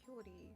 cutie.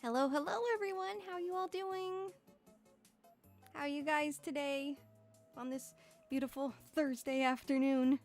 Hello, hello everyone. How you all doing? How are you guys today on this beautiful Thursday afternoon?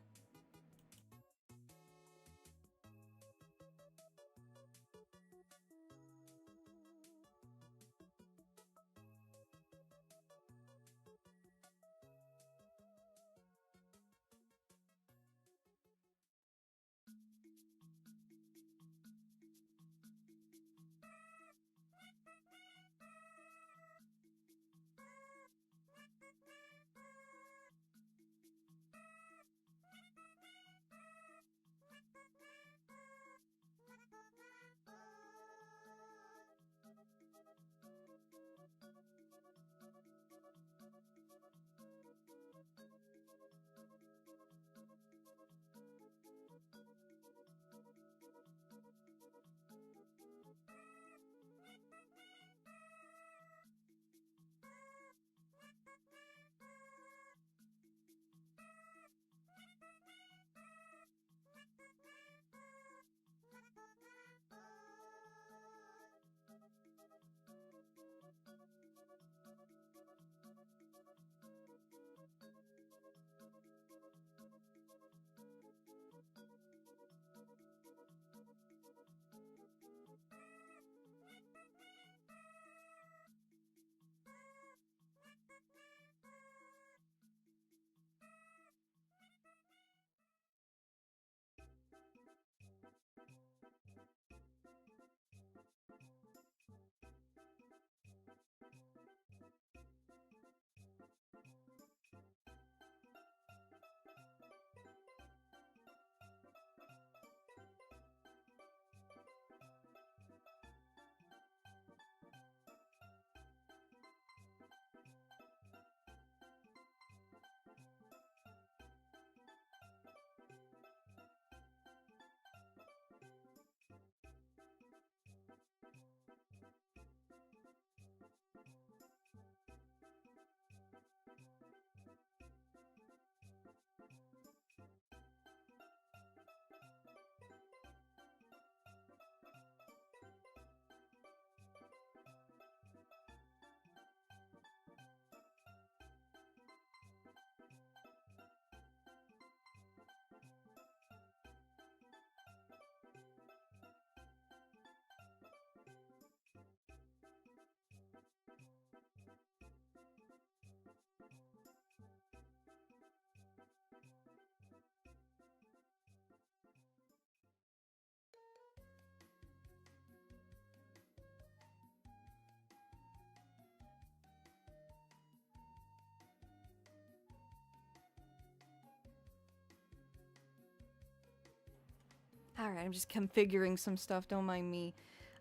Alright, I'm just configuring some stuff, don't mind me.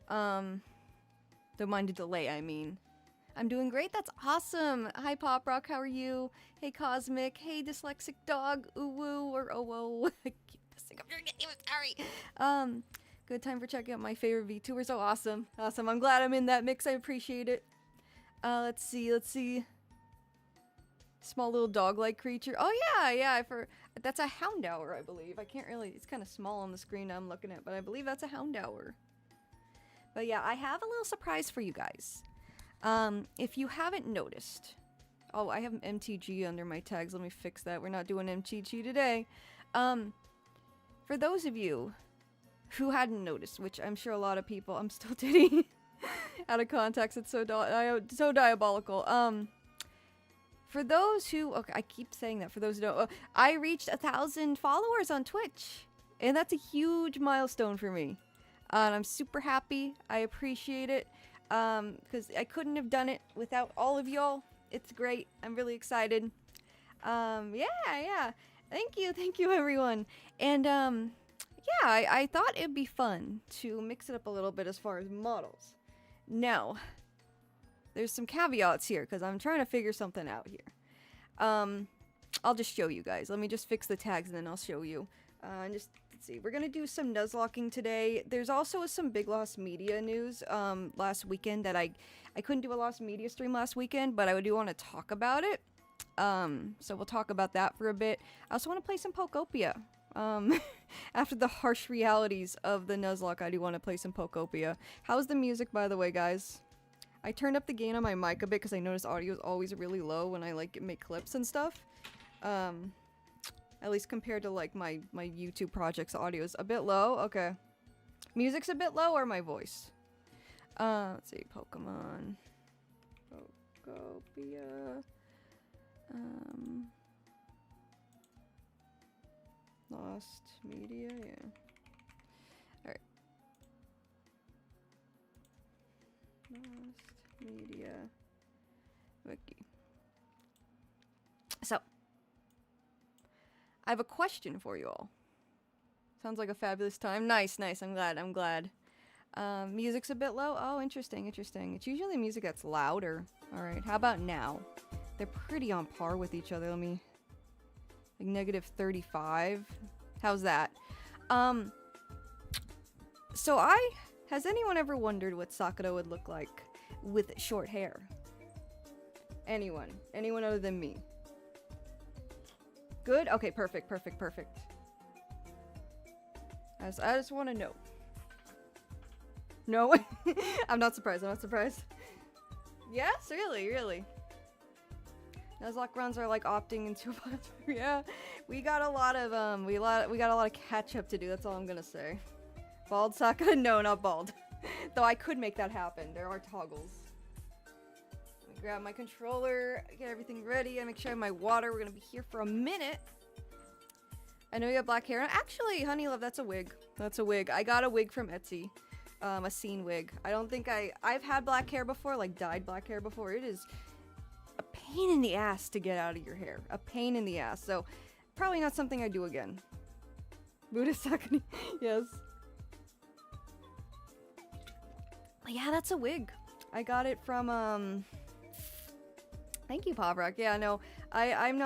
Don't mind the delay, I mean. I'm doing great, that's awesome! Hi Pop Rock, how are you? Hey Cosmic, hey Dyslexic Dog, Uwu or Owo. I keep messing up your name, I'm sorry! Good time for checking out my favorite VTubers. Oh, awesome. Awesome, I'm glad I'm in that mix, I appreciate it. Let's see. Small little dog-like creature. Oh yeah, that's a Houndour, I believe. I can't really, it's kind of small on the screen I'm looking at, but I believe that's a Houndour. But yeah, I have a little surprise for you guys. If you haven't noticed, oh, I have MTG under my tags. Let me fix that. We're not doing MTG today. For those of you who hadn't noticed, which I'm sure a lot of people, I'm still dating out of context. It's so diabolical. For those who, okay, I keep saying that. For those who don't, I reached 1,000 followers on Twitch, and that's a huge milestone for me. And I'm super happy. I appreciate it, because I couldn't have done it without all of y'all. It's great. I'm really excited. Yeah. Thank you, everyone. And yeah, I thought it'd be fun to mix it up a little bit as far as models. Now, there's some caveats here, because I'm trying to figure something out here. I'll just show you guys. Let me just fix the tags and then I'll show you. Let's see. We're gonna do some Nuzlocking today. There's also some Big Lost Media news last weekend that I couldn't do a Lost Media stream last weekend, but I do want to talk about it. So we'll talk about that for a bit. I also want to play some Pokopia. After the harsh realities of the Nuzlocke, I do want to play some Pokopia. How's the music, by the way, guys? I turned up the gain on my mic a bit because I noticed audio is always really low when I like make clips and stuff. At least compared to like my YouTube projects, audio is a bit low. Okay, music's a bit low, or my voice. Let's see, Pokemon, Pokopia. Lost media, yeah. Alright. Lost media wiki. So, I have a question for you all. Sounds like a fabulous time. Nice, nice. I'm glad. Music's a bit low. Oh, interesting. It's usually music that's louder. Alright, how about now? They're pretty on par with each other. Let me... like -35. How's that? So has anyone ever wondered what Sakura would look like with short hair? Anyone other than me? Good? Okay, perfect. I just want to know. No? I'm not surprised. Yes, really. Nuzlocke runs are like opting into yeah. We got a lot of we got a lot of catch up to do. That's all I'm gonna say. Bald Sakura? No, not bald. Though I could make that happen. There are toggles. Let me grab my controller, get everything ready, and make sure I have my water. We're gonna be here for a minute. I know you have black hair. Actually, honey love, that's a wig. I got a wig from Etsy. A scene wig. I don't think I've had black hair before, like dyed black hair before. It is a pain in the ass to get out of your hair. A pain in the ass. So, probably not something I do again. Buddhist Sakura. Yes. But yeah, that's a wig. I got it from, thank you, Pop Rock. Yeah, no, I'm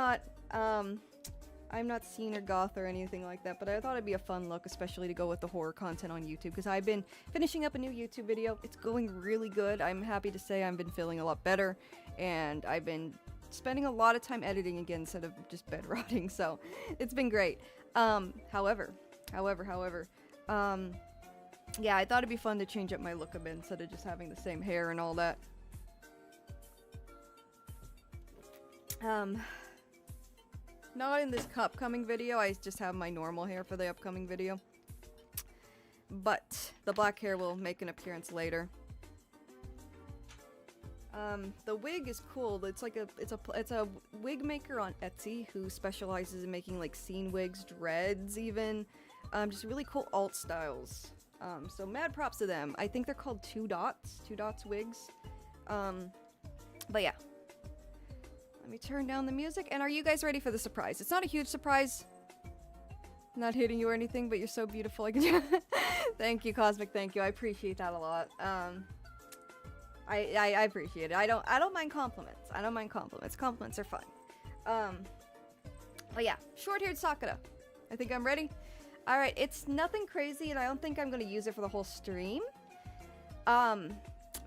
not scene or goth or anything like that, but I thought it'd be a fun look, especially to go with the horror content on YouTube, because I've been finishing up a new YouTube video. It's going really good. I'm happy to say I've been feeling a lot better, and I've been spending a lot of time editing again instead of just bed rotting, so it's been great. However, yeah, I thought it'd be fun to change up my look a bit instead of just having the same hair and all that. Not in this upcoming video, I just have my normal hair for the upcoming video. But the black hair will make an appearance later. The wig is cool. It's like it's a wig maker on Etsy who specializes in making like scene wigs, dreads even. Just really cool alt styles. So mad props to them. I think they're called Two Dots wigs. But yeah. Let me turn down the music. And are you guys ready for the surprise? It's not a huge surprise. I'm not hitting you or anything, but you're so beautiful. Thank you, Cosmic. Thank you. I appreciate that a lot. I appreciate it. I don't mind compliments. Compliments are fun. But yeah, short-haired Sakura. I think I'm ready. All right, it's nothing crazy, and I don't think I'm gonna use it for the whole stream.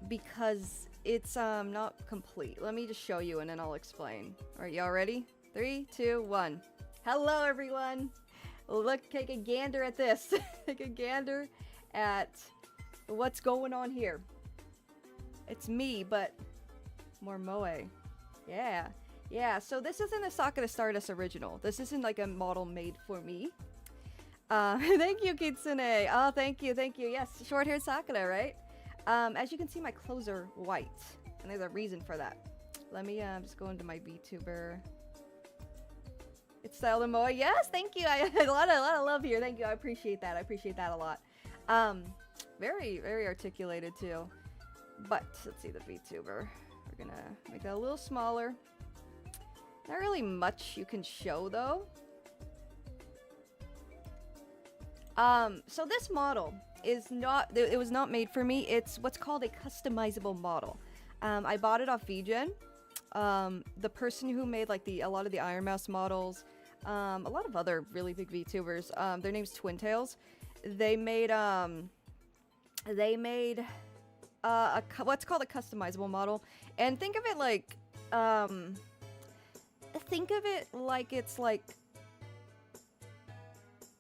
Because it's not complete. Let me just show you and then I'll explain. Alright, y'all ready? 3, 2, 1. Hello everyone! Look, take a gander at this. Take a gander at what's going on here. It's me, but more moe. Yeah. Yeah, so this isn't a Sakura Stardust original. This isn't like a model made for me. Thank you, Kitsune. Oh, thank you. Yes, short-haired Sakura, right? As you can see, my clothes are white, and there's a reason for that. Let me just go into my VTuber. It's styled and moe. Yes, thank you. I a lot of love here. Thank you. I appreciate that. A lot. Very articulated too. But let's see the VTuber. We're gonna make that a little smaller. Not really much you can show though. So this model is not, it was not made for me. It's what's called a customizable model. I bought it off VGen. The person who made like a lot of the Iron Mouse models, a lot of other really big VTubers, their name's Twin Tails. They made what's called a customizable model, and think of it like it's like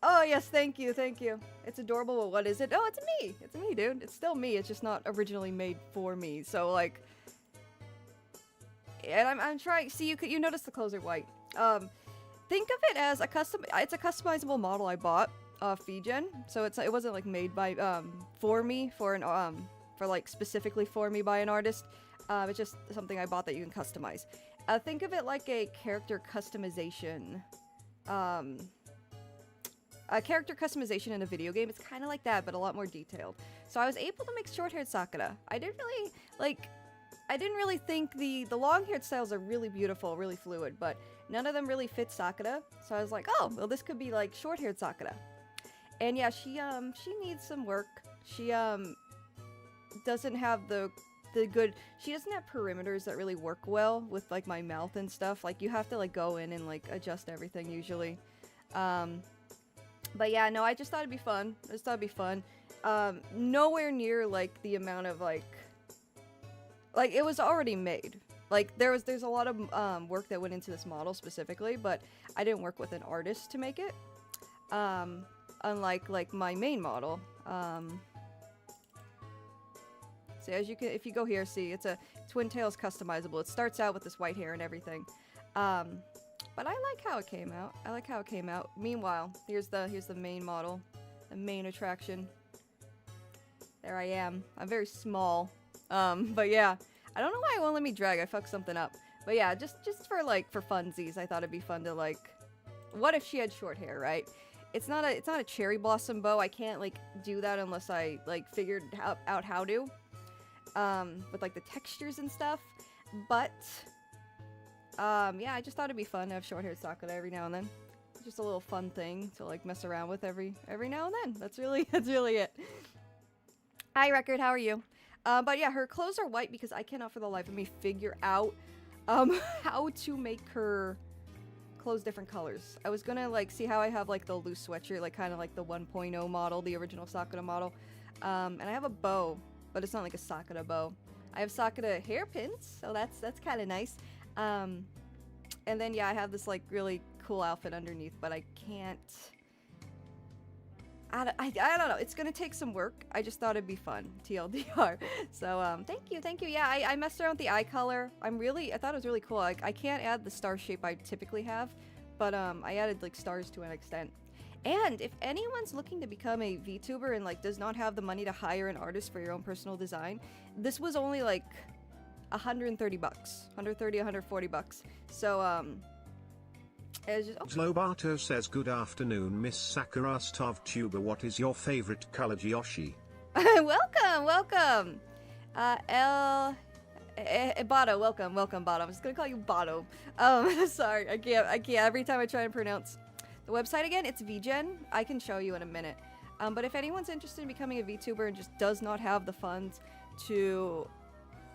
Oh, yes, thank you, thank you. It's adorable, but what is it? Oh, it's me! It's me, dude. It's still me, it's just not originally made for me, so, like... And I'm trying... See, you notice the clothes are white. Think of it as a it's a customizable model I bought off VGen, so it wasn't, like, made by, for me, for like, specifically for me by an artist. It's just something I bought that you can customize. Think of it like a character customization, in a video game. It's kind of like that, but a lot more detailed. So I was able to make short-haired Sakura. I didn't really think the long-haired styles are really beautiful, really fluid, but none of them really fit Sakura. So I was like, oh, well, this could be like short-haired Sakura. And yeah, she needs some work. She doesn't have she doesn't have perimeters that really work well with like my mouth and stuff. Like you have to like go in and like adjust everything usually. But yeah, no, I just thought it'd be fun. Nowhere near like the amount of like it was already made. Like there's a lot of work that went into this model specifically, but I didn't work with an artist to make it. Unlike like my main model. So as you can, if you go here, see it's a Twin Tails customizable. It starts out with this white hair and everything. But I like how it came out. Meanwhile, here's the main model, the main attraction. There I am. I'm very small. But yeah, I don't know why it won't let me drag. I fucked something up. But yeah, just for funsies, I thought it'd be fun to like, what if she had short hair, right? It's not a cherry blossom bow. I can't like do that unless I like figured out how to. With like the textures and stuff. But yeah, I just thought it'd be fun to have short-haired Sakura every now and then. Just a little fun thing to like mess around with every now and then. That's really it. Hi Record, how are you? But yeah, her clothes are white because I cannot for the life of me figure out how to make her clothes different colors. I was gonna like see how I have like the loose sweatshirt, like kind of like the 1.0 model, the original Sakura model. And I have a bow, but it's not like a Sakura bow. I have Sakura hairpins, so that's kind of nice. And then yeah, I have this like really cool outfit underneath, but I can't. I don't know. It's gonna take some work. I just thought it'd be fun, TLDR. So thank you. Yeah, I messed around with the eye color. I thought it was really cool. I can't add the star shape I typically have, but I added like stars to an extent. And if anyone's looking to become a VTuber and like does not have the money to hire an artist for your own personal design, this was only like $130, 130, 140 bucks. So it was just, Zlobato says, good afternoon, Miss Sakura Stovtuber. What is your favorite color, Yoshi? welcome. Bato, welcome, Bato. I'm just gonna call you Bato. Sorry, I can't. Every time I try and pronounce the website again, it's VGen. I can show you in a minute. But if anyone's interested in becoming a VTuber and just does not have the funds to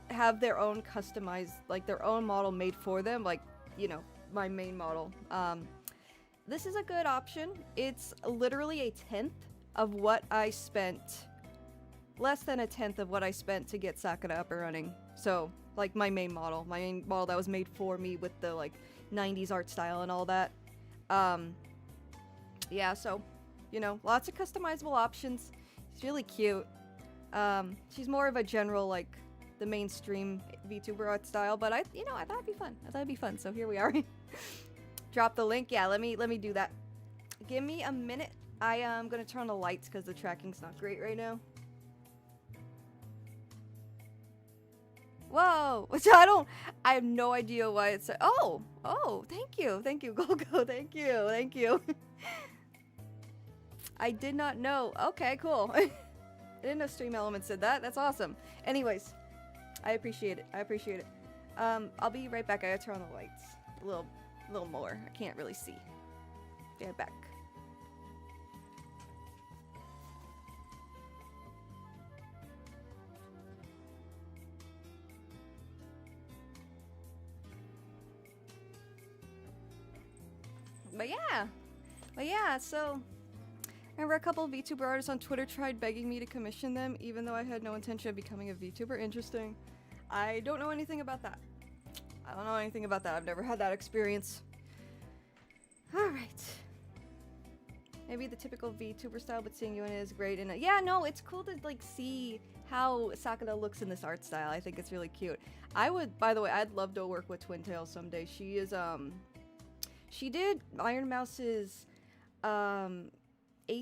have their own customized, like their own model made for them, like, you know, my main model, this is a good option. It's literally a tenth of what I spent, less than a tenth of what I spent to get Sakura up and running. So, like my main model that was made for me with the like 90s art style and all that. Yeah, so, you know, lots of customizable options. It's really cute. She's more of a general, like, the mainstream VTuber art style, but I thought it'd be fun. So here we are. Drop the link. Yeah, let me do that. Give me a minute. I am gonna turn on the lights because the tracking's not great right now. Whoa, which I have no idea why it's. Oh, thank you, Go, thank you. I did not know. Okay, cool. I didn't know Stream Elements did that. That's awesome. Anyways, I appreciate it. I'll be right back. I gotta turn on the lights a little more. I can't really see. Be right back. But yeah, so I remember a couple of VTuber artists on Twitter tried begging me to commission them, even though I had no intention of becoming a VTuber. Interesting. I don't know anything about that. I've never had that experience. Alright. maybe the typical VTuber style, but seeing you in it is great. And yeah, no, it's cool to like see how Sakura looks in this art style. I think it's really cute. I would, by the way, I'd love to work with Twin Tail someday. She is she did Iron Mouse's 8th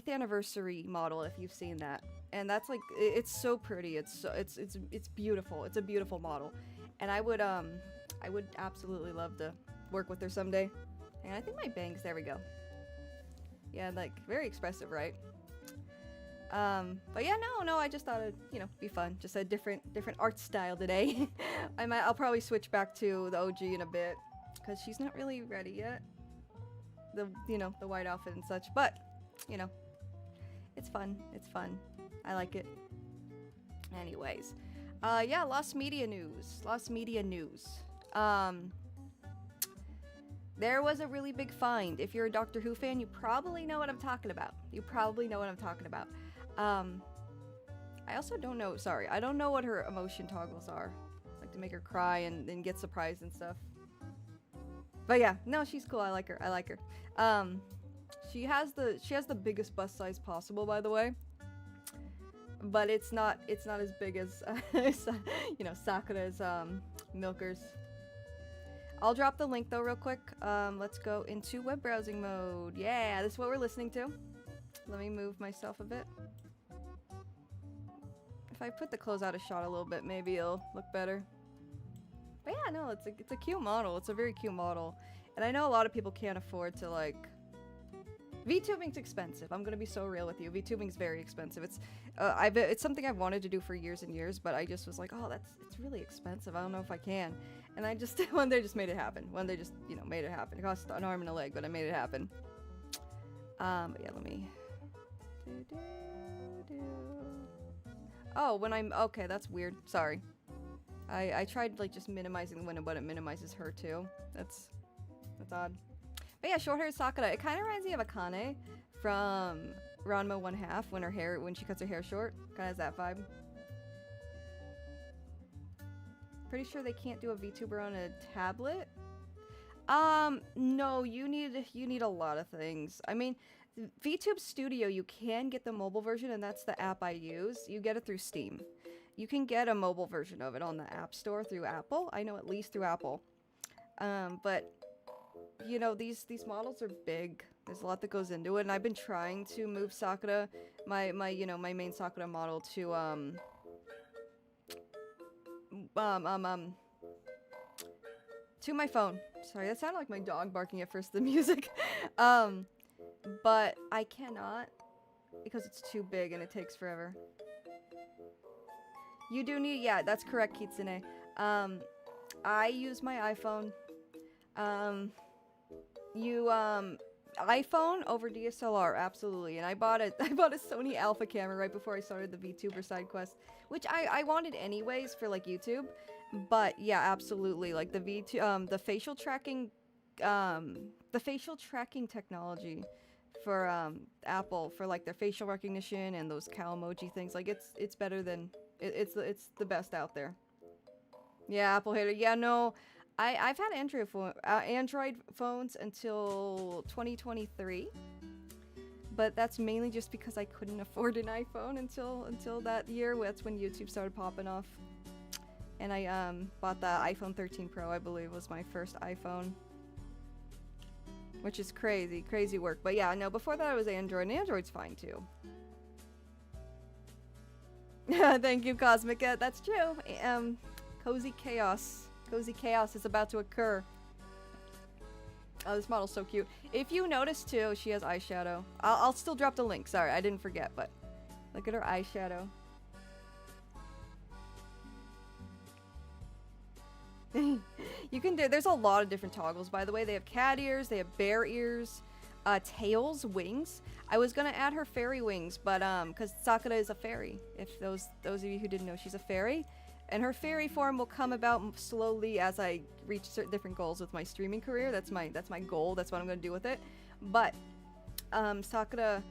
anniversary model, if you've seen that. And that's like, it's so pretty. It's beautiful. It's a beautiful model. And I would absolutely love to work with her someday. And I think my bangs, there we go. Yeah, like very expressive, right? But yeah, no, I just thought it'd, you know, be fun. Just a different art style today. I'll probably switch back to the OG in a bit, because she's not really ready yet. The white outfit and such, but you know, it's fun. It's fun. I like it. Anyways, yeah, Lost Media news. There was a really big find. If you're a Doctor Who fan, you probably know what I'm talking about. I also don't know, sorry, I don't know what her emotion toggles are. Like to make her cry and get surprised and stuff. But yeah, no, she's cool. I like her. She has the biggest bust size possible, by the way. But it's not as big as you know, Sakura's milkers. I'll drop the link though real quick. Let's go into web browsing mode. Yeah, this is what we're listening to. Let me move myself a bit. If I put the clothes out of shot a little bit, maybe it'll look better. But yeah, no, it's a cute model. It's a very cute model. And I know a lot of people can't afford to like... VTubing's expensive. I'm gonna be so real with you. VTubing's very expensive. It's something I've wanted to do for years and years, but I just was like, oh, it's really expensive. I don't know if I can. And I just one day just made it happen. Made it happen. It cost an arm and a leg, but I made it happen. But yeah, let me. Oh, okay, that's weird. Sorry. I tried like just minimizing the window, but it minimizes her too. That's odd. But yeah, short hair Sakura. It kind of reminds me of Akane from Ranma 1/2 when she cuts her hair short. Kind of has that vibe. Pretty sure they can't do a VTuber on a tablet. No, you need a lot of things. I mean, VTube Studio, you can get the mobile version, and that's the app I use. You get it through Steam. You can get a mobile version of it on the App Store through Apple. I know at least through Apple. But you know, these models are big. There's a lot that goes into it, and I've been trying to move Sakura, my main Sakura model to to my phone. Sorry, that sounded like my dog barking at first, the music. But I cannot because it's too big and it takes forever. You do need, yeah, that's correct, Kitsune. I use my iPhone. iPhone over DSLR, absolutely. And I bought a Sony Alpha camera right before I started the VTuber side quest, which I wanted anyways for like YouTube. But yeah, absolutely. Like the facial tracking technology for Apple for like their facial recognition and those cow emoji things, like it's better than it's the best out there. Yeah, Apple hater. Yeah, no. I've had Android phones until 2023, but that's mainly just because I couldn't afford an iPhone until that year. That's when YouTube started popping off, and I bought the iPhone 13 Pro. I believe was my first iPhone, which is crazy work. But yeah, no. Before that, I was Android, and Android's fine too. Thank you, Cosmic. That's true. Cozy chaos is about to occur. Oh, this model's so cute. If you notice too, she has eyeshadow. I'll still drop the link. Sorry, I didn't forget, but look at her eyeshadow. You can do, there's a lot of different toggles, by the way. They have cat ears, they have bear ears, tails, wings. I was gonna add her fairy wings, but because Sakura is a fairy. If those of you who didn't know, she's a fairy. And her fairy form will come about slowly as I reach certain different goals with my streaming career. That's my goal. That's what I'm gonna do with it. But Sakura,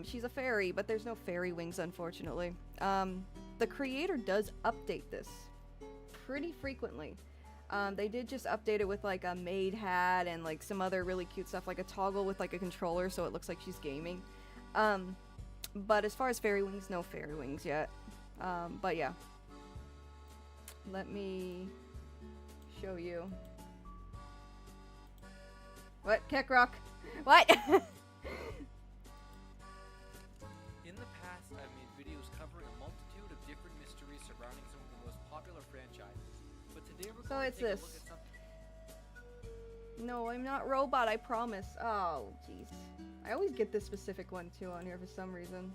she's a fairy, but there's no fairy wings, unfortunately. The creator does update this pretty frequently. They did just update it with like a maid hat and like some other really cute stuff, like a toggle with like a controller so it looks like she's gaming. But as far as fairy wings, no fairy wings yet. But yeah. Let me show you. What? Keckrock? What? In the past, I've made videos covering a multitude of different mysteries surrounding some of the most popular franchises. But today we're So going it's to take this. a look at something. No, I'm not robot, I promise. Oh, jeez. I always get this specific one too on here for some reason.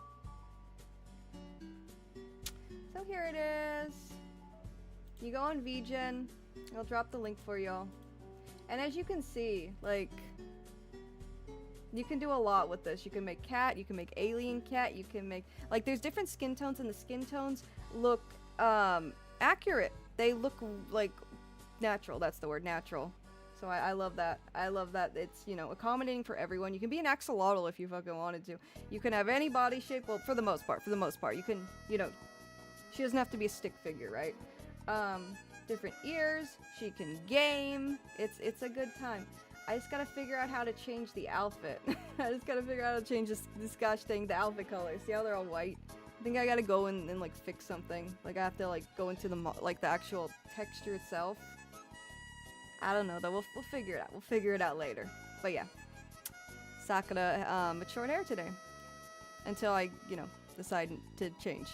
So here it is. You go on VGen. I'll drop the link for y'all. And as you can see, like, you can do a lot with this. You can make cat, you can make alien cat, you can make, like, there's different skin tones, and the skin tones look accurate. They look like natural. That's the word, natural. So I love that. I love that it's, you know, accommodating for everyone. You can be an axolotl if you fucking wanted to. You can have any body shape. Well, for the most part. You can, you know, she doesn't have to be a stick figure, right? Different ears. She can game. It's a good time. I just gotta figure out how to change the outfit. I just gotta figure out how to change this gosh dang, the outfit color. See how they're all white? I think I gotta go in and like fix something. Like I have to like go into the like the actual texture itself. I don't know though. We'll figure it out. We'll figure it out later. But yeah, Sakura with short hair today, until I, you know, decide to change.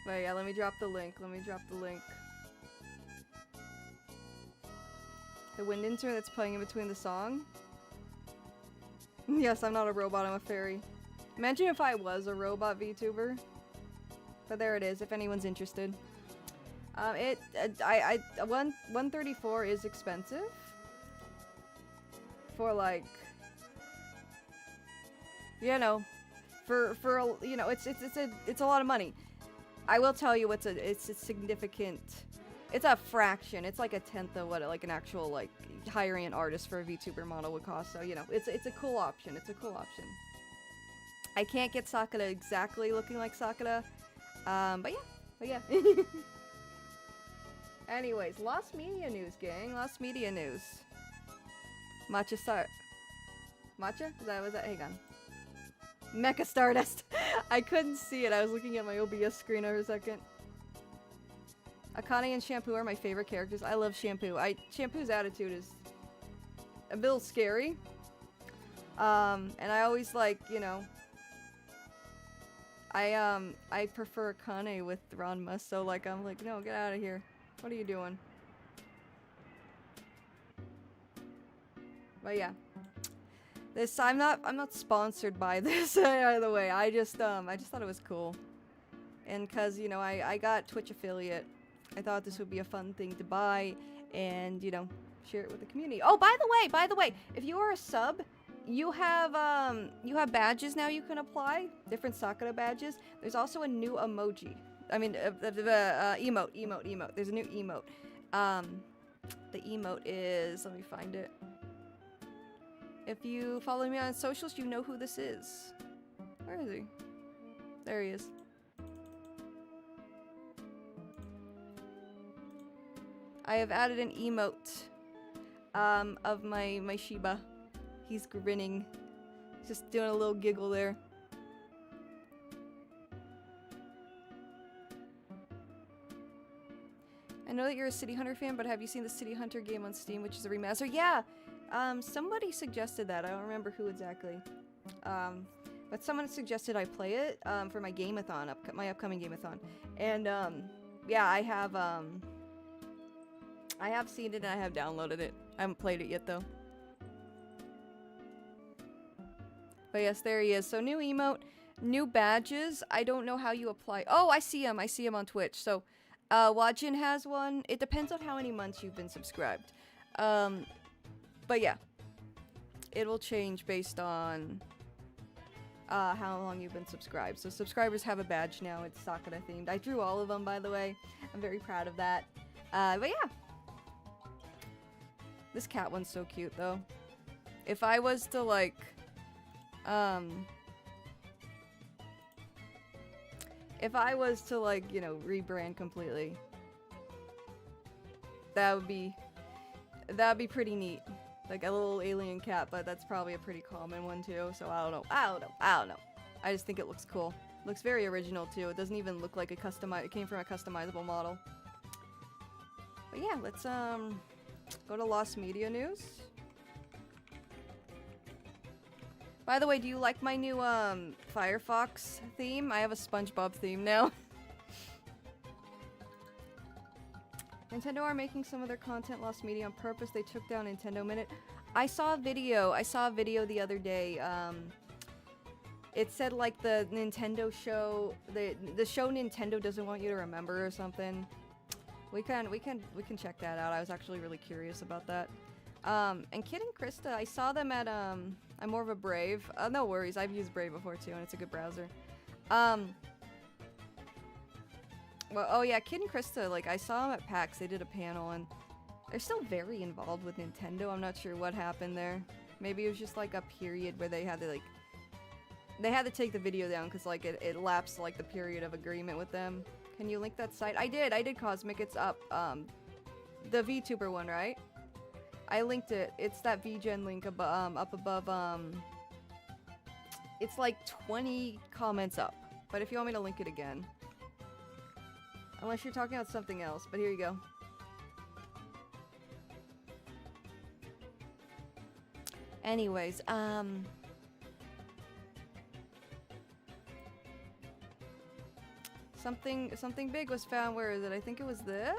But yeah, let me drop the link. The wind intro that's playing in between the song. Yes, I'm not a robot. I'm a fairy. Imagine if I was a robot VTuber. But there it is. If anyone's interested. 134 is expensive for like, you know, for you know, it's a lot of money. I will tell you, it's a significant, it's a fraction. It's like a tenth of what like an actual like hiring an artist for a VTuber model would cost. So you know, it's a cool option. I can't get Sakura exactly looking like Sakura, but yeah. Anyways, Lost Media News, gang. Lost Media News. Matcha start. Matcha? Was that? Hang on. Mecha Stardust. I couldn't see it. I was looking at my OBS screen for a second. Akane and Shampoo are my favorite characters. I love Shampoo. Shampoo's attitude is a little scary. And I always like, you know, I prefer Akane with Ranma, so like I'm like, no, get out of here. What are you doing? But yeah. This I'm not sponsored by this either way. I just thought it was cool. And cuz you know, I got Twitch affiliate. I thought this would be a fun thing to buy and, you know, share it with the community. Oh, by the way, if you are a sub, you have badges now you can apply, different Sakura badges. There's also a new emoji. I mean, emote. There's a new emote. The emote is, let me find it. If you follow me on socials, you know who this is. Where is he? There he is. I have added an emote of my Shiba. He's grinning. Just doing a little giggle there. I know that you're a City Hunter fan, but have you seen the City Hunter game on Steam, which is a remaster? Yeah! Somebody suggested that. I don't remember who exactly. But someone suggested I play it, for my game-a-thon, my upcoming game-a-thon. And, yeah, I have seen it and I have downloaded it. I haven't played it yet, though. But yes, there he is. So, new emote, new badges. I don't know how you apply. Oh, I see him. I see him on Twitch. So, Wajin has one. It depends on how many months you've been subscribed. But yeah. It will change based on how long you've been subscribed. So subscribers have a badge now. It's Sakura themed. I drew all of them, by the way. I'm very proud of that. But yeah. This cat one's so cute, though. If I was to, like, you know, rebrand completely, That'd be pretty neat. Like a little alien cat, but that's probably a pretty common one too. So I don't know. I just think it looks cool. Looks very original too. It doesn't even look like it came from a customizable model. But yeah, let's go to Lost Media News. By the way, do you like my new Firefox theme? I have a SpongeBob theme now. Nintendo are making some of their content Lost Media on purpose. They took down Nintendo Minute. I saw a video the other day. It said like the Nintendo show, the show Nintendo doesn't want you to remember or something. We can check that out. I was actually really curious about that. And Kid and Krista, I saw them at I'm more of a Brave. No worries, I've used Brave before too, and it's a good browser. Well, oh yeah, Kid and Krista, like, I saw them at PAX, they did a panel, and they're still very involved with Nintendo. I'm not sure what happened there. Maybe it was just, like, a period where they had to, like, they had to take the video down, because, like, it lapsed, like, the period of agreement with them. Can you link that site? I did, Cosmic, it's up, the VTuber one, right? I linked it. It's that VGen link up above, it's, like, 20 comments up. But if you want me to link it again. Unless you're talking about something else, but here you go. Anyways, something big was found. Where is it? I think it was this.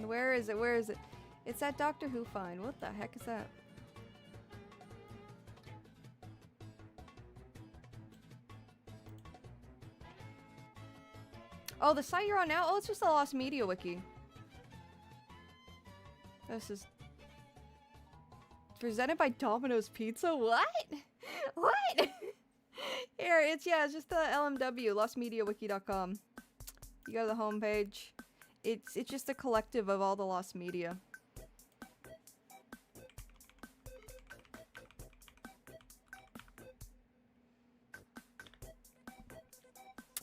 Where is it? Where is it? It's that Doctor Who find. What the heck is that? Oh, the site you're on now? Oh, it's just a Lost Media wiki. This is presented by Domino's Pizza? What? What? Here, it's just the LMW, lostmediawiki.com. You go to the homepage. It's just a collective of all the lost media.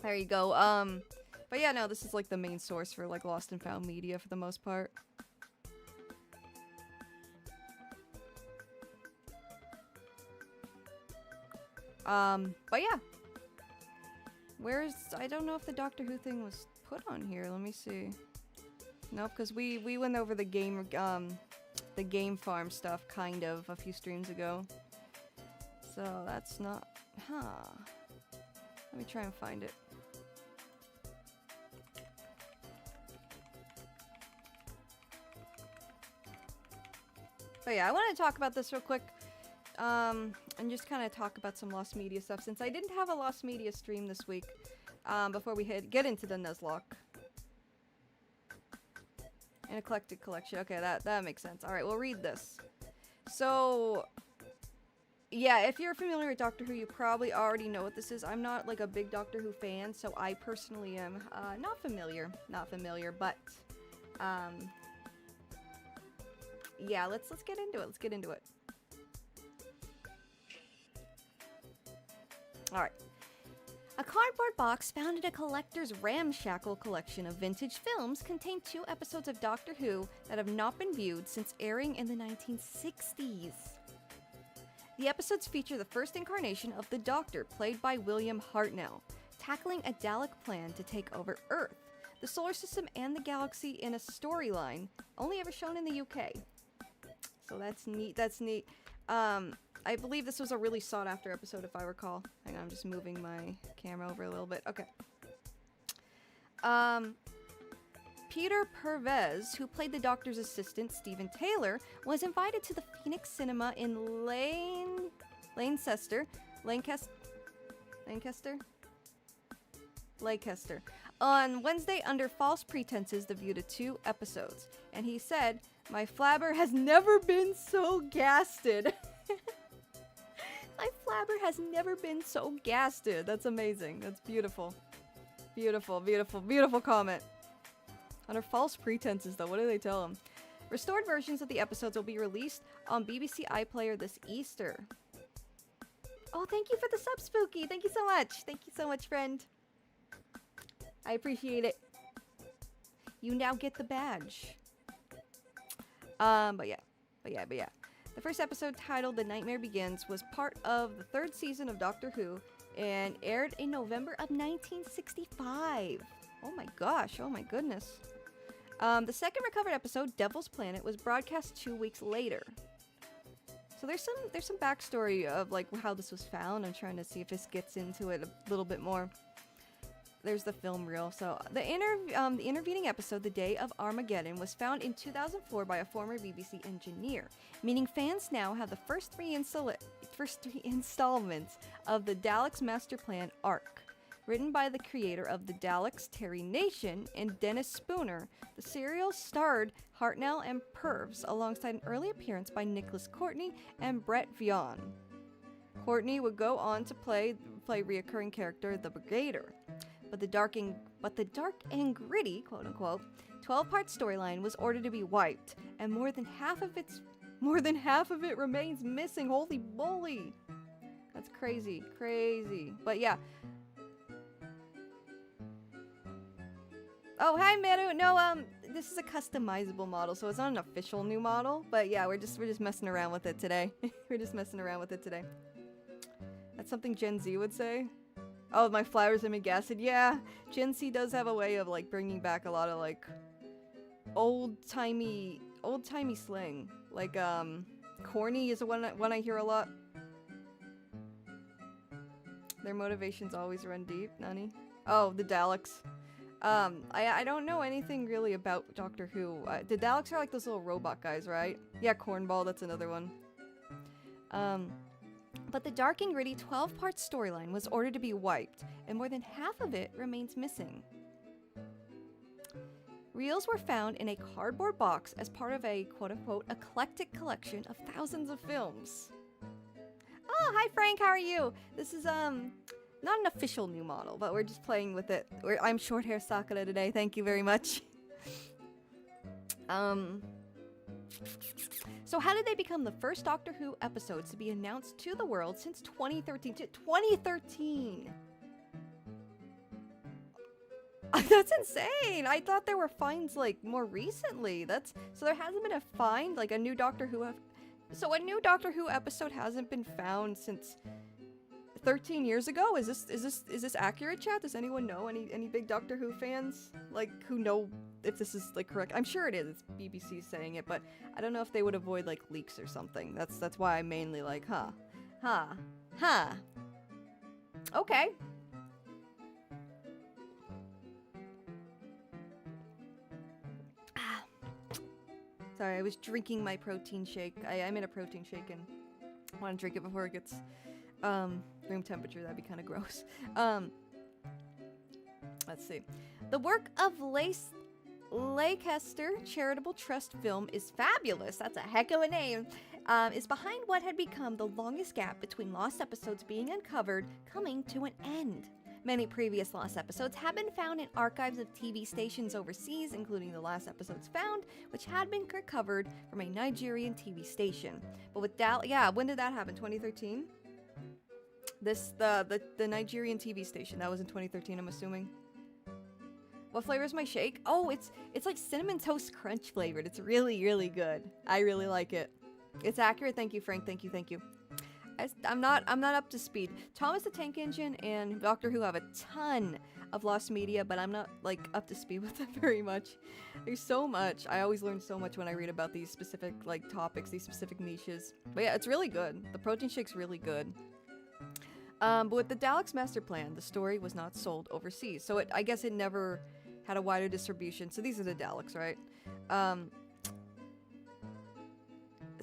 There you go. But yeah, no, this is like the main source for like lost and found media for the most part. But yeah. I don't know if the Doctor Who thing was put on here. Let me see. Nope, because we went over the game farm stuff kind of a few streams ago. So that's not, Let me try and find it. But yeah, I want to talk about this real quick. And just kind of talk about some lost media stuff since I didn't have a lost media stream this week. Before we get into the Nuzlocke. An eclectic collection. Okay, that makes sense. Alright, we'll read this. So, yeah, if you're familiar with Doctor Who, you probably already know what this is. I'm not, like, a big Doctor Who fan, so I personally am not familiar, but, yeah, let's get into it. Alright. A cardboard box found in a collector's ramshackle collection of vintage films contained 2 episodes of Doctor Who that have not been viewed since airing in the 1960s. The episodes feature the first incarnation of the Doctor, played by William Hartnell, tackling a Dalek plan to take over Earth, the solar system, and the galaxy in a storyline only ever shown in the UK. So that's neat. I believe this was a really sought-after episode, if I recall. Hang on, I'm just moving my camera over a little bit. Okay. Peter Pervez, who played the Doctor's assistant, Stephen Taylor, was invited to the Phoenix Cinema in Lancaster on Wednesday under false pretenses to view the 2 episodes. And he said, "My flabber has never been so gasted." My flabber has never been so gasted. That's amazing. That's beautiful. Beautiful comment. Under false pretenses, though, what do they tell him? Restored versions of the episodes will be released on BBC iPlayer this Easter. Oh, thank you for the sub, Spooky. Thank you so much. Thank you so much, friend. I appreciate it. You now get the badge. But yeah. The first episode, titled The Nightmare Begins, was part of the 3rd season of Doctor Who and aired in November of 1965. Oh my gosh, oh my goodness. The second recovered episode, Devil's Planet, was broadcast 2 weeks later. So there's some backstory of like how this was found. I'm trying to see if this gets into it a little bit more. There's the film reel. So the intervening episode, The Day of Armageddon, was found in 2004 by a former BBC engineer, meaning fans now have the first three installments of the Daleks Master Plan arc. Written by the creator of the Daleks, Terry Nation, and Dennis Spooner, the serial starred Hartnell and Purves, alongside an early appearance by Nicholas Courtney and Brett Vaughn. Courtney would go on to play reoccurring character The Brigader. But the dark and gritty, quote unquote, 12-part storyline was ordered to be wiped, and more than half of it remains missing. Holy moly! That's crazy. But yeah. Oh, hi Meru. No, this is a customizable model, so it's not an official new model. But yeah, we're just messing around with it today. That's something Gen Z would say. Oh, my flowers and acid. Yeah, Gen Z does have a way of like bringing back a lot of like old-timey slang. Like corny is one I hear a lot. Their motivations always run deep. Nani? Oh, the Daleks. I don't know anything really about Doctor Who. The Daleks are like those little robot guys, right? Yeah, Cornball, that's another one. But the dark and gritty 12-part storyline was ordered to be wiped, and more than half of it remains missing. Reels were found in a cardboard box as part of a quote-unquote eclectic collection of thousands of films. Oh, hi Frank, how are you? This is, not an official new model, but we're just playing with it. I'm short hair Sakura today, thank you very much. So how did they become the first Doctor Who episodes to be announced to the world since 2013? 2013! That's insane! I thought there were finds, like, more recently. So there hasn't been a find, like, a new Doctor Who... So a new Doctor Who episode hasn't been found since 13 years ago? Is this accurate, chat? Does anyone know? Any big Doctor Who fans? Like, who know if this is, like, correct? I'm sure it is. It's BBC saying it, but I don't know if they would avoid, like, leaks or something. That's why I'm mainly like, huh. Okay. Sorry, I was drinking my protein shake. I made a protein shake and I want to drink it before it gets room temperature. That'd be kind of gross. Let's see. The work of Leicester Charitable Trust Film is fabulous. That's a heck of a name. Is behind what had become the longest gap between lost episodes being uncovered coming to an end. Many previous lost episodes have been found in archives of TV stations overseas, including the last episodes found, which had been recovered from a Nigerian TV station. But with when did that happen? 2013? The Nigerian TV station, that was in 2013, I'm assuming. What flavor is my shake? Oh, it's like cinnamon toast crunch flavored. It's really, really good. I really like it. It's accurate. Thank you, Frank. Thank you. I'm not up to speed. Thomas the Tank Engine and Doctor Who have a ton of lost media, but I'm not like up to speed with them very much. There's so much. I always learn so much when I read about these specific like topics, these specific niches. But yeah, it's really good. The protein shake's really good. But with the Daleks Master Plan, the story was not sold overseas, so I guess it never had a wider distribution. So these are the Daleks, right?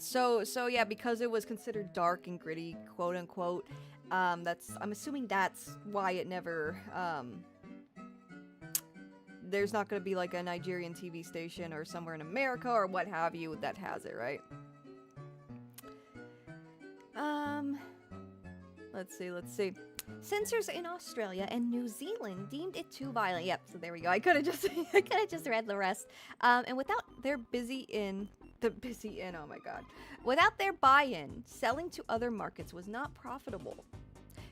So yeah, because it was considered dark and gritty, quote unquote, I'm assuming that's why it never, there's not going to be like a Nigerian TV station or somewhere in America or what have you that has it, right? Let's see. Censors in Australia and New Zealand deemed it too violent. Yep, so there we go. I could have just read the rest. And without they're busy in The busy inn, oh my god. Without their buy-in, selling to other markets was not profitable.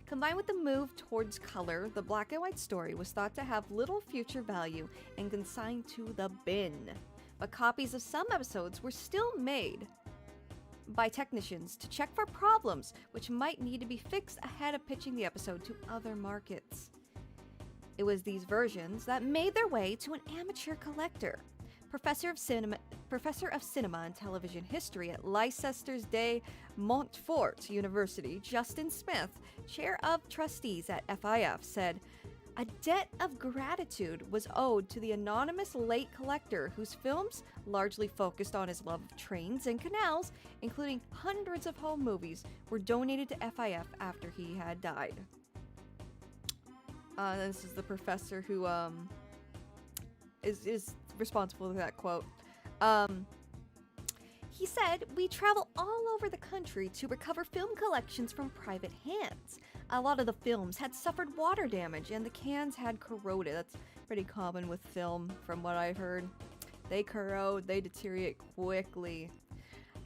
Combined with the move towards color, the black and white story was thought to have little future value and consigned to the bin. But copies of some episodes were still made by technicians to check for problems which might need to be fixed ahead of pitching the episode to other markets. It was these versions that made their way to an amateur collector. Professor of Cinema and Television History at Leicester de Montfort University, Justin Smith, chair of trustees at FIF, said, "A debt of gratitude was owed to the anonymous late collector whose films, largely focused on his love of trains and canals, including hundreds of home movies, were donated to FIF after he had died." This is the professor who is responsible for that quote. He said, "We travel all over the country to recover film collections from private hands. A lot of the films had suffered water damage and the cans had corroded." That's pretty common with film, from what I've heard. They corrode, they deteriorate quickly.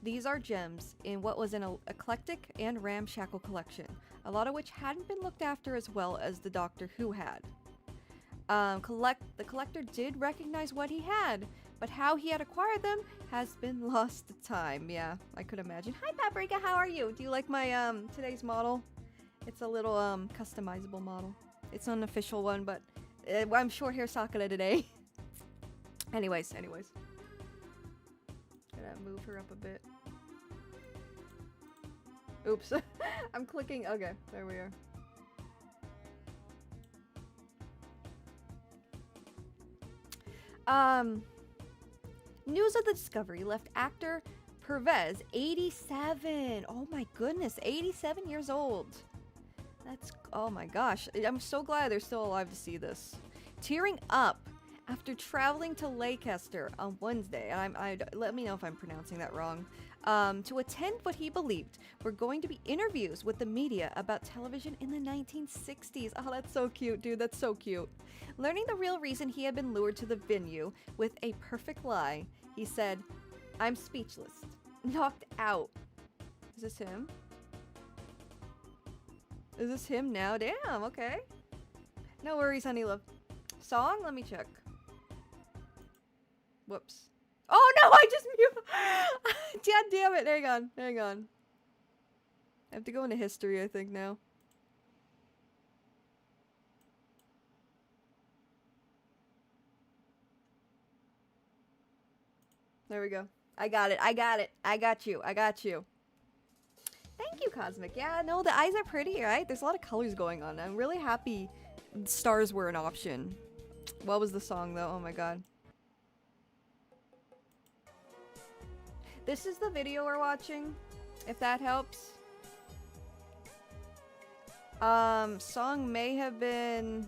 These are gems in what was an eclectic and ramshackle collection, a lot of which hadn't been looked after as well as the Doctor Who had. The collector did recognize what he had, but how he had acquired them has been lost to time. Yeah, I could imagine. Hi, Paprika, how are you? Do you like my today's model? It's a little customizable model. It's not an official one, but I'm short hair Sakura today. anyways. Gotta move her up a bit. Oops. I'm clicking. Okay, there we are. News of the discovery left actor Pervez, 87. Oh my goodness, 87 years old. That's, oh my gosh. I'm so glad they're still alive to see this. Tearing up after traveling to Leicester on Wednesday, and let me know if I'm pronouncing that wrong, to attend what he believed were going to be interviews with the media about television in the 1960s. Oh, that's so cute, dude. That's so cute. Learning the real reason he had been lured to the venue with a perfect lie, he said, "I'm speechless. Knocked out." Is this him? Is this him now? Damn, okay. No worries, honey love. Song? Let me check. Whoops. Oh no, I just mute. God damn it. Hang on. I have to go into history, I think, now. There we go. I got it. I got you. Thank you, Cosmic. Yeah, no, the eyes are pretty, right? There's a lot of colors going on. I'm really happy stars were an option. What was the song, though? Oh my god. This is the video we're watching, if that helps. Song may have been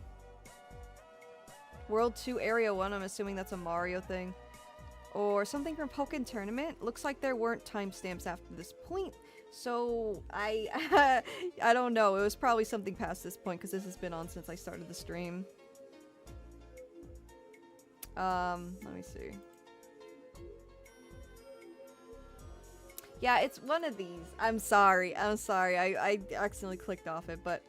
World 2 Area 1. I'm assuming that's a Mario thing. Or something from Pokken Tournament. Looks like there weren't timestamps after this point. So, I don't know. It was probably something past this point, because this has been on since I started the stream. Let me see. Yeah, it's one of these. I'm sorry. I accidentally clicked off it, but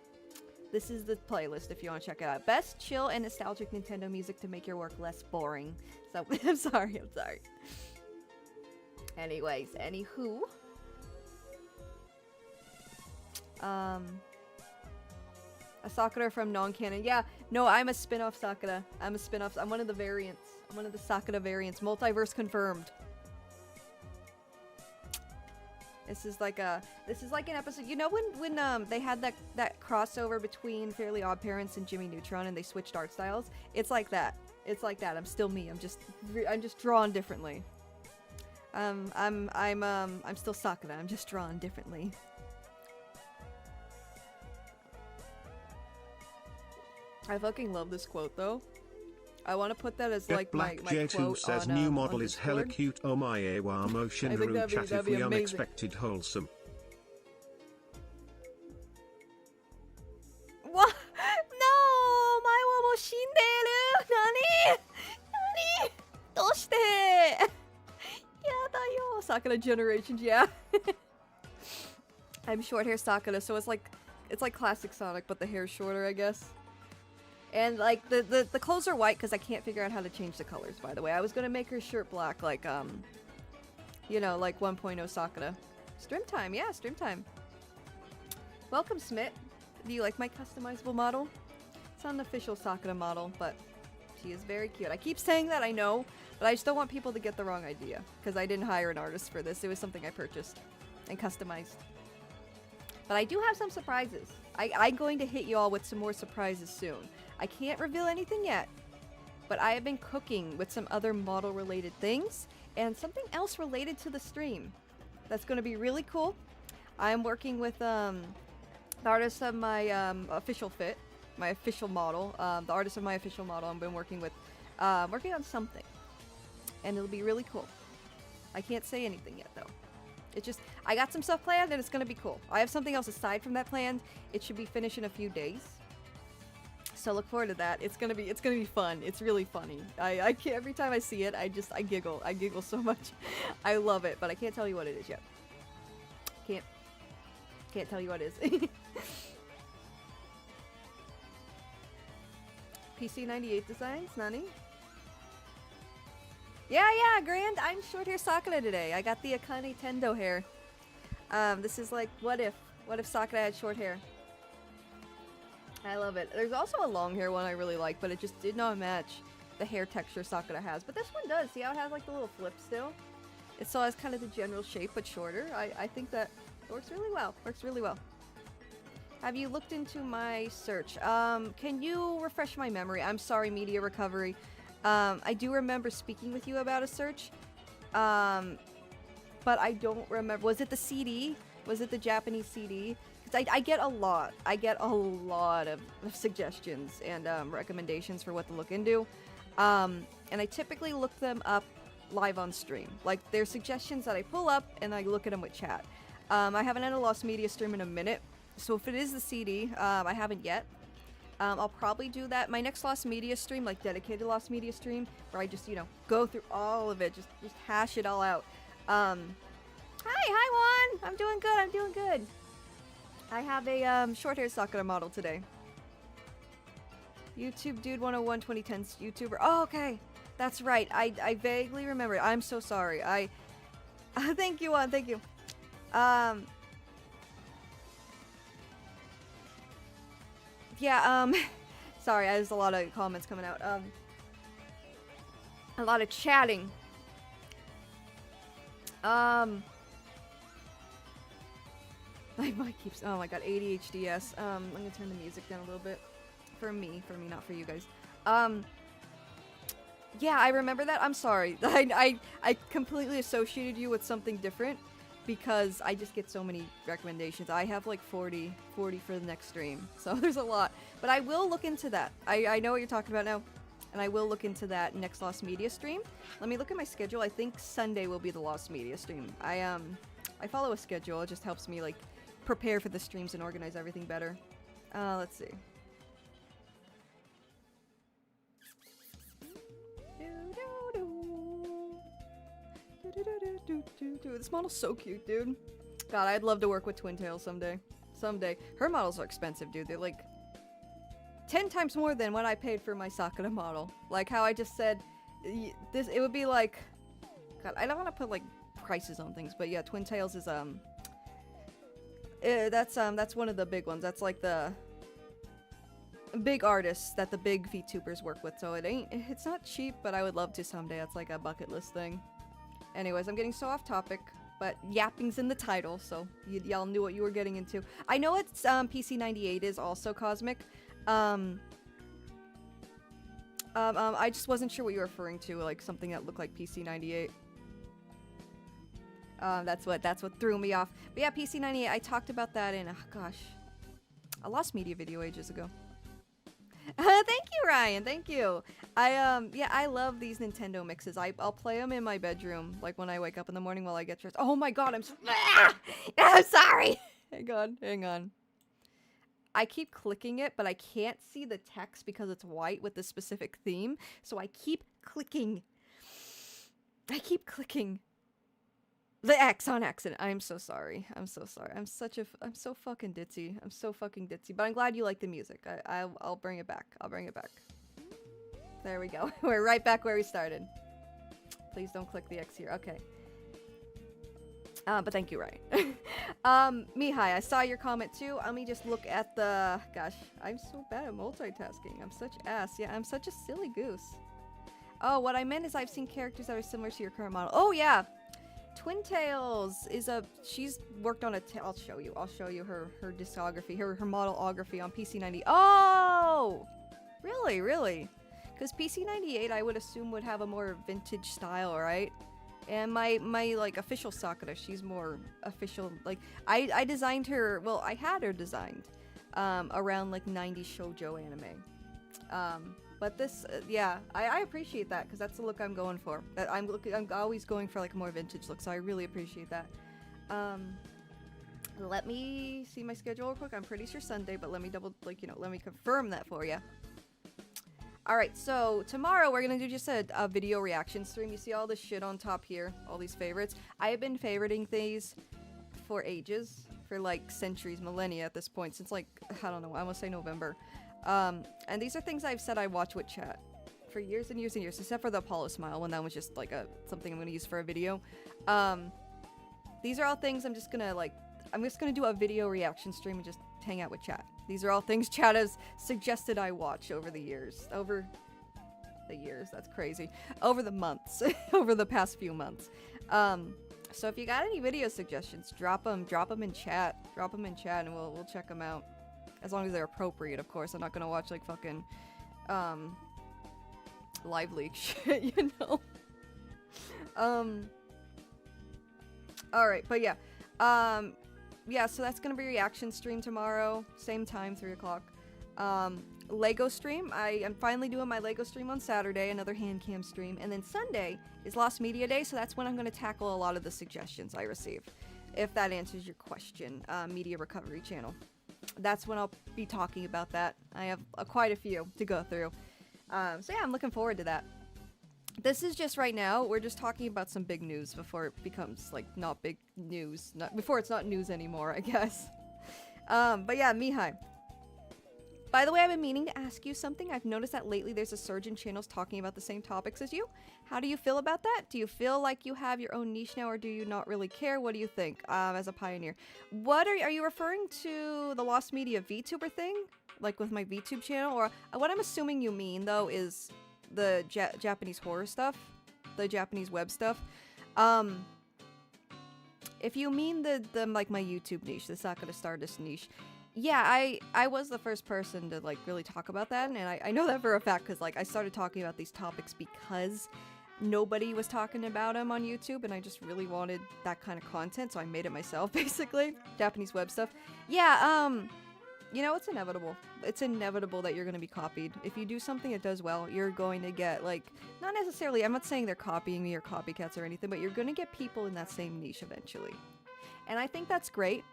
this is the playlist if you want to check it out. Best chill and nostalgic Nintendo music to make your work less boring. So, I'm sorry. Anyways, anywho. A Sakura from non-canon. Yeah, no, I'm a spin-off Sakura. I'm one of the variants. I'm one of the Sakura variants. Multiverse confirmed. This is like an episode. You know when they had that crossover between Fairly Odd Parents and Jimmy Neutron and they switched art styles? It's like that. I'm still me. I'm just drawn differently. I'm still Sakura. I'm just drawn differently. I fucking love this quote though. I want to put that as like my J2 quote says on, new model on is hella Discord. cute. Oh my awa motion room chat if we amazing. unexpected wholesome. What? No! お前はもう死んでいる! 何?どうして? やだよ、Sakura generations, yeah. I'm short hair Sakura, so it's like classic Sonic, but the hair's shorter, I guess. And like the clothes are white because I can't figure out how to change the colors. By the way, I was gonna make her shirt black, like you know, like 1.0 Sakura. Stream time, yeah, stream time. Welcome, Smit. Do you like my customizable model? It's not an official Sakura model, but she is very cute. I keep saying that, I know, but I just don't want people to get the wrong idea because I didn't hire an artist for this. It was something I purchased and customized. But I do have some surprises. I'm going to hit you all with some more surprises soon. I can't reveal anything yet, but I have been cooking with some other model-related things and something else related to the stream. That's going to be really cool. I'm working with the artist of my official fit, my official model. The artist of my official model I've been working with, working on something. And it'll be really cool. I can't say anything yet, though. It's just, I got some stuff planned and it's gonna be cool. I have something else aside from that planned. It should be finished in a few days. So look forward to that. It's gonna be fun. It's really funny. I can't, every time I see it, I giggle. I giggle so much. I love it, but I can't tell you what it is yet. Can't tell you what it is. PC98 Designs, Nani? Yeah, Grand. I'm short hair Sakura today. I got the Akane Tendo hair. This is like, what if Sakura had short hair? I love it. There's also a long hair one I really like, but it just did not match the hair texture Sakura has. But this one does. See how it has like the little flip still? It still has kind of the general shape, but shorter. I think that works really well. Works really well. Have you looked into my search? Can you refresh my memory? I'm sorry, Media Recovery. I do remember speaking with you about a search. But I don't remember. Was it the CD? Was it the Japanese CD? Because I get a lot. I get a lot of suggestions and recommendations for what to look into. And I typically look them up live on stream. Like, they're suggestions that I pull up and I look at them with chat. I haven't had a Lost Media stream in a minute. So if it is the CD, I haven't yet. I'll probably do that. My next Lost Media stream, like dedicated Lost Media stream, where I just, you know, go through all of it, just hash it all out. Hi Juan! I'm doing good. I have a short hair Sakura model today. YouTube Dude 101 2010's YouTuber. Oh, okay. That's right. I vaguely remember it. I'm so sorry. Thank you, Juan. Thank you. Yeah, sorry, there's a lot of comments coming out. A lot of chatting. My mic keeps, oh my god, ADHDs. I'm gonna turn the music down a little bit. For me, not for you guys. Yeah, I remember that. I'm sorry. I completely associated you with something different because I just get so many recommendations. I have like 40 for the next stream. So there's a lot. But I will look into that. I know what you're talking about now. And I will look into that next Lost Media stream. Let me look at my schedule. I think Sunday will be the Lost Media stream. I follow a schedule. It just helps me like prepare for the streams and organize everything better. Let's see. Dude, this model's so cute, dude. God, I'd love to work with Twin Tails someday. Her models are expensive, dude. They're like 10 times more than what I paid for my Sakura model. Like how I just said, it would be like, God, I don't want to put like prices on things, but yeah, Twin Tails is that's one of the big ones. That's like the big artists that the big VTubers work with. So it's not cheap, but I would love to someday. It's like a bucket list thing. Anyways, I'm getting so off topic, but yapping's in the title, so y'all knew what you were getting into. I know it's PC98 is also Cosmic. I just wasn't sure what you were referring to, like something that looked like PC98. That's what threw me off. But yeah, PC98, I talked about that in, gosh, a Lost Media video ages ago. Thank you, Ryan. Thank you. Yeah, I love these Nintendo mixes. I'll play them in my bedroom, like when I wake up in the morning while I get dressed. Oh my god, I'm sorry. Hang on. I keep clicking it, but I can't see the text because it's white with this specific theme. So I keep clicking. The X on accident. I'm so sorry. I'm so sorry. I'm so fucking ditzy. I'm so fucking ditzy. But I'm glad you like the music. I'll bring it back. I'll bring it back. There we go. We're right back where we started. Please don't click the X here. Okay. But thank you, Ryan. Mihai, I saw your comment too. Let me just look at the... Gosh, I'm so bad at multitasking. I'm such ass. Yeah, I'm such a silly goose. Oh, what I meant is I've seen characters that are similar to your current model. Oh, yeah. Twin Tails is a... She's worked on a... I'll show you. I'll show you her discography, her modelography on PC90. Oh! Really? Really? Because PC98, I would assume, would have a more vintage style, right? And my like official Sakura, she's more official. Like I designed her. Well, I had her designed around like 90s shoujo anime. But this, yeah, I appreciate that because that's the look I'm going for. I'm always going for like a more vintage look, so I really appreciate that. Let me see my schedule real quick. I'm pretty sure Sunday, but let me let me confirm that for you. Alright, so tomorrow we're gonna do just a video reaction stream. You see all this shit on top here, all these favorites. I have been favoriting these for ages, for like centuries, millennia at this point, since like, I don't know, I must say November. And these are things I've said I watch with chat for years and years and years, except for the Apollo Smile, when that was just like something I'm gonna use for a video. These are all things I'm just gonna do a video reaction stream and just hang out with chat. These are all things chat has suggested I watch over the years. Over the years, that's crazy. Over the months. Over the past few months. So if you got any video suggestions, drop them in chat. Drop them in chat and we'll check them out. As long as they're appropriate, of course. I'm not gonna watch like fucking live leak shit, you know? Alright, but yeah. Yeah, so that's gonna be a reaction stream tomorrow, same time, 3 o'clock. Lego stream, I am finally doing my Lego stream on Saturday, another hand cam stream, and then Sunday is Lost Media Day, so that's when I'm gonna tackle a lot of the suggestions I receive, if that answers your question, Media Recovery Channel. That's when I'll be talking about that. I have quite a few to go through. So yeah, I'm looking forward to that. This is just right now, we're just talking about some big news before it becomes, like, not big news. Before it's not news anymore, I guess. But yeah, Mihai. By the way, I've been meaning to ask you something. I've noticed that lately there's a surge in channels talking about the same topics as you. How do you feel about that? Do you feel like you have your own niche now, or do you not really care? What do you think, as a pioneer? What are you referring to the Lost Media VTuber thing? Like with my VTube channel? Or what I'm assuming you mean, though, is the Japanese horror stuff, the Japanese web stuff. If you mean the like my YouTube niche, the Sakura Stardust niche, yeah, I was the first person to like really talk about that, and I know that for a fact because like I started talking about these topics because nobody was talking about them on YouTube, and I just really wanted that kind of content, so I made it myself, basically. Japanese web stuff. Yeah, you know, it's inevitable. It's inevitable that you're going to be copied. If you do something that does well, you're going to get, like, not necessarily, I'm not saying they're copying me or copycats or anything, but you're going to get people in that same niche eventually. And I think that's great.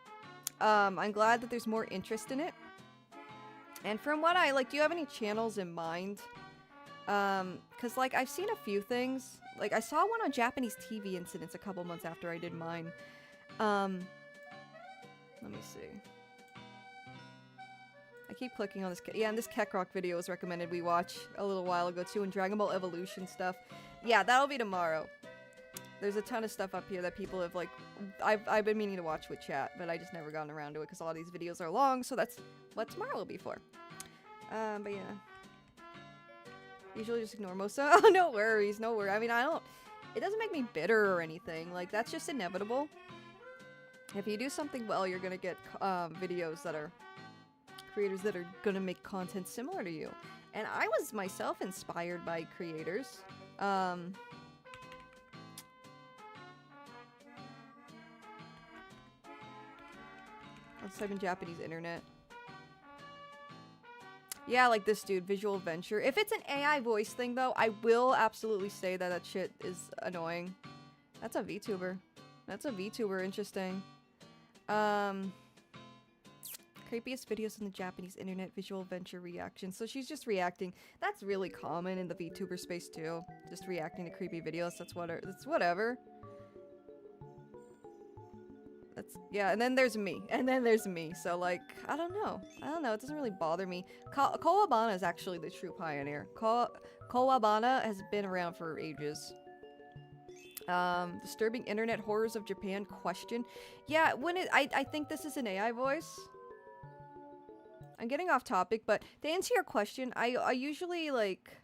I'm glad that there's more interest in it. And from what do you have any channels in mind? Because, like, I've seen a few things. Like, I saw one on Japanese TV incidents a couple months after I did mine. Let me see. I keep clicking on this. Yeah, and this Kekrok video was recommended we watch a little while ago too, and Dragon Ball Evolution stuff. Yeah, that'll be tomorrow. There's a ton of stuff up here that people have, like, I've been meaning to watch with chat, but I just never gotten around to it because all these videos are long, so that's what tomorrow will be for. But yeah. Usually just ignore most of. Oh, no worries, no worries. I mean, it doesn't make me bitter or anything. Like, that's just inevitable. If you do something well, you're gonna get videos that are creators that are gonna make content similar to you. And I was myself inspired by creators. Let's type in Japanese internet. Yeah, like this dude, Visual Venture. If it's an AI voice thing, though, I will absolutely say that that shit is annoying. That's a VTuber. That's a VTuber. Interesting. Creepiest videos on the Japanese internet, Visual Venture reaction. So she's just reacting. That's really common in the VTuber space too. Just reacting to creepy videos. That's whatever. That's, yeah, and then there's me. And then there's me. So, like, I don't know. It doesn't really bother me. Kawabana is actually the true pioneer. Kawabana has been around for ages. Disturbing internet horrors of Japan question. Yeah, I think this is an AI voice. I'm getting off topic, but to answer your question, I usually, like,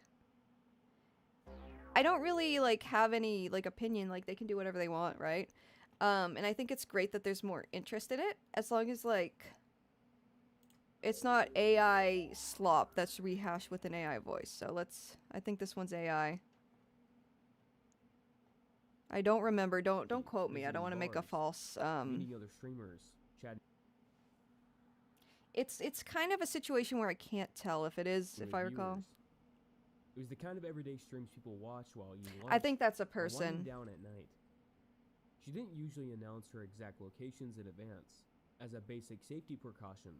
I don't really, like, have any, like, opinion. Like, they can do whatever they want, right? And I think it's great that there's more interest in it, as long as, like, it's not AI slop that's rehashed with an AI voice. So I think this one's AI. I don't remember. Don't quote me. I don't want to make a false. Meeting other streamers, chatting It's kind of a situation where I can't tell if it is, with if I recall. viewers. It was the kind of everyday streams people watch while eating lunch. I think that's a or winding person. down at night. She didn't usually announce her exact locations in advance, as a basic safety precaution,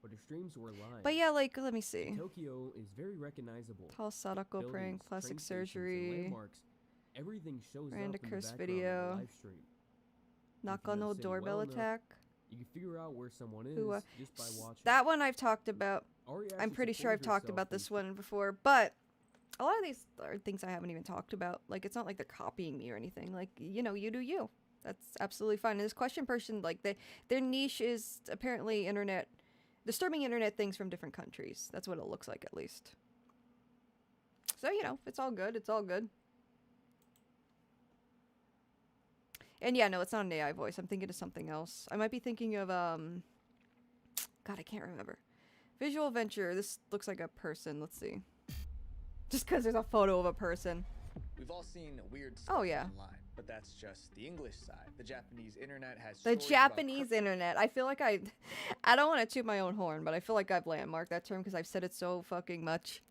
but her streams were live. But yeah, like, let me see. Tokyo is very recognizable. Tall Sadako Buildings, prank, plastic train stations, and surgery, landmarks, everything shows Random up in curse the background video, of the live stream. Nakano city doorbell well enough, attack. You can figure out where someone is Who, just by watching. That one I've talked about. Ari I'm actually pretty sure I've supported talked herself about in this one before, but a lot of these are things I haven't even talked about. Like, it's not like they're copying me or anything. Like, you know, you do you. That's absolutely fine. And this question person, like, their niche is apparently disturbing internet things from different countries. That's what it looks like, at least. So, you know, it's all good. It's all good. And yeah, no, it's not an AI voice. I'm thinking of something else. I might be thinking of, God, I can't remember. Visual Venture. This looks like a person. Let's see. Just because there's a photo of a person. We've all seen weird stuff Oh, yeah. online, but that's just the English side. The Japanese internet has The stories about Japanese internet. I feel like I don't want to toot my own horn, but I feel like I've landmarked that term because I've said it so fucking much.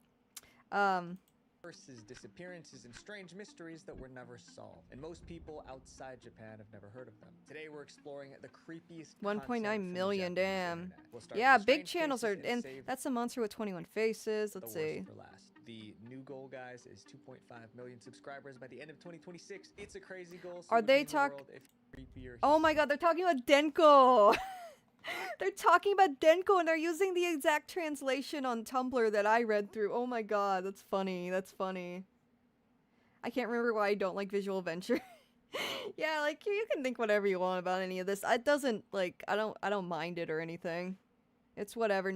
curses, disappearances, and strange mysteries that were never solved. And most people outside Japan have never heard of them. Today we're exploring the creepiest 1.9 million, Japanese damn. internet. We'll start Yeah, with the big strange channels are, faces and save that's the monster with 21 faces. the Let's worst see. for last. The new goal, guys, is 2.5 million subscribers by the end of 2026. It's a crazy goal. So Are it would they mean the talk- world if creepier Oh my god, they're talking about Denko! They're talking about Denko and they're using the exact translation on Tumblr that I read through. Oh my god, that's funny. That's funny. I can't remember why I don't like Visual Venture. Yeah, like you can think whatever you want about any of this. It doesn't like I don't mind it or anything. It's whatever.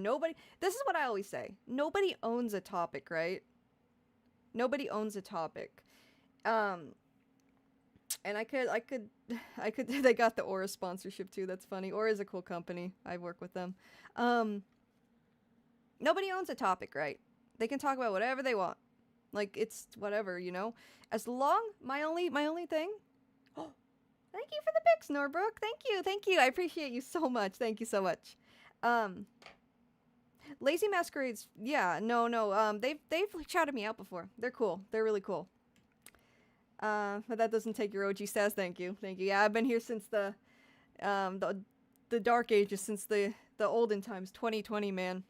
This is what I always say. Nobody owns a topic, right? Nobody owns a topic. And I could they got the Aura sponsorship too. That's funny. Aura is a cool company. I work with them. Nobody owns a topic, right? They can talk about whatever they want. Like it's whatever, you know? As long my only thing. Oh, thank you for the pics, Norbrook. Thank you. I appreciate you so much. Thank you so much. Lazy Masquerades, yeah, no, they've shouted me out before. They're cool. They're really cool. But that doesn't take your OG says. Thank you. Yeah, I've been here since the dark ages, since the olden times, 2020, man.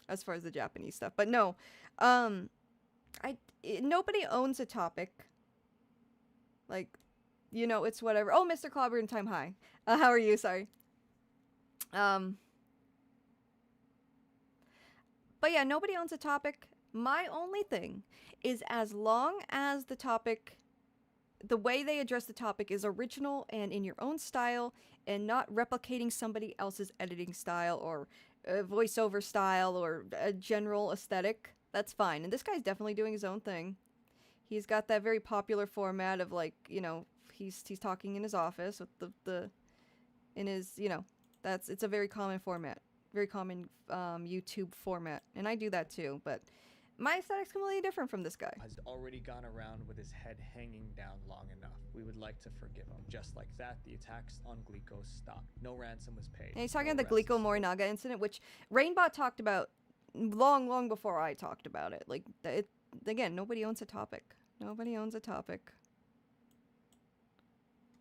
As far as the Japanese stuff, but no, nobody owns a topic. Like, you know, it's whatever. Oh, Mr. Clobber in Time High. How are you? Sorry. But yeah, nobody owns a topic. My only thing is as long as the topic, the way they address the topic is original and in your own style and not replicating somebody else's editing style or voiceover style or a general aesthetic, that's fine. And this guy's definitely doing his own thing. He's got that very popular format of like, you know, he's talking in his office with in his, you know, it's a very common format. Very common YouTube format, and I do that too, but my aesthetic's completely different from this guy. Has already gone around with his head hanging down long enough. We would like to forgive him. Just like that, the attacks on Glico stopped. No ransom was paid. And he's talking No about the arrests. Glico Morinaga incident, which Rainbot talked about long before I talked about it. Like, again, nobody owns a topic. Nobody owns a topic.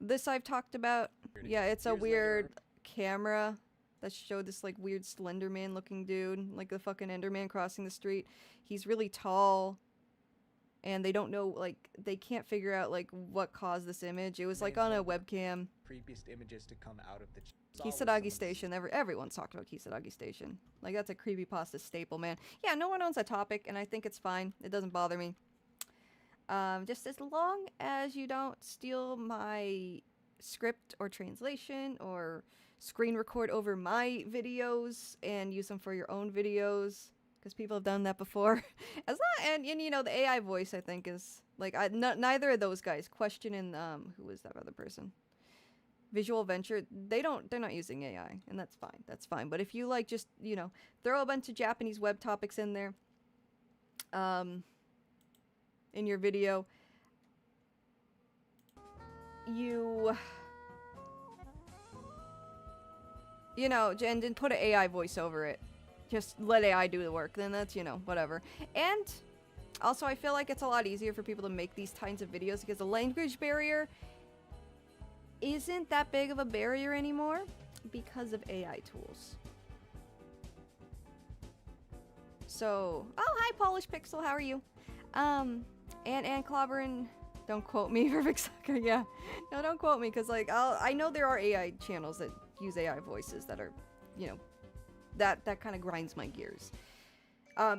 This I've talked about. Yeah, it's a Years weird later, camera that showed this like weird Slenderman looking dude, like the fucking Enderman crossing the street. He's really tall. and they don't know, like, they can't figure out, like, what caused this image. It was, like, on a webcam. Creepiest images to come out of the Kisadagi Station. Everyone's talked about Kisadagi Station. Like, that's a creepypasta staple, man. Yeah, no one owns that topic, and I think it's fine. It doesn't bother me. Just as long as you don't steal my script or translation or screen record over my videos and use them for your own videos, because people have done that before. As long, and you know, the AI voice, I think, is like, neither of those guys. Question and who was that other person? Visual Venture, they're not using AI, and that's fine. That's fine. But if you, like, just, you know, throw a bunch of Japanese web topics in there, in your video, you know, and then put an AI voice over it. Just let AI do the work, then that's, you know, whatever. And also, I feel like it's a lot easier for people to make these kinds of videos because the language barrier isn't that big of a barrier anymore because of AI tools. So, oh, hi, Polish Pixel, how are you? And Clobberin, don't quote me for Vixaka, yeah. No, don't quote me, because, like, I know there are AI channels that use AI voices that are, you know, that kind of grinds my gears.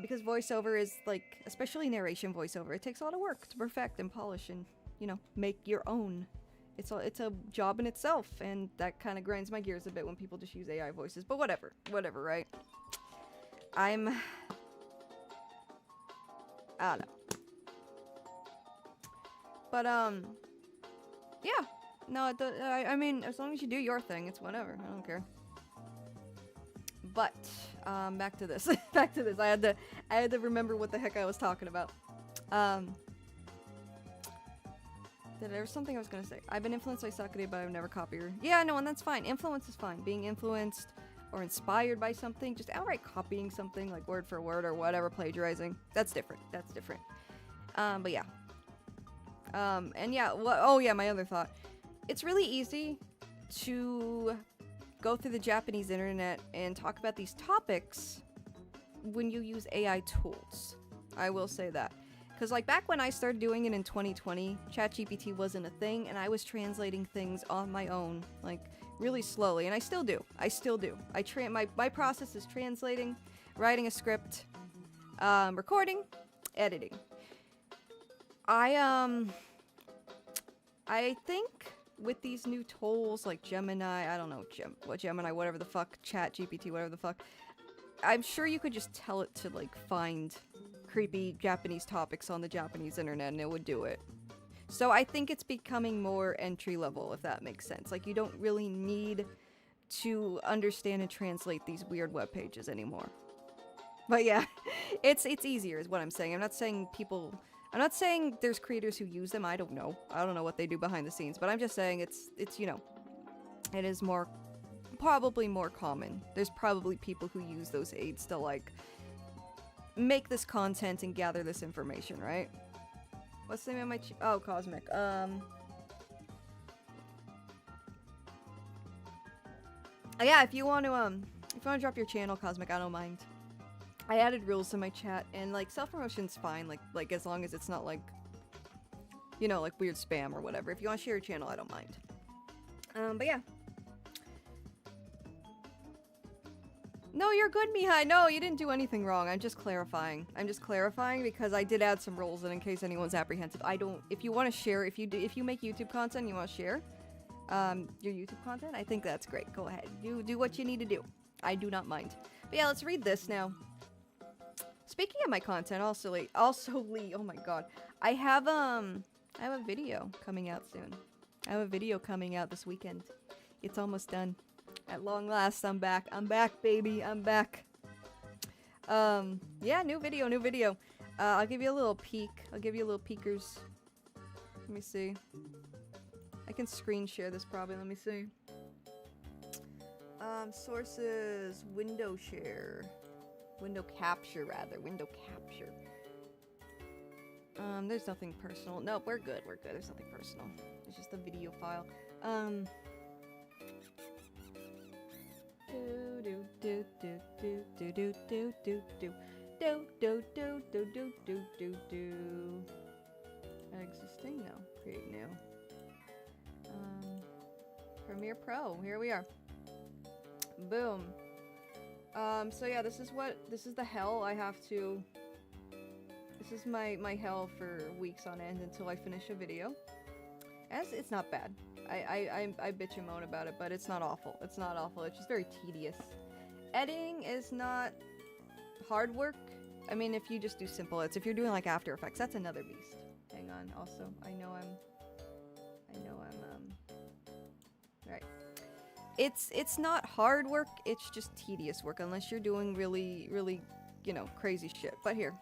Because voiceover is, like, especially narration voiceover, it takes a lot of work to perfect and polish and, you know, make your own. It's a job in itself, and that kind of grinds my gears a bit when people just use AI voices. But whatever, right? I don't know. But, yeah. No, I mean, as long as you do your thing, it's whatever. I don't care. But, back to this. Back to this. I had to remember what the heck I was talking about. There was something I was gonna say. I've been influenced by Sakura, but I've never copied her. Yeah, no, and that's fine. Influence is fine. Being influenced or inspired by something, just outright copying something, like word for word or whatever, plagiarizing, that's different. That's different. But yeah. And yeah, oh yeah, my other thought. It's really easy to go through the Japanese internet and talk about these topics when you use AI tools. I will say that. Because, like, back when I started doing it in 2020, ChatGPT wasn't a thing, and I was translating things on my own, like, really slowly, and I still do. My process is translating, writing a script, recording, editing. I think with these new tools like Gemini, I don't know, Gemini, whatever the fuck, ChatGPT, whatever the fuck, I'm sure you could just tell it to, like, find creepy Japanese topics on the Japanese internet and it would do it. So I think it's becoming more entry level, if that makes sense. Like, you don't really need to understand and translate these weird web pages anymore. But yeah, it's easier is what I'm saying. I'm not saying there's creators who use them. I don't know what they do behind the scenes, but I'm just saying it's you know, it is probably more common. There's probably people who use those aids to, like, make this content and gather this information, right? What's the name of my oh, Cosmic. Yeah, if you want to drop your channel, Cosmic, I don't mind. I added rules to my chat, and, like, self-promotion's fine, like as long as it's not, like, you know, like weird spam or whatever. If you want to share your channel, I don't mind. But yeah. No, you're good, Mihai. No, you didn't do anything wrong. I'm just clarifying. Because I did add some rules, and in case anyone's apprehensive, if you want to share, if you make YouTube content and you want to share, your YouTube content, I think that's great. Go ahead. Do what you need to do. I do not mind. But yeah, let's read this now. Speaking of my content, also Lee, oh my god. I have a video coming out soon. I have a video coming out this weekend. It's almost done. At long last, I'm back. I'm back, baby. I'm back. Yeah, new video. I'll give you a little peek. I'll give you a little peekers. Let me see. I can screen share this probably. Let me see. Sources, window share. Window capture, rather. Window capture. There's nothing personal. Nope, we're good. There's nothing personal. It's just a video file. here we are. Boom. So yeah, this is the hell I have to... This is my hell for weeks on end until I finish a video. And it's not bad. I bitch and moan about it, but it's not awful. It's not awful. It's just very tedious. Editing is not hard work. I mean, if you just do simple edits. If you're doing like After Effects, that's another beast. Hang on. Also, I know I'm right. It's not hard work. It's just tedious work unless you're doing really, really, you know, crazy shit. But here.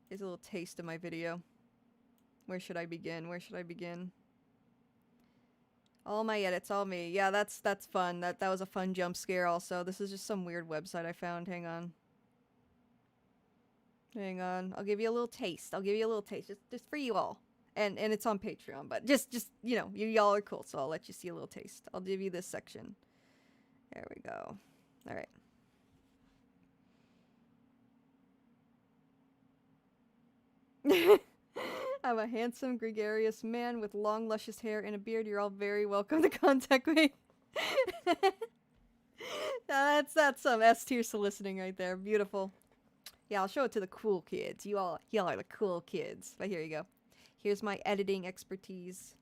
Here's a little taste of my video. Where should I begin? Where should I begin? All my edits, all me. Yeah, that's fun. That was a fun jump scare also. This is just some weird website I found. Hang on. Hang on. I'll give you a little taste. I'll give you a little taste. Just for you all. And it's on Patreon, but just you know, y'all are cool, so I'll let you see a little taste. I'll give you this section. There we go. Alright. I'm a handsome, gregarious man with long, luscious hair and a beard. You're all very welcome to contact me. That's some S-tier soliciting right there. Beautiful. Yeah, I'll show it to the cool kids. Y'all are the cool kids. But here you go. Here's my editing expertise.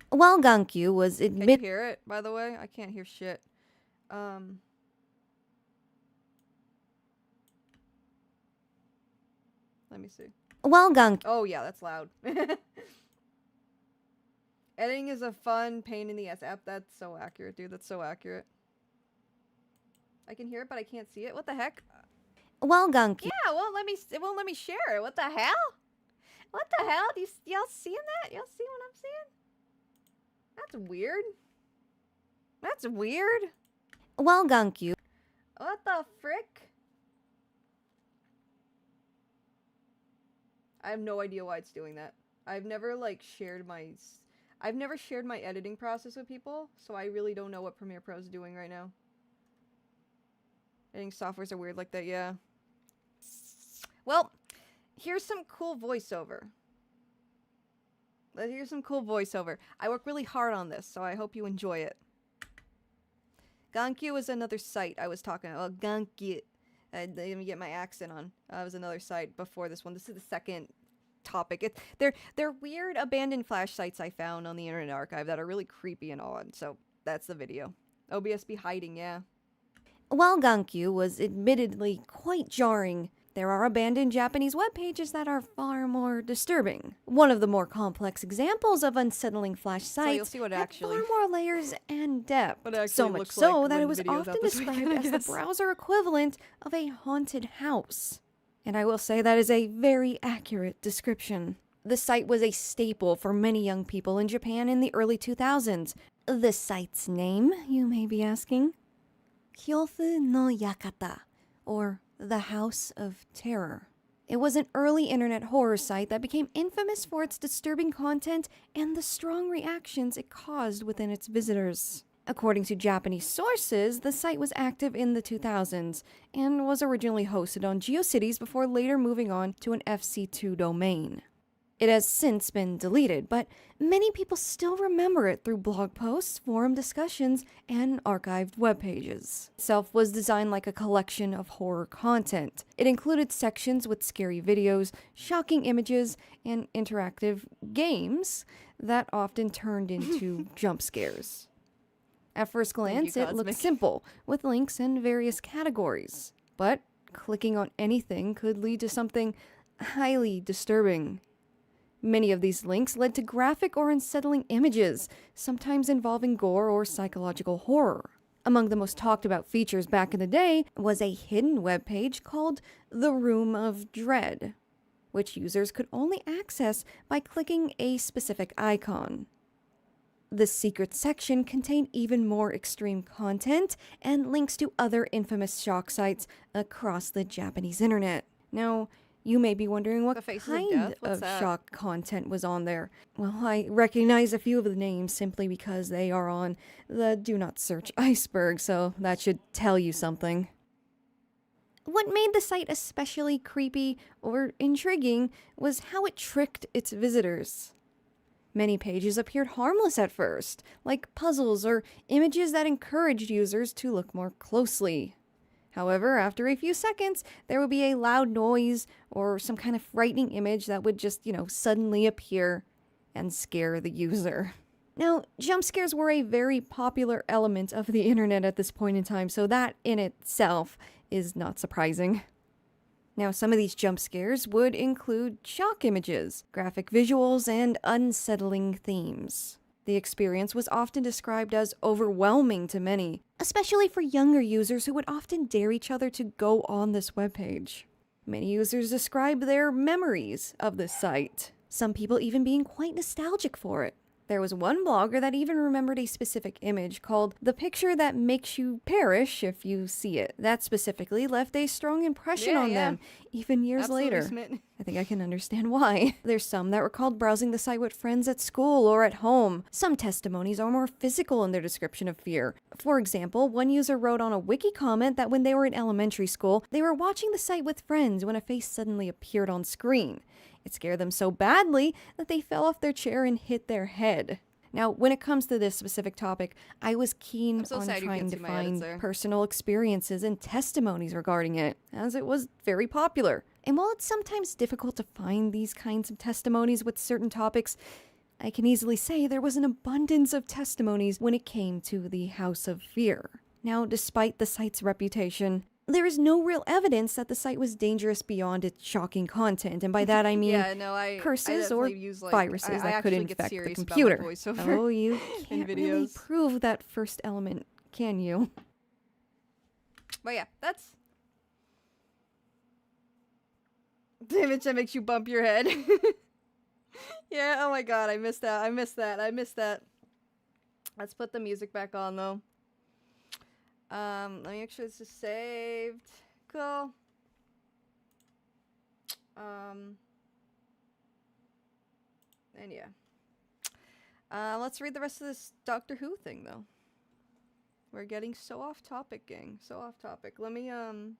While Gankyu was Can you admit hear it, by the way? I can't hear shit. Let me see. while Gankyu Oh, yeah, that's loud. Editing is a fun pain in the ass app. That's so accurate, dude. That's so accurate. I can hear it, but I can't see it. What the heck? while Gankyu Yeah, it won't let me share it. What the hell? What the hell? Y'all seeing that? Y'all see what I'm seeing? That's weird. That's weird. while Gankyu What the frick? I have no idea why it's doing that. I've never like shared my editing process with people, so I really don't know what Premiere Pro is doing right now. Editing softwares are weird like that, yeah. Well, here's some cool voiceover. Here's some cool voiceover. I work really hard on this, so I hope you enjoy it. Gankyu is another site I was talking about. Oh, Gankyu. Let me get my accent on. It was another site before this one. This is the second topic. They're weird abandoned flash sites I found on the Internet Archive that are really creepy and odd. So that's the video. OBSB hiding, yeah. while Gankyu was admittedly quite jarring, there are abandoned Japanese web pages that are far more disturbing. One of the more complex examples of unsettling flash sites you'll see what had actually- far more layers and depth. What it So actually much looks so like that it when was video's often out this described weekend, I as guess. the browser equivalent of a haunted house. And I will say that is a very accurate description. The site was a staple for many young people in Japan in the early 2000s. The site's name, you may be asking? Kyofu no Yakata, or the House of Terror. It was an early internet horror site that became infamous for its disturbing content and the strong reactions it caused within its visitors. According to Japanese sources, the site was active in the 2000s and was originally hosted on GeoCities before later moving on to an FC2 domain. It has since been deleted, but many people still remember it through blog posts, forum discussions, and archived web pages. Itself was designed like a collection of horror content. It included sections with scary videos, shocking images, and interactive games that often turned into jump scares. At first glance, it looked Cosmic. simple, with links and various categories. But clicking on anything could lead to something highly disturbing. Many of these links led to graphic or unsettling images, sometimes involving gore or psychological horror. Among the most talked about features back in the day was a hidden webpage called The Room of Dread, which users could only access by clicking a specific icon. The secret section contained even more extreme content and links to other infamous shock sites across the Japanese internet. Now, you may be wondering what The Faces of kind Death? What's of that? shock content was on there. Well, I recognize a few of the names simply because they are on the Do Not Search iceberg, so that should tell you something. What made the site especially creepy or intriguing was how it tricked its visitors. Many pages appeared harmless at first, like puzzles or images that encouraged users to look more closely. However, after a few seconds, there would be a loud noise or some kind of frightening image that would just, suddenly appear and scare the user. Now, jump scares were a very popular element of the internet at this point in time, so that in itself is not surprising. Now, some of these jump scares would include shock images, graphic visuals, and unsettling themes. The experience was often described as overwhelming to many, especially for younger users who would often dare each other to go on this webpage. Many users describe their memories of this site, some people even being quite nostalgic for it. There was one blogger that even remembered a specific image called "The Picture That Makes You Perish If You See It." That specifically left a strong impression on them, even years Absolutely, later. Smitten. I think I can understand why. There's some that recalled browsing the site with friends at school or at home. Some testimonies are more physical in their description of fear. For example, one user wrote on a wiki comment that when they were in elementary school, they were watching the site with friends when a face suddenly appeared on screen. It scared them so badly that they fell off their chair and hit their head. Now, when it comes to this specific topic, I was keen so on sad you trying can't to see my edits find there. personal experiences and testimonies regarding it, as it was very popular. And while it's sometimes difficult to find these kinds of testimonies with certain topics, I can easily say there was an abundance of testimonies when it came to the House of Fear. Now, despite the site's reputation, there is no real evidence that the site was dangerous beyond its shocking content, and by that I mean I curses or definitely use, viruses I that could actually get infect the serious about my computer. voiceover Oh, you in can't really videos. prove that first element, can you? But yeah, that's the image that makes you bump your head. Yeah, oh my god, I missed that. Let's put the music back on though. Let me make sure this is saved. Cool. And yeah. Let's read the rest of this Doctor Who thing though. We're getting so off topic, gang. So off topic. Let me turn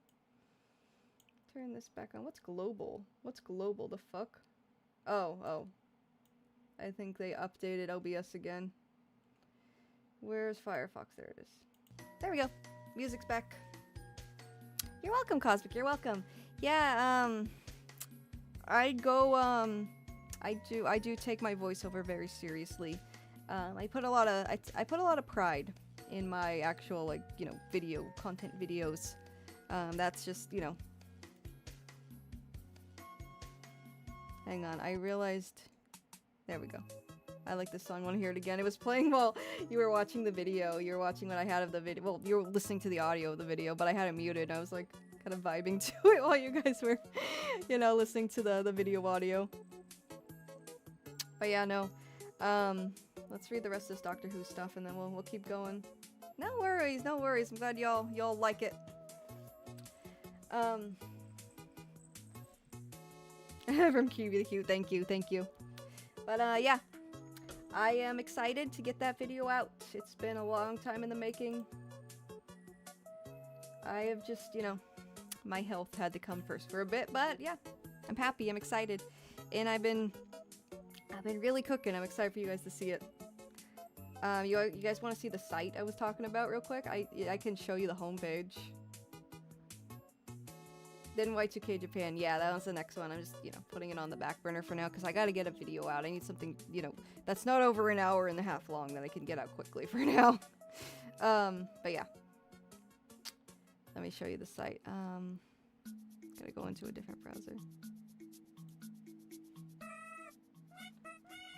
this back on. What's global? What's global? The fuck? Oh. I think they updated OBS again. Where's Firefox? There it is. There we go. Music's back. You're welcome, Cosmic. You're welcome. Yeah, I do take my voiceover very seriously. I put a lot of pride in my actual, video content videos. That's just, Hang on, I realized... There we go. I like this song. Want to hear it again? It was playing while you were watching the video. You were watching what I had of the video. Well, you were listening to the audio of the video, but I had it muted. I was like kind of vibing to it while you guys were, listening to the video audio. But yeah, no. Let's read the rest of this Doctor Who stuff, and then we'll keep going. No worries, no worries. I'm glad y'all like it. From QB the Cute, thank you. But yeah. I am excited to get that video out. It's been a long time in the making. I have just, my health had to come first for a bit, but yeah, I'm happy, I'm excited. And I've been really cooking. I'm excited for you guys to see it. You guys want to see the site I was talking about real quick? I can show you the homepage. Then Y2K Japan, yeah, that was the next one. I'm just, putting it on the back burner for now because I gotta get a video out. I need something, that's not over an hour and a half long that I can get out quickly for now. But yeah. Let me show you the site. Gotta go into a different browser.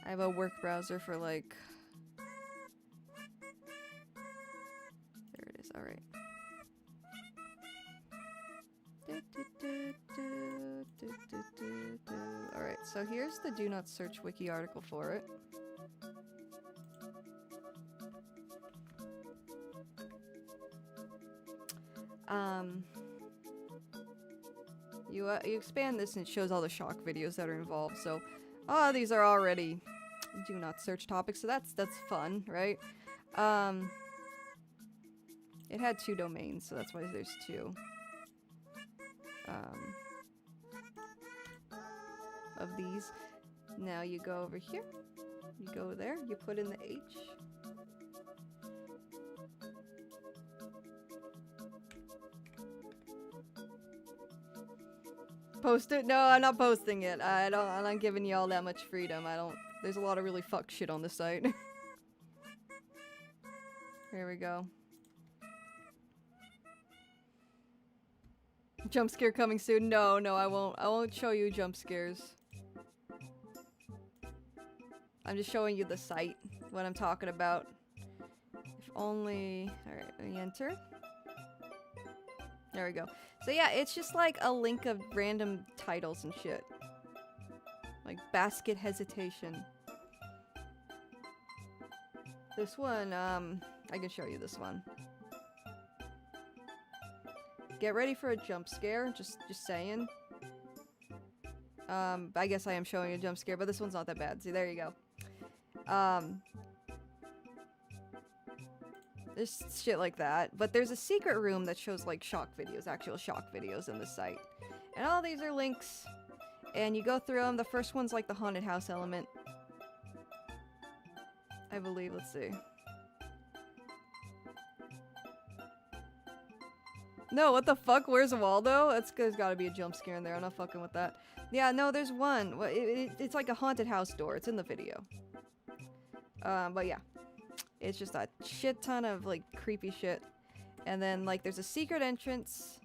I have a work browser for there it is, alright. Alright, so here's the do not search wiki article for it. You expand this and it shows all the shock videos that are involved, so these are already do not search topics, so that's fun, right? It had 2 domains, so that's why there's 2. of these. Now you go over here. You go there. You put in the H. Post it? No, I'm not posting it. I'm not giving y'all that much freedom. There's a lot of really fuck shit on the site. Here we go. Jump scare coming soon. No, I won't show you jump scares. I'm just showing you the site, what I'm talking about. If only... Alright, let me enter. There we go. So yeah, it's just like a link of random titles and shit. Like basket hesitation. This one, I can show you this one. Get ready for a jump scare, just saying. I guess I am showing a jump scare, but this one's not that bad. See, there you go. There's shit like that. But there's a secret room that shows like shock videos, actual shock videos in the site. And all these are links. And you go through them. The first one's like the haunted house element. I believe, let's see. No, what the fuck? Where's Waldo? There's gotta be a jump scare in there. I'm not fucking with that. Yeah, no, there's one. It's like a haunted house door. It's in the video. But yeah. It's just a shit ton of, like, creepy shit. And then, like, there's a secret entrance.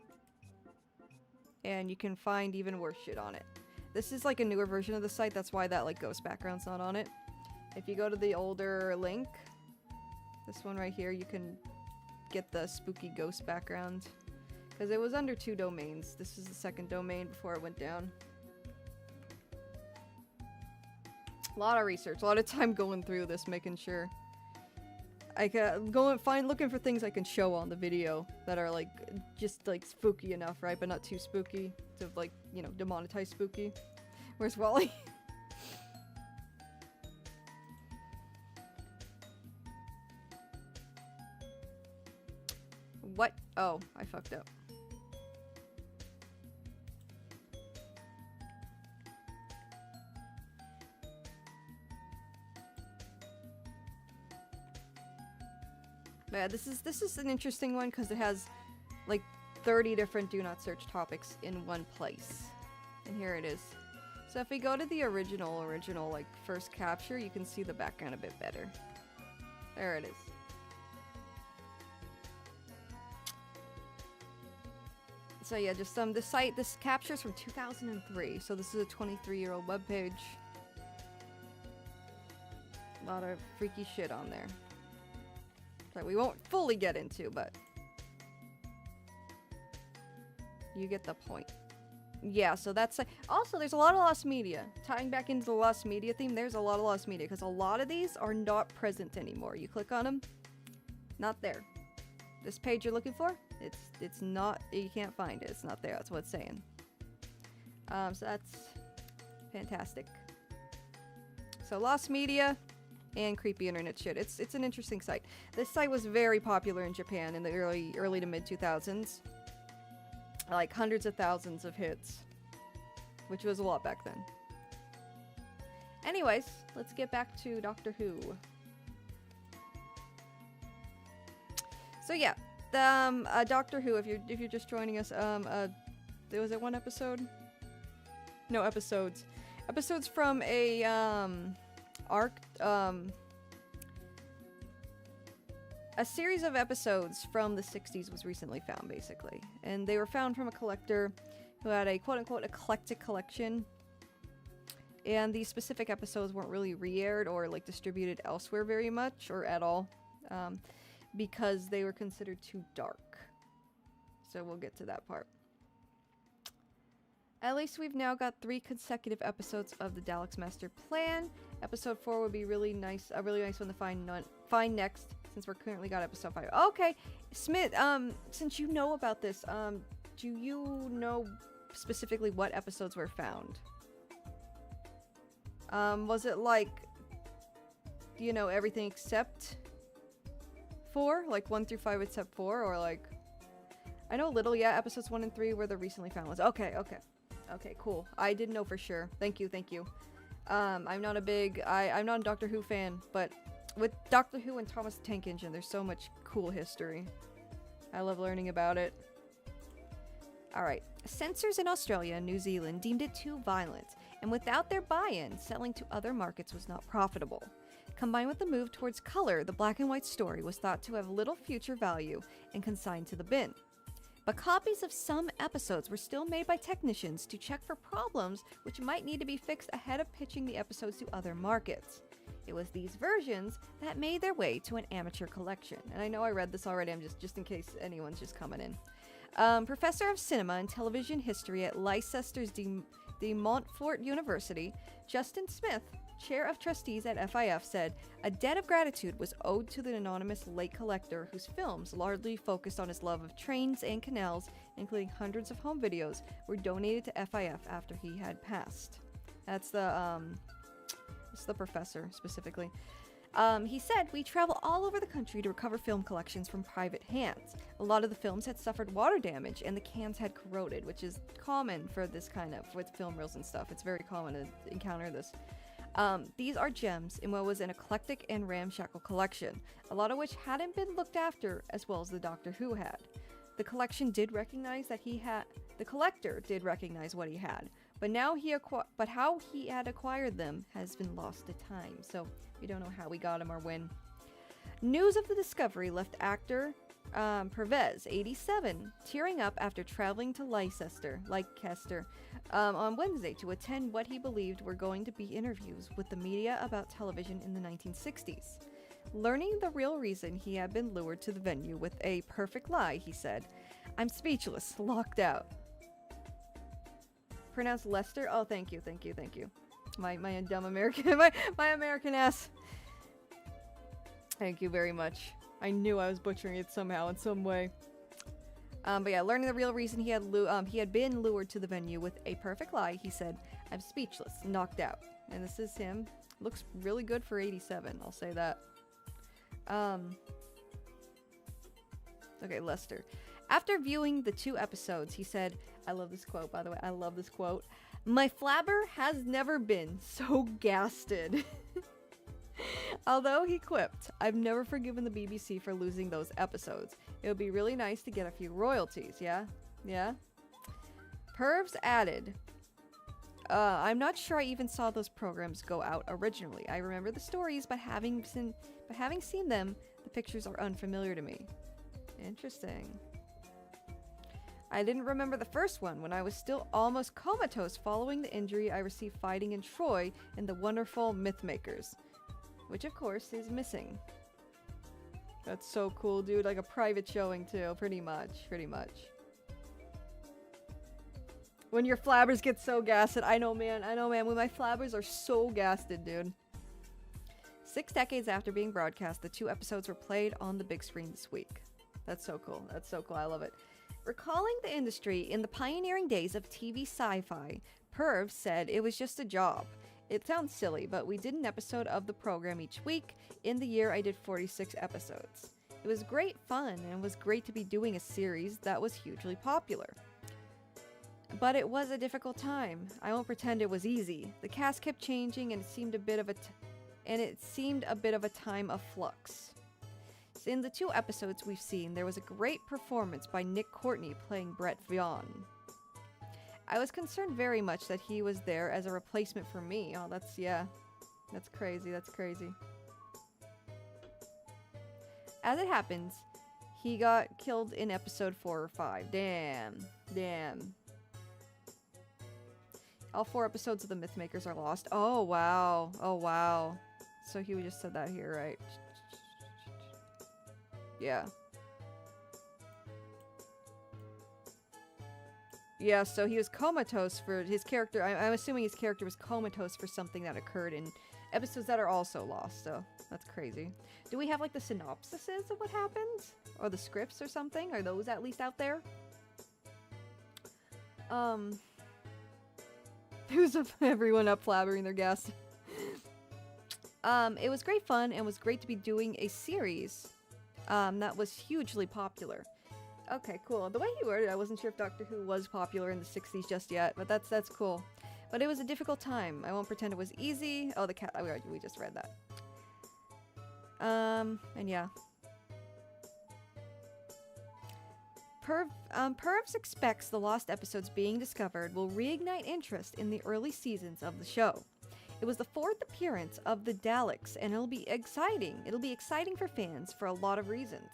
And you can find even worse shit on it. This is, like, a newer version of the site. That's why that, like, ghost background's not on it. If you go to the older link, this one right here, you can get the spooky ghost background. Because it was under 2 domains. This is the second domain before it went down. A lot of research, a lot of time going through this, making sure. I can go and looking for things I can show on the video that are like, just like spooky enough, right? But not too spooky to like, you know, demonetize spooky. Where's Wally? What? Oh, I fucked up. Yeah, this is an interesting one because it has like 30 different do not search topics in one place. And here it is. So if we go to the original like first capture, you can see the background a bit better. There it is. So yeah, just this capture's from 2003, so this is a 23-year-old webpage. A lot of freaky shit on there that we won't fully get into, but you get the point. Yeah, so that's also there's a lot of lost media. Tying back into the lost media theme, there's a lot of lost media because a lot of these are not present anymore. You click on them, not there. This page you're looking for, it's not, you can't find it. It's not there. That's what it's saying. So that's fantastic. So lost media and creepy internet shit. It's an interesting site. This site was very popular in Japan in the early to mid 2000s. Like hundreds of thousands of hits, which was a lot back then. Anyways, let's get back to Doctor Who. So yeah, the Doctor Who. If you're just joining us, there was one episode. No episodes. Episodes from a a series of episodes from the 60s was recently found, basically. And they were found from a collector who had a quote-unquote eclectic collection. And these specific episodes weren't really re-aired or like distributed elsewhere very much or at all. Because they were considered too dark. So we'll get to that part. At least we've now got 3 consecutive episodes of the Daleks Master Plan. Episode 4 would be really nice, a really nice one to find next, since we're currently got episode 5. Okay, Smith, since you know about this, do you know specifically what episodes were found? Was it like, you know, everything except 4? Like 1 through 5 except 4? Or like, I know a little, yeah, episodes 1 and 3 were the recently found ones. Okay, okay. Okay, cool. I didn't know for sure. Thank you, thank you. I'm not a Doctor Who fan, but with Doctor Who and Thomas the Tank Engine, there's so much cool history. I love learning about it. Alright. Censors in Australia and New Zealand deemed it too violent, and without their buy-in, selling to other markets was not profitable. Combined with the move towards color, the black and white story was thought to have little future value and consigned to the bin. But copies of some episodes were still made by technicians to check for problems which might need to be fixed ahead of pitching the episodes to other markets. It was these versions that made their way to an amateur collection. And I know I read this already, I'm just in case anyone's just coming in. Professor of Cinema and Television History at Leicester de Montfort University, Justin Smith, Chair of Trustees at FIF, said, "A debt of gratitude was owed to the anonymous late collector whose films, largely focused on his love of trains and canals, including hundreds of home videos, were donated to FIF after he had passed." That's the professor, specifically. He said, "We travel all over the country to recover film collections from private hands. A lot of the films had suffered water damage and the cans had corroded," which is common for this kind of, with film reels and stuff. It's very common to encounter this. These are gems in what was an eclectic and ramshackle collection, a lot of which hadn't been looked after as well as the Doctor Who had. The collector did recognize what he had, but how he had acquired them has been lost to time, so we don't know how we got him or when. News of the discovery left actor Pervez, 87, tearing up after traveling to Leicester on Wednesday to attend what he believed were going to be interviews with the media about television in the 1960s. Learning the real reason he had been lured to the venue with a perfect lie, he said, "I'm speechless, locked out." Pronounced Lester? Oh, thank you. My dumb American, my American ass. Thank you very much. I knew I was butchering it somehow in some way. But yeah, learning the real reason he had been lured to the venue with a perfect lie, he said, "I'm speechless, knocked out." And this is him. Looks really good for 87, I'll say that. Okay, Lester. After viewing the 2 episodes, he said, I love this quote, by the way, I love this quote, "My flabber has never been so gasted." Although he quipped, "I've never forgiven the BBC for losing those episodes. It would be really nice to get a few royalties, yeah? Yeah?" Pervs added, "I'm not sure I even saw those programs go out originally. I remember the stories, but having seen them, the pictures are unfamiliar to me." Interesting. "I didn't remember the first one when I was still almost comatose following the injury I received fighting in Troy in the wonderful Mythmakers," which of course is missing. That's so cool, dude. Like a private showing too, pretty much. When your flabbers get so gassed, I know man, when my flabbers are so gassed, dude. 6 decades after being broadcast, the 2 episodes were played on the big screen this week. That's so cool, I love it. Recalling the industry in the pioneering days of TV sci-fi, Perv said it was just a job. "It sounds silly, but we did an episode of the program each week. In the year, I did 46 episodes. It was great fun, and it was great to be doing a series that was hugely popular. But it was a difficult time. I won't pretend it was easy. The cast kept changing, and it seemed a bit of a time of flux. In the 2 episodes we've seen, there was a great performance by Nick Courtney playing Brett Vaughn. I was concerned very much that he was there as a replacement for me." Oh, that's crazy. As it happens, he got killed in episode 4 or 5. Damn. All 4 episodes of the Mythmakers are lost. Oh, wow. So he just said that here, right? Yeah. Yeah, so he was comatose for his character. I'm assuming his character was comatose for something that occurred in episodes that are also lost, so that's crazy. Do we have, like, the synopsises of what happened? Or the scripts or something? Are those at least out there? Who's everyone up flabbering their gas? It was great fun and was great to be doing a series that was hugely popular. Okay, cool. The way he worded it, I wasn't sure if Doctor Who was popular in the 60s just yet, but that's cool. But it was a difficult time. I won't pretend it was easy. Oh, the cat. We just read that. And yeah. Pervs expects the lost episodes being discovered will reignite interest in the early seasons of the show. It was the 4th appearance of the Daleks, and it'll be exciting. It'll be exciting for fans for a lot of reasons.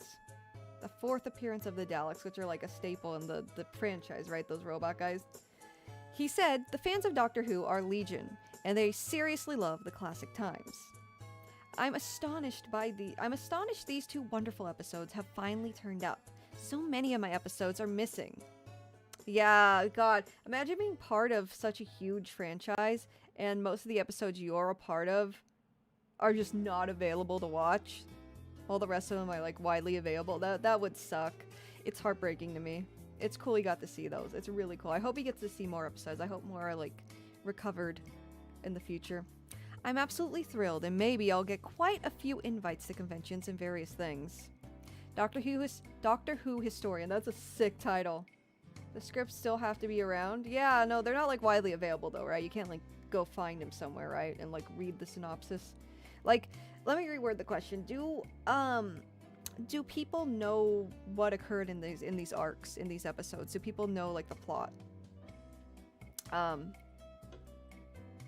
The 4th appearance of the Daleks, which are like a staple in the franchise, right? Those robot guys. He said, the fans of Doctor Who are legion, and they seriously love the classic times. I'm astonished these 2 wonderful episodes have finally turned up. So many of my episodes are missing. Yeah, God, imagine being part of such a huge franchise, and most of the episodes you're a part of are just not available to watch. All the rest of them are like widely available. That would suck. It's heartbreaking to me. It's cool he got to see those. It's really cool. I hope he gets to see more episodes. I hope more are like recovered in the future. I'm absolutely thrilled, and maybe I'll get quite a few invites to conventions and various things. Doctor Who Historian. That's a sick title. The scripts still have to be around. Yeah, no, they're not like widely available though, right? You can't like go find them somewhere, right? And like read the synopsis. Like, let me reword the question. Do people know what occurred in these arcs, in these episodes? Do people know like the plot?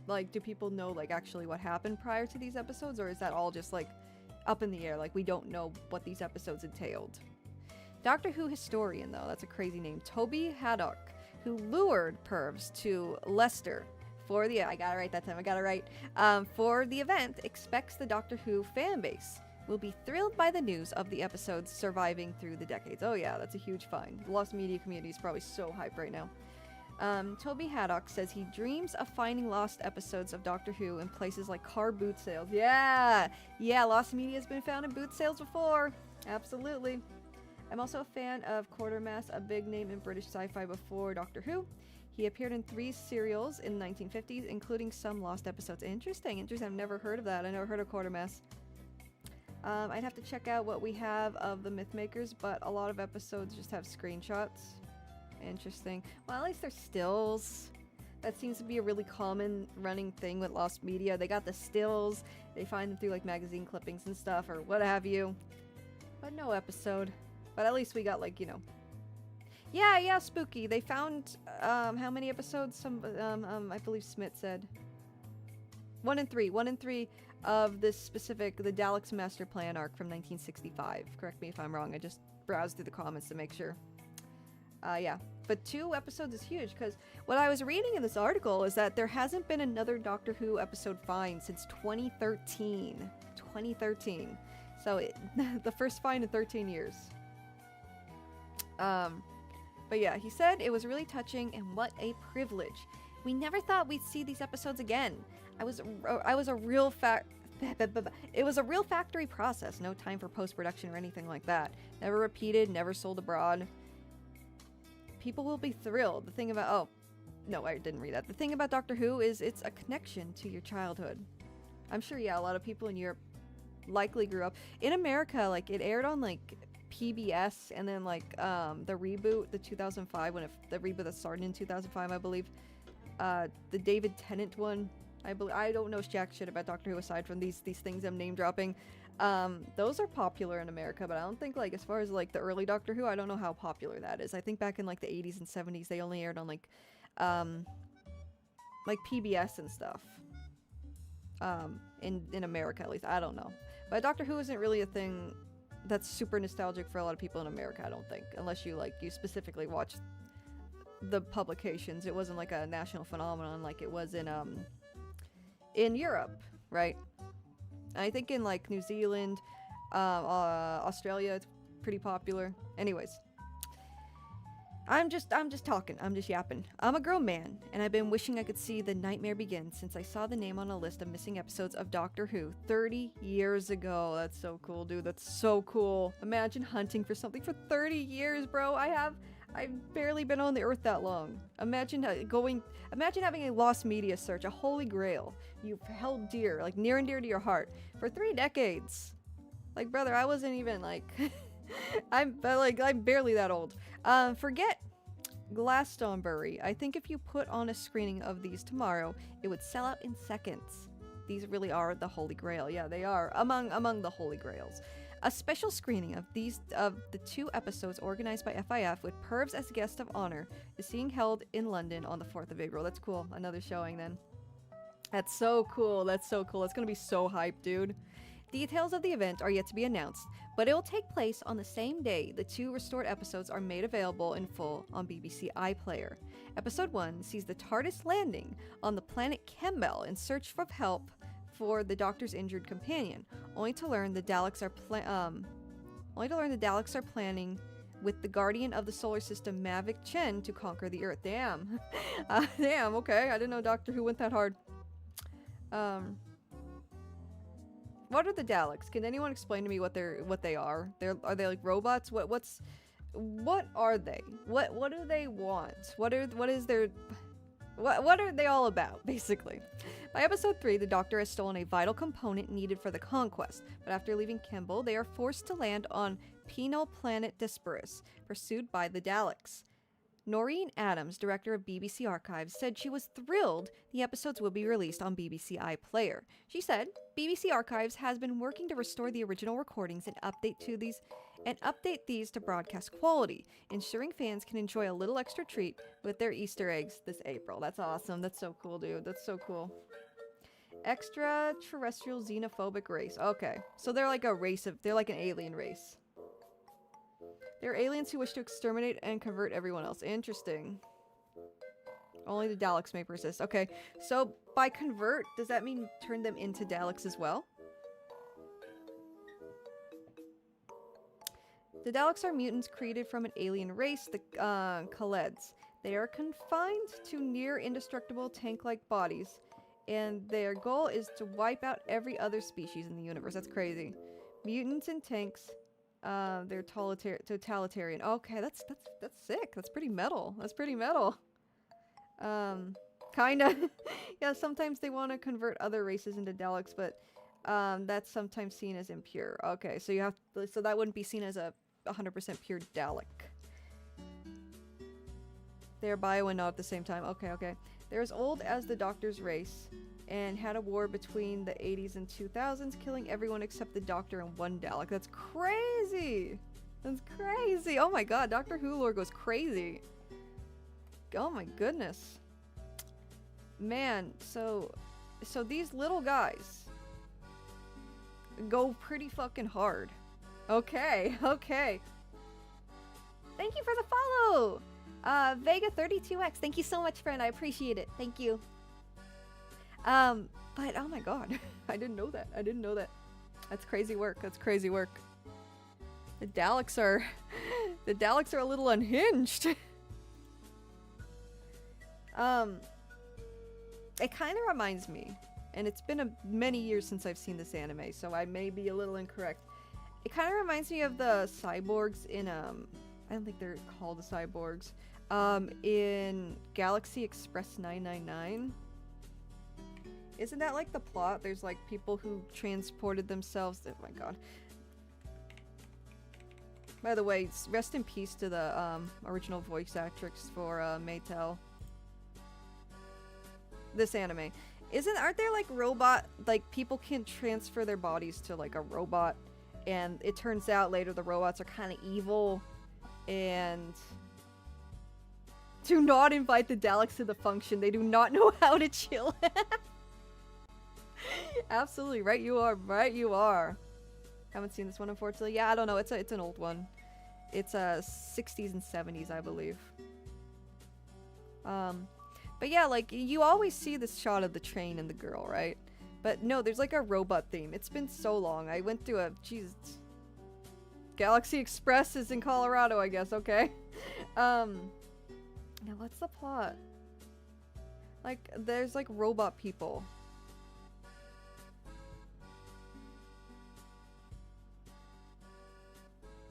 Like, do people know like actually what happened prior to these episodes, or is that all just like up in the air? Like, we don't know what these episodes entailed. Doctor Who Historian, though, that's a crazy name. Toby Haddock, who lured pervs to Leicester for the, I got it right that time, I got it right, for the event, expects the Doctor Who fan base will be thrilled by the news of the episodes surviving through the decades. Oh yeah, that's a huge find. The lost media community is probably so hyped right now. Toby Haddock says he dreams of finding lost episodes of Doctor Who in places like car boot sales. Yeah, lost media has been found in boot sales before. Absolutely. I'm also a fan of Quatermass, a big name in British sci-fi before Doctor Who. He appeared in 3 serials in the 1950s, including some lost episodes. Interesting. I've never heard of that. I never heard of Quatermass. I'd have to check out what we have of the Mythmakers, but a lot of episodes just have screenshots. Interesting. Well, at least they're stills. That seems to be a really common running thing with lost media. They got the stills. They find them through like magazine clippings and stuff or what have you. But no episode. But at least we got like, you know. Yeah, spooky. They found how many episodes? I believe Smith said 1 in 3. 1 in 3 of this specific the Daleks Master Plan arc from 1965. Correct me if I'm wrong. I just browsed through the comments to make sure. Yeah, but 2 episodes is huge because what I was reading in this article is that there hasn't been another Doctor Who episode find since 2013. 2013. So the first find in 13 years. But yeah, he said it was really touching and what a privilege. We never thought we'd see these episodes again. It was a real factory process. No time for post-production or anything like that. Never repeated, never sold abroad. People will be thrilled. The thing about, oh, no, I didn't read that. The thing about Doctor Who is it's a connection to your childhood. I'm sure, yeah, a lot of people in Europe likely grew up. In America, like, it aired on, like, PBS, and then, like, the reboot, the 2005, the reboot that started in 2005, I believe. The David Tennant one, I don't know jack shit about Doctor Who aside from these things I'm name dropping. Those are popular in America, but I don't think, like, as far as, like, the early Doctor Who, I don't know how popular that is. I think back in, like, the 80s and 70s, they only aired on, like PBS and stuff. In America, at least. I don't know. But Doctor Who isn't really a thing that's super nostalgic for a lot of people in America, I don't think. Unless you specifically watch the publications. It wasn't, like, a national phenomenon like it was in Europe, right? I think in, like, New Zealand, Australia, it's pretty popular. Anyways. I'm just talking. I'm just yapping. I'm a grown man, and I've been wishing I could see The Nightmare Begin since I saw the name on a list of missing episodes of Doctor Who 30 years ago. That's so cool, dude. That's so cool. Imagine hunting for something for 30 years, bro. I've barely been on the earth that long. Imagine having a lost media search, a holy grail you've held dear, like near and dear to your heart for 3 decades. Like, brother, I wasn't even like I'm barely that old. Forget Glastonbury. I think if you put on a screening of these tomorrow, it would sell out in seconds. These really are the holy grail. Yeah, they are among the holy grails. A special screening of the 2 episodes organized by FIF with Pervs as guest of honor is being held in London on the 4th of April. That's cool. Another showing then. That's so cool. That's so cool. That's gonna be so hyped, dude. Details of the event are yet to be announced, but it will take place on the same day the 2 restored episodes are made available in full on BBC iPlayer. Episode 1 sees the TARDIS landing on the planet Kembel in search of help for the Doctor's injured companion, only to learn the Daleks are planning with the Guardian of the Solar System Mavic Chen to conquer the Earth. Damn. Damn, okay. I didn't know Doctor Who went that hard. What are the Daleks? Can anyone explain to me what they are? Are they like robots? What are they? What do they want? What are they all about, basically? By episode 3, the Doctor has stolen a vital component needed for the conquest, but after leaving Kembel, they are forced to land on penal planet Disparis, pursued by the Daleks. Noreen Adams, director of BBC Archives, said she was thrilled the episodes will be released on BBC iPlayer. She said, BBC Archives has been working to restore the original recordings and update these to broadcast quality, ensuring fans can enjoy a little extra treat with their Easter eggs this April. That's awesome. That's so cool, dude. That's so cool. Extraterrestrial xenophobic race. Okay. So they're like they're like an alien race. They're aliens who wish to exterminate and convert everyone else. Interesting. Only the Daleks may persist. Okay, so by convert, does that mean turn them into Daleks as well? The Daleks are mutants created from an alien race, the Khaleds. They are confined to near indestructible tank-like bodies, and their goal is to wipe out every other species in the universe. That's crazy. Mutants and tanks. They're totalitarian. Okay, that's sick. That's pretty metal. That's pretty metal. Kinda. Yeah, sometimes they want to convert other races into Daleks, but that's sometimes seen as impure. Okay, so so that wouldn't be seen as a 100% pure Dalek. They're bio and not at the same time. Okay. They're as old as the Doctor's race and had a war between the 80s and 2000s, killing everyone except the Doctor and one Dalek. That's crazy! That's crazy! Oh my god, Doctor Who lore goes crazy. Oh my goodness. Man, so these little guys go pretty fucking hard. Okay. Thank you for the follow! Vega32X, thank you so much, friend. I appreciate it. Thank you. But oh my god, I didn't know that. That's crazy work. The Daleks are a little unhinged. It kind of reminds me, and it's been many years since I've seen this anime, so I may be a little incorrect. It kind of reminds me of the cyborgs in I don't think they're called the cyborgs. In Galaxy Express 999. Isn't that like the plot? There's like people who transported themselves. Oh my god. By the way, rest in peace to the original voice actress for Maytel. This anime. Aren't there like people can transfer their bodies to like a robot, and it turns out later the robots are kind of evil and do not invite the Daleks to the function. They do not know how to chill. Absolutely, right you are. Haven't seen this one, unfortunately. Yeah, I don't know. It's an old one. It's 60s and 70s, I believe. But yeah, like you always see this shot of the train and the girl, right? But no, there's like a robot theme. It's been so long. I went through Galaxy Express is in Colorado, I guess. Okay. Now what's the plot? Like, there's like robot people.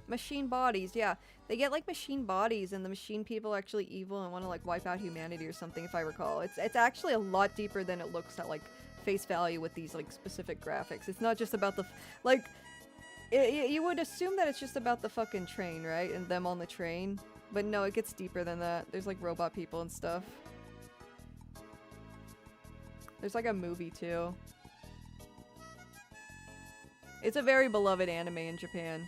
Machine bodies, yeah. They get like machine bodies and the machine people are actually evil and want to like wipe out humanity or something, if I recall. It's actually a lot deeper than it looks at like face value with these like specific graphics. It's not just about You would assume that it's just about the fucking train, right? And them on the train. But no, it gets deeper than that. There's like robot people and stuff. There's like a movie too. It's a very beloved anime in Japan.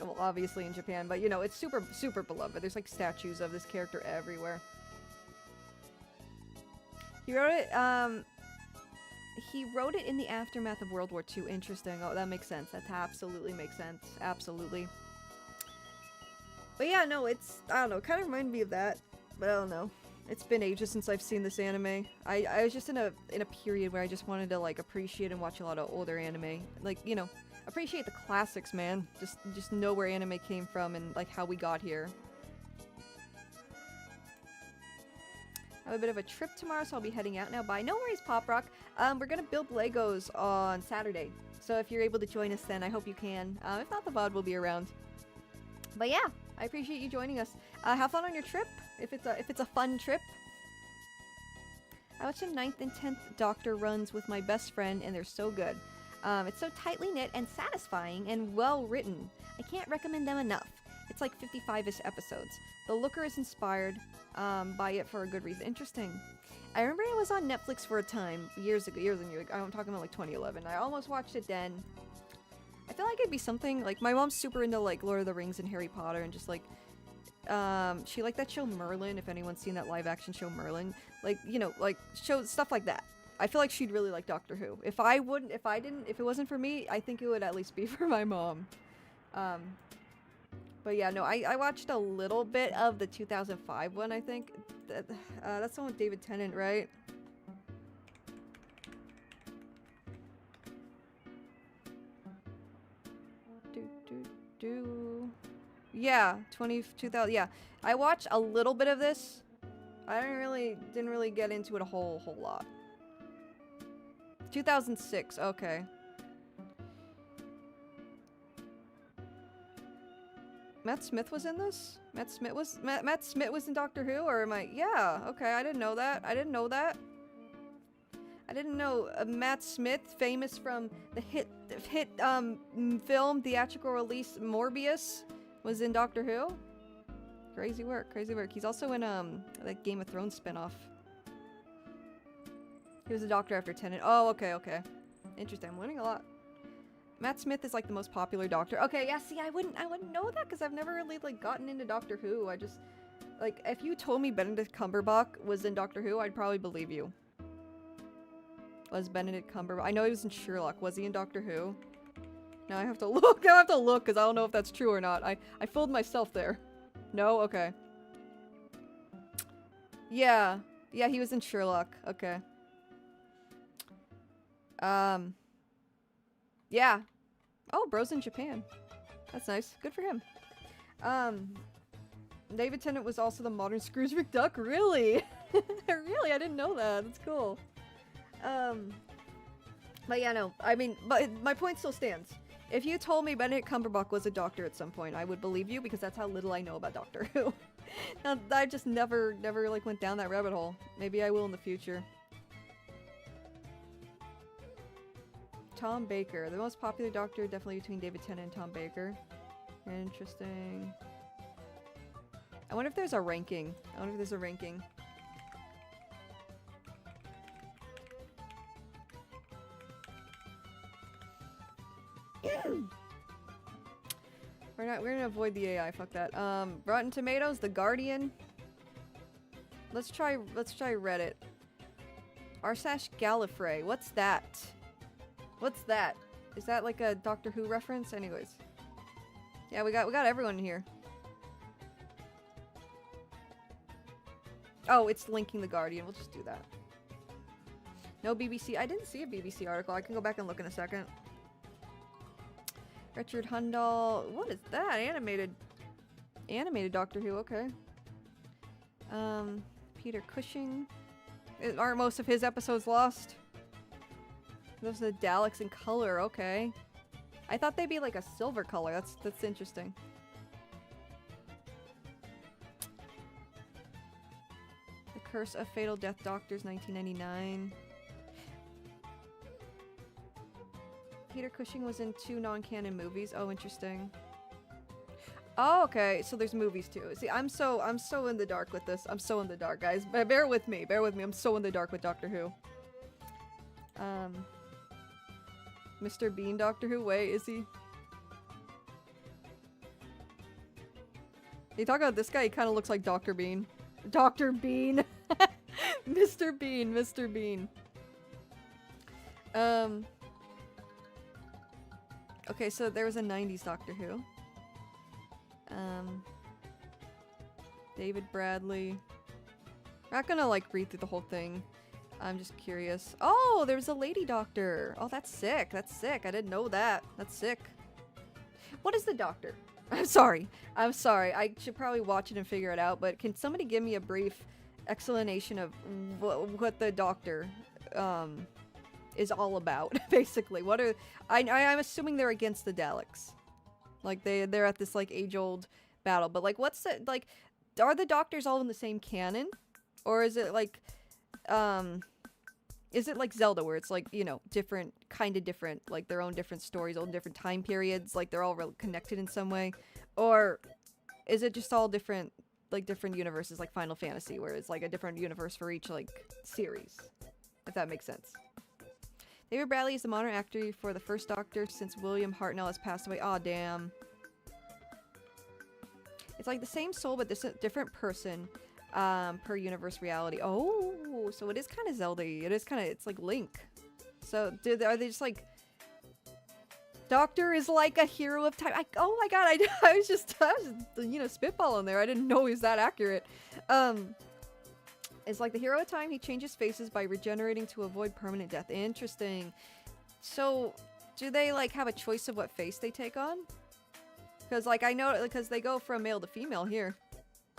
Well, obviously in Japan, but you know, it's super, super beloved. There's like statues of this character everywhere. He wrote it in the aftermath of World War II. Interesting. Oh, that makes sense. That absolutely makes sense. Absolutely. But yeah, no, it's, I don't know, kind of reminded me of that. But I don't know. It's been ages since I've seen this anime. I was just in a period where I just wanted to like appreciate and watch a lot of older anime. Like, you know, appreciate the classics, man. Just know where anime came from and like how we got here. I have a bit of a trip tomorrow, so I'll be heading out now. Bye. No worries, Pop Rock. We're gonna build Legos on Saturday. So if you're able to join us then, I hope you can. If not, the VOD will be around. But yeah, I appreciate you joining us. Have fun on your trip, if it's a fun trip. I watched the 9th and 10th Doctor runs with my best friend, and they're so good. It's so tightly knit and satisfying and well written. I can't recommend them enough. It's like 55-ish episodes. The Looker is inspired by it for a good reason. Interesting. I remember it was on Netflix for a time, years and years ago. I'm talking about like 2011. I almost watched it then. I feel like it'd be something, like, my mom's super into, like, Lord of the Rings and Harry Potter, and just, like, she liked that show Merlin, if anyone's seen that live-action show Merlin. Like, you know, like, stuff like that. I feel like she'd really like Doctor Who. If it wasn't for me, I think it would at least be for my mom. But yeah, no, I watched a little bit of the 2005 one, I think. That's the one with David Tennant, right? Yeah, 2000, yeah. I watched a little bit of this. I didn't really get into it a whole lot. 2006, okay. Matt Smith was in this? Matt Smith was in Doctor Who, or am I? Yeah, okay, I didn't know that. I didn't know Matt Smith, famous from the hit film theatrical release Morbius, was in Doctor Who. Crazy work, crazy work. He's also in that Game of Thrones spinoff. He was a doctor after Tennant. Oh, okay. Interesting. I'm learning a lot. Matt Smith is like the most popular doctor. Okay, yeah. See, I wouldn't know that because I've never really like gotten into Doctor Who. I just like if you told me Benedict Cumberbatch was in Doctor Who, I'd probably believe you. Was Benedict Cumberbatch? I know he was in Sherlock. Was he in Doctor Who? Now I have to look. I have to look because I don't know if that's true or not. I fooled myself there. No? Okay. Yeah. Yeah, he was in Sherlock. Okay. Yeah. Oh, bro's in Japan. That's nice. Good for him. David Tennant was also the modern Scrooge McDuck. Really? Really? I didn't know that. That's cool. But yeah, no. I mean, but my point still stands. If you told me Benedict Cumberbatch was a doctor at some point, I would believe you because that's how little I know about Doctor Who. Now, I just never like went down that rabbit hole. Maybe I will in the future. Tom Baker. The most popular doctor, definitely between David Tennant and Tom Baker. Interesting. I wonder if there's a ranking. We're gonna avoid the AI, fuck that. Rotten Tomatoes, The Guardian. Let's try Reddit. Arsash Gallifrey, what's that? What's that? Is that like a Doctor Who reference? Anyways. Yeah, we got everyone in here. Oh, it's linking The Guardian. We'll just do that. No BBC. I didn't see a BBC article. I can go back and look in a second. Richard Hundall. What is that? Animated Doctor Who. Okay. Peter Cushing. Aren't most of his episodes lost? Those are the Daleks in color. Okay. I thought they'd be like a silver color. That's interesting. The Curse of Fatal Death Doctors, 1999. Peter Cushing was in 2 non-canon movies. Oh, interesting. Oh, okay. So there's movies too. See, I'm so in the dark with this. I'm so in the dark, guys. Bear with me. Bear with me. I'm so in the dark with Doctor Who. Mr. Bean Doctor Who? Wait, is he? You talk about this guy, he kind of looks like Dr. Bean. Dr. Bean! Mr. Bean, Mr. Bean. Okay, so there was a 90s Doctor Who. David Bradley. I'm not gonna, like, read through the whole thing. I'm just curious. Oh, there's a lady doctor. Oh, that's sick. That's sick. I didn't know that. That's sick. What is the doctor? I'm sorry. I'm sorry. I should probably watch it and figure it out, but can somebody give me a brief explanation of what the doctor is all about, basically? What are... I'm assuming they're against the Daleks. Like, they're at this, like, age-old battle. But, like, what's the... Like, are the doctors all in the same canon? Or is it, like... Is it like Zelda where it's like, you know, different, kind of different, like their own different stories, all different time periods, like they're all connected in some way? Or is it just all different, like different universes like Final Fantasy where it's like a different universe for each like series? If that makes sense. David Bradley is the modern actor for the first Doctor since William Hartnell has passed away. Aw, damn. It's like the same soul but this different person. Per universe reality. Oh, so it is kind of Zelda-y. It is kind of, it's like Link. So, are they just like... Doctor is like a hero of time. Oh my god, I was just, you know, spitballing there. I didn't know he was that accurate. It's like the hero of time. He changes faces by regenerating to avoid permanent death. Interesting. So, do they, like, have a choice of what face they take on? Because, like, I know, because they go from male to female here.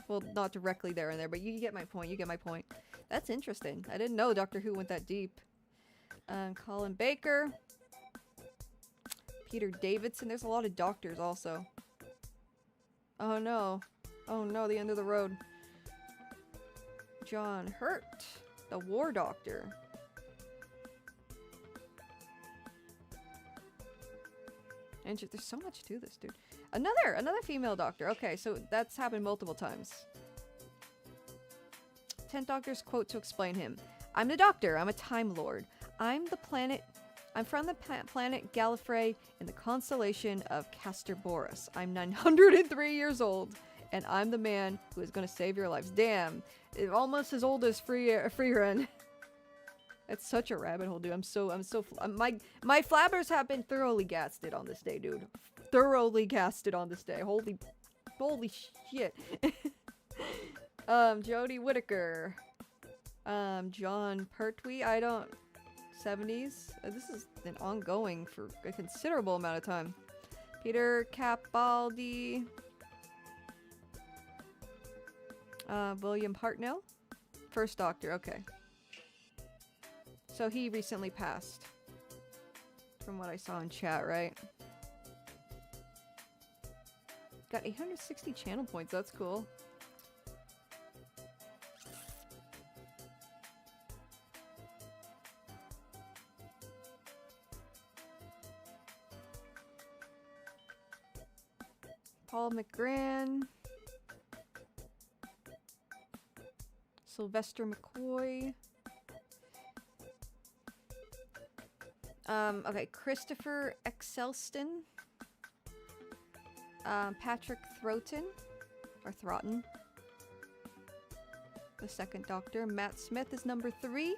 Well, not directly there and there, but you get my point. You get my point. That's interesting. I didn't know Doctor Who went that deep. Colin Baker. Peter Davidson. There's a lot of doctors also. Oh no. Oh no, the end of the road. John Hurt. The War Doctor. And there's so much to this, dude. Another female doctor. Okay, so that's happened multiple times. 10th Doctor's quote to explain him. I'm the Doctor. I'm a Time Lord. I'm from the planet Gallifrey in the constellation of Castor Boris. I'm 903 years old, and I'm the man who is going to save your lives. Damn. Almost as old as Freerun. It's such a rabbit hole, dude. My flabbers have been thoroughly gasted on this day, dude. Thoroughly gasted on this day. Holy shit. Jodie Whittaker. John Pertwee. 70s. This is an ongoing for a considerable amount of time. Peter Capaldi. William Hartnell. First Doctor. Okay. So he recently passed. From what I saw in chat, right? Got 860 channel points. That's cool. Paul McGran. Sylvester McCoy. Okay, Christopher Exelston. Patrick Throton. Or Throton. The second Doctor. Matt Smith is number 3.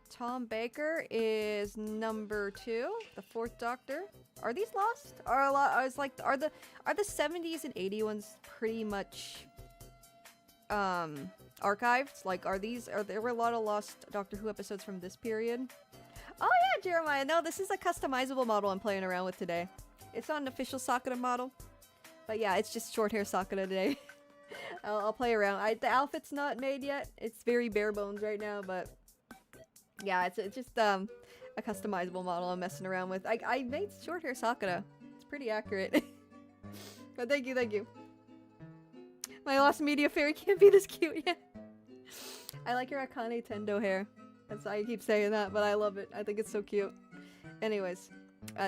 Tom Baker is number 2. The 4th Doctor. Are these lost? Are the 70s and 80s ones pretty much archived? Like, are there were a lot of lost Doctor Who episodes from this period? Oh yeah, Jeremiah. No, this is a customizable model I'm playing around with today. It's not an official Sakura model, but yeah, it's just short hair Sakura today. I'll play around. The outfit's not made yet. It's very bare bones right now, but yeah, it's just a customizable model I'm messing around with. I made short hair Sakura. It's pretty accurate. But thank you. My lost media fairy can't be this cute yet. I like your Akane Tendo hair. That's why I keep saying that, but I love it. I think it's so cute. Anyways,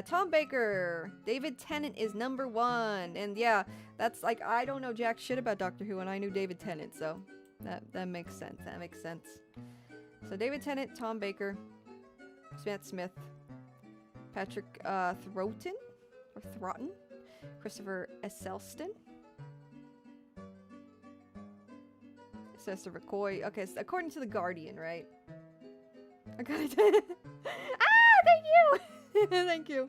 Tom Baker, David Tennant is number 1, and yeah, that's like, I don't know jack shit about Doctor Who, and I knew David Tennant, so that makes sense. That makes sense. So David Tennant, Tom Baker, Matt Smith, Patrick Throton, Christopher Eccleston, Cesar McCoy. Okay, so according to the Guardian, right? I got it. Thank you. Thank you.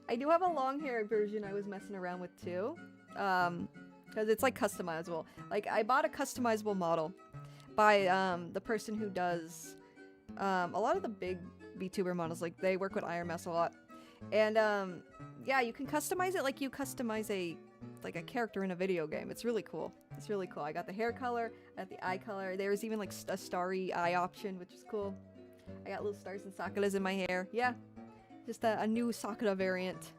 I do have a long hair version I was messing around with too, because it's like customizable. Like, I bought a customizable model by the person who does a lot of the big VTuber models. Like, they work with Iron Mass a lot, and yeah, you can customize it like you customize a character in a video game. It's really cool. It's really cool. I got the hair color, I got the eye color. There's even like a starry eye option, which is cool. I got little stars and Sakuras in my hair. Yeah, just a new Sakura variant.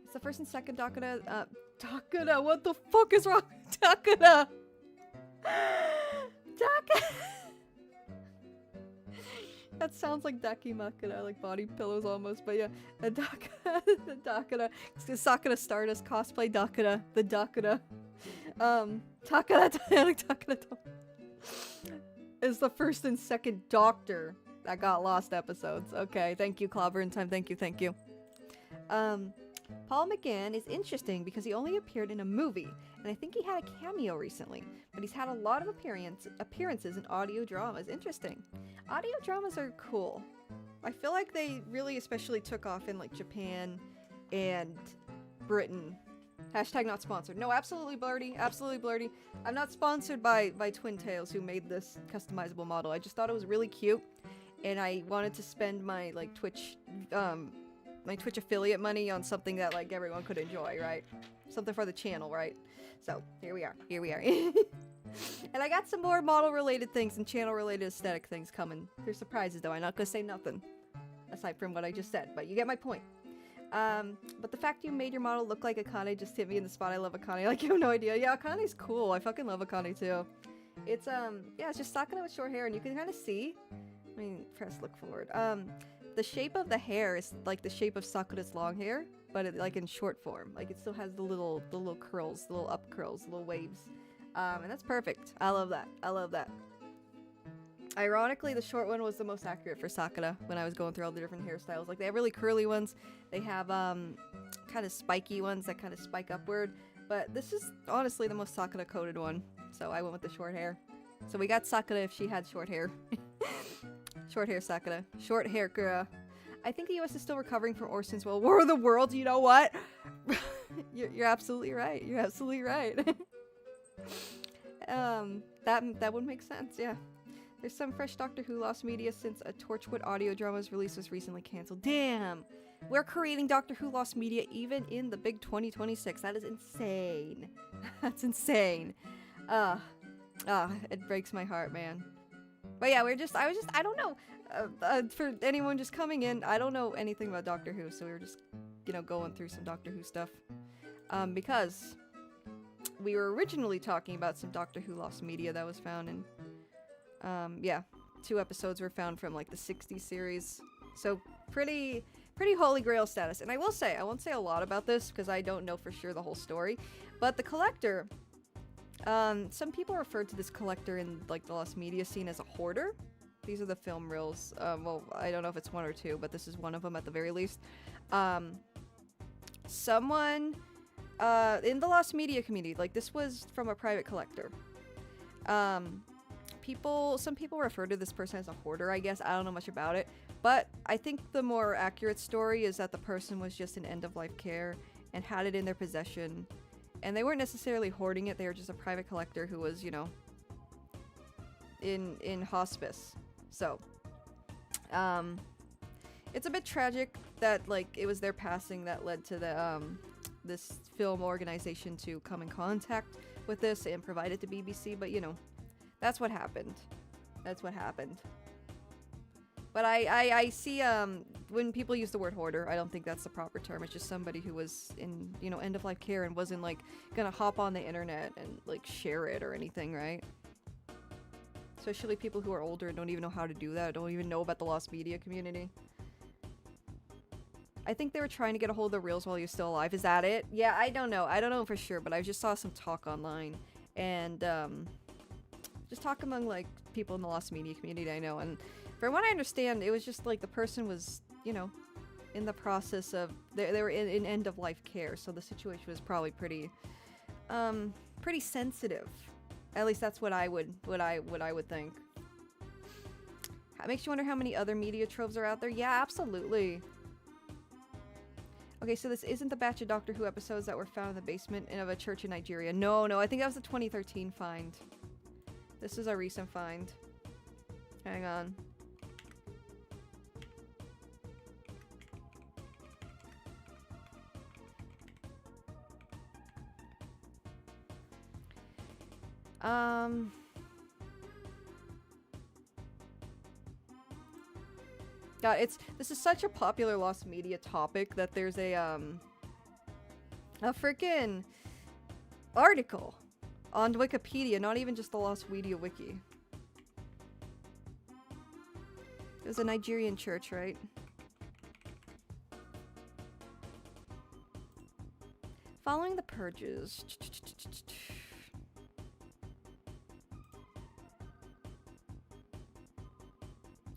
It's the first and second Dakura. Dakura, what the fuck is wrong with Dakura? Dakura. That sounds like Dakimakura, like body pillows almost, but yeah, the Dakura, the Dakura, Sakura Stardust cosplay Dakura, the Dakura, Takara, Takara is the first and second Doctor that got lost episodes. Okay, thank you, Clobber in Time, thank you. Paul McGann is interesting because he only appeared in a movie, and I think he had a cameo recently, but he's had a lot of appearances in audio dramas. Interesting. Audio dramas are cool. I feel like they really especially took off in like Japan and Britain. Hashtag not sponsored. No, absolutely blurty. Absolutely blurty. I'm not sponsored by Twin Tails, who made this customizable model. I just thought it was really cute, and I wanted to spend my like Twitch affiliate money on something that like everyone could enjoy, right? Something for the channel, right? So here we are. And I got some more model related things and channel related aesthetic things coming. There's surprises though. I'm not gonna say nothing aside from what I just said, but you get my point. But the fact you made your model look like Akane just hit me in the spot. I love Akane. Like, you have no idea. Yeah, Akane's cool. I fucking love Akane too. It's yeah, it's just Sakura with short hair, and you can kind of see. I mean, press look forward. The shape of the hair is like the shape of Sakura's long hair, but it, like in short form. Like, it still has the little curls, the little up curls, the little waves. And that's perfect. I love that. I love that. Ironically, the short one was the most accurate for Sakura when I was going through all the different hairstyles. Like, they have really curly ones. They have kind of spiky ones that kind of spike upward. But this is honestly the most Sakura coded one. So I went with the short hair. So we got Sakura if she had short hair. Short hair Sakura. Short hair Kura. I think the US is still recovering from Orson's War of the Worlds. You know what? You're absolutely right. You're absolutely right. That would make sense, yeah. There's some fresh Doctor Who lost media since a Torchwood audio drama's release was recently canceled. Damn! We're creating Doctor Who lost media even in the big 2026. That is insane. That's insane. It breaks my heart, man. But yeah, I don't know. For anyone just coming in, I don't know anything about Doctor Who, so we were just, going through some Doctor Who stuff. Because we were originally talking about some Doctor Who lost media that was found, and yeah, 2 episodes were found from like the 60s series. So pretty holy grail status. And I won't say a lot about this because I don't know for sure the whole story, but the collector, some people refer to this collector in like the lost media scene as a hoarder. These are the film reels. Well, I don't know if it's 1 or 2, but this is one of them at the very least. Someone in the lost media community, like, this was from a private collector. Some people refer to this person as a hoarder, I guess. I don't know much about it, but I think the more accurate story is that the person was just in end-of-life care and had it in their possession, and they weren't necessarily hoarding it. They were just a private collector who was, in hospice. So, it's a bit tragic that, like, it was their passing that led to the, this film organization to come in contact with this and provide it to BBC, but, that's what happened. That's what happened. But I see, when people use the word hoarder, I don't think that's the proper term. It's just somebody who was in, end-of-life care and wasn't, like, gonna hop on the internet and, like, share it or anything, right? Especially people who are older and don't even know how to do that, don't even know about the lost media community. I think they were trying to get a hold of the reels while he was still alive. Is that it? Yeah, I don't know. I don't know for sure, but I just saw some talk online. And, just talk among, like, people in the lost media community I know. And from what I understand, it was just, like, the person was, you know, in the process of... They were in end-of-life care, so the situation was probably pretty, pretty sensitive. At least that's what I would think. It makes you wonder how many other media troves are out there. Yeah, absolutely. Okay, so this isn't the batch of Doctor Who episodes that were found in the basement of a church in Nigeria. No, I think that was the 2013 find. This is a recent find. Hang on. God, this is such a popular lost media topic that there's a freaking article on Wikipedia, not even just the Lost Media Wiki. It was a Nigerian church, right? Following the purges.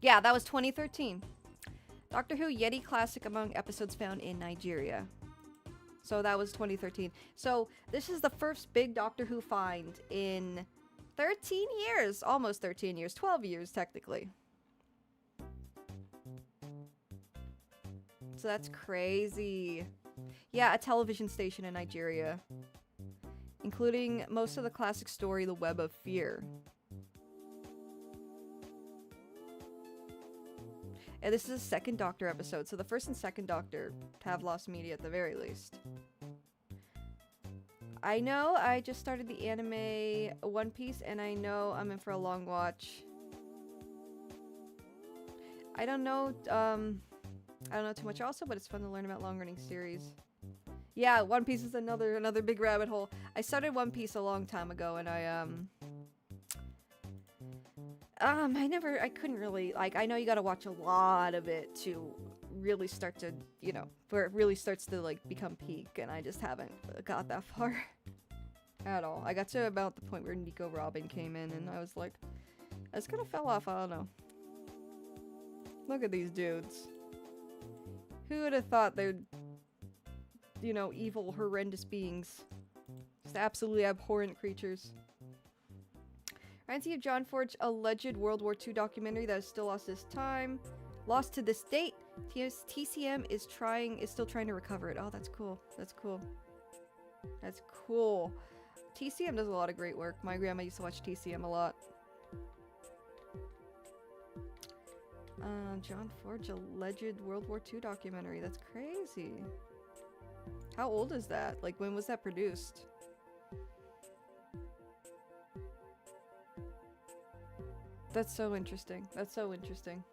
Yeah, that was 2013. Doctor Who Yeti Classic among episodes found in Nigeria. So that was 2013. So this is the first big Doctor Who find in 13 years. Almost 13 years. 12 years, technically. So that's crazy. Yeah, a television station in Nigeria. Including most of the classic story, The Web of Fear. And this is a second Doctor episode, so the first and second Doctor have lost media at the very least. I know I just started the anime One Piece, and I know I'm in for a long watch. I don't know too much also, but it's fun to learn about long-running series. Yeah, One Piece is another big rabbit hole. I started One Piece a long time ago, and I couldn't really, like, I know you gotta watch a lot of it to really start to, you know, where it really starts to, like, become peak, and I just haven't got that far at all. I got to about the point where Nico Robin came in, and I was like, I just kind of fell off, I don't know. Look at these dudes. Who would have thought they're, you know, evil, horrendous beings? Just absolutely abhorrent creatures. Reminds me of John Ford's alleged World War II documentary that is still lost to this date. TCM is still trying to recover it. Oh, that's cool. That's cool. That's cool. TCM does a lot of great work. My grandma used to watch TCM a lot. John Ford's alleged World War II documentary. That's crazy. How old is that? Like, when was that produced? That's so interesting. That's so interesting.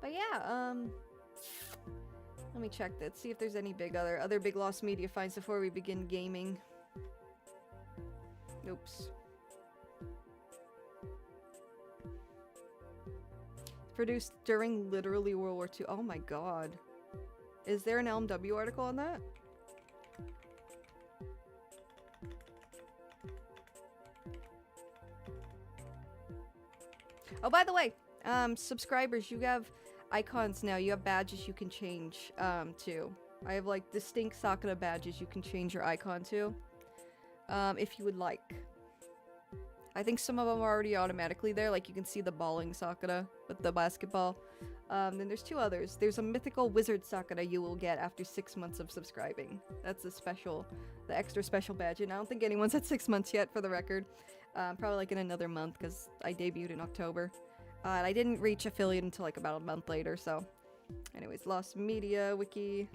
But yeah, let me check that. See if there's any big other big lost media finds before we begin gaming. Oops. Produced during literally World War II. Oh my god. Is there an LMW article on that? Oh, by the way, subscribers, you have icons now. You have badges you can change, too. I have, like, distinct Sakura badges you can change your icon to, if you would like. I think some of them are already automatically there. Like, you can see the balling Sakura with the basketball. Then there's two others. There's a mythical wizard Sakura you will get after 6 months of subscribing. That's the extra special badge. And I don't think anyone's at 6 months yet, for the record. Probably like in another month, because I debuted in October. And I didn't reach affiliate until like about a month later, so. Anyways, Lost Media Wiki.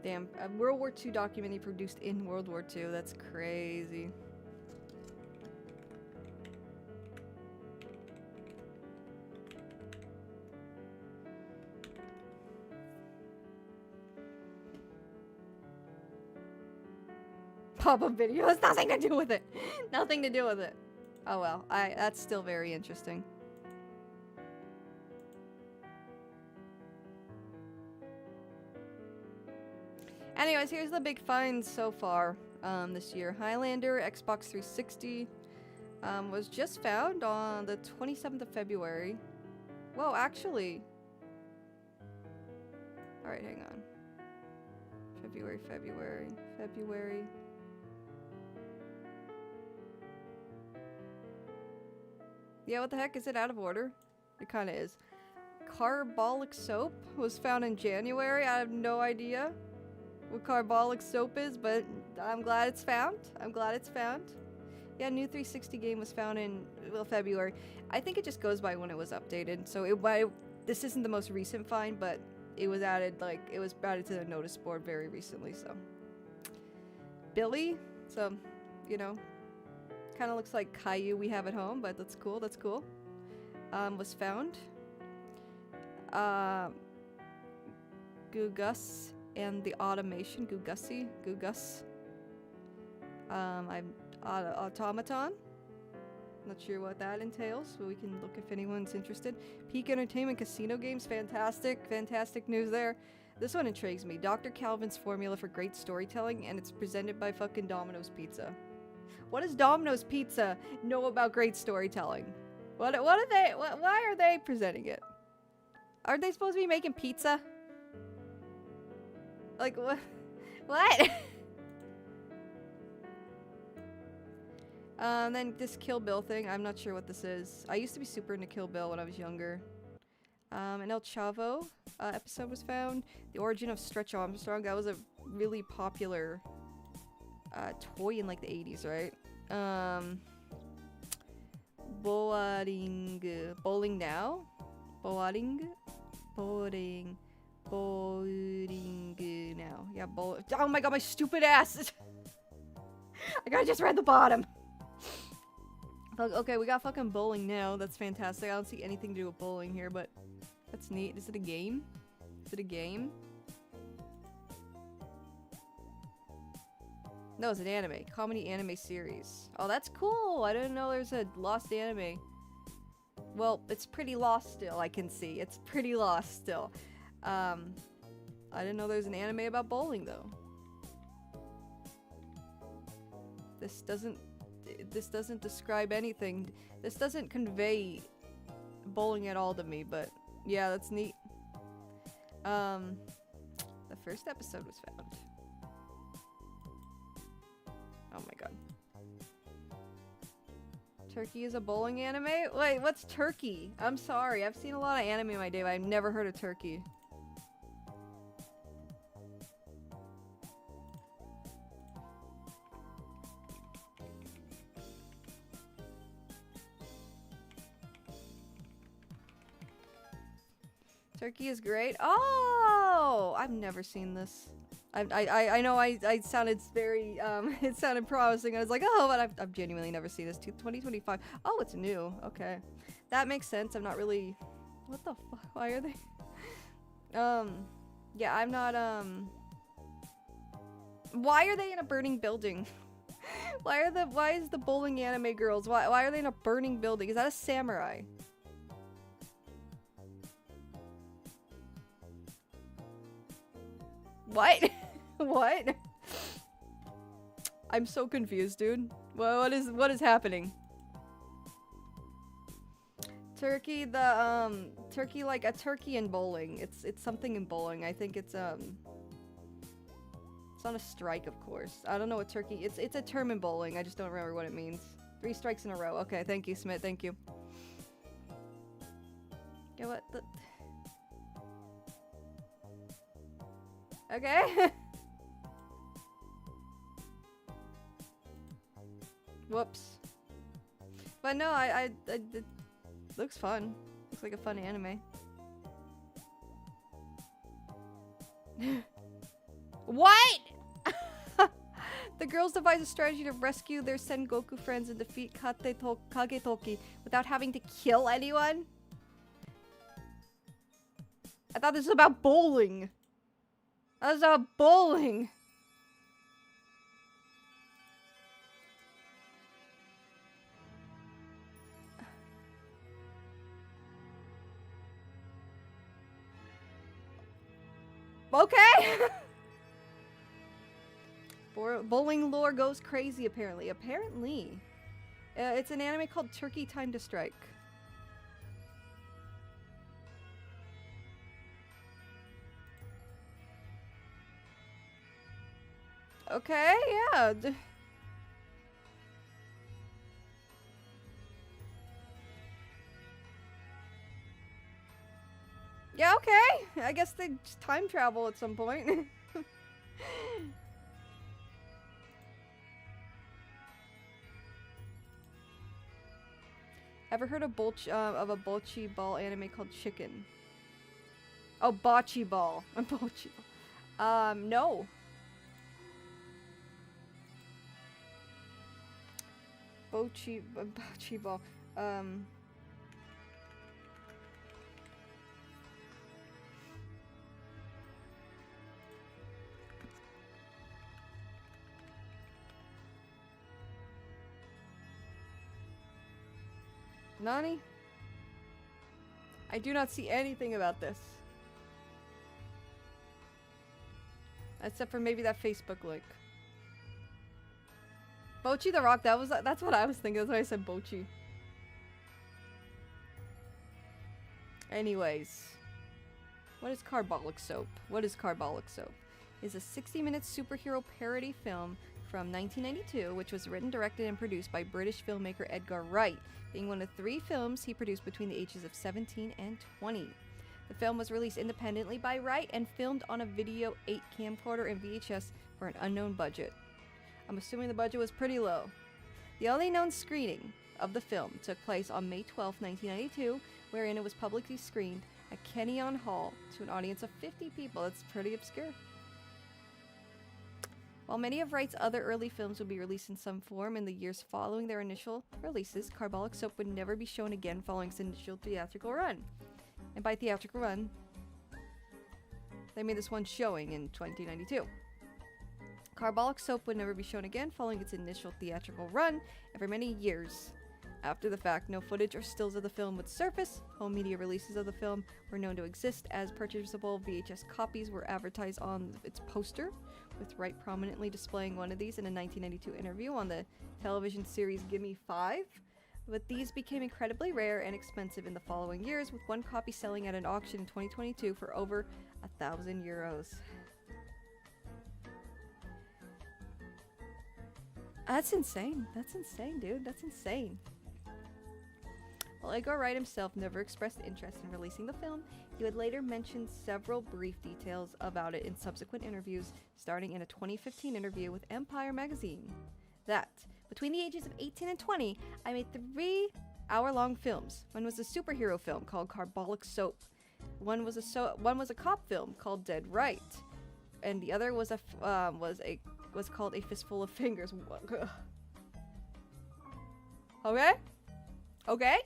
Damn, a World War II documentary produced in World War II. That's crazy. pop-up video. Has nothing to do with it. Nothing to do with it. Oh well, that's still very interesting. Anyways, here's the big finds so far this year. Highlander, Xbox 360, was just found on the 27th of February. Whoa, actually. Alright, hang on. February. Yeah, what the heck? Is it out of order? It kinda is. Carbolic soap was found in January. I have no idea what carbolic soap is, but I'm glad it's found. Yeah, new 360 game was found in, well, February. I think it just goes by when it was updated. So this isn't the most recent find, but it was added, to the notice board very recently, so. Billy, so, you know, kind of looks like Caillou we have at home, but that's cool, was found. Gugus and the automation, Gugus. I'm automaton. Not sure what that entails, but we can look if anyone's interested. Peak Entertainment Casino Games, fantastic news there. This one intrigues me. Dr. Calvin's formula for great storytelling, and it's presented by fucking Domino's Pizza. What does Domino's Pizza know about great storytelling? Why are they presenting it? Aren't they supposed to be making pizza? Like, what? What? Then this Kill Bill thing, I'm not sure what this is. I used to be super into Kill Bill when I was younger. An El Chavo episode was found. The Origin of Stretch Armstrong, that was a really popular toy in like the 80s, right? Bowling Now? Bowling Now. Yeah, oh my god, my stupid ass! I gotta just read the bottom! Okay, we got fucking Bowling Now. That's fantastic. I don't see anything to do with bowling here, but that's neat. Is it a game? No, it's an anime. Comedy anime series. Oh, that's cool. I didn't know there's a lost anime. Well, it's pretty lost still, I can see. It's pretty lost still. I didn't know there's an anime about bowling, though. This doesn't describe anything. This doesn't convey bowling at all to me, but yeah, that's neat. The first episode was found. Oh my god. Turkey is a bowling anime? Wait, what's Turkey? I'm sorry, I've seen a lot of anime in my day, but I've never heard of Turkey. Turkey is great. Oh, I've never seen this. I know I sounded very it sounded promising. I was like, oh, but I've genuinely never seen this. 2025. Oh, it's new. Okay, that makes sense. I'm not really. What the fuck? Why are they? Yeah, I'm not. Why are they in a burning building? Why is the bowling anime girls? Why are they in a burning building? Is that a samurai? What? What? I'm so confused, dude. What is happening? Turkey, turkey, like a turkey in bowling. It's something in bowling. I think it's on a strike, of course. I don't know what turkey. It's a term in bowling. I just don't remember what it means. 3 strikes in a row. Okay, thank you, Smith. Thank you. Yeah, what the? Okay. Whoops. But no, it looks fun. Looks like a fun anime. What? The girls devise a strategy to rescue their Sengoku friends and defeat Kagetoki without having to kill anyone? I thought this was about bowling. That was about bowling. Okay! Bowling lore goes crazy, apparently. Apparently. It's an anime called Turkey Time to Strike. Okay, yeah. Yeah, okay. I guess they just time travel at some point. Ever heard of a bocce ball anime called Chicken? Oh, bocce ball. Bocce ball. No. Bocce ball. Nani? I do not see anything about this. Except for maybe that Facebook link. Bocce the Rock, that's what I was thinking. That's why I said Bocce. Anyways. What is Carbolic Soap? What is Carbolic Soap? It's a 60-minute superhero parody film from 1992, which was written, directed, and produced by British filmmaker Edgar Wright, being one of 3 films he produced between the ages of 17 and 20. The film was released independently by Wright and filmed on a Video 8 camcorder and VHS for an unknown budget. I'm assuming the budget was pretty low. The only known screening of the film took place on May 12, 1992, wherein it was publicly screened at Kenyon Hall to an audience of 50 people. That's pretty obscure. While many of Wright's other early films would be released in some form in the years following their initial releases, Carbolic Soap would never be shown again following its initial theatrical run. And by theatrical run, they made this one showing in 2092. Carbolic Soap would never be shown again following its initial theatrical run, and for many years after the fact, no footage or stills of the film would surface. Home media releases of the film were known to exist, as purchasable VHS copies were advertised on its poster, with Wright prominently displaying one of these in a 1992 interview on the television series Gimme 5. But these became incredibly rare and expensive in the following years, with one copy selling at an auction in 2022 for over €1,000. That's insane. That's insane, dude. That's insane. While Edgar Wright himself never expressed interest in releasing the film, he would later mention several brief details about it in subsequent interviews, starting in a 2015 interview with Empire magazine. That, between the ages of 18 and 20, I made 3 hour-long films. One was a superhero film called Carbolic Soap. One was a cop film called Dead Right, and the other was called A Fistful of Fingers. Okay? Okay?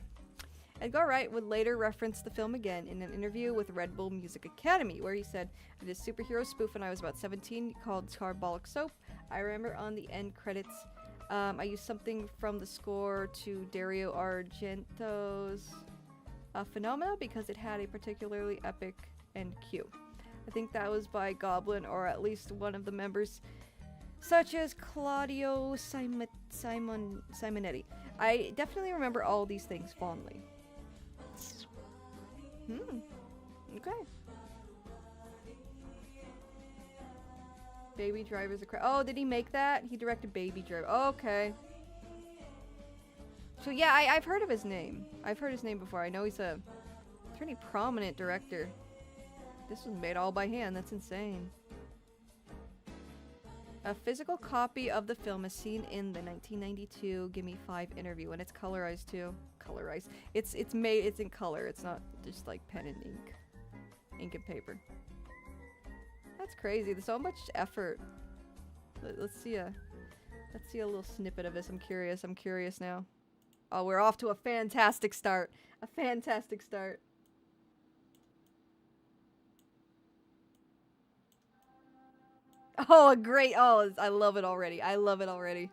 Edgar Wright would later reference the film again in an interview with Red Bull Music Academy, where he said, "I did a superhero spoof when I was about 17 called Carbolic Soap. I remember on the end credits, I used something from the score to Dario Argento's Phenomena because it had a particularly epic end cue. I think that was by Goblin, or at least one of the members, such as Claudio Simonetti. I definitely remember all these things fondly." Okay. Baby Driver's a oh, did he make that? He directed Baby Driver. Okay. So yeah, I've heard of his name. I've heard his name before. I know he's a pretty prominent director. This was made all by hand. That's insane. A physical copy of the film is seen in the 1992 Gimme 5 interview, and it's colorized too. Colorized. It's in color. It's not just like pen and ink. Ink and paper. That's crazy. There's so much effort. Let's see a little snippet of this. I'm curious now. Oh, we're off to a fantastic start. A fantastic start. Oh, a great. Oh, I love it already. I love it already.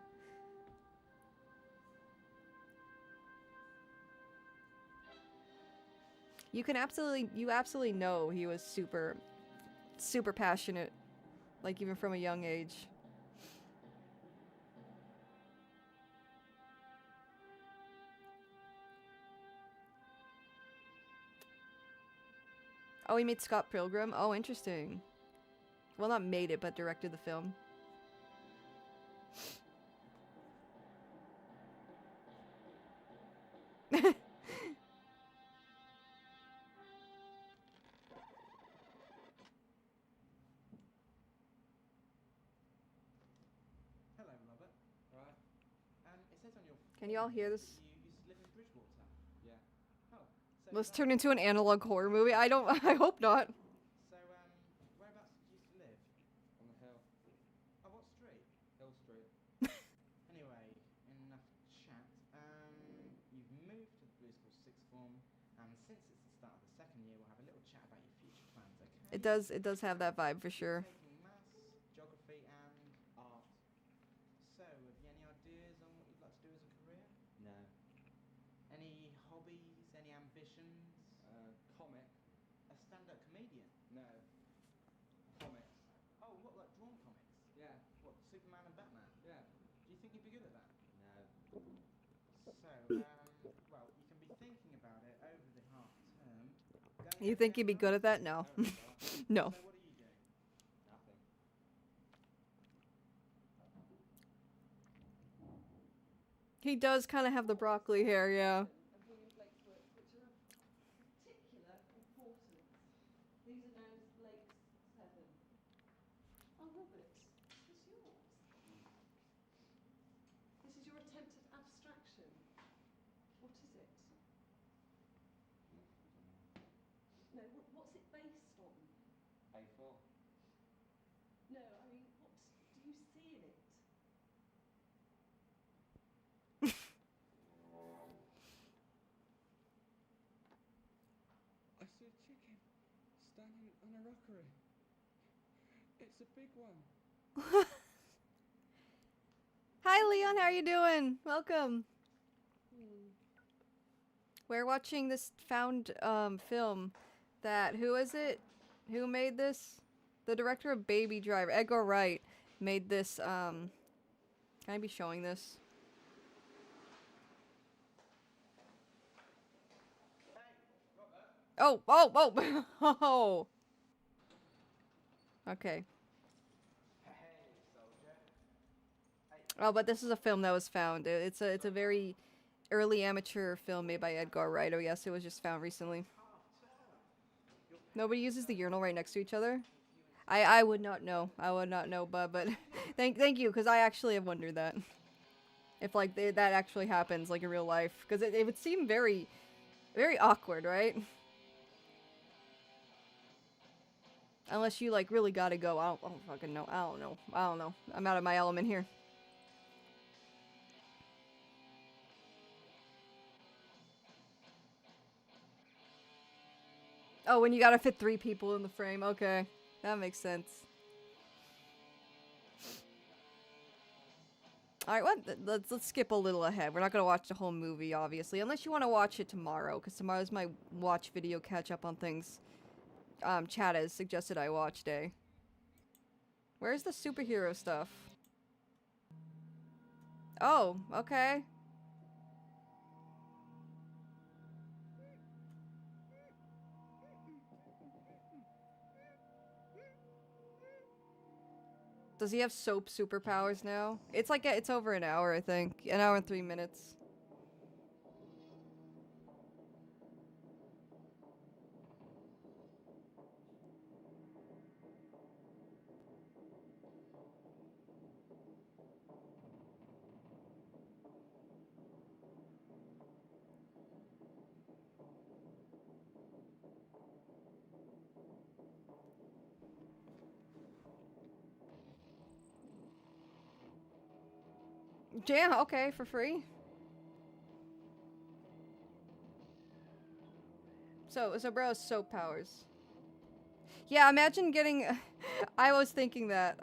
You absolutely know he was super super passionate, like even from a young age. Oh, he made Scott Pilgrim? Oh, interesting. Well, not made it, but directed the film. Hello, Robert. Right. It says on your Can you all hear this? that you used to live in Bridgewater. Yeah. Oh, so Let's that- turn into an analog horror movie. I don't. I hope not. So whereabouts did you used to live? On the hill. Oh, what street? Hill Street. Anyway, enough chat. You've moved to the Blue School sixth form, and since it's the start of the second year, we'll have a little chat about your future plans. Okay? It does. It does have that vibe for sure. Taking maths, geography, and art. So, have you any ideas on what you'd like to do as a career? No. Any hobbies? Any ambitions? Comic. A stand-up comedian? No. Comics. Oh, what, like drawn comics? Yeah. What, Superman and Batman? Yeah. Do you think you'd be good at that? No. So, well, you can be thinking about it over the half term. You think you'd be good at that? No. No. So, what are you doing? Nothing. He does kind of have the broccoli hair, yeah. And William Blake's works, which are of particular importance. These are known as Blake's Seven. Oh, Robert, it's yours. This is your attempt at abstraction. What is it? No, what's it based on? A4. No, I mean, what do you see in it? I see a chicken standing on a rockery. It's a big one. Hi, Leon. How are you doing? Welcome. We're watching this found film that, who is it? Who made this? The director of Baby Driver, Edgar Wright, made this. Can I be showing this? Oh, oh, oh, oh. Okay. Oh, but this is a film that was found. It's a very early amateur film made by Edgar Wright. Oh yes, it was just found recently. Nobody uses the urinal right next to each other. I would not know. I would not know, but thank you, because I actually have wondered that. If like that actually happens like in real life, because it would seem very, very awkward, right? Unless you like really gotta go. I don't fucking know. I don't know. I don't know. I'm out of my element here. Oh, when you gotta fit 3 people in the frame. Okay. That makes sense. Alright, let's skip a little ahead. We're not gonna watch the whole movie, obviously. Unless you want to watch it tomorrow, because tomorrow's my watch video catch up on things. Chat has suggested I watch day. Where's the superhero stuff? Oh, okay. Does he have soap superpowers now? It's like, it's over an hour, I think. An hour and 3 minutes. Yeah, okay, for free. So bro has soap powers. Yeah, imagine getting... I was thinking that.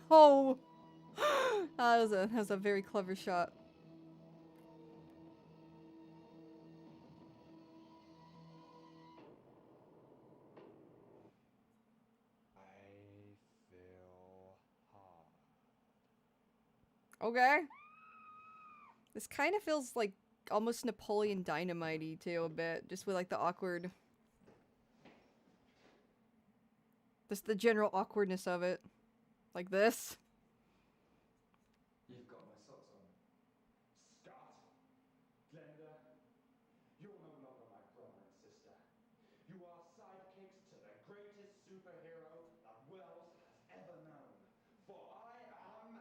Oh! That was a very clever shot. Okay. This kind of feels like almost Napoleon Dynamite-y too a bit, just with like the awkward. Just the general awkwardness of it. Like this. You've got my socks on. Scott, Glenda, you're no longer my brother and sister. You are sidekicks to the greatest superhero that Wells has ever known. For I am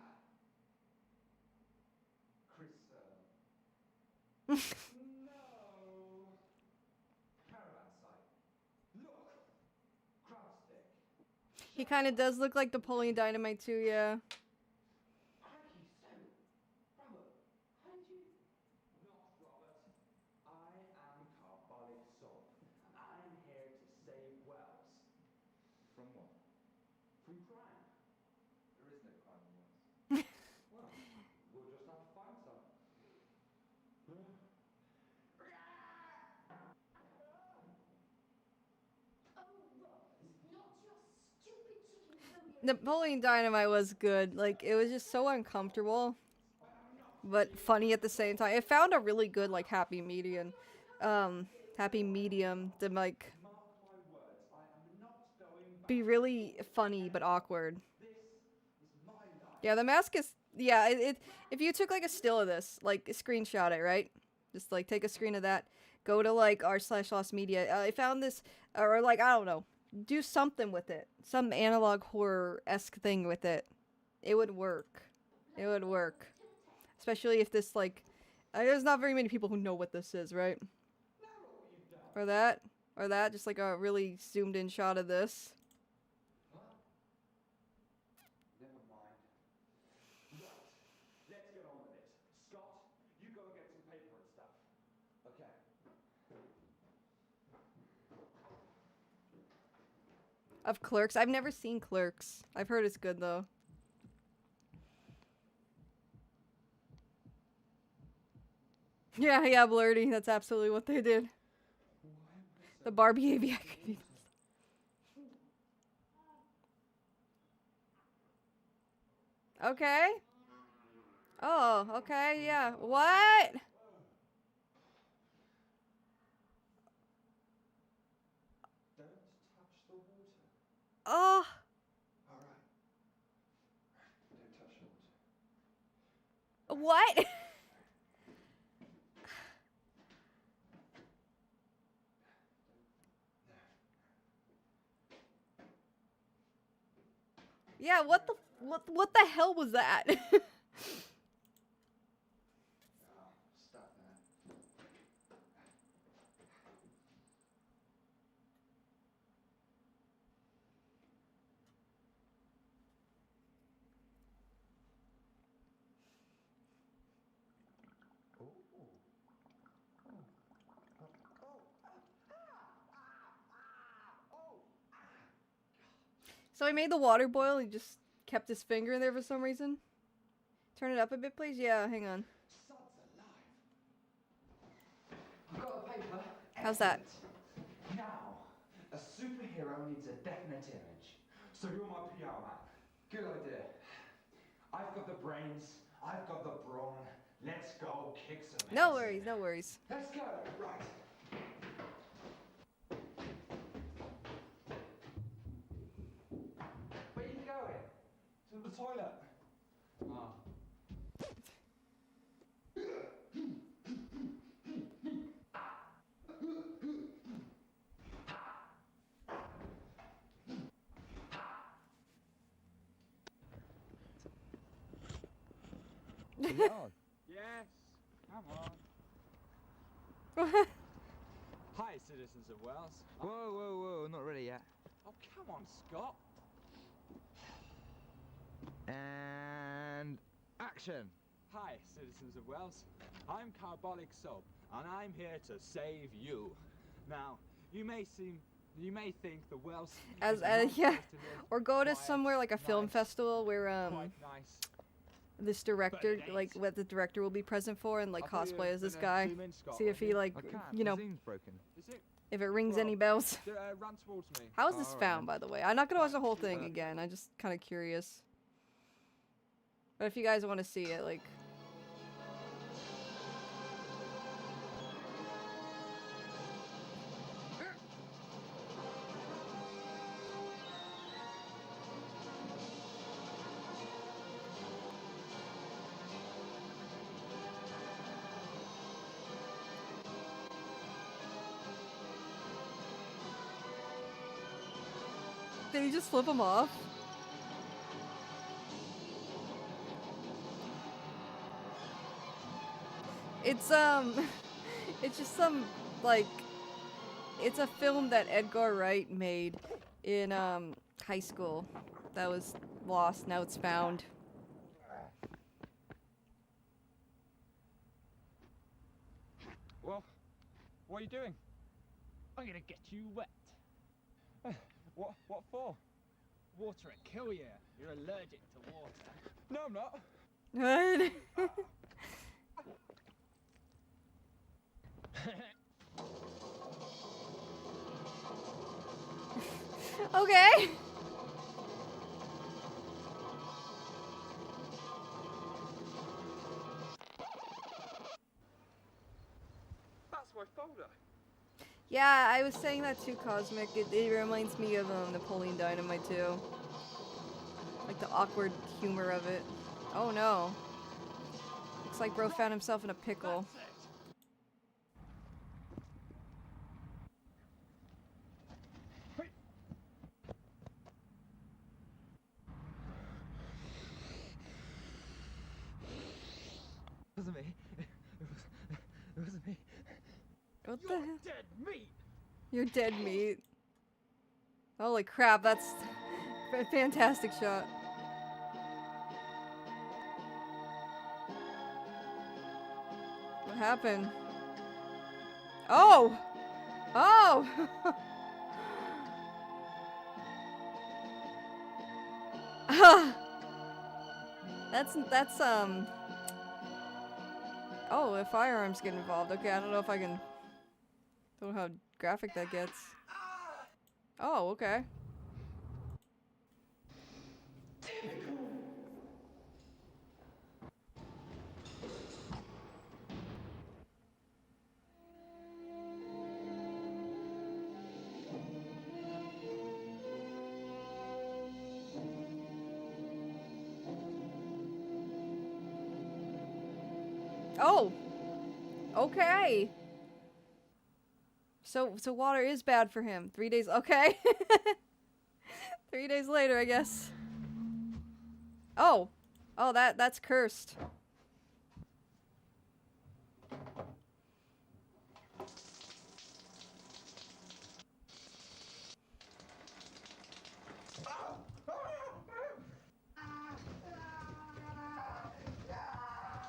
Chris. No. Caravan site. Look. Crab stick. He kind of does look like Napoleon Dynamite too, yeah. Crikey, so, Robert, how did you? Not Robert. I am Carbolic Soap, and I'm here to save Wells. From what? From crime. There is no crime in Wells. Well, we'll just have to find some. Napoleon Dynamite was good. Like, it was just so uncomfortable, but funny at the same time. It found a really good, like, happy medium to, like, Mark my words, I am not going back. be really funny but awkward. This is my life. Yeah, the mask is, yeah, if you took, like, a still of this, like, screenshot it, right? Just, like, take a screen of that, go to, like, r/lost media. I found this, or, like, I don't know, do something with it. Some analog horror-esque thing with it. It would work. It would work. Especially if this, like, there's not very many people who know what this is, right? Or that, just, like, a really zoomed-in shot of this. Never mind. Right, let's get on with it. Scott, you go and get some paper and stuff. Okay. Of Clerks. I've never seen Clerks. I've heard it's good, though. Yeah, Blurty. That's absolutely what they did. The Barbie AVI. Okay. Oh, okay, yeah. What? Don't touch the water. Oh. All right. Don't touch the water. What? Yeah, what the hell was that? Oh, stop that. So I made the water boil and just kept his finger in there for some reason. Turn it up a bit, please. Yeah, hang on. Sod's alive. I've got a paper. How's that? Excellent. Now, a superhero needs a definite image. So you're my PR man. Good idea. I've got the brains. I've got the brawn. Let's go kick some No ass. worries, no worries. Let's go. Right. Where are you going? To the toilet. Ah. Yes, come on. Hi, citizens of Wells. Whoa, whoa, whoa, not ready yet. Oh, come on, Scott. And action. Hi, citizens of Wells. I'm Carbolic Soap, and I'm here to save you. Now, you may think the Wells As is a nice yeah, place to live, or go to quiet, somewhere like a film nice, festival where quite nice. this director, it ain't. like what the director will be present for, and like I'll put you cosplay as this in a guy. zoom in, Scott, See if will he you? like, I can't. you know, The zoom's broken. Is it? if it rings Well, any bells. Run towards me. How is this Alright found, then. by the way? I'm not gonna watch the whole thing again. I'm just kind of curious. But if you guys want to see it, like... Did he just flip him off? It's it's just some, like, it's a film that Edgar Wright made in high school that was lost, now it's found. Well, what are you doing? I'm gonna get you wet. What for? Water will kill you. You're allergic to water. No, I'm not. What? Okay. That's my folder. Yeah, I was saying that too, Cosmic. It reminds me of Napoleon Dynamite too. Like the awkward humor of it. Oh no. Looks like bro found himself in a pickle. It wasn't me. It wasn't me. What the hell? Dead meat. You're dead meat. Holy crap, that's a fantastic shot. What happened? Oh! Oh! That's oh, if firearms get involved. Okay, I don't know if I can... Don't know how graphic that gets. Oh, okay. Oh! Okay! So water is bad for him. 3 days, okay. 3 days later, I guess. Oh. Oh, that's cursed.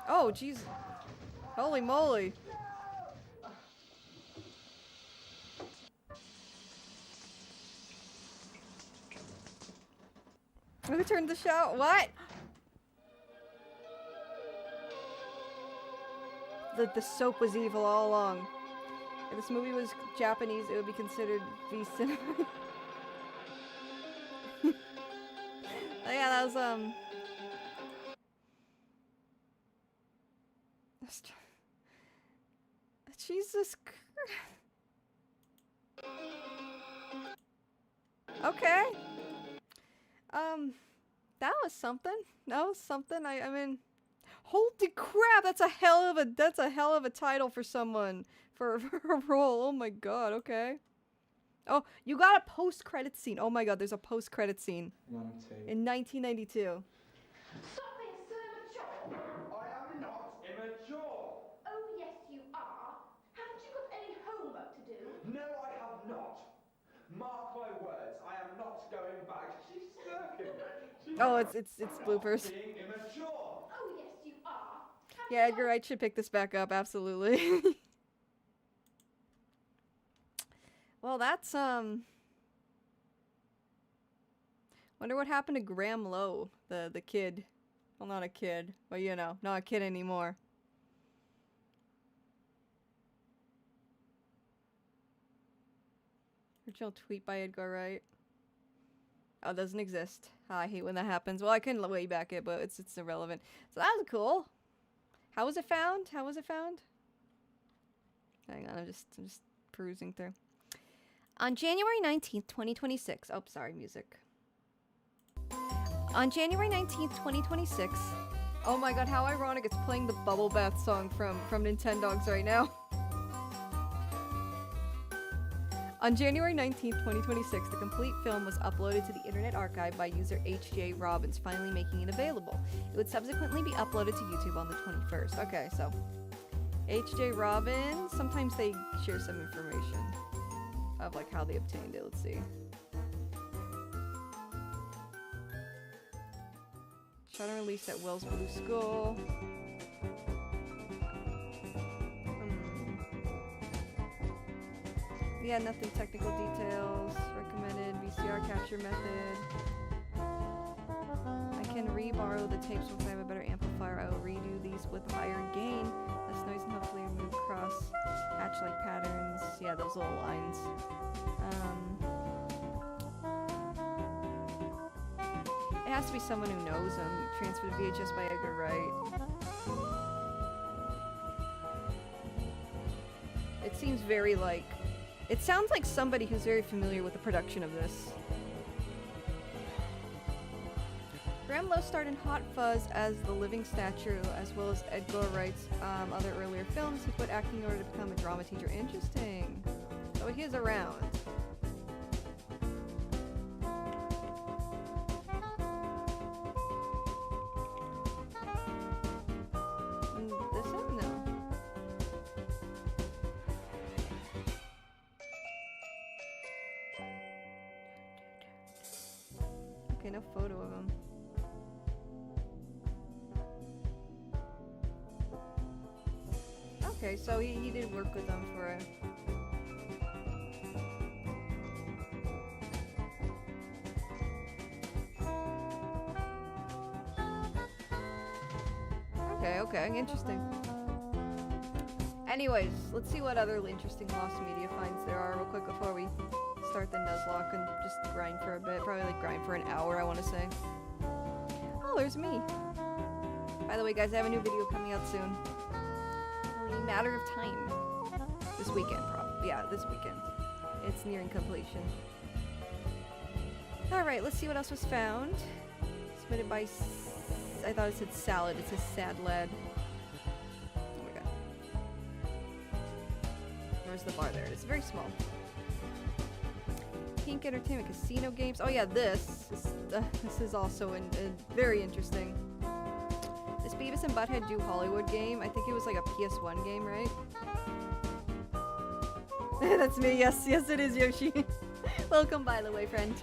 Oh, jeez. Holy moly. Who turned the shower? What? The soap was evil all along. If this movie was Japanese, it would be considered V cinema. Oh yeah, that was Jesus Christ. Okay. That was something. That was something. I mean, holy crap! That's a hell of a title for someone for a role. Oh my god. Okay. Oh, you got a post-credit scene. Oh my god, there's a post-credit scene. 1, 2. In 1992. Stop being so immature. I am not immature. Oh, yes, you are. Haven't you got any homework to do? No, I have not. Mark my words, I am not going back. She's smirking. Oh, it's bloopers. Being immature. Oh, yes, you are. Yeah, Edgar Wright should pick this back up. Absolutely. Well, that's wonder what happened to Graham Lowe, the kid. Well, not a kid, but you know, not a kid anymore. Original tweet by Edgar Wright. Oh, it doesn't exist. I hate when that happens. Well, I couldn't way back it, but it's irrelevant. So that was cool. How was it found? How was it found? Hang on, I'm just perusing through. On January 19th, 2026. Oh, sorry, music. On January 19th, 2026. Oh my god, how ironic it's playing the Bubble Bath song from Nintendogs right now. On January 19th, 2026, the complete film was uploaded to the Internet Archive by user H.J. Robbins, finally making it available. It would subsequently be uploaded to YouTube on the 21st. Okay, so H.J. Robbins, sometimes they share some information of like how they obtained it. Let's see. Shot and released at Wells Blue School. Yeah, nothing technical details. Recommended VCR capture method. I can re-borrow the tapes once I have a better amplifier. I will redo these with higher gain, less noise, and hopefully remove cross hatch-like patterns. Yeah, those little lines. It has to be someone who knows them. Transferred VHS by Edgar Wright. It seems very like... It sounds like somebody who's very familiar with the production of this. Graham Lowe starred in Hot Fuzz as the living statue, as well as Edgar Wright's other earlier films. He quit acting in order to become a drama teacher. Interesting. So he is around. This one? No. Okay, no photo of him. Okay, so he did work with them for a... Okay, interesting. Anyways, let's see what other interesting lost media finds there are real quick before we start the Nuzlocke and just grind for a bit. Probably like grind for an hour, I want to say. Oh, there's me. By the way, guys, I have a new video coming out soon. Only a matter of time. This weekend, probably. Yeah, this weekend. It's nearing completion. Alright, let's see what else was found. Submitted by... I thought it said Salad. It says Sad Lad. Oh my god. Where's the bar? There it is. Very small. Pink Entertainment Casino Games. Oh yeah, this is also very interesting. This Beavis and Butthead Do Hollywood game. I think it was like a PS1 game, right? That's me. Yes, it is Yoshi. Welcome, by the way, friend.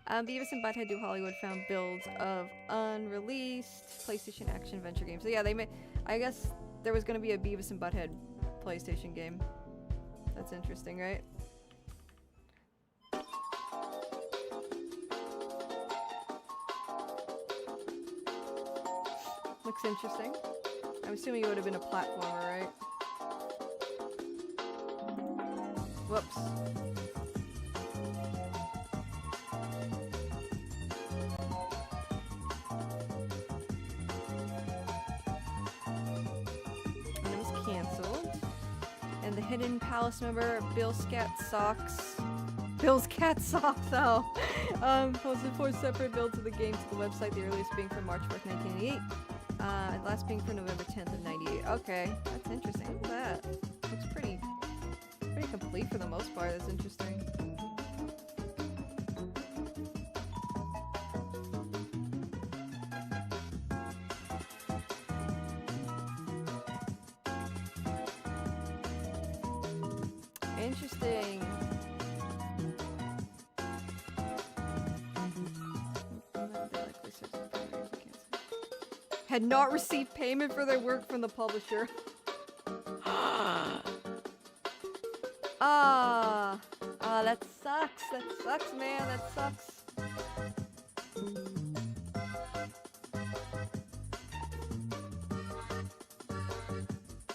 Beavis and Butthead Do Hollywood found builds of unreleased PlayStation action adventure games. So yeah, I guess there was going to be a Beavis and Butthead PlayStation game. That's interesting, right? Looks interesting. I'm assuming it would have been a platformer, right? Whoops. And it was canceled. And the Hidden Palace member, Bill's Cat Socks. Bill's Cat Socks, oh. Posted 4 separate builds of the game to the website, the earliest being from March 4th, 1988. And last being from November 10th of 98. Okay, that's interesting. Look at that. Looks pretty complete for the most part. That's interesting. Interesting. Had not received payment for their work from the publisher. That sucks. That sucks, man. That sucks.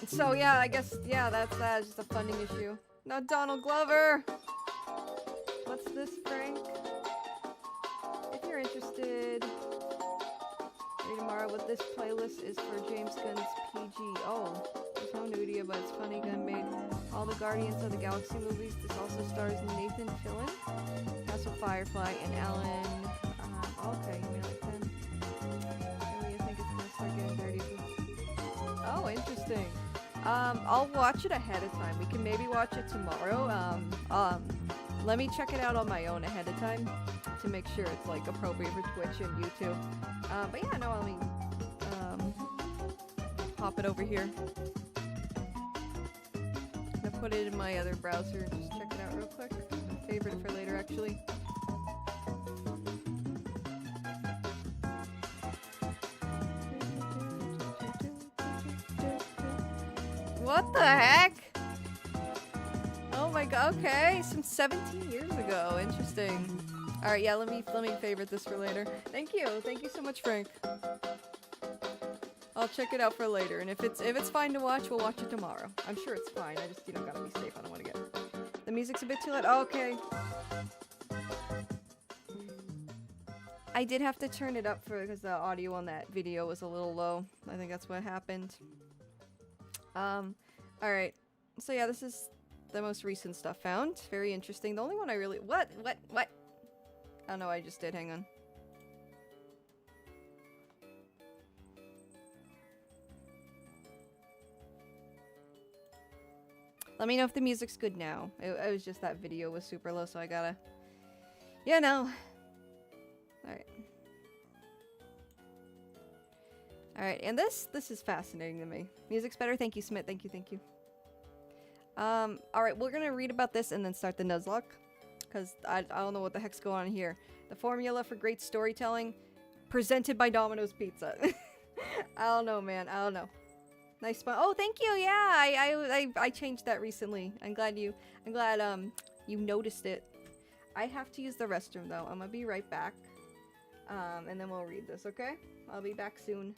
So yeah, I guess that's that. It's just a funding issue. Not Donald Glover. What's this, Frank? interested. Read tomorrow what this playlist is for James Gunn's PG. Oh, there's no nudity, but it's funny. Gunn made all the Guardians of the Galaxy movies. This also stars Nathan Fillion, Castle Firefly, and Alan. Okay, you mean like 10? Really, I think it's gonna start getting dirty. Oh, interesting. I'll watch it ahead of time. We can maybe watch it tomorrow. Let me check it out on my own ahead of time to make sure it's like appropriate for Twitch and YouTube. But yeah, no, I mean, pop it over here. I'm gonna put it in my other browser and just check it out real quick. Favorite it for later, actually. What the heck? Oh my god, okay, some 17 years ago. Interesting. Alright, yeah, let me favorite this for later. Thank you so much, Frank. I'll check it out for later, and if it's fine to watch, we'll watch it tomorrow. I'm sure it's fine, I just, gotta be safe, I don't wanna get... The music's a bit too loud? Oh, okay. I did have to turn it up because the audio on that video was a little low. I think that's what happened. Alright. So yeah, this is the most recent stuff found. Very interesting. The only one I really... What? Oh no, I just did. Hang on. Let me know if the music's good now. It was just that video was super low, so I gotta... Yeah, no. Alright. Alright, and this is fascinating to me. Music's better. Thank you, Smith. Thank you. Alright, we're gonna read about this and then start the Nuzlocke. Because I don't know what the heck's going on here. The formula for great storytelling presented by Domino's Pizza. I don't know, man. I don't know. Nice spot. Oh, thank you. Yeah, I changed that recently. I'm glad you noticed it. I have to use the restroom though. I'm gonna be right back. And then we'll read this, okay? I'll be back soon.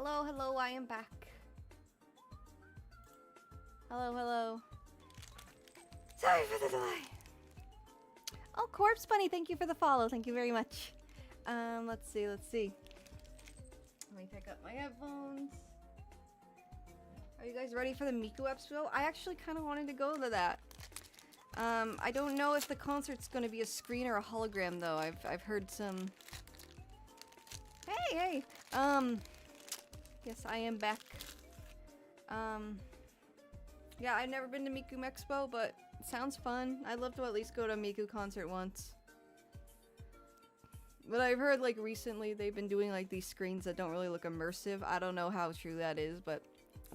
Hello, hello, I am back. Hello, hello. Sorry for the delay. Oh, Corpse Bunny, thank you for the follow. Thank you very much. Let's see, let's see. Let me pick up my headphones. Are you guys ready for the Miku Expo? I actually kind of wanted to go to that. I don't know if the concert's gonna be a screen or a hologram though. I've heard some. Hey, hey. Yes, I am back. Yeah, I've never been to Miku Expo, but it sounds fun. I'd love to at least go to a Miku concert once. But I've heard like recently they've been doing like these screens that don't really look immersive. I don't know how true that is, but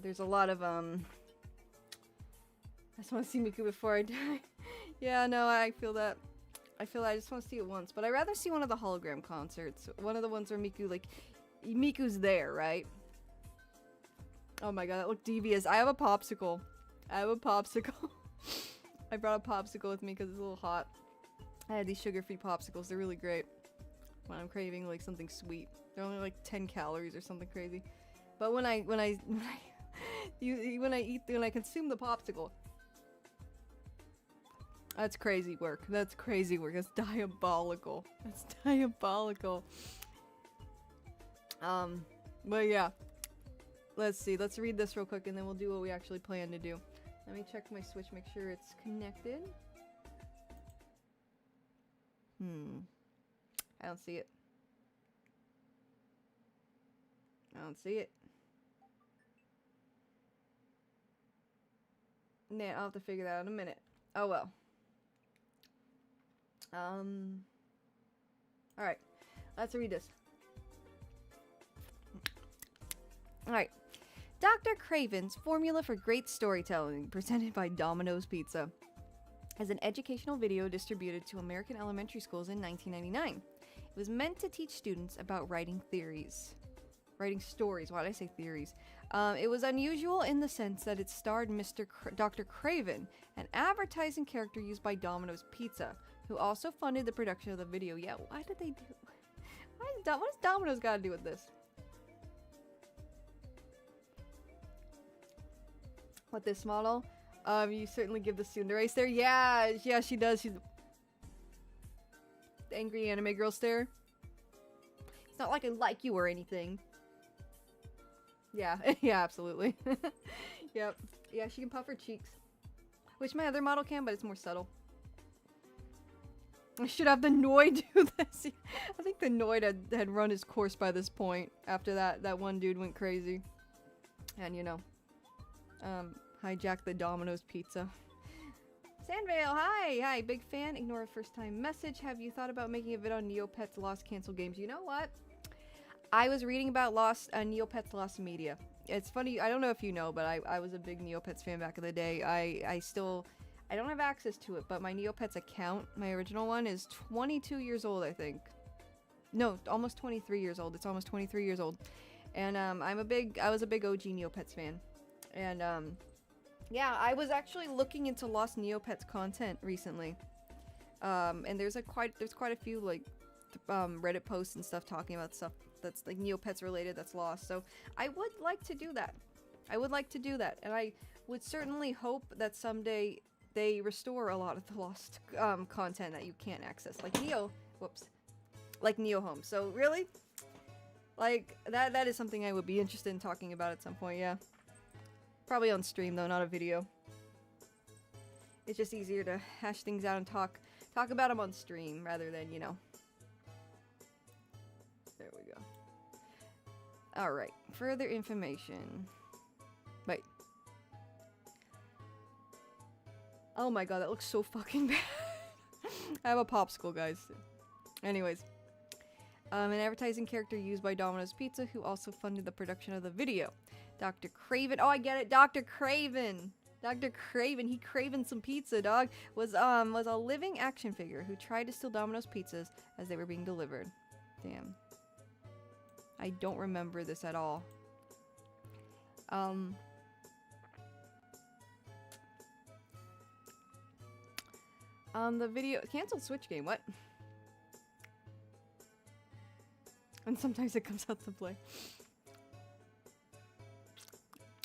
there's a lot of I just want to see Miku before I die. Yeah, no, I feel that. I just want to see it once, but I'd rather see one of the hologram concerts. One of the ones where Miku, like, Miku's there, right? Oh my god, that looked devious. I have a popsicle. I brought a popsicle with me because it's a little hot. I had these sugar-free popsicles. They're really great when I'm craving, like, something sweet. They're only, like, 10 calories or something crazy. But when I consume the popsicle, that's crazy work. That's crazy work. That's diabolical. That's diabolical. But yeah. Let's see. Let's read this real quick and then we'll do what we actually plan to do. Let me check my Switch, make sure it's connected. I don't see it. I don't see it. Nah, I'll have to figure that out in a minute. Oh well. Alright. Let's read this. Alright. Dr. Craven's Formula for Great Storytelling, presented by Domino's Pizza, as an educational video distributed to American elementary schools in 1999. It was meant to teach students about writing stories. Why did I say theories? It was unusual in the sense that it starred Dr. Craven, an advertising character used by Domino's Pizza, who also funded the production of the video. Yeah, why did they do... what does Domino's got to do with this? With this model? You certainly give the student a race there. Yeah, she does. She's... the angry anime girl stare. It's not like I like you or anything. Yeah, yeah, absolutely. Yep. Yeah, she can puff her cheeks. Which my other model can, but it's more subtle. I should have the Noid do this. I think the Noid had run his course by this point. After that one dude went crazy. And, you know, hijacked the Domino's Pizza. Sandvale, hi, big fan. Ignore a first-time message. Have you thought about making a vid on Neopets Lost Cancel Games? You know what? I was reading about Neopets Lost Media. It's funny, I don't know if you know, but I was a big Neopets fan back in the day. I don't have access to it, but my Neopets account, my original one, is 22 years old, I think. No, almost 23 years old. It's almost 23 years old. And I was a big OG Neopets fan. And yeah, I was actually looking into Lost Neopets content recently. And there's quite a few like Reddit posts and stuff talking about stuff that's like Neopets related that's lost. So I would like to do that. And I would certainly hope that someday they restore a lot of the lost content that you can't access, like Neo Home. So really, like that is something I would be interested in talking about at some point. Yeah, probably on stream though, not a video. It's just easier to hash things out and talk about them on stream rather than, you know. There we go. All right, further information. Wait. Oh my god, that looks so fucking bad. I have a popsicle, guys. Anyways. An advertising character used by Domino's Pizza, who also funded the production of the video. Dr. Craven. Oh, I get it. Dr. Craven. Dr. Craven. He craving some pizza, dog. Was a living action figure who tried to steal Domino's pizzas as they were being delivered. Damn. I don't remember this at all. The video canceled Switch game. What? And sometimes it comes out to play.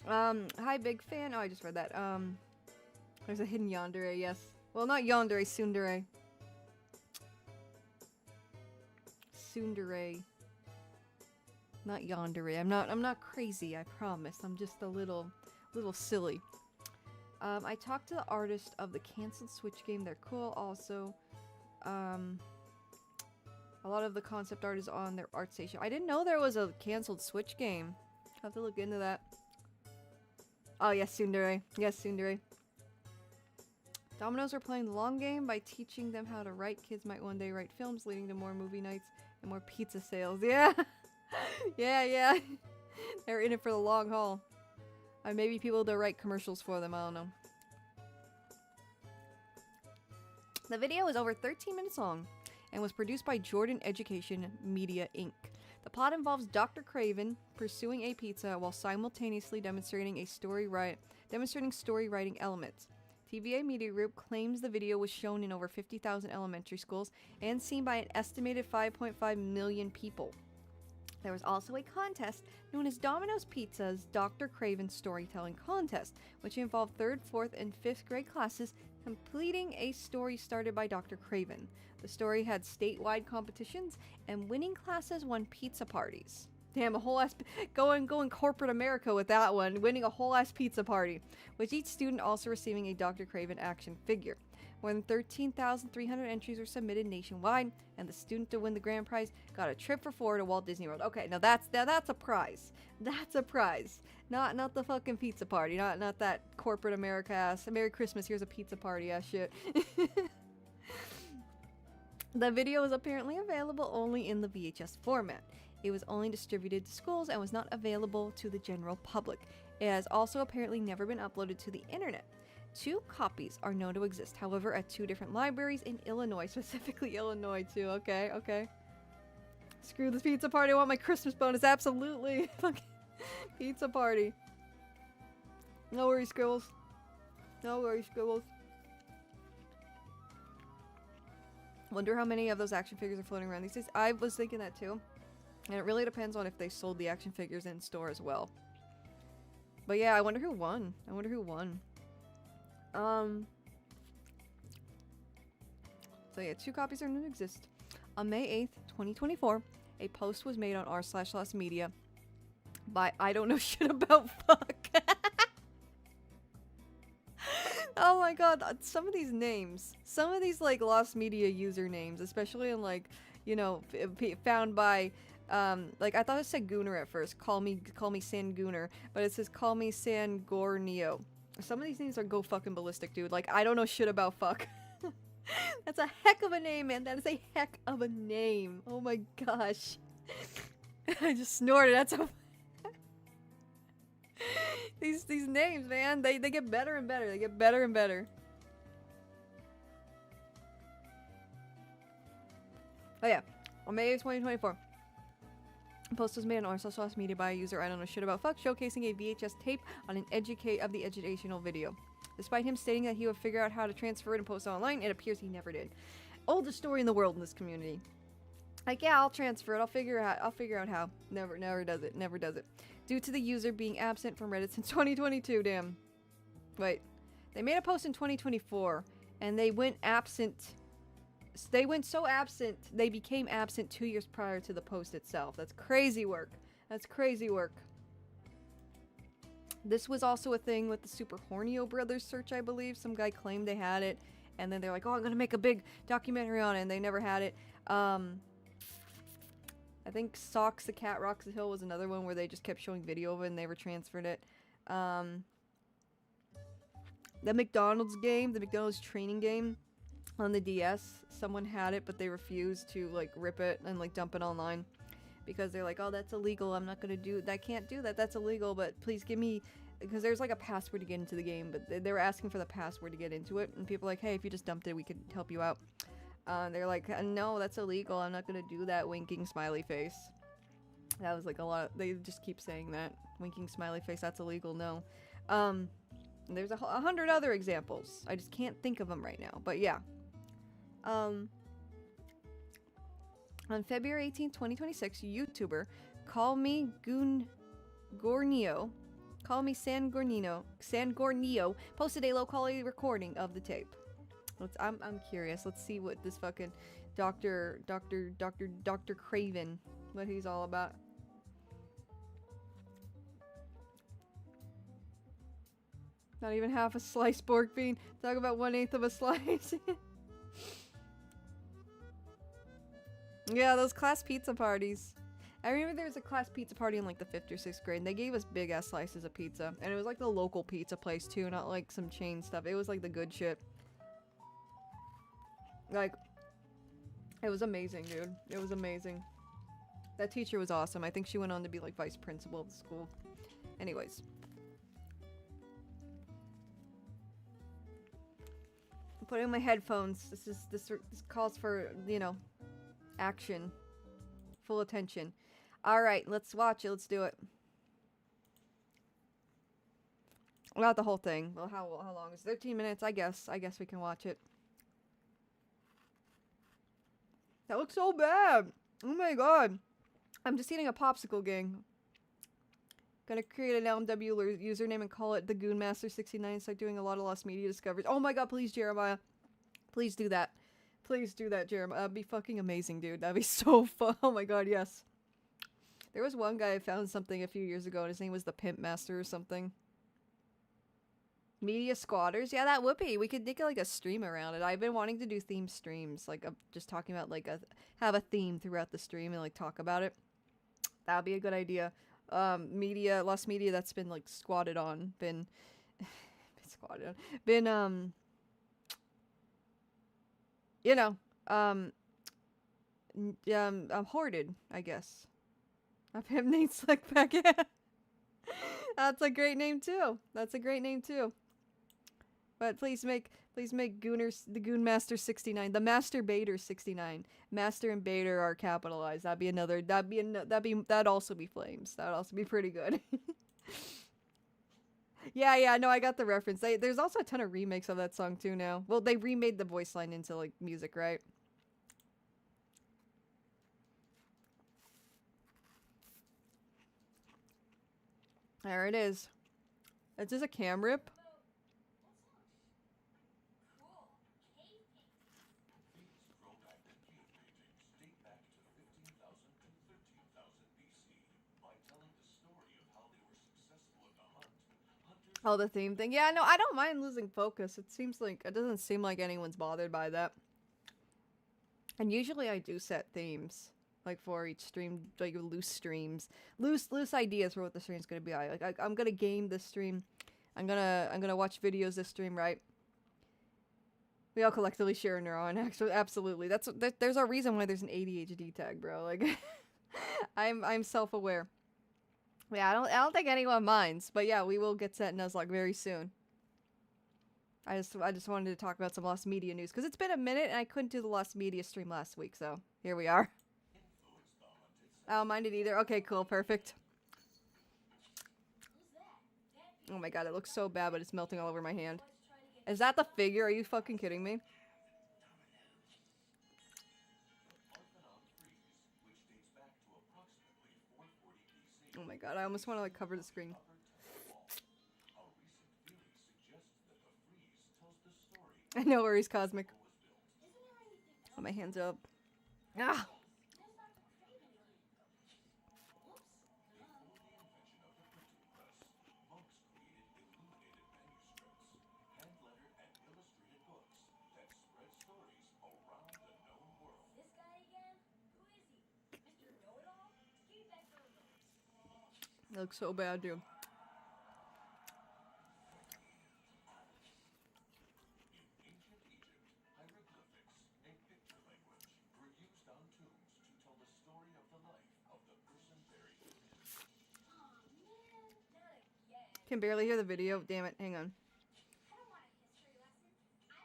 Hi, big fan. Oh, I just read that. There's a hidden yandere, yes. Well, not yandere, tsundere. Tsundere. Not yandere. I'm not crazy, I promise. I'm just a little silly. I talked to the artist of the canceled Switch game. They're cool also. A lot of the concept art is on their art station. I didn't know there was a canceled Switch game. Have to look into that. Oh, yes, tsundere. Yes, tsundere. Domino's are playing the long game by teaching them how to write. Kids might one day write films, leading to more movie nights and more pizza sales. Yeah. yeah. They're in it for the long haul. Maybe people to write commercials for them. I don't know. The video is over 13 minutes long and was produced by Jordan Education Media Inc. The plot involves Dr. Craven pursuing a pizza while simultaneously demonstrating story writing elements. TVA Media Group claims the video was shown in over 50,000 elementary schools and seen by an estimated 5.5 million people. There was also a contest known as Domino's Pizza's Dr. Craven Storytelling Contest, which involved 3rd, 4th, and 5th grade classes completing a story started by Dr. Craven. The story had statewide competitions, and winning classes won pizza parties. Damn, a whole ass going corporate America with that one, winning a whole ass pizza party, with each student also receiving a Dr. Craven action figure. More than 13,300 entries were submitted nationwide, and the student to win the grand prize got a trip for 4 to Walt Disney World. Okay, now that's a prize. That's a prize. Not the fucking pizza party. Not that corporate America ass. Merry Christmas, here's a pizza party ass shit. The video is apparently available only in the VHS format. It was only distributed to schools and was not available to the general public. It has also apparently never been uploaded to the internet. 2 copies are known to exist, however, at 2 different libraries in Illinois, specifically Illinois too. Okay. Screw this pizza party, I want my Christmas bonus, absolutely. Fucking pizza party. No worries, Scribbles. No worries, Scribbles. Wonder how many of those action figures are floating around these days. I was thinking that too. And it really depends on if they sold the action figures in store as well. But yeah, I wonder who won. So yeah, 2 copies are known to exist. On May 8th, 2024, a post was made on r/media by I don't know shit about fuck. Oh my god, some of these names, some of these like lost media usernames, especially in like, you know, found by like I thought it said Gooner at first, call me San Gooner, but it says call me San Gorneo. Some of these names are go fucking ballistic, dude. Like I don't know shit about fuck. That's a heck of a name, man. That is a heck of a name. Oh my gosh. I just snorted. That's a these names, man, they get better and better. They get better and better. Oh yeah, on May 8th, 2024. A post was made on our social media by a user I don't know shit about fuck, showcasing a VHS tape on an educational video. Despite him stating that he would figure out how to transfer it and post it online, it appears he never did. Oldest story in the world in this community. Like, yeah, I'll transfer it. I'll figure out how. Never does it. Never does it. Due to the user being absent from Reddit since 2022. Damn. Wait. They made a post in 2024, and they went absent. They went so absent, they became absent 2 years prior to the post itself. That's crazy work. That's crazy work. This was also a thing with the Super Hornio Brothers search, I believe. Some guy claimed they had it, and then they're like, oh, I'm gonna make a big documentary on it, and they never had it. I think Socks the Cat Rocks the Hill was another one where they just kept showing video of it and never transferred it. The McDonald's game, the McDonald's training game on the DS, someone had it, but they refused to like rip it and like dump it online because they're like, oh, that's illegal. I'm not gonna do that. I can't do that. That's illegal. But please give me, because there's like a password to get into the game, but they were asking for the password to get into it, and people are like, hey, if you just dumped it, we could help you out. They're like, no, that's illegal. I'm not gonna do that. Winking smiley face. That was like a lot. They just keep saying that. Winking smiley face. That's illegal. No. There's 100 other examples. I just can't think of them right now. But yeah. On February 18, 2026, YouTuber Call Me Gorneo Call me San Gornio posted a low quality recording of the tape. I'm curious. Let's see what this fucking Dr. Craven, what he's all about. Not even half a sliced pork bean. Talk about 1/8 of a slice. Yeah, those class pizza parties. I remember there was a class pizza party in like the 5th or 6th grade, and they gave us big ass slices of pizza. And it was like the local pizza place too, not like some chain stuff. It was like the good shit. Like, it was amazing, dude. It was amazing. That teacher was awesome. I think she went on to be like vice principal of the school. Anyways. I'm putting on my headphones. This calls for, you know, action. Full attention. Alright, let's watch it. Let's do it. Not the whole thing. Well, how long is it? 13 minutes, I guess. I guess we can watch it. That looks so bad. Oh my god. I'm just eating a popsicle, gang. Gonna create an LMW username and call it the Goonmaster69. Start doing a lot of lost media discoveries. Oh my god, please, Jeremiah. Please do that. Please do that, Jeremiah. That'd be fucking amazing, dude. That'd be so fun. Oh my god, yes. There was one guy who found something a few years ago, and his name was the Pimp Master or something. Media squatters? Yeah, that would be. We could make like a stream around it. I've been wanting to do theme streams. Like, just talking about, like, have a theme throughout the stream and, like, talk about it. That would be a good idea. Lost media that's been, like, squatted on. Been squatted on. Been, you know, hoarded, I guess. A pimp named Slickback. Yeah. That's a great name, too. That's a great name, too. But please make Gooners, the Goonmaster 69, the Masturbator 69. Master and Bader are capitalized. That'd also be flames. That'd also be pretty good. Yeah, no, I got the reference. There's also a ton of remakes of that song too now. Well, they remade the voice line into like music, right? There it is. Is this a cam rip? Oh, the theme thing. Yeah, no, I don't mind losing focus. It doesn't seem like anyone's bothered by that. And usually I do set themes, like for each stream, like loose streams, loose ideas for what the stream's gonna be. I'm gonna game this stream. I'm gonna watch videos this stream, right? We all collectively share a neuron. Actually, absolutely. There's a reason why there's an ADHD tag, bro. Like, I'm self-aware. Yeah, I don't think anyone minds, but yeah, we will get set Nuzlocke very soon. I just wanted to talk about some lost media news because it's been a minute and I couldn't do the lost media stream last week, so here we are. I don't mind it either. Okay, cool, perfect. Oh my god, it looks so bad, but it's melting all over my hand. Is that the figure? Are you fucking kidding me? Oh my god, I almost want to like cover the screen. No worries, Cosmic. Put my hands up. Ah! It looks so bad, dude. Can barely hear the video. Damn it. Hang on.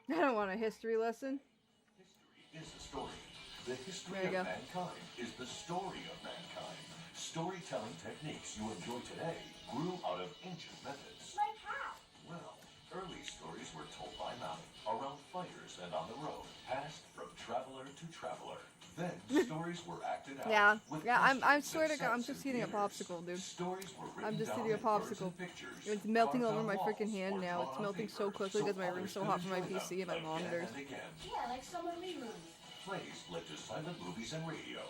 I don't want a history lesson. History is a story. The history of mankind is the story of mankind. Storytelling techniques you enjoy today grew out of ancient methods. Like how? Well, early stories were told by mouth, around fires and on the road, passed from traveler to traveler. Then stories were acted out. Yeah, with yeah. I costumes swear and to God, I'm sets just and eating a theaters. popsicle, dude. Stories were written I'm just down eating a in words popsicle. and pictures, It's melting carved over on my walls, freaking hand or now. drawn It's on melting so paper, quickly because my others room's so could hot from my enjoy them PC and my again monitors. and again. Yeah, like summer reruns. Plays led to silent movies and radio.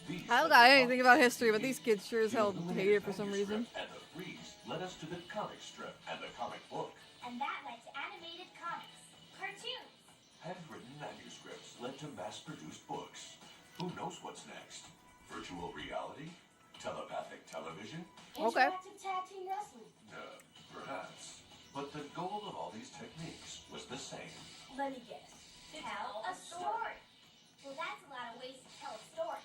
These I don't led got to anything about comics history, but and these kids sure as the hell illuminated hate it for some reason. manuscript And the frieze led us to the comic strip and the comic book. And that led to animated comics, cartoons. Handwritten manuscripts led to mass-produced books. Who knows what's next? Virtual reality? Telepathic television? Okay. Interactive tag team wrestling. Perhaps. But the goal of all these techniques was the same. Let me guess. Tell a story. Well, that's a lot of ways to tell a story.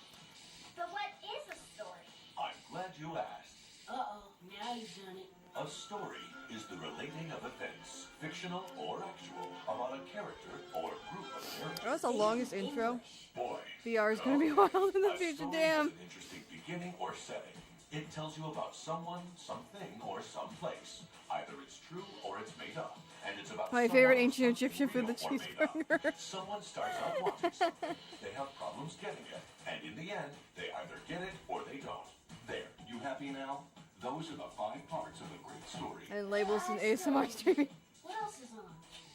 But what is a story? I'm glad you asked. Uh-oh, now you've done it. A story is the relating of events, fictional or actual, about a character or group of characters. That was the longest intro. Boy, VR is gonna be wild in the a future, story damn. has an interesting beginning or setting. It tells you about someone, something, or someplace. Either it's true or it's made up. And it's about My someone favorite or ancient something Egyptian food, the real or made up. cheeseburger. Someone starts out wanting something. They have problems getting it. And in the end, they either get it or they don't. There, you happy now? Those are the 5 parts of a great story. And labels and ASMR streaming. What else is on?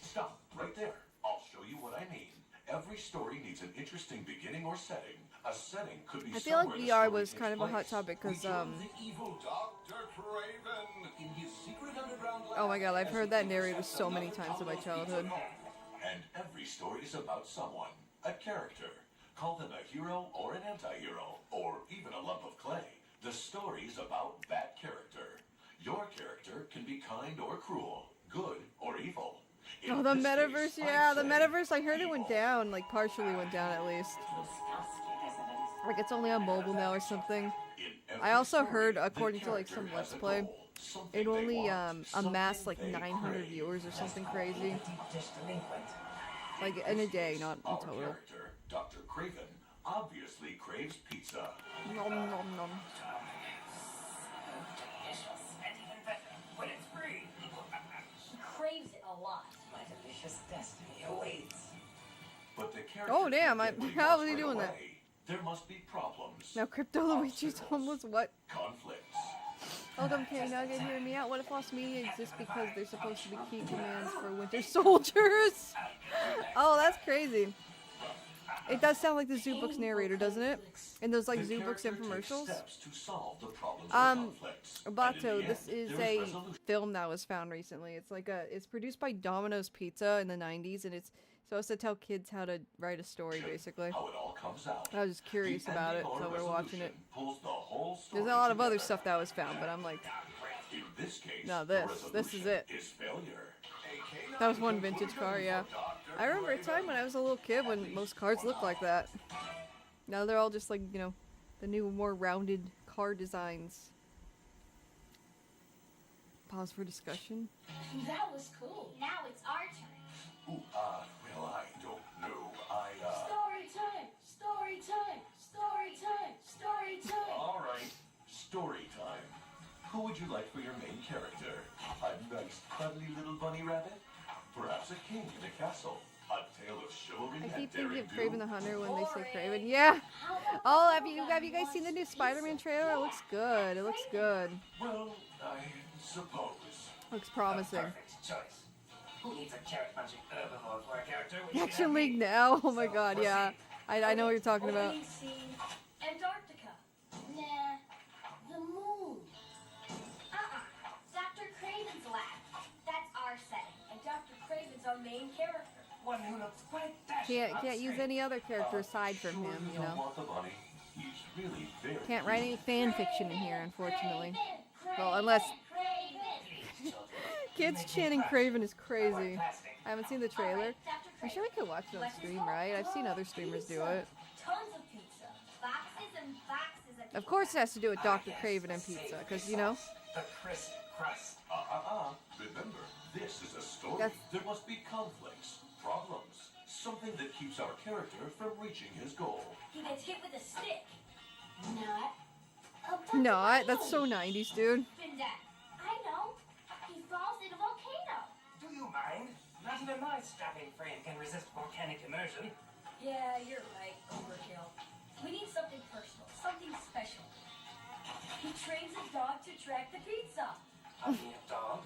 Stop, right there. I'll show you what I mean. Every story needs an interesting beginning or setting. A setting could be I feel like somewhere the VR story was takes kind of a hot place. topic because The evil Dr. Craven in his secret underground oh my god, I've as heard he that intercepts narrated so many another times in my colony childhood. And every story is about someone, a character. Call them a hero or an anti-hero, or even a lump of clay. The story's about that character. Your character can be kind or cruel, good or evil. In Oh, the this metaverse, case, I yeah, the say metaverse, I heard it went down, like partially went down at least. Like it's only on mobile now or something. I also heard, according to like some Let's Play, it only amassed like 900 viewers or something crazy. Like in a day, not in Our total. character, Dr. Craven, obviously craves pizza. Nom nom nom. When it's free. He craves it a lot. My delicious destiny awaits. But the character Oh damn, can't get what he how wants is he right doing that? away. There must be problems, Now Crypto Luigi's homeless, what? conflicts. Welcome K Nugget, hear me out. What if lost media exists because they're supposed to be key commands for Winter Soldiers? Oh, that's crazy. It does sound like the Zoo Books narrator, doesn't it? In those like The Zoo Books character takes infomercials. steps to solve the problems or conflicts. And in Bato, the this end, is there's a resolution. film that was found recently. It's like it's produced by Domino's Pizza in the 90s, and it's supposed to tell kids how to write a story, basically. How it all comes out. I was just curious The about it, ending so or we're watching it. resolution pulls the whole story There's a lot of other together. stuff that was found, but I'm like, In this case, no, the this is resolution it. is failure. That was one vintage car, yeah. I remember a time when I was a little kid when most cars looked like that. Now they're all just like, you know, the new, more rounded car designs. Pause for discussion. That was cool. Now it's our turn. Ooh, well, I don't know. Story time! Story time! Story time! Story time! All right, story time. Who would you like for your main character? A nice, cuddly little bunny rabbit? Perhaps a king in a castle? A tale of chivalry I and keep thinking daring of do? Craven the Hunter when they say Craven. Yeah! Oh, have you guys seen the new Spider-Man trailer? It looks good. It looks good. Well, I suppose. Looks promising. Perfect choice. Who needs a carrot-punching herbivore for a character? when you can Action have League me? now? Oh my So, god, yeah. proceed. I know what you're talking about. Opening scene, Antarctica. Nah. The moon. Dr. Craven's lab. That's our setting. And Dr. Craven's our main character. One who looks quite dashing Can't use any other character aside from Sure him, you you don't know. want the bunny? He's really very Can't write any cute. fan fiction in here, unfortunately. Craven, Well, unless Craven. kids chanting Craven is crazy. I haven't seen the trailer. I'm sure we could watch it on stream, right? I've seen other streamers do it. Tons of pizza. Boxes and boxes of Of course it has to do with Dr. Craven and pizza, because, you know, The crisp crust. Remember, this is a story. That's- There must be conflicts, problems, something that keeps our character from reaching his goal. He gets hit with a stick. Not. not. That's so 90s, dude. Spin that. I know. He falls in a volcano. Do you mind? Not even my strapping frame can resist volcanic immersion. Yeah, you're right. Overkill. We need something personal, something special. He trains a dog to track the pizza. A mere dog?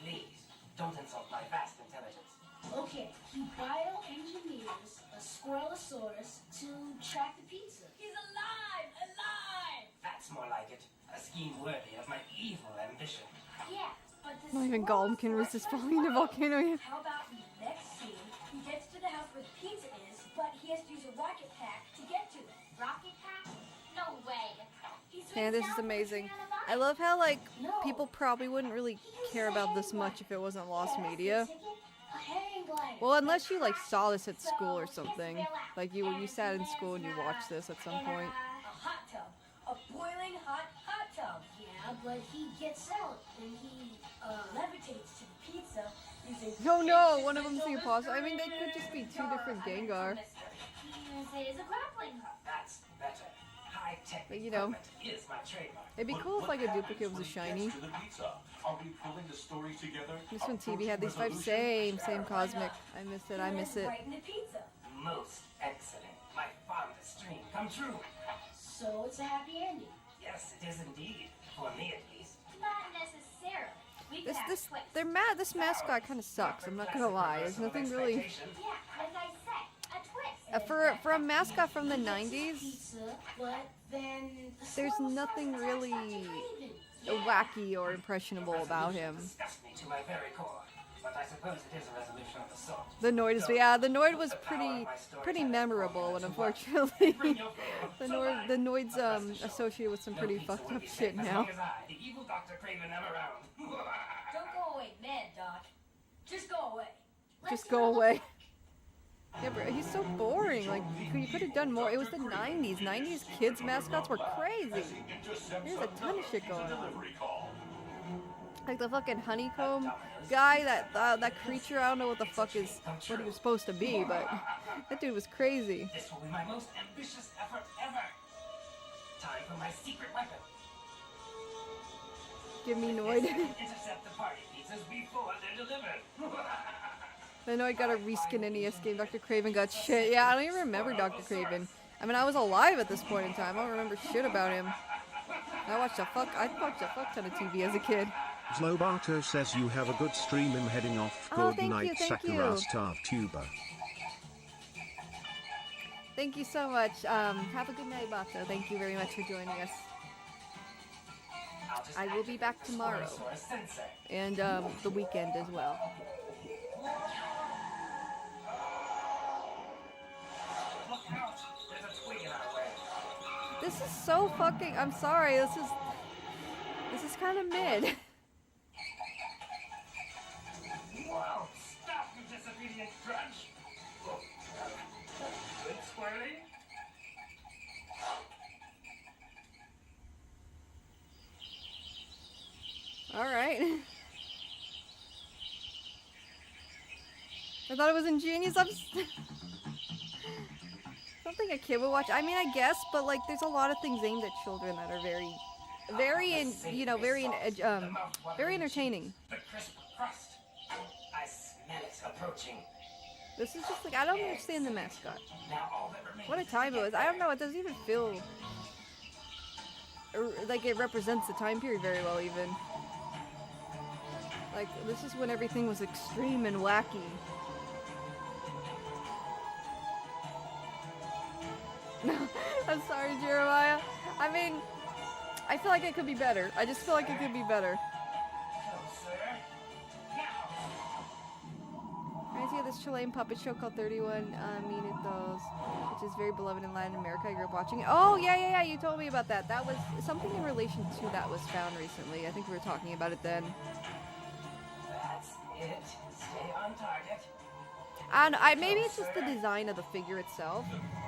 Please, don't insult my vast intelligence. Okay, he bioengineers a squirrelosaurus to track the pizza. He's alive! Alive! That's more like it. A scheme worthy of my evil ambition. Yeah, but this Not even Gollum can resist falling in a volcano yet. How about the next scene? He gets to the house where the pizza is, but he has to use a rocket pack to get to it. Rocket pack? No way. Yeah, this is amazing. I love how, like, people probably wouldn't really care about this much if it wasn't lost media. Well, unless you, like, saw this at school or something. Like, you sat in school and you watched this at some point. A hot tub. A boiling hot tub. Yeah, but he gets out and he levitates to the pizza using... Oh no, one of them's the imposter. I mean, they could just be two different Gengar. He uses a grappling hook. That's better. High-tech But, you know, is my trademark. it'd be cool if, like, a duplicate was a shiny. To the pizza. Are we pulling the story together? This one TV had these five same Cosmic. I miss it, I miss it. Right in the pizza. Most excellent. My fondest dream come true. So it's a happy ending. Yes, it is indeed. For me, at least. Not necessarily. We could have twists. This mascot kind of sucks. I'm not gonna lie. There's nothing really. Yeah, like I said, a twist. For a mascot from the 90s, Pizza, but then there's nothing really wacky or impressionable about him. Disgust me to my very core. But I suppose it is a resolution of the sort. The Noid is, yeah, the Noid was pretty memorable, and unfortunately, the Noid's associated with some pretty fucked up shit now. The evil Dr. Craven am around. Don't go away, mad Doc. Just go away. Just go away. Yeah, bro, he's so boring. Like, you could have done more. It was the 90s. 90s kids mascots were crazy. There's a ton of shit going on. Like the fucking honeycomb guy, that creature. I don't know what the fuck is what he was supposed to be, but that dude was crazy. This will be my most ambitious effort ever. Time for my secret weapon. Give me Noid. Intercept the party pizzas before they're delivered. I know I got a reskin NES game. Dr. Craven got shit. Yeah, I don't even remember Dr. Craven. I mean, I was alive at this point in time. I don't remember shit about him. I watched a fuck ton of TV as a kid. Zlobato says you have a good stream. I'm heading off. Oh, Good thank night, you, thank Sakura you. Star Tuber. Thank you so much. Have a good night, Bato. Thank you very much for joining us. I will be back tomorrow. And the weekend as well. Look out! There's a twig in our way. This is so fucking... I'm sorry, this is kind of mid. Whoa! Stop, you disobedient drudge! Good squirrely? Alright. I thought it was ingenious. Something a kid would watch. I mean, I guess, but like, there's a lot of things aimed at children that are very entertaining. The crisp crust. I smell it approaching. This is just like, I don't understand the mascot. Now all that remains. What a time it was. I don't know. It doesn't even feel like it represents the time period very well, even. Like, this is when everything was extreme and wacky. I'm sorry, Jeremiah. I mean, I feel like it could be better. I just feel like it could be better. Reminds me of this Chilean puppet show called 31 Minutos, which is very beloved in Latin America. I grew up watching it. Oh, yeah, you told me about that. That was something in relation to that was found recently. I think we were talking about it then. That's it. Stay on target. And maybe it's just the design of the figure itself.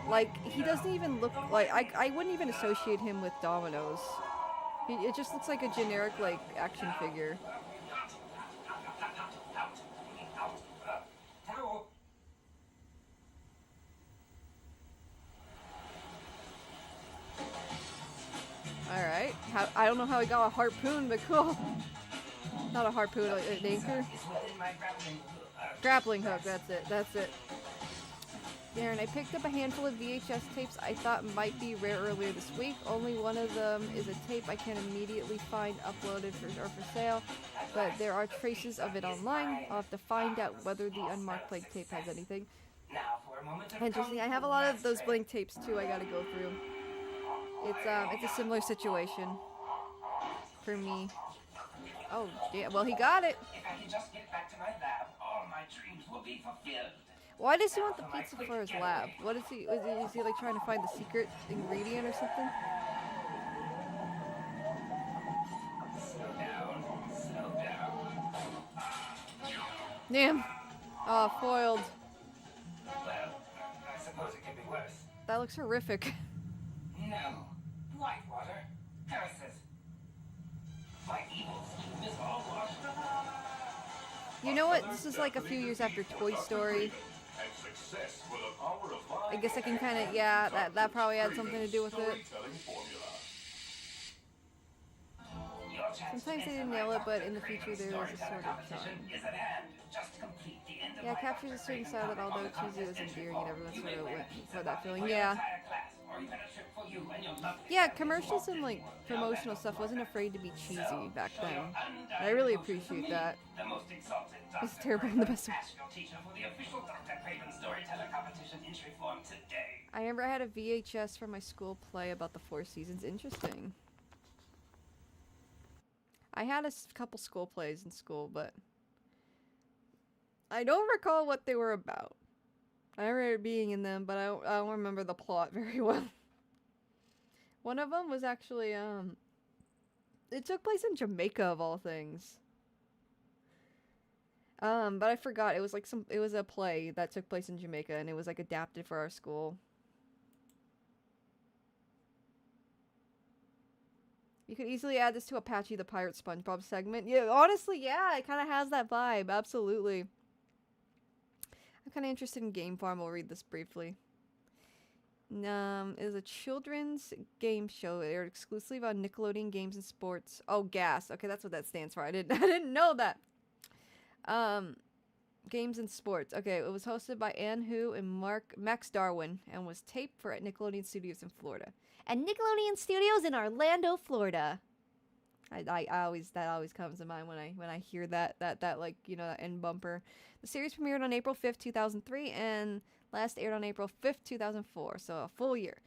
Like, he doesn't even look like... I wouldn't even associate him with Domino's. It just looks like a generic, like, action figure. Alright. I don't know how he got a harpoon, but cool. Not a harpoon, an anchor. Grappling hook, that's it. Darren, I picked up a handful of VHS tapes I thought might be rare earlier this week. Only one of them is a tape I can immediately find uploaded or for sale, but there are traces of it online. I'll have to find out whether the unmarked blank tape has anything. Interesting. I have a lot of those blank tapes too. I gotta go through. It's a similar situation for me. Oh, yeah. Well, he got it. If I can just get back to my lab, all my dreams will be fulfilled. Why does he want the pizza for his lab? What is he? Is he like trying to find the secret ingredient or something? Slow down, slow down. Damn. Oh, foiled. Well, I suppose it could be worse. That looks horrific. No. Whitewater. Curses. My evil scheme is all washed up. You know what? This is like a few years after Toy Story. And success with the power of mind. I guess I can kind of, yeah, that probably had something to do with it. Storytelling formula. Sometimes they didn't nail it, but in the future there was a sort of charm. Yeah, it captures a certain style that although cheesy was endearing and everyone sort of went for that feeling. Yeah. Yeah, commercials and like promotional stuff wasn't afraid to be cheesy back then. I really appreciate that. It's terrible in the best way. I remember I had a VHS from my school play about the Four Seasons. Interesting. I had a couple school plays in school, but I don't recall what they were about. I remember being in them, but I don't remember the plot very well. One of them was actually, it took place in Jamaica of all things. But I forgot, it was like it was a play that took place in Jamaica, and it was like adapted for our school. You could easily add this to Apache the Pirate SpongeBob segment. Yeah, honestly, yeah, it kind of has that vibe, absolutely. I'm kind of interested in Game Farm, I'll read this briefly. It was a children's game show. It aired exclusively on Nickelodeon Games and Sports. Oh, GAS. Okay, that's what that stands for. I didn't know that. Games and Sports. Okay, it was hosted by Ann Hu and Max Darwin and was taped for at Nickelodeon Studios in Florida. At Nickelodeon Studios in Orlando, Florida. That always comes to mind when I hear that like, you know, that end bumper. The series premiered on April 5th, 2003 and last aired on April 5th, 2004, so a full year.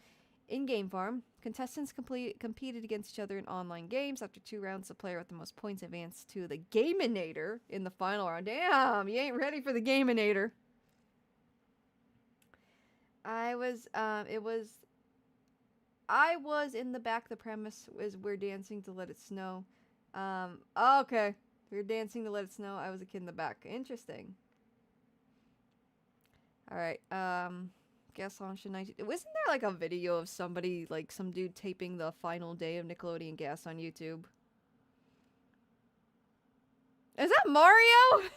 In Game Farm, contestants competed against each other in online games. After 2 rounds, the player with the most points advanced to the Gaminator in the final round. Damn, you ain't ready for the Gaminator. I was in the back. The premise was we're dancing to Let It Snow. Okay. We're dancing to Let It Snow. I was a kid in the back. Interesting. Alright, Gas launched in 19... Wasn't there like a video of somebody, like some dude taping the final day of Nickelodeon Gas on YouTube? Is that Mario?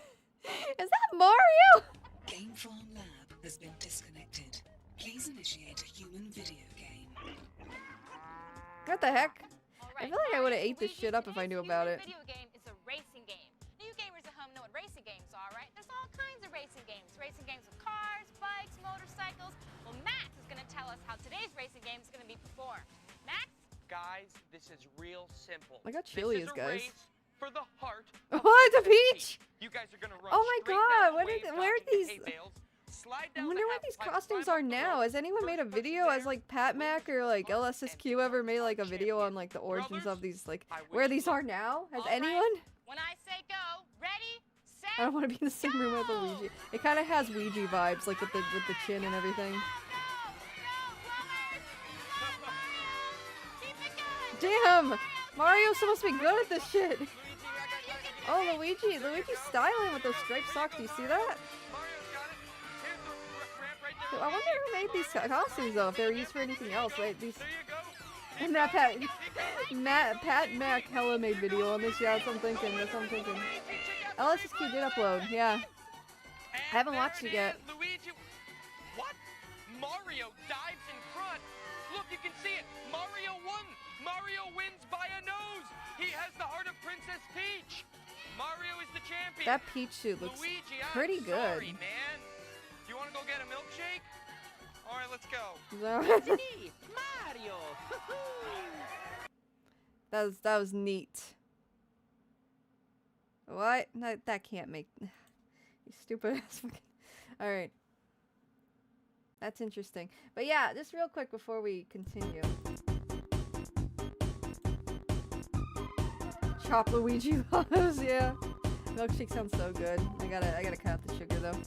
Is that Mario? Game Farm Lab has been disconnected. Please initiate a human video game. What the heck? I feel like I would have ate this shit up if I knew about it. Video game is a racing game. New gamers at home know what racing games are, right? There's all kinds of racing games. Racing games with cars, bikes, motorcycles. Well, Max is going to tell us how today's racing game is going to be performed. Max? Guys, this is real simple. Look how chilly is, guys. For the heart. Oh, it's a peach! You guys are gonna run. Oh my god, where are these? I wonder what these costumes are now. Has anyone made a video? Has like Pat Mac or like LSSQ ever made like a video on like the origins of these, like where these are now? Has anyone? When I say go, ready, set, I don't want to be in the same room with Luigi. It kind of has Ouija vibes, like with the chin and everything. Damn! Mario's supposed to be good at this shit. Oh, Luigi's styling with those striped socks. Do you see that? I wonder who made these costumes though. If they were used for anything else, like these. And that Pat Mac hella made video on this. Yeah, that's what I'm thinking. LSSQ did upload. Yeah. I haven't watched it yet. Luigi, what? Mario dives in front. Look, you can see it. Mario won. Mario wins by a nose. He has the heart of Princess Peach. Mario is the champion. That Peach suit looks Luigi, pretty good. Sorry, man. Do you want to go get a milkshake? All right, let's go. That me, Mario. was neat. What? That can't make... You stupid ass fucking... Alright. That's interesting. But yeah, just real quick before we continue. Chop Luigi loves, yeah. Milkshake sounds so good. I gotta cut out the sugar though.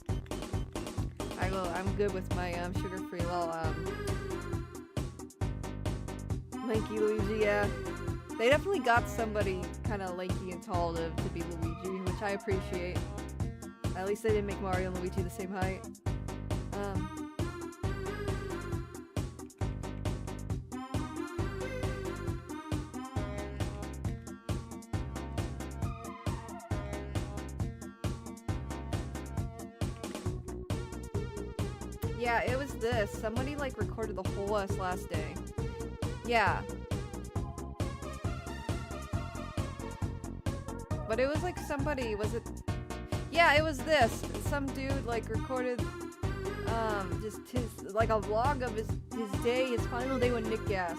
I'm good with my sugar-free little lanky Luigi, yeah. They definitely got somebody kind of lanky and tall to be Luigi, which I appreciate. At least they didn't make Mario and Luigi the same height. Yeah, it was this. Somebody like recorded the whole last day. Yeah. But it was like somebody, was it? Yeah, it was this. Some dude like recorded just his like a vlog of his day, his final day with Nick Gas.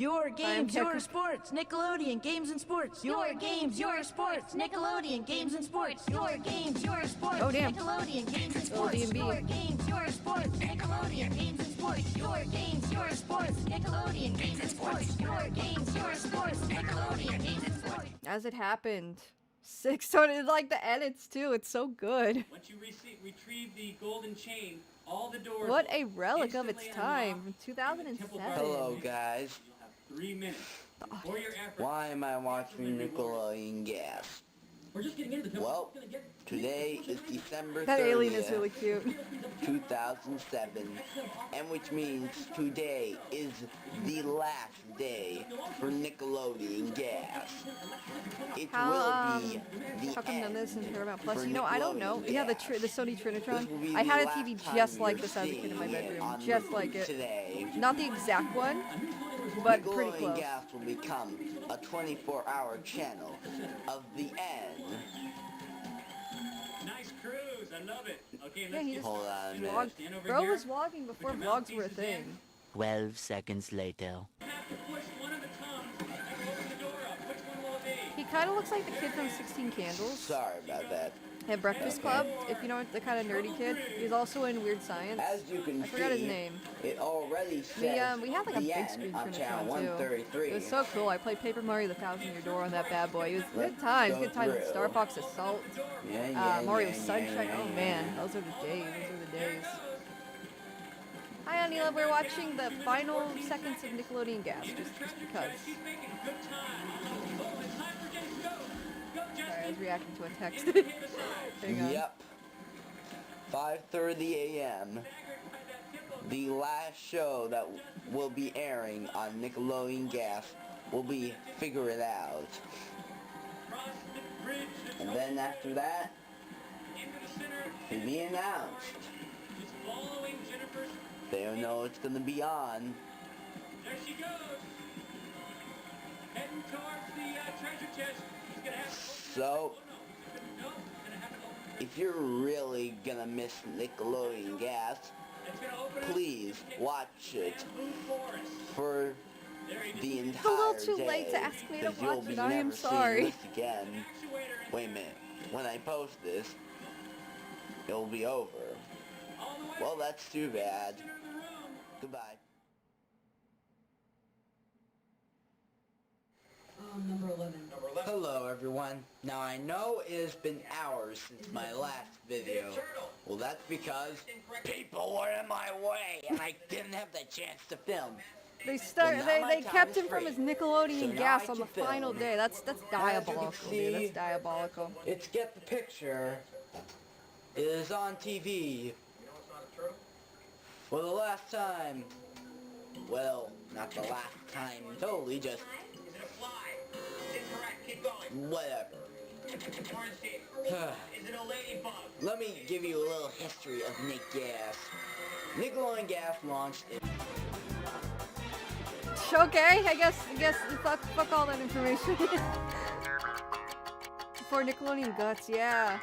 Your games, your sports, Nickelodeon games and sports. Your games, your sports, Nickelodeon games and sports. Your games, your sports, oh, damn. Nickelodeon games and sports. Your games, your sports, Nickelodeon games and sports. Your games, your sports, Nickelodeon games and sports. Your games, your sports, Nickelodeon games and sports. As it happened. 6 so it's like the edits too. It's so good. Once you retrieve the golden chain, all the doors. What a relic of its time from 2007. Hello, guys. 3 minutes. For your effort. Why am I watching Nickelodeon Gas? We're just getting into the Well, today is December 30th, that alien is really cute. 2007, and which means today is the last day for Nickelodeon Gas. It will be the how come none of this in Paramount Plus? for You know, I don't know. Nickelodeon Yeah, the Gas. Sony Trinitron. This will be I had a the TV last just time like you're this as a kid in my seeing it bedroom, on just like it. today. Not the exact one, but pretty Nickelodeon close. Gas will become a 24-hour channel of the end. Nice cruise. I love it. Okay, Yeah, let's he get just Hold on a minute. vlogged. Bro was vlogging before vlogs were a thing. 12 seconds later. He kind of looks like the kid from 16 Candles. Sorry about that. At Breakfast Club, if you know the kind of nerdy kid. He's also in Weird Science. As you can I forgot his see, name. It already We says we had like a the big end screen on channel Trinitron too. 133. It was so cool. I played Paper Mario: The Thousand Year Door on that bad boy. It was good times. go Good times. through. Star Fox Assault. Mario Sunshine. Oh man, those are the days. Those are the days. Hi Anila, we're watching the final seconds of Nickelodeon Gas, just because. Sorry, I was reacting to a text. Hang on. Yep. 5:30 a.m. The last show that will be airing on Nickelodeon Gas will be Figure It Out. And then after that, to be announced. They don't know it's gonna be on. There she goes. Heading towards the treasure chest. She's gonna have So, if you're really gonna miss Nickelodeon Gas, please watch it for the entire day. It's a little too late to ask me to 'cause you'll watch be it. I am never seeing sorry. this again. Wait a minute. When I post this, it'll be over. Well, that's too bad. Goodbye. Number 11. Hello everyone. Now I know it has been hours since my last video. Well, that's because people were in my way and I didn't have the chance to film. They kept him from his So Nickelodeon now Gas I on the can film. final day. That's As you can diabolical, dude. That's see, diabolical. It's Get the Picture. It is on TV. For the last time. Well, not the last time totally, just whatever. Let me give you a little history of Nick Gas. Nickelodeon Gas launched in... Okay, I guess fuck all that information. before Nickelodeon Guts, yeah.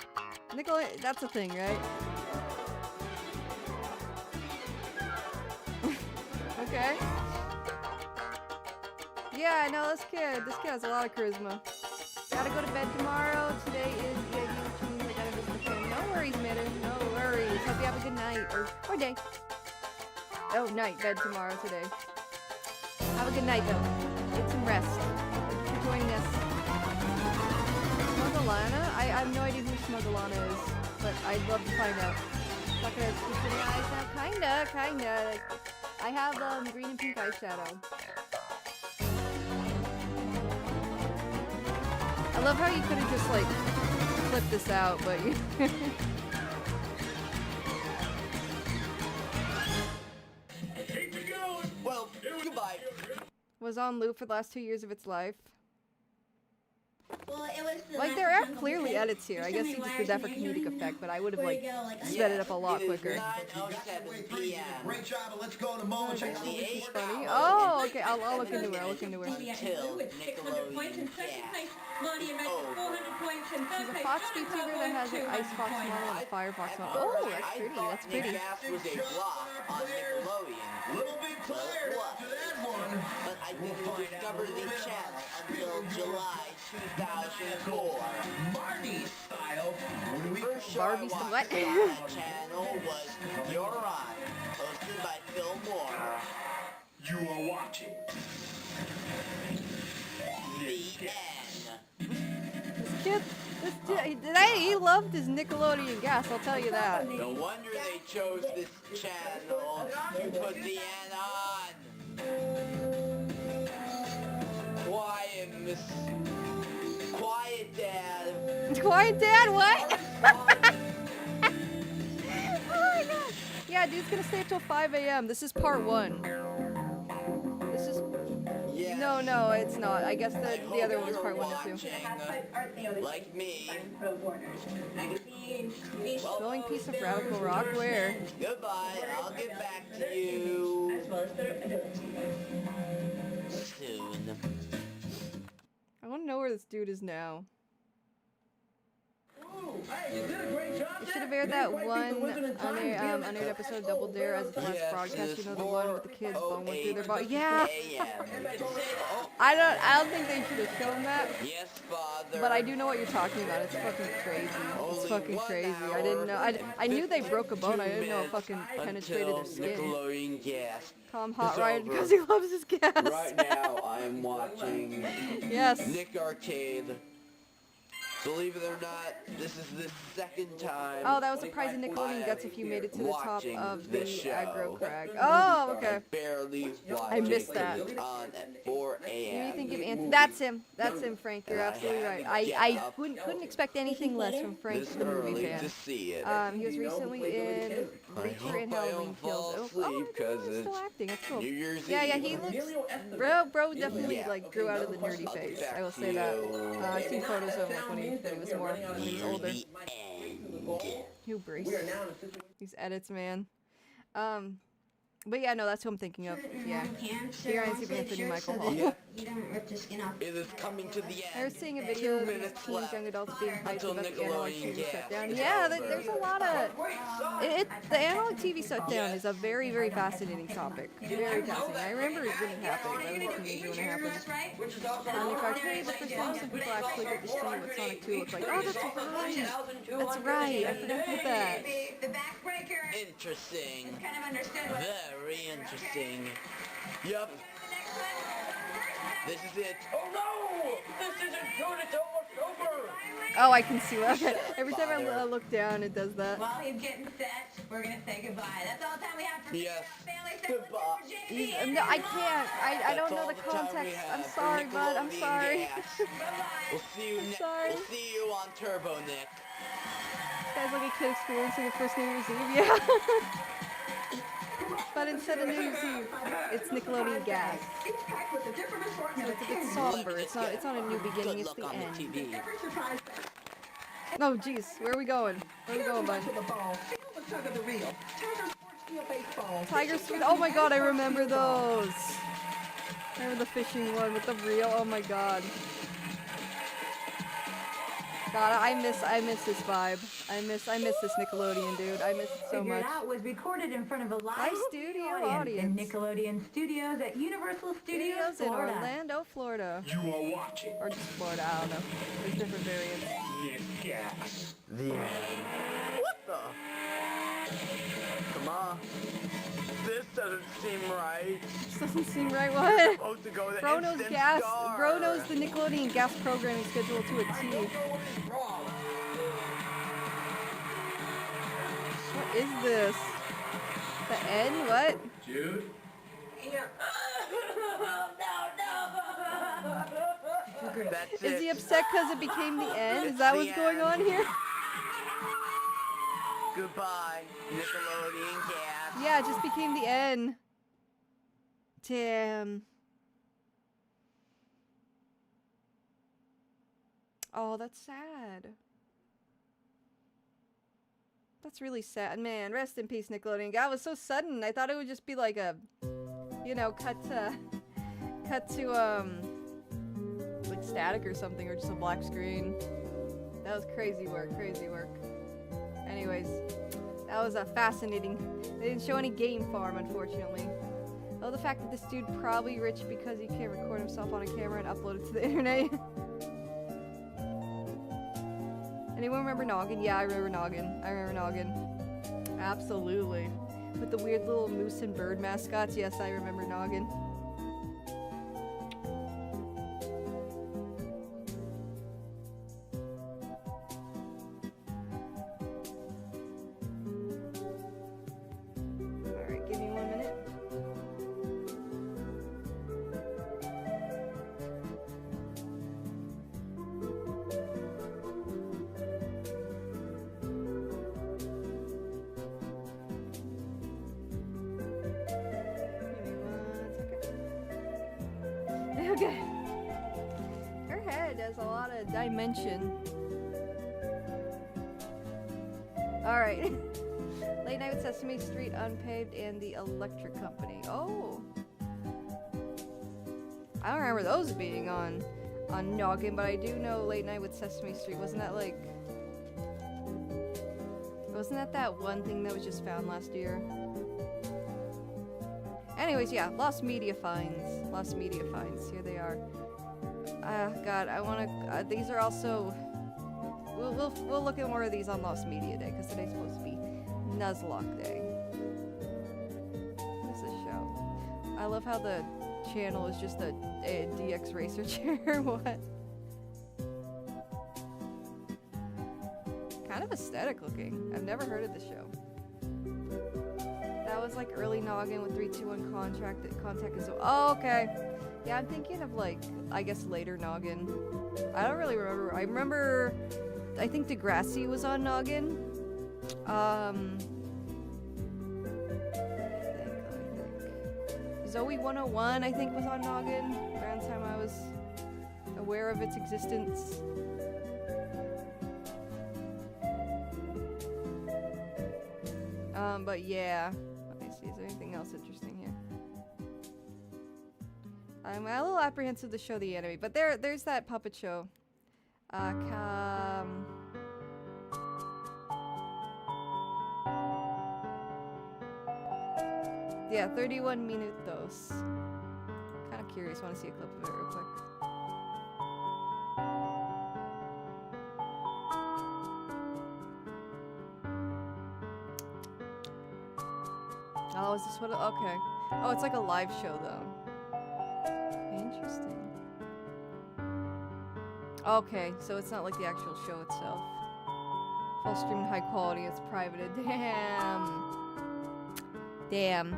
Nickelodeon, that's a thing, right? Okay. Yeah, no, this kid has a lot of charisma. Gotta go to bed tomorrow. Today is EID, which means I gotta miss the film. No worries, Midden. No worries. Hope you have a good night. Or day. Oh, night. Bed tomorrow today. Have a good night, though. Get some rest. Thank you for joining us. Smuggalana? I have no idea who Smuggalana is, but I'd love to find out. Not gonna speak to the eyes now. Kinda. I have green and pink eyeshadow. I love how you could have just like flipped this out, but you Well, goodbye. was on loop for the last 2 years of its life. Well, it was the Like, there are clearly edits here. I guess he just did that for comedic effect, but I would have, like, sped it up a lot quicker. 9:07 p.m. Great job, and let's go in a moment. This is funny. Oh, okay, I'll look into it. Until Nickelodeon She's a Fox VTuber that has an Ice Fox model and a Firefox model. Oh, that's pretty, that's pretty. Gas was a flop on Nickelodeon. Little bit tired after that one. But I didn't discover the channel until July 2004. Barbie style. First show Barbie I watched what? on that channel was You're On, hosted by Phil Moore. You are watching. The end. This kid, he loved his Nickelodeon gas, I'll tell you that. No wonder they chose this channel to put the end on. Quiet, Dad. Quiet Dad, what? Oh my god. Yeah, dude's gonna stay till 5 a.m. This is part 1. This is... Yes. No, it's not. I guess the other one was part 1 and 2. Like me. Spilling piece of radical rock, where? Goodbye, I'll get back to you soon. I want to know where this dude is now. They should have aired that one unaired episode of Double Dare as its last broadcast. You know, the one with the kids bone went through their body. Yeah. I don't think they should have shown that. Yes, Father. But I do know what you're talking about. It's fucking crazy. It's fucking crazy. I didn't know. I knew they broke a bone. I didn't know it fucking penetrated their skin. Nickelodeon gas. Call him Hot Rod because he loves his gas. Right now, I'm watching Yes. Nick Arcade. Believe it or not, this is the second time. Oh, that was a prize in Nickelodeon Guts if you made it to the top of the show. aggro crag. Oh, okay. I barely watched I missed that. on at 4 a.m. You think of Anthony? That's him. That's him, Frank. You're absolutely right. I couldn't expect anything less from Frank, the movie fan. To see it. He was recently in Reacher and Halloween Kills. He's still acting. That's cool. Yeah, he looks. Bro definitely like grew out of the nerdy phase. I will say that. I've seen photos of him when he was older. Who Brace? These edits, man. But yeah, no, that's who I'm thinking of. Yeah. Here I see Anthony Michael Hall. It is coming to the end. I was seeing a video of teens, young adults being hyped about the analog TV shutdown. Yeah, there's a lot of... the analog TV shutdown is a very, very fascinating topic. Very fascinating. I remember it when it happened. I was a teenager when it happened. Nick Arcade, the first time some people actually get to see what Sonic 2 looks like. Oh, that's right! That's right, I forgot about that. Interesting. Very interesting. Yup. This is it. Oh no! This isn't good, it's almost over! Oh, I can see that. Okay. Every time I look down, it does that. While he's getting set, we're gonna say goodbye. That's all the time we have for family. Goodbye. No, I can't. I don't know the context. I'm sorry, bud. I'm sorry. We'll see you We'll see you on Turbo, Nick. This guy's like a kid experiencing the first New Year's Eve. Yeah. But instead of New Year's Eve, it's Nickelodeon gas. So it's a bit somber. It's not a new beginning. It's the end. Oh, jeez. Where are we going? Where are we going, bud? Tiger Speed. Oh my god, I remember those. I remember the fishing one with the reel. Oh my god. God, I miss this vibe. I miss this Nickelodeon, dude. I miss it so Figured much. Out was recorded in front of a live studio audience in Nickelodeon Studios at Universal Studios, in Florida. Orlando, Florida. You are watching. Or just Florida, I don't know. There's different variants. Yes. The end. What the? Come on. This doesn't seem right. This doesn't seem right, what? Supposed to go the Brono's instant gas. star. Brono's the Nickelodeon gas programming schedule to a T. What is this? The end? What? Jude? That's Is it. he upset because it became the end? Is that The what's going end. on here? Goodbye, Nickelodeon gas. Yeah, it just became the end. Damn. Oh, that's sad. That's really sad. Man, rest in peace, Nickelodeon. That was so sudden. I thought it would just be like a, you know, cut to, like static or something, or just a black screen. That was crazy work, crazy work. Anyways, that was a fascinating. They didn't show any game farm, unfortunately. Oh, the fact that this dude probably rich because he can record himself on a camera and upload it to the internet. Anyone remember Noggin? Yeah, I remember Noggin. I remember Noggin. Absolutely. With the weird little moose and bird mascots. Yes, I remember Noggin. Alright, give me 1 minute. Okay. Her head has a lot of dimension. Alright. Late Night with Sesame Street, Unpaved, and the Electric Company. Oh. I don't remember those being on Noggin, but I do know Late Night with Sesame Street. Wasn't that like... Wasn't that one thing that was just found last year? Anyways, yeah, Lost Media Finds. Lost Media Finds. Here they are. God, I want to... these are also... We'll look at more of these on Lost Media Day, because today's supposed to be Nuzlocke Day. What's this show? I love how the channel is just a DX racer chair. What? Kind of aesthetic looking. I've never heard of this show. That was like early Noggin with 321 Contact as well. Oh, okay. Yeah, I'm thinking of like, I guess later Noggin. I don't really remember. I think Degrassi was on Noggin. Let me think. Zoe 101, I think, was on Noggin around the time I was aware of its existence. But yeah. Let me see, is there anything else interesting here? I'm a little apprehensive to show the anime, but there's that puppet show. Yeah, 31 minutos. Kind of curious, want to see a clip of it real quick. Oh, is this what? Okay. Oh, it's like a live show though. Interesting. Okay, so it's not like the actual show itself. Full stream in high quality, it's privated. Damn.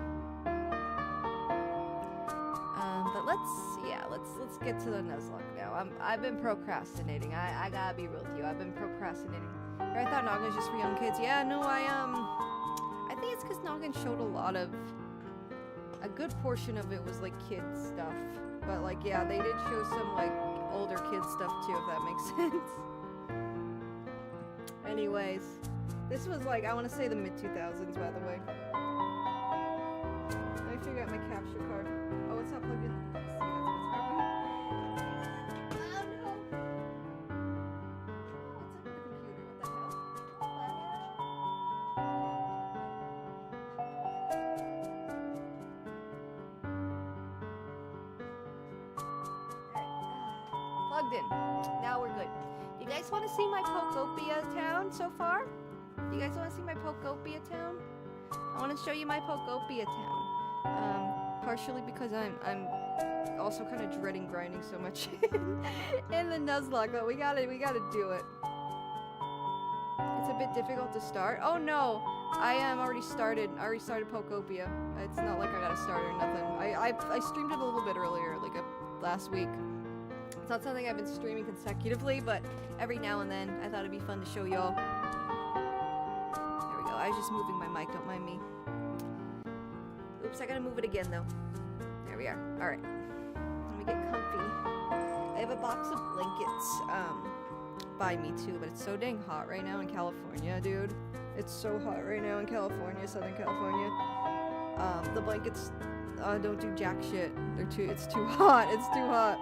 But let's get to the Nuzlocke now. I've been procrastinating. I gotta be real with you. I've been procrastinating. I thought Noggin was just for young kids. Yeah, no, I think it's because Noggin showed a good portion of it was like kids stuff. But like, yeah, they did show some like older kids stuff too, if that makes sense. Anyways, this was like, I want to say the mid-2000s, by the way. Let me figure out my capture card. Oh, it's not plugged in. See, that's what's happening. Oh no! Oh, it's logged in. Now we're good. You guys want to see my Pokopia town so far? You guys want to see my Pokopia town? I want to show you my Pokopia town. Partially because I'm also kind of dreading grinding so much in the Nuzlocke, but we gotta do it. It's a bit difficult to start. Oh no, I am already started Pokopia. It's not like I gotta start or nothing. I streamed it a little bit earlier, like last week. It's not something I've been streaming consecutively, but every now and then I thought it'd be fun to show y'all. There we go. I was just moving my mic, don't mind me. Oops, I gotta move it again though. There we are. Alright. Let me get comfy. I have a box of blankets by me too, but it's so dang hot right now in California, dude. It's so hot right now in California, Southern California. The blankets don't do jack shit. It's too hot. It's too hot.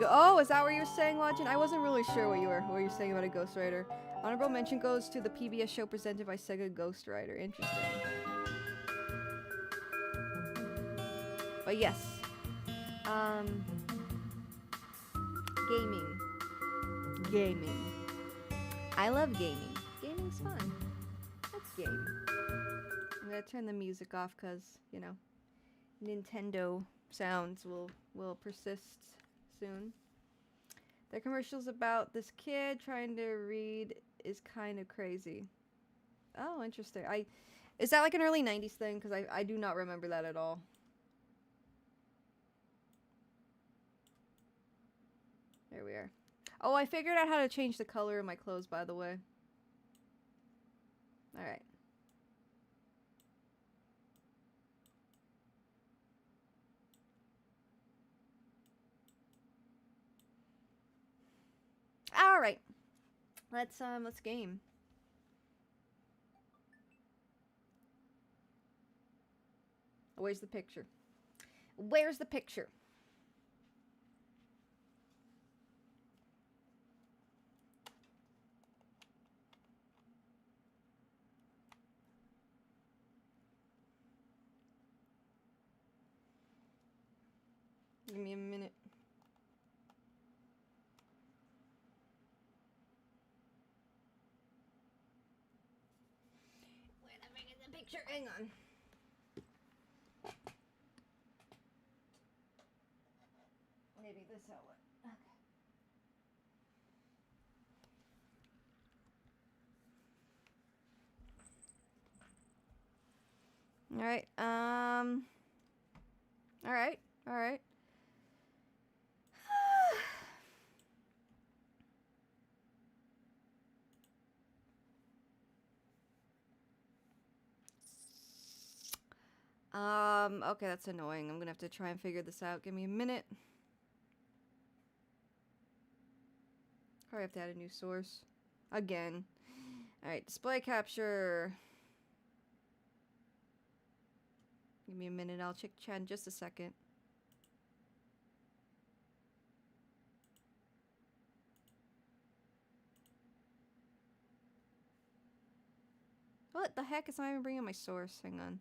Oh, is that what you were saying, Legend? I wasn't really sure what you were saying about a Ghost Rider. Honorable mention goes to the PBS show presented by Sega Ghost Rider. Interesting. But yes. Gaming. I love gaming. Gaming's fun. Let's game. I'm gonna turn the music off because, you know, Nintendo sounds will persist soon. Their commercials about this kid trying to read is kind of crazy. Oh, interesting. Is that like an early 90s thing? Because I do not remember that at all. There we are. Oh, I figured out how to change the color of my clothes, by the way. Alright. Alright. Let's game. Where's the picture? Where's the picture? Give me a minute. Where the frick is the picture? Hang on. Maybe this outlet. Okay. Alright. Okay, that's annoying. I'm gonna have to try and figure this out. Give me a minute. Probably have to add a new source. Again. Alright, display capture. Give me a minute. I'll check chat in just a second. What the heck? It's not even bringing my source. Hang on.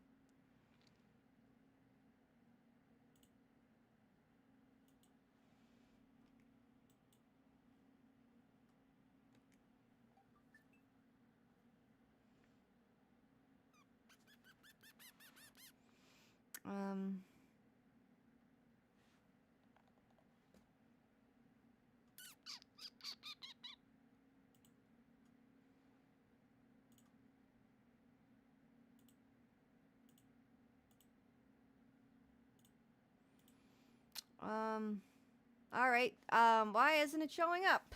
Alright. Why isn't it showing up?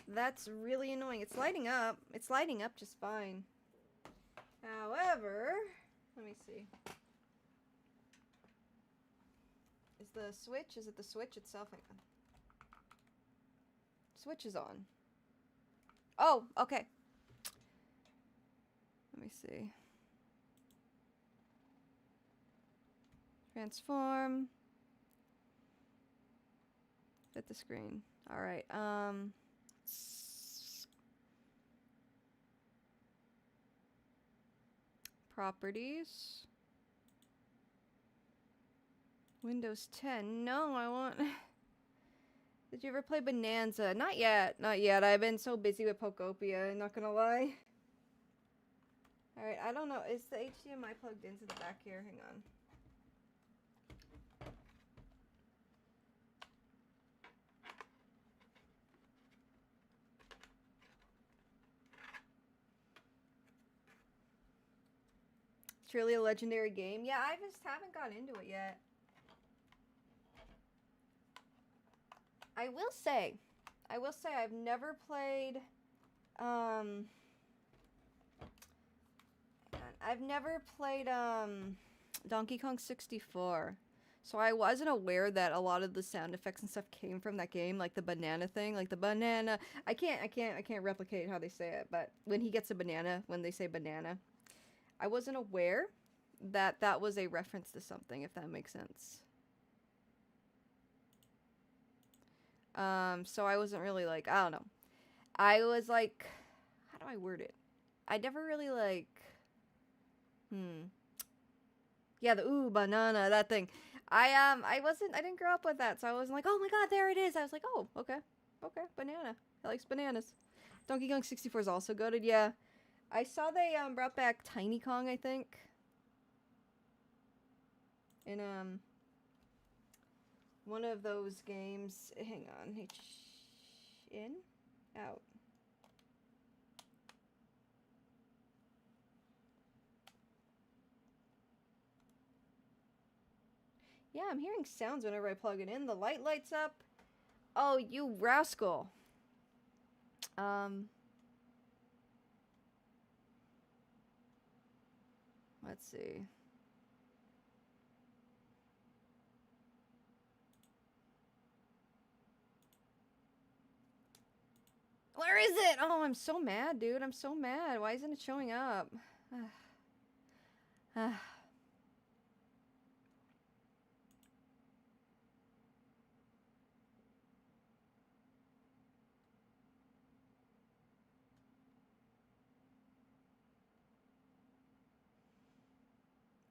That's really annoying. It's lighting up. It's lighting up just fine. However, let me see. Is it the switch itself? Hang on. Switch is on. Oh, okay. Let me see. Transform. Fit the screen. Alright, properties. Windows 10. No, I want... Did you ever play Bonanza? Not yet. Not yet. I've been so busy with Pokopia, I'm not gonna lie. Alright, I don't know. Is the HDMI plugged into the back here? Hang on. Truly a legendary game. Yeah, I just haven't gotten into it yet. I will say I've never played, Donkey Kong 64. So I wasn't aware that a lot of the sound effects and stuff came from that game, like the banana thing, like the banana. I can't replicate how they say it, but when he gets a banana, when they say banana, I wasn't aware that that was a reference to something, if that makes sense. So I wasn't really like, I don't know. I was like, how do I word it? I never really like, yeah, the ooh, banana, that thing. I didn't grow up with that, so I wasn't like, oh my god, there it is. I was like, oh, okay, banana. I likes bananas. Donkey Kong 64 is also goated, yeah. I saw they, brought back Tiny Kong, I think. In, one of those games. Hang on. In? Out. Yeah, I'm hearing sounds whenever I plug it in. The light lights up. Oh, you rascal. Let's see. Where is it? Oh, I'm so mad, dude. I'm so mad. Why isn't it showing up?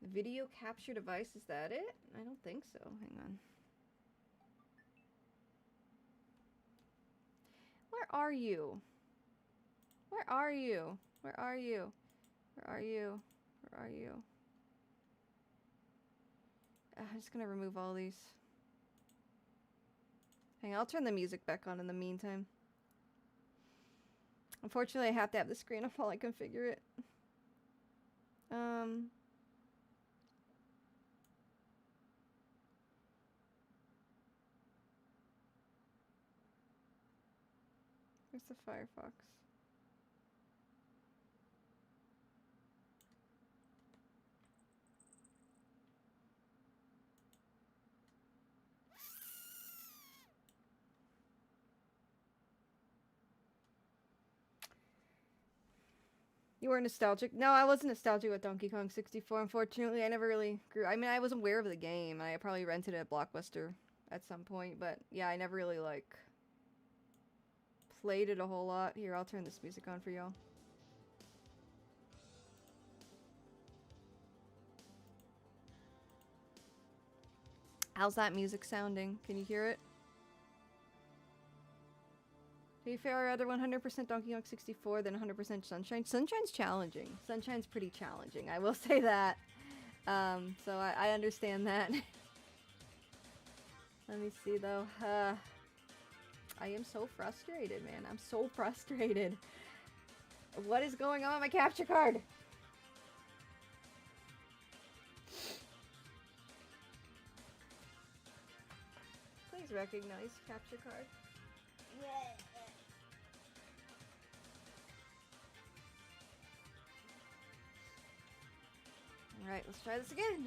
Video capture device, is that it? I don't think so. Hang on. Where are you? Where are you? Where are you? Where are you? Where are you? I'm just gonna remove all these. Hang on, I'll turn the music back on in the meantime. Unfortunately, I have to have the screen up while I configure it. Where's the Firefox? You were nostalgic? No, I wasn't nostalgic with Donkey Kong 64. Unfortunately, I never really grew. I mean, I was aware of the game. I probably rented it at Blockbuster at some point, but yeah, I never really like played it a whole lot. Here, I'll turn this music on for y'all. How's that music sounding? Can you hear it? To be fair, I'd rather 100% Donkey Kong 64 than 100% Sunshine. Sunshine's challenging. Sunshine's pretty challenging, I will say that. So I understand that. Let me see, though. I am so frustrated, man. I'm so frustrated. What is going on with my capture card? Please recognize capture card. Alright, let's try this again.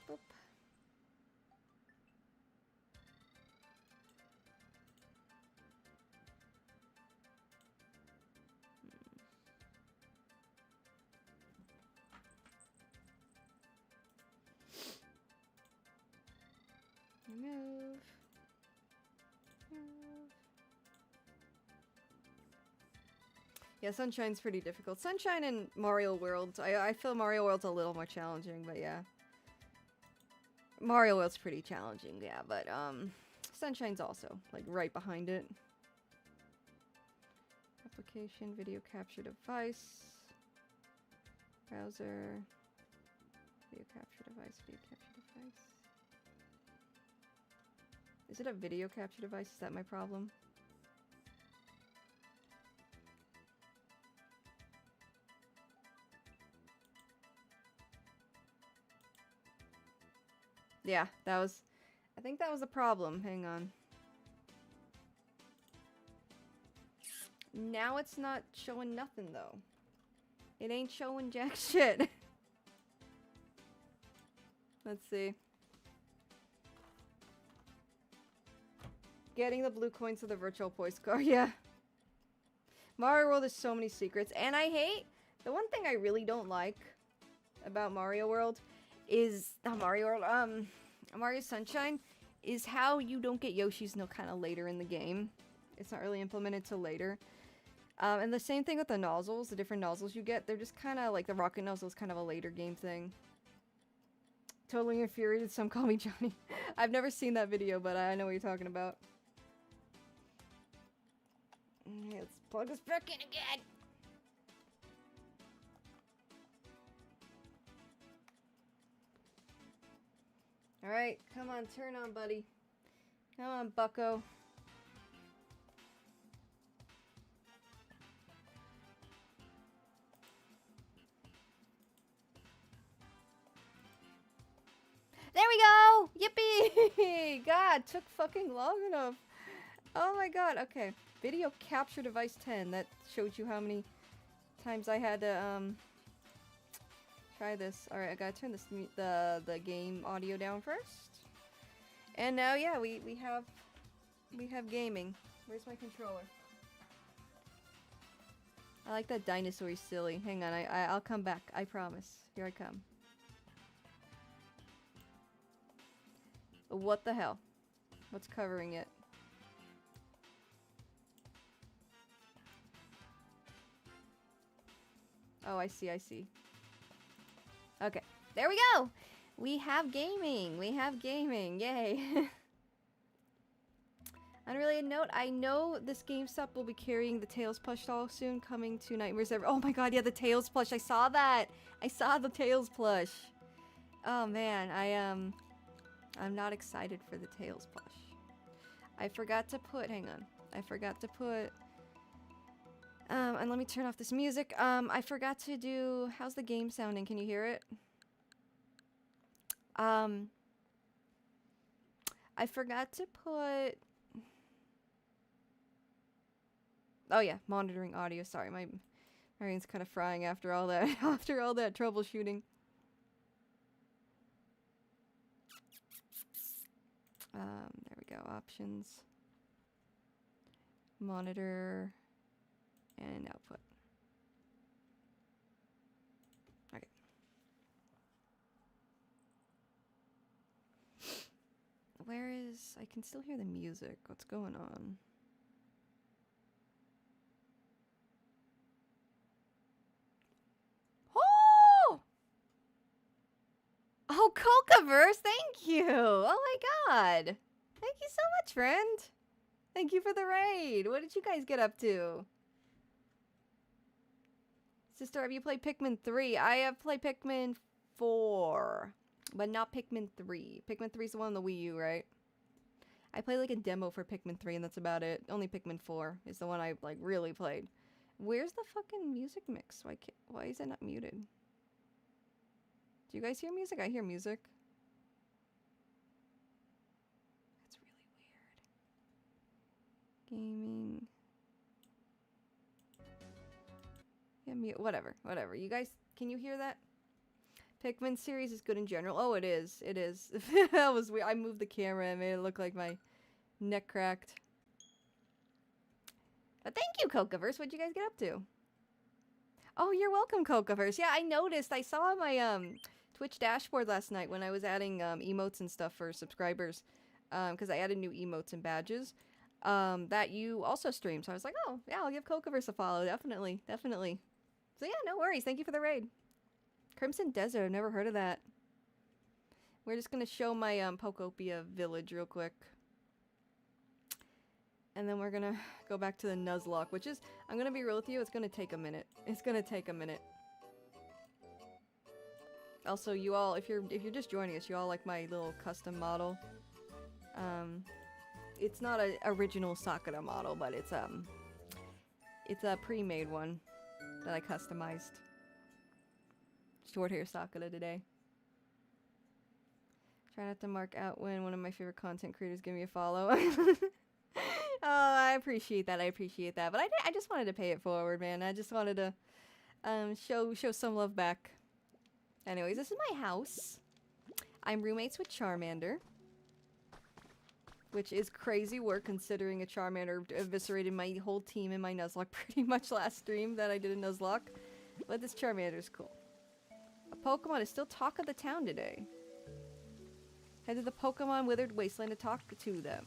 Boop. Remove. Yeah, Sunshine's pretty difficult. Sunshine and Mario World. I feel Mario World's a little more challenging, but yeah. Mario World's pretty challenging, yeah, but Sunshine's also like right behind it. Application, video capture device, browser, video capture device, video capture device. Is it a video capture device? Is that my problem? Yeah, I think that was a problem. Hang on. Now it's not showing nothing, though. It ain't showing jack shit. Let's see. Getting the blue coins to the virtual voice card, yeah. Mario World has so many secrets, and I hate... The one thing I really don't like about Mario World is... Not Mario World, Mario Sunshine, is how you don't get Yoshi's until kind of later in the game. It's not really implemented till later. And the same thing with the nozzles, the different nozzles you get. They're just kind of like the rocket nozzle is kind of a later game thing. Totally infuriated, some call me Johnny. I've never seen that video, but I know what you're talking about. Let's plug us back in again. Alright, come on, turn on, buddy. Come on, bucko. There we go! Yippee! God, took fucking long enough. Oh my god, okay. Video capture device 10. That showed you how many times I had to, try this. Alright, I gotta turn this, the game audio down first. And now, yeah, we have gaming. Where's my controller? I like that dinosaur silly. Hang on, I'll come back. I promise. Here I come. What the hell? What's covering it? Oh, I see, I see. Okay, there we go! We have gaming! We have gaming! Yay! Unrelated note, I know this GameStop will be carrying the Tails plush doll soon, coming to Nightmares Ever. Oh my god, yeah, the Tails plush! I saw that! I saw the Tails plush! Oh man, I'm not excited for the Tails plush. I forgot to put, hang on. I forgot to put, and let me turn off this music. I forgot to do, how's the game sounding? Can you hear it? I forgot to put, oh yeah, monitoring audio. Sorry, my brain's kind of frying after all that, after all that troubleshooting. There we go, options, monitor, and output. Okay. Where is, I can still hear the music. What's going on? Oh! Oh, Cocaverse, thank you! Oh my god! Thank you so much, friend! Thank you for the raid! What did you guys get up to? Sister, have you played Pikmin 3? I have played Pikmin 4, but not Pikmin 3. Pikmin 3 is the one on the Wii U, right? I played like a demo for Pikmin 3 and that's about it. Only Pikmin 4 is the one I like really played. Where's the fucking music mix? Why is it not muted? Do you guys hear music? I hear music. That's really weird. Gaming. Yeah, whatever. You guys, can you hear that? Pikmin series is good in general. Oh, it is. It is. That was weird. I moved the camera and made it look like my neck cracked. But thank you, Cocaverse. What'd you guys get up to? Oh, you're welcome, Cocaverse. Yeah, I noticed. I saw my Twitch dashboard last night when I was adding emotes and stuff for subscribers. Because I added new emotes and badges. That you also stream. So I was like, oh, yeah, I'll give Cocaverse a follow. Definitely. So yeah, no worries. Thank you for the raid. Crimson Desert. I've never heard of that. We're just gonna show my Pokopia village real quick. And then we're gonna go back to the Nuzlocke, which is, I'm gonna be real with you, it's gonna take a minute. It's gonna take a minute. Also, you all, if you're just joining us, you all like my little custom model. It's not an original Sakura model, but it's a pre-made one that I customized. Short hair Sakura today. Try not to mark out when one of my favorite content creators give me a follow. Oh, I appreciate that. I appreciate that. But I just wanted to pay it forward, man. I just wanted to show some love back. Anyways, this is my house. I'm roommates with Charmander, which is crazy work considering a Charmander eviscerated my whole team in my Nuzlocke pretty much last stream that I did a Nuzlocke. But this Charmander's cool. A Pokemon is still talk of the town today. Head to the Pokemon Withered Wasteland to talk to them.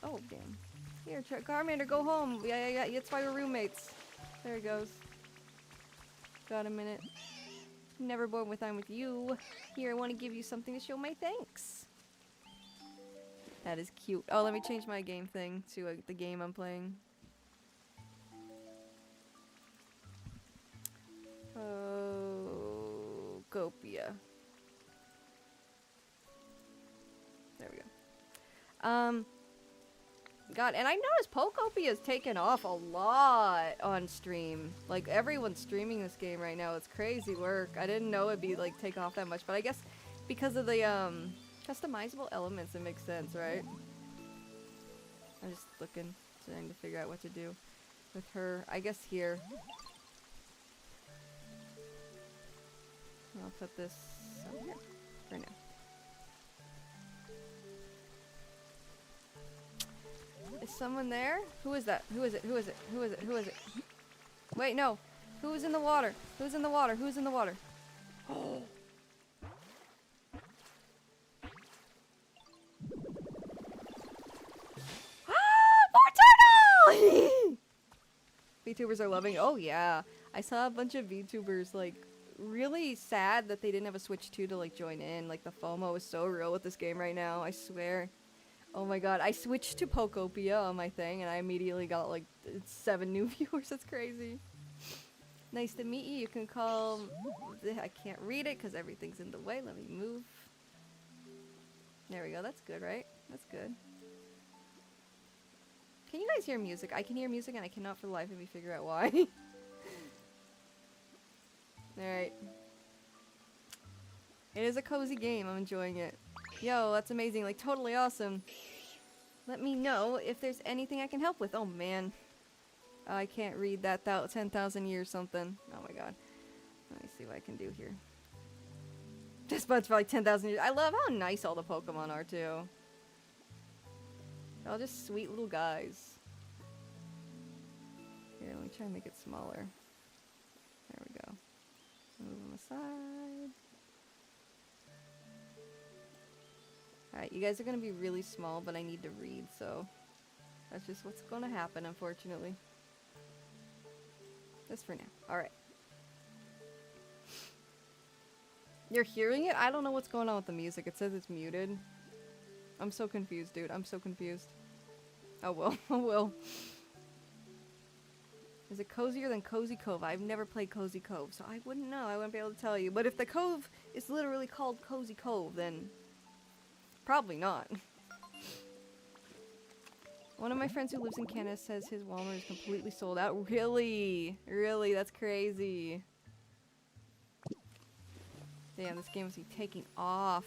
Oh, damn. Here, Charmander, go home. Yeah, that's why we're roommates. There he goes. Got a minute. Never born with I'm with you. Here, I want to give you something to show my thanks. That is cute. Oh, let me change my game thing to the game I'm playing. Oh, Gopia. There we go. God, and I noticed Pokopia's taken off a lot on stream. Like, everyone's streaming this game right now. It's crazy work. I didn't know it'd be, like, take off that much. But I guess because of the, customizable elements, it makes sense, right? I'm just trying to figure out what to do with her. I guess here. I'll put this over here for now. Is someone there? Who is that? Who is it? Who is it? Who is it? Who is it? Wait, no. Who's in the water? Who's in the water? Who's in the water? Oh. More turtle! VTubers are loving. Oh yeah, I saw a bunch of VTubers like really sad that they didn't have a Switch 2 to like join in. Like the FOMO is so real with this game right now. I swear. Oh my god, I switched to Pokopia on my thing and I immediately got like 7 new viewers. That's crazy. Nice to meet you. You can call... I can't read it because everything's in the way. Let me move. There we go. That's good, right? That's good. Can you guys hear music? I can hear music and I cannot for the life of me figure out why. Alright. It is a cozy game. I'm enjoying it. Yo, that's amazing. Like, totally awesome. Let me know if there's anything I can help with. Oh, man. I can't read that 10,000 years something. Oh, my god. Let me see what I can do here. This bunch for like 10,000 years. I love how nice all the Pokemon are, too. They're all just sweet little guys. Here, let me try and make it smaller. There we go. Move them aside. Alright, you guys are gonna be really small, but I need to read, so that's just what's gonna happen, unfortunately. Just for now. Alright. You're hearing it? I don't know what's going on with the music. It says it's muted. I'm so confused, dude. I'm so confused. Oh well. Oh well. Is it cozier than Cozy Cove? I've never played Cozy Cove, so I wouldn't know. I wouldn't be able to tell you. But if the cove is literally called Cozy Cove, then probably not. One of my friends who lives in Canada says his Walmart is completely sold out. Really? Really? That's crazy. Damn, this game is taking off.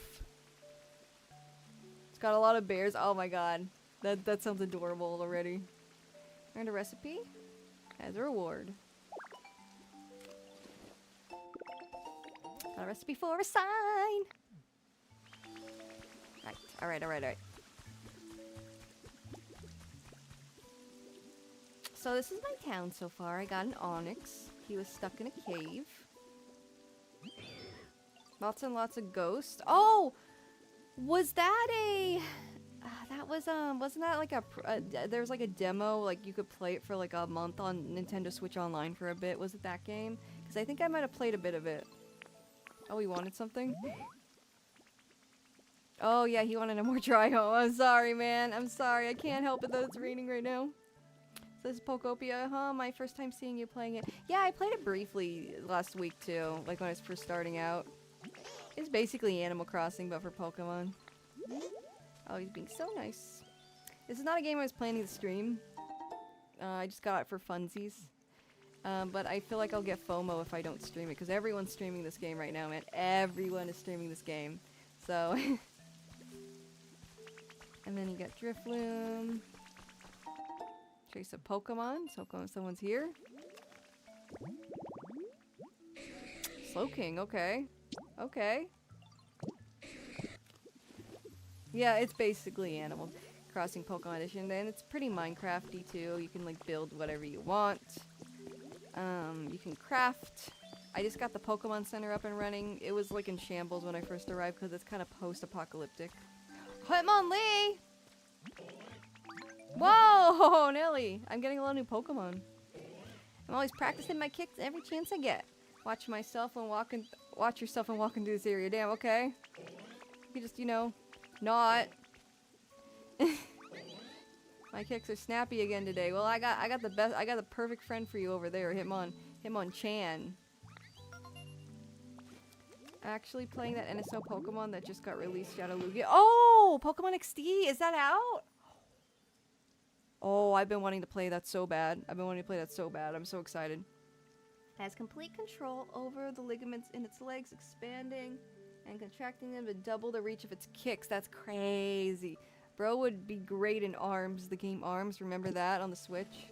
It's got a lot of bears. Oh my god. That sounds adorable already. Earned a recipe as a reward. Got a recipe for a sign. Right. Alright. So this is my town so far. I got an Onyx. He was stuck in a cave. Lots and lots of ghosts. Oh! Was that a... that was, wasn't that like there was like a demo, like you could play it for like a month on Nintendo Switch Online for a bit. Was it that game? Because I think I might have played a bit of it. Oh, we wanted something? Oh yeah, he wanted a more dry home. I'm sorry, man. I'm sorry. I can't help it that it's raining right now. So this is Pokopia, huh? My first time seeing you playing it. Yeah, I played it briefly last week too, like when I was first starting out. It's basically Animal Crossing, but for Pokemon. Oh, he's being so nice. This is not a game I was planning to stream. I just got it for funsies. But I feel like I'll get FOMO if I don't stream it, because everyone's streaming this game right now, man. Everyone is streaming this game. So... And then you got Drifloon. Trace of Pokemon. Someone's here. Slowking, okay. Okay. Yeah, it's basically Animal Crossing Pokemon Edition, and it's pretty Minecrafty too. You can like build whatever you want. You can craft. I just got the Pokemon Center up and running. It was like in shambles when I first arrived because it's kind of post-apocalyptic. Hitmonlee! Whoa, Nelly! I'm getting a lot of new Pokemon. I'm always practicing my kicks every chance I get. Watch yourself and walk into this area. Damn, okay. You just, you know, not. My kicks are snappy again today. Well, I got the perfect friend for you over there, Hitmonchan. Actually playing that NSO Pokemon that just got released, Shadow Lugia. Oh, Pokemon XD, is that out? Oh, I've been wanting to play that so bad. I'm so excited. Has complete control over the ligaments in its legs, expanding and contracting them to double the reach of its kicks. That's crazy. Bro would be great in ARMS, the game ARMS. Remember that on the Switch?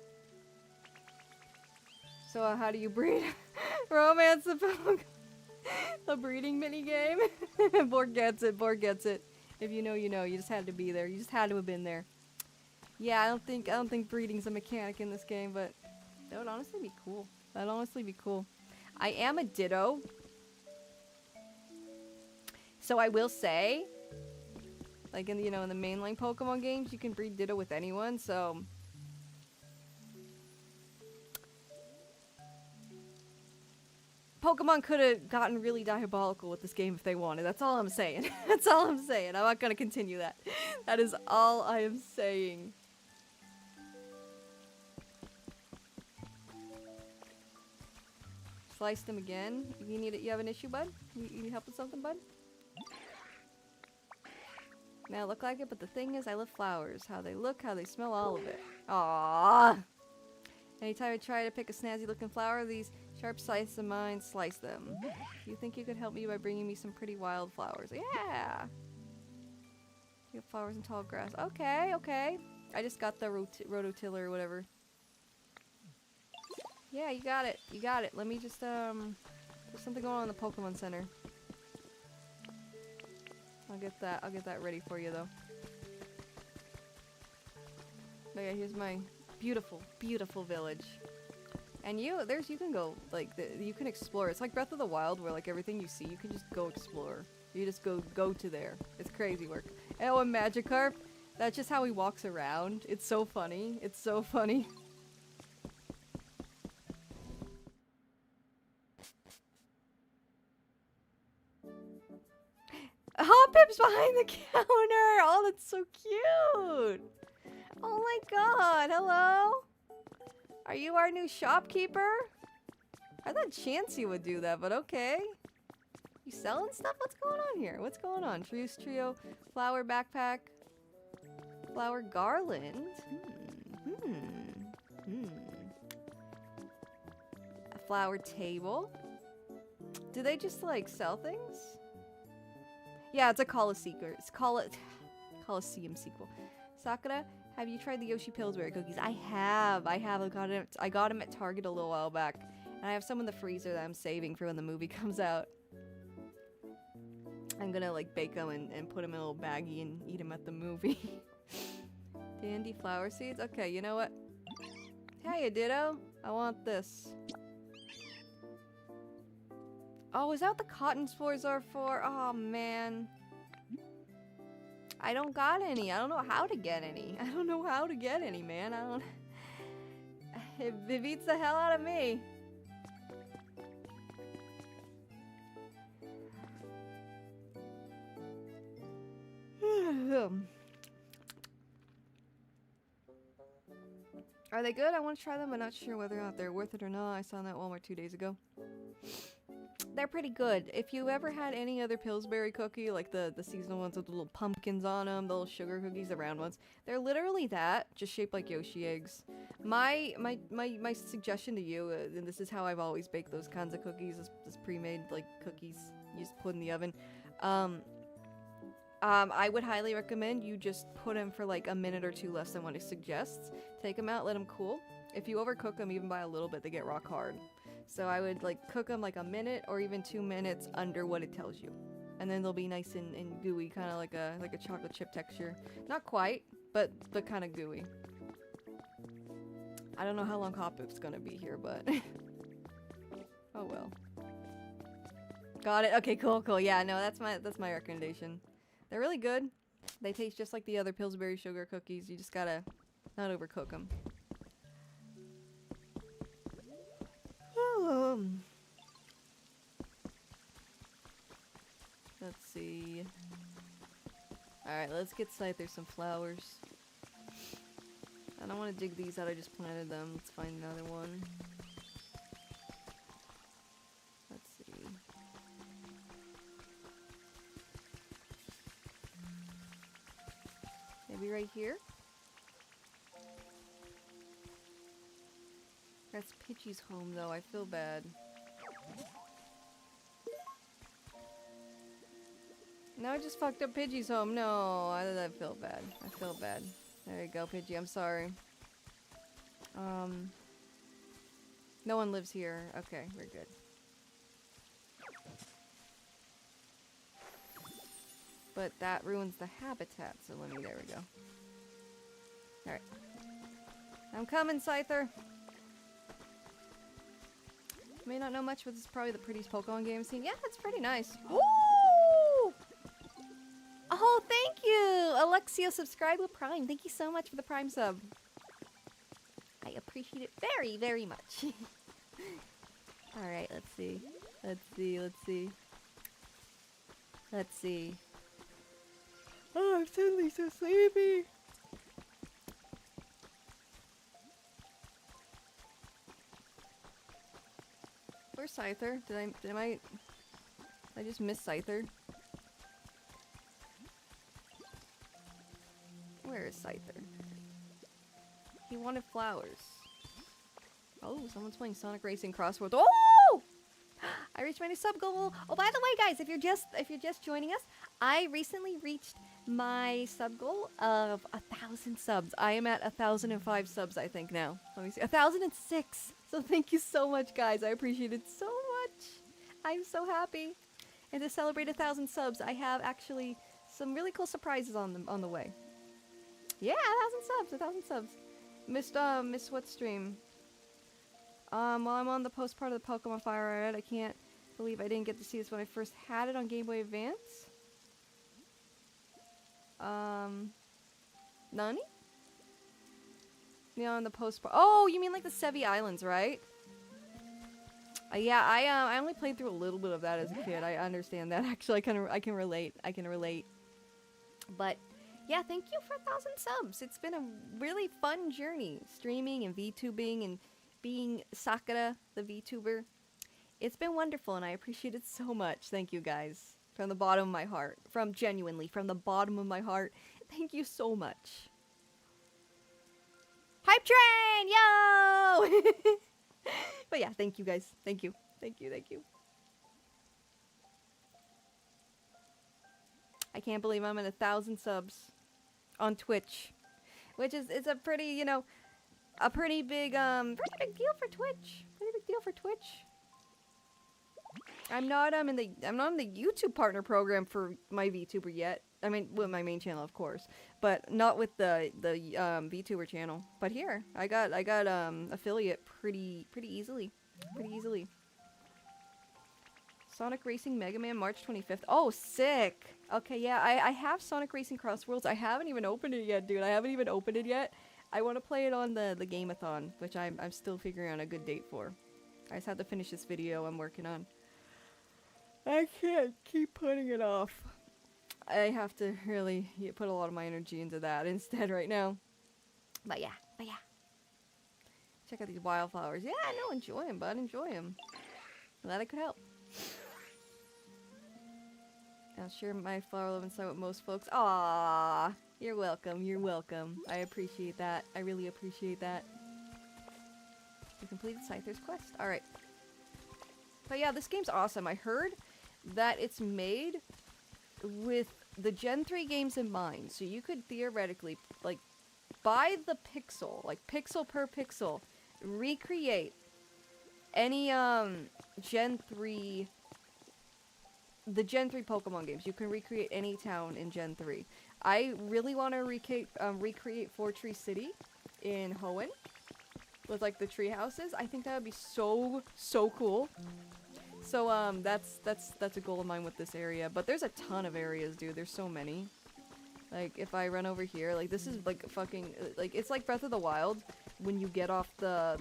So how do you breed? Romance the Pokemon. A breeding minigame? Borg gets it. If you know, you know. You just had to be there. You just had to have been there. Yeah, I don't think breeding's a mechanic in this game, but that would honestly be cool. That'd honestly be cool. I am a Ditto. So I will say, like in the, in the mainline Pokemon games, you can breed Ditto with anyone, so Pokemon could have gotten really diabolical with this game if they wanted. That's all I'm saying. That's all I'm saying. I'm not gonna continue that. That is all I am saying. Slice them again. You need it. You have an issue, bud? You need help with something, bud? May I look like it, but the thing is, I love flowers. How they look, how they smell, all of it. Aww. Anytime I try to pick a snazzy looking flower, these sharp slices of mine slice them. You think you could help me by bringing me some pretty wild flowers? Yeah! You have flowers and tall grass. Okay, okay. I just got the rototiller or whatever. Yeah, you got it. You got it. Let me just, there's something going on in the Pokemon Center. I'll get that ready for you, though. But yeah, here's my beautiful, beautiful village. And you can go, like, you can explore. It's like Breath of the Wild, where, like, everything you see, you can just go explore. You just go to there. It's crazy work. Oh, and Magikarp, that's just how he walks around. It's so funny. It's so funny. Hoppip's behind the counter! Oh, that's so cute! Oh my god, hello? Are you our new shopkeeper? I thought Chansey would do that, but okay. You selling stuff? What's going on here? What's going on? Trios Trio, flower backpack, flower garland. A flower table. Do they just like sell things? Yeah, it's a Coliseum sequel. Sakura, have you tried the Yoshi Pillsbury cookies? I have. I got them at Target a little while back. And I have some in the freezer that I'm saving for when the movie comes out. I'm gonna like bake them and put them in a little baggie and eat them at the movie. Dandy flower seeds? Okay, you know what? Hey, Ditto. I want this. Oh, is that what the cotton spores are for? Oh, man. I don't got any. I don't know how to get any. I don't know how to get any, man. I don't... It beats the hell out of me. Are they good? I want to try them. I'm not sure whether or not they're worth it or not. I saw them at Walmart 2 days ago. They're pretty good. If you ever had any other Pillsbury cookie, like the seasonal ones with the little pumpkins on them, the little sugar cookies, the round ones, they're literally that, just shaped like Yoshi eggs. My suggestion to you, and this is how I've always baked those kinds of cookies, is pre-made like cookies you just put in the oven. I would highly recommend you just put them for like a minute or two less than what it suggests. Take them out, let them cool. If you overcook them even by a little bit, they get rock hard. So I would like cook them like a minute or even 2 minutes under what it tells you. And then they'll be nice and gooey, kind of like a chocolate chip texture. Not quite, but kind of gooey. I don't know how long Hop Poop's gonna be here, but oh well. Got it. Okay, cool. Yeah, no, that's my recommendation. They're really good. They taste just like the other Pillsbury sugar cookies. You just gotta not overcook them. Let's see. Alright, let's get Scyther some flowers. I don't want to dig these out, I just planted them. Let's find another one. Let's see. Maybe right here? That's Pidgey's home though, I feel bad. No, I just fucked up Pidgey's home. No, I feel bad. I feel bad. There you go, Pidgey, I'm sorry. No one lives here. Okay, we're good. But that ruins the habitat, so let me, there we go. Alright. I'm coming, Scyther! You may not know much, but this is probably the prettiest Pokemon game I've seen. Yeah, it's pretty nice. Ooh! Oh, thank you! Alexio, subscribe with Prime. Thank you so much for the Prime sub. I appreciate it very, very much. Alright, let's see. Let's see. Oh, I'm suddenly so sleepy. Where's Scyther? Did I just miss Scyther? Where is Scyther? He wanted flowers. Oh, someone's playing Sonic Racing Crossworld. Oh! I reached my new sub goal. Oh, by the way, guys, if you're just joining us, I recently reached my sub goal of 1,000 subs. I am at 1,005 subs, I think now. Let me see, 1,006. So thank you so much, guys. I appreciate it so much. I'm so happy. And to celebrate 1,000 subs, I have actually some really cool surprises on the way. Yeah, 1,000 subs. Missed what stream? While I'm on the post part of the Pokemon Fire Red, I can't believe I didn't get to see this when I first had it on Game Boy Advance. Nani? Yeah, on the post part. Oh, you mean like the Sevi Islands, right? Yeah, I only played through a little bit of that as a kid. I understand that. Actually, I can relate. But yeah, thank you for 1,000 subs. It's been a really fun journey, streaming and VTubing and being Sakura, the VTuber. It's been wonderful, and I appreciate it so much. Thank you, guys. From the bottom of my heart. Genuinely, from the bottom of my heart. Thank you so much. Hype train! Yo! But yeah, thank you, guys. Thank you. I can't believe I'm at 1,000 subs on Twitch. Which is, it's a pretty, you know, a pretty big deal for Twitch. I'm not in the YouTube partner program for my VTuber yet. I mean, with my main channel, of course, but not with the VTuber channel. But here, I got affiliate pretty easily. Sonic Racing Mega Man March 25th. Oh, sick. Okay, yeah, I have Sonic Racing Cross Worlds. I haven't even opened it yet, dude. I want to play it on the Game-a-thon, which I'm still figuring out a good date for. I just have to finish this video I'm working on. I can't keep putting it off. I have to really put a lot of my energy into that instead right now. But yeah. Check out these wildflowers. Yeah, no, enjoy them, bud. Enjoy them. Glad I could help. I'll share my flower love inside with most folks. Aww. You're welcome. You're welcome. I appreciate that. I really appreciate that. We completed Scyther's quest. Alright. But yeah, this game's awesome. I heard that it's made with the Gen 3 games in mind. So you could theoretically, like, by the pixel, like pixel per pixel, recreate any Gen 3, the Gen 3 Pokemon games. You can recreate any town in Gen 3. I really want to recreate Fortree City in Hoenn with like the tree houses. I think that would be so cool. So that's a goal of mine with this area. But there's a ton of areas, dude. There's so many. Like if I run over here, like this is like fucking like it's like Breath of the Wild when you get off the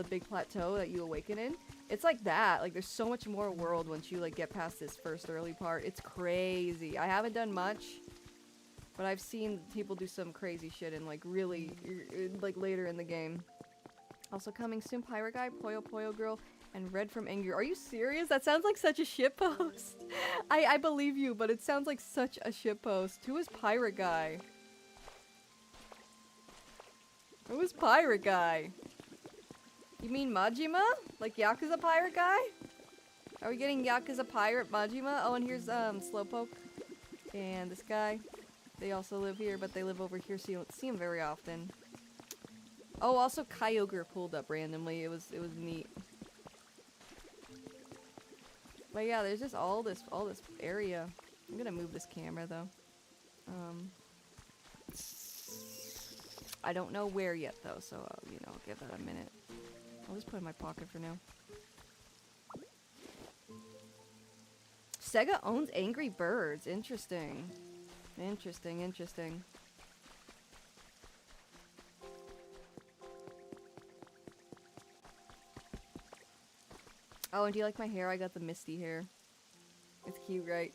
big plateau that you awaken in. It's like that. Like there's so much more world once you like get past this first early part. It's crazy. I haven't done much, but I've seen people do some crazy shit in like really like later in the game. Also coming soon, Pirate Guy, Poyo Poyo Girl, and Red from Angry. Are you serious? That sounds like such a shitpost. I believe you, but it sounds like such a shitpost. Who is Pirate Guy? Who is Pirate Guy? You mean Majima? Like Yakuza Pirate Guy? Are we getting Yakuza Pirate Majima? Oh, and here's Slowpoke and this guy. They also live here, but they live over here, so you don't see them very often. Oh, also Kyogre pulled up randomly. It was neat. But yeah, there's just all this area. I'm gonna move this camera though. I don't know where yet though, so you know, I'll give that a minute. I'll just put it in my pocket for now. Sega owns Angry Birds. Interesting. Interesting. Oh, and do you like my hair? I got the Misty hair. It's cute, right?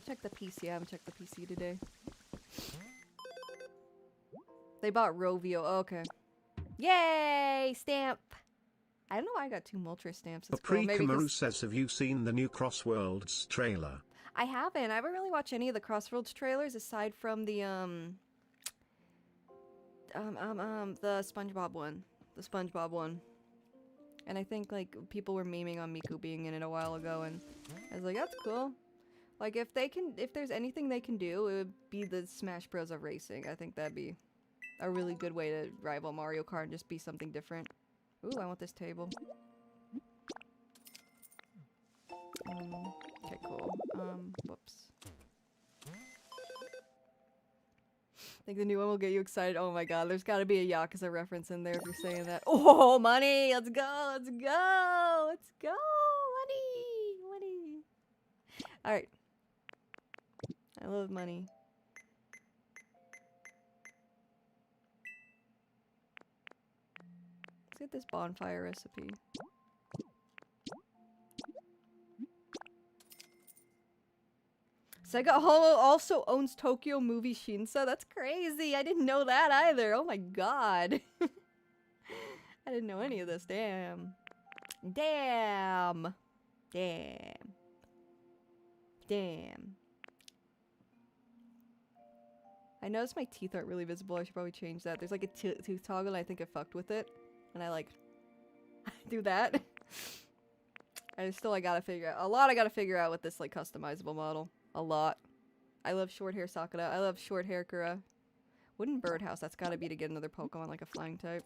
Check the PC. I haven't checked the PC today. They bought Rovio. Oh, okay. Yay! Stamp! I don't know why I got 2 Moltres stamps. It's cool. Maybe Kamaru says, have you seen the new Crossworlds trailer? I haven't. I haven't really watched any of the Crossworlds trailers aside from the SpongeBob one. The SpongeBob one. And I think like people were memeing on Miku being in it a while ago, and I was like, that's cool. Like if there's anything they can do, it would be the Smash Bros of racing. I think that'd be a really good way to rival Mario Kart and just be something different. Ooh, I want this table. Okay, cool. Whoops. I think the new one will get you excited. Oh my god, there's gotta be a Yakuza reference in there if you're saying that. Oh, money! Let's go! Let's go! Let's go! Money! Alright. I love money. Let's get this bonfire recipe. Sega also owns Tokyo Movie Shinsa. That's crazy. I didn't know that either. Oh my god. I didn't know any of this. Damn. I noticed my teeth aren't really visible. I should probably change that. There's like a tooth toggle and I think I fucked with it. And I like do that. I gotta figure out a lot. I gotta figure out with this like customizable model. A lot. I love short hair Sakura. I love short hair Kura. Wooden birdhouse. That's gotta be to get another Pokemon like a flying type.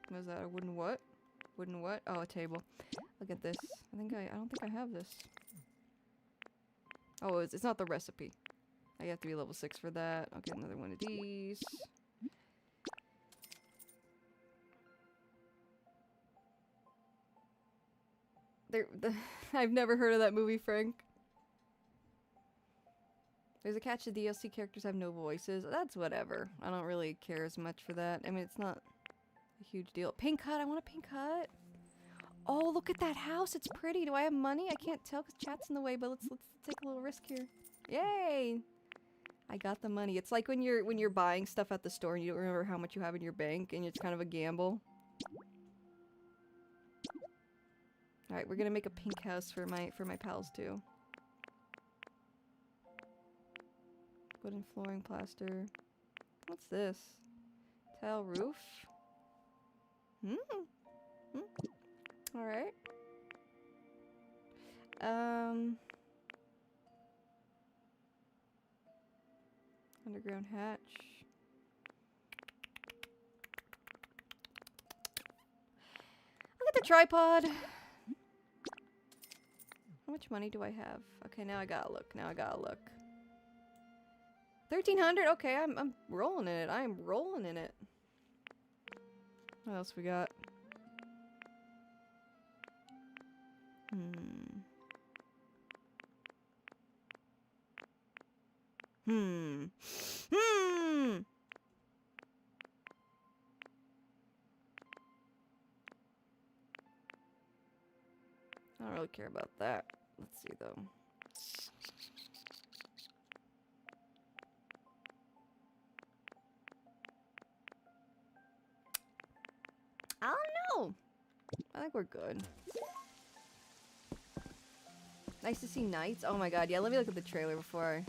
What is that? A wooden what? Wooden what? Oh, a table. Look at this. I don't think I have this. Oh, it's not the recipe. I have to be level 6 for that. I'll get another one of these. I've never heard of that movie, Frank. There's a catch: the DLC characters have no voices. That's whatever. I don't really care as much for that. I mean, it's not a huge deal. Pink hut. I want a pink hut. Oh, look at that house. It's pretty. Do I have money? I can't tell because chat's in the way, but let's take a little risk here. Yay! I got the money. It's like when you're buying stuff at the store and you don't remember how much you have in your bank, and it's kind of a gamble. All right, we're gonna make a pink house for my pals too. Wooden flooring, plaster. What's this? Tile roof. All right. Underground hatch. I'll get the tripod. How much money do I have? Okay, now I gotta look. 1,300? Okay, I'm rolling in it. I am rolling in it. What else we got? I don't really care about that. Let's see though. I don't know. I think we're good. Nice to see Knights. Oh my god, yeah, let me look at the trailer before I...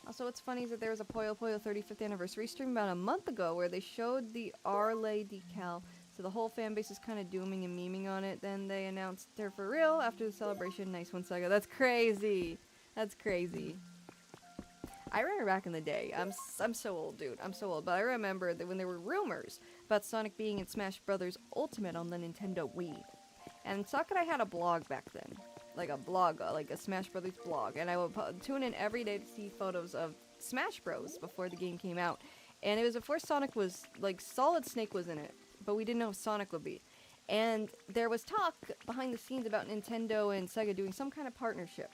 Also, what's funny is that there was a Puyo Puyo 35th anniversary stream about a month ago where they showed the Arlay decal. So the whole fan base is kind of dooming and memeing on it. Then they announced they're for real after the celebration. Nice one, Saga. That's crazy. That's crazy. I remember back in the day. I'm so old, dude. I'm so old. But I remember that when there were rumors about Sonic being in Smash Bros. Ultimate on the Nintendo Wii. And Sakurai had a blog back then. Like a blog, like a Smash Brothers blog. And I would tune in every day to see photos of Smash Bros. Before the game came out. And it was before Sonic was, like, Solid Snake was in it. But we didn't know if Sonic would be. And there was talk behind the scenes about Nintendo and Sega doing some kind of partnership.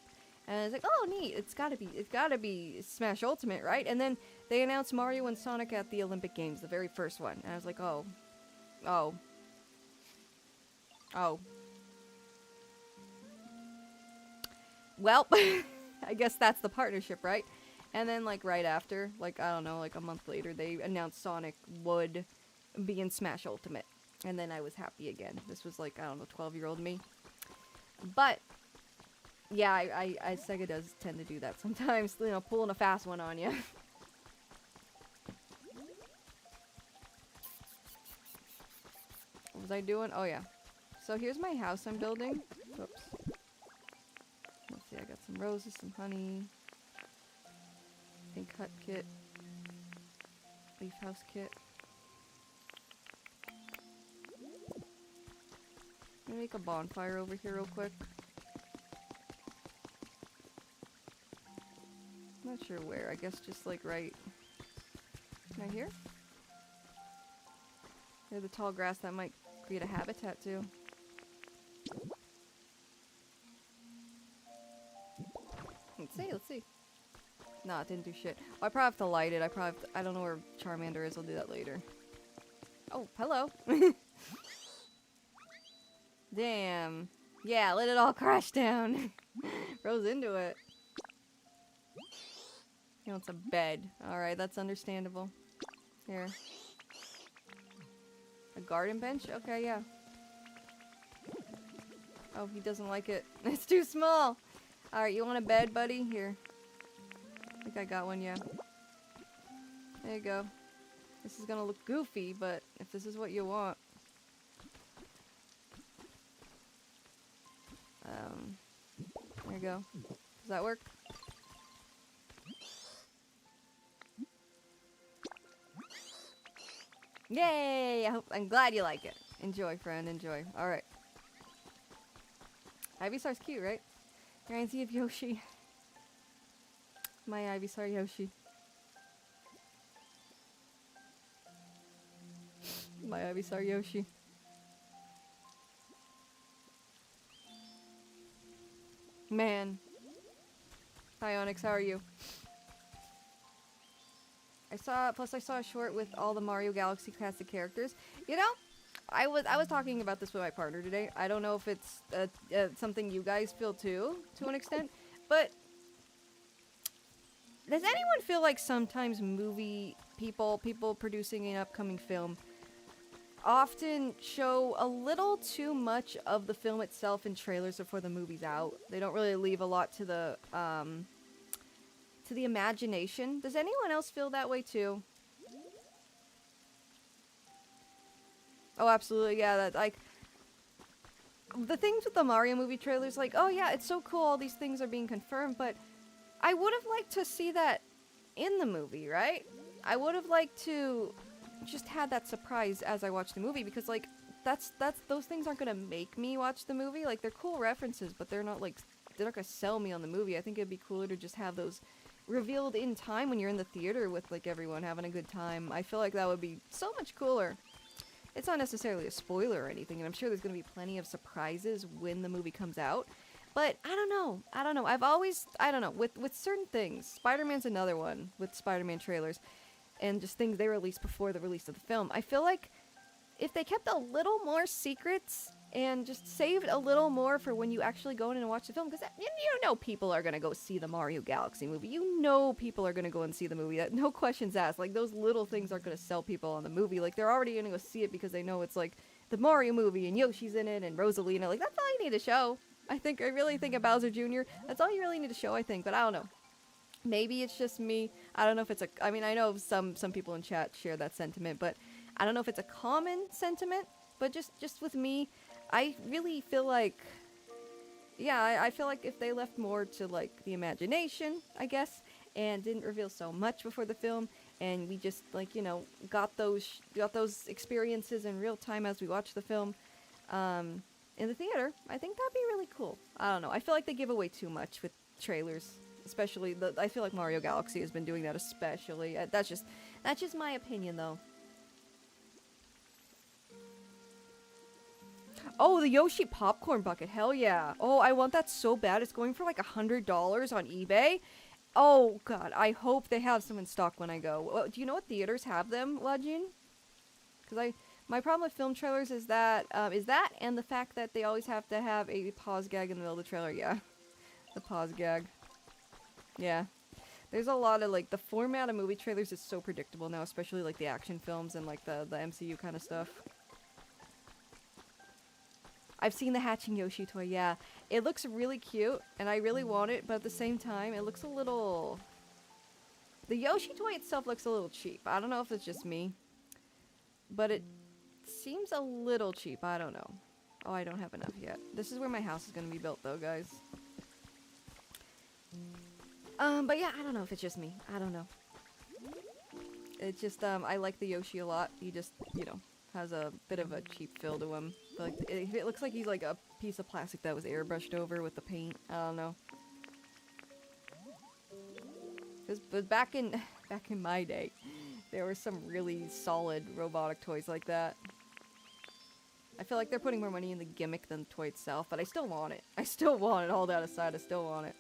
And I was like, oh, neat, it's gotta be Smash Ultimate, right? And then they announced Mario and Sonic at the Olympic Games, the very first one. And I was like, oh. Well, I guess that's the partnership, right? And then, like, right after, like, I don't know, like a month later, they announced Sonic would be in Smash Ultimate. And then I was happy again. This was like, I don't know, 12-year-old me. But, yeah, I Sega does tend to do that sometimes, you know, pulling a fast one on you. What was I doing? Oh, yeah. So here's my house I'm building. Whoops. Let's see, I got some roses, some honey. Pink hut kit. Leaf house kit. Let me make a bonfire over here real quick. I'm not sure where. I guess just like right here? There's the tall grass that might create a habitat too. Let's see. Nah, it didn't do shit. Oh, I probably have to light it. I don't know where Charmander is. I'll do that later. Oh, hello. Damn. Yeah, let it all crash down. Rose into it. He wants a bed. Alright, that's understandable. Here. A garden bench? Okay, yeah. Oh, he doesn't like it. It's too small. Alright, you want a bed, buddy? Here. I think I got one, yeah. There you go. This is gonna look goofy, but if this is what you want. There you go. Does that work? Yay! I'm glad you like it. Enjoy, friend, enjoy. Alright. Ivysaur's cute, right? Here, I see if Yoshi. My Ivysaur Yoshi. My Ivysaur Yoshi. Man. Hi Onyx, how are you? Plus I saw a short with all the Mario Galaxy cast of characters. You know, I was talking about this with my partner today. I don't know if it's something you guys feel too, to an extent, but does anyone feel like sometimes movie people producing an upcoming film often show a little too much of the film itself in trailers before the movie's out? They don't really leave a lot to the imagination. Does anyone else feel that way too? Oh, absolutely, yeah, that, like, the things with the Mario movie trailers, like, oh yeah, it's so cool all these things are being confirmed, but I would have liked to see that in the movie, right? I would have liked to just had that surprise as I watched the movie, because, like, those things aren't gonna make me watch the movie. Like, they're cool references, but they're not gonna sell me on the movie. I think it'd be cooler to just have those revealed in time when you're in the theater with, like, everyone having a good time. I feel like that would be so much cooler. It's not necessarily a spoiler or anything, and I'm sure there's gonna be plenty of surprises when the movie comes out. But I don't know. I don't know. With certain things, Spider-Man's another one with Spider-Man trailers, and just things they released before the release of the film. I feel like if they kept a little more secrets and just saved a little more for when you actually go in and watch the film, because you know people are gonna go see the Mario Galaxy movie. You know people are gonna go and see the movie. That no questions asked. Like, those little things aren't gonna sell people on the movie. Like, they're already gonna go see it because they know it's like the Mario movie and Yoshi's in it and Rosalina. Like, that's all you need to show. I really think of Bowser Jr. That's all you really need to show, I think. But I don't know. Maybe it's just me. I don't know if it's I mean, I know some people in chat share that sentiment, but I don't know if it's a common sentiment. But just with me, I really feel like, yeah, I feel like if they left more to, like, the imagination, I guess, and didn't reveal so much before the film, and we just, like, you know, got those experiences in real time as we watch the film, in the theater, I think that'd be really cool. I don't know. I feel like they give away too much with trailers, especially I feel like Mario Galaxy has been doing that especially. That's just my opinion, though. Oh, the Yoshi popcorn bucket. Hell yeah. Oh, I want that so bad. It's going for like $100 on eBay. Oh, God. I hope they have some in stock when I go. Do you know what theaters have them, Legend? Because my problem with film trailers is that and the fact that they always have to have a pause gag in the middle of the trailer. Yeah. The pause gag. Yeah. There's a lot of, like, the format of movie trailers is so predictable now, especially, like, the action films and, like, the MCU kind of stuff. I've seen the hatching Yoshi toy, yeah. It looks really cute, and I really want it, but at the same time, it looks a little... The Yoshi toy itself looks a little cheap. I don't know if it's just me, but it seems a little cheap. I don't know. Oh, I don't have enough yet. This is where my house is going to be built, though, guys. But yeah, I don't know if it's just me. I don't know. It's just, I like the Yoshi a lot. He just, you know, has a bit of a cheap feel to him. Like, it looks like he's like a piece of plastic that was airbrushed over with the paint. I don't know. But back in my day, there were some really solid robotic toys like that. I feel like they're putting more money in the gimmick than the toy itself, but I still want it. I still want it. All that aside, I still want it.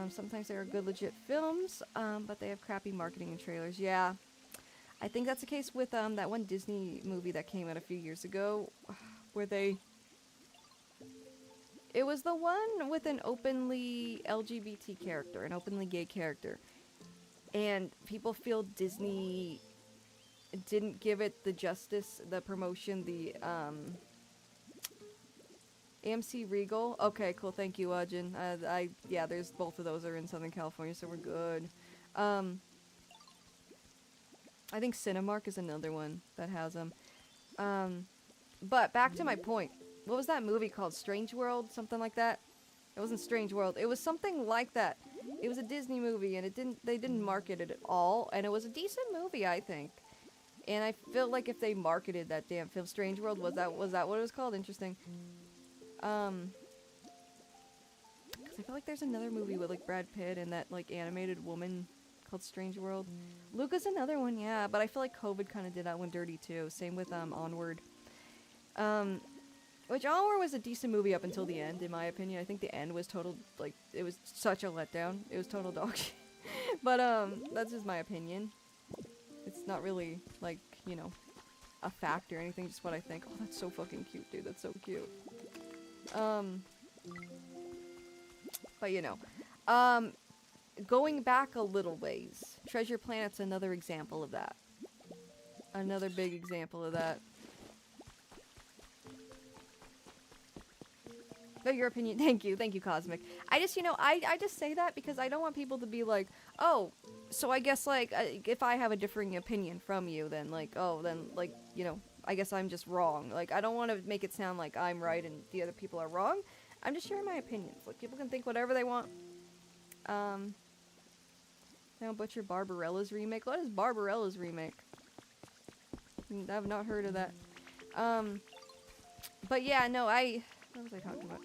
Sometimes there are good legit films, but they have crappy marketing and trailers. Yeah. I think that's the case with that one Disney movie that came out a few years ago, where it was the one with an openly LGBT character, an openly gay character. And people feel Disney didn't give it the justice, the promotion, the AMC Regal. Okay, cool. Thank you, Ujin. Yeah, there's both of those are in Southern California, so we're good. I think Cinemark is another one that has them. But back to my point. What was that movie called? Strange World? Something like that? It wasn't Strange World. It was something like that. It was a Disney movie, and they didn't market it at all, and it was a decent movie, I think. And I feel like if they marketed that damn film, Strange World, was that what it was called? Interesting. Because I feel like there's another movie with like Brad Pitt and that like animated woman called Strange World. Luca's another one, yeah, but I feel like COVID kind of did that one dirty too. Same with Onward. Which Onward was a decent movie up until the end, in my opinion. I think the end was total, like, it was such a letdown. It was total dog shit. But that's just my opinion. It's not really like, you know, a fact or anything, just what I think. Oh, that's so fucking cute, dude. That's so cute. But you know, going back a little ways, Treasure Planet's another example of that. Another big example of that. Oh, your opinion. Thank you, Cosmic. I just, you know, I just say that because I don't want people to be like, oh, so I guess like if I have a differing opinion from you, then like, oh, then like, you know, I guess I'm just wrong. Like, I don't want to make it sound like I'm right and the other people are wrong. I'm just sharing my opinions. Like, people can think whatever they want. They don't butcher Barbarella's remake. What is Barbarella's remake? I've not heard of that. But yeah, no, what was I talking about?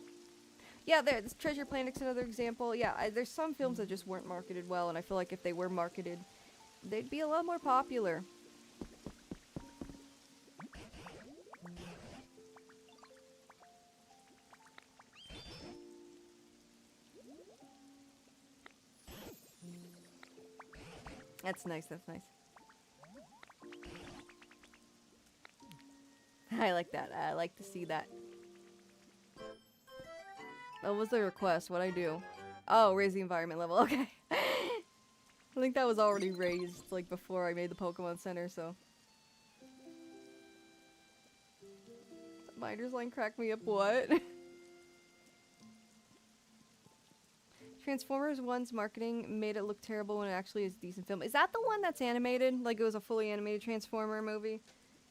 Yeah, this Treasure Planet's another example. Yeah, there's some films that just weren't marketed well, and I feel like if they were marketed, they'd be a lot more popular. That's nice, that's nice. I like that. I like to see that. What was the request? What'd I do? Oh, raise the environment level. Okay. I think that was already raised, like, before I made the Pokemon Center, so. Minder's line cracked me up, what? Transformers 1's marketing made it look terrible when it actually is a decent film. Is that the one that's animated? Like, it was a fully animated Transformer movie?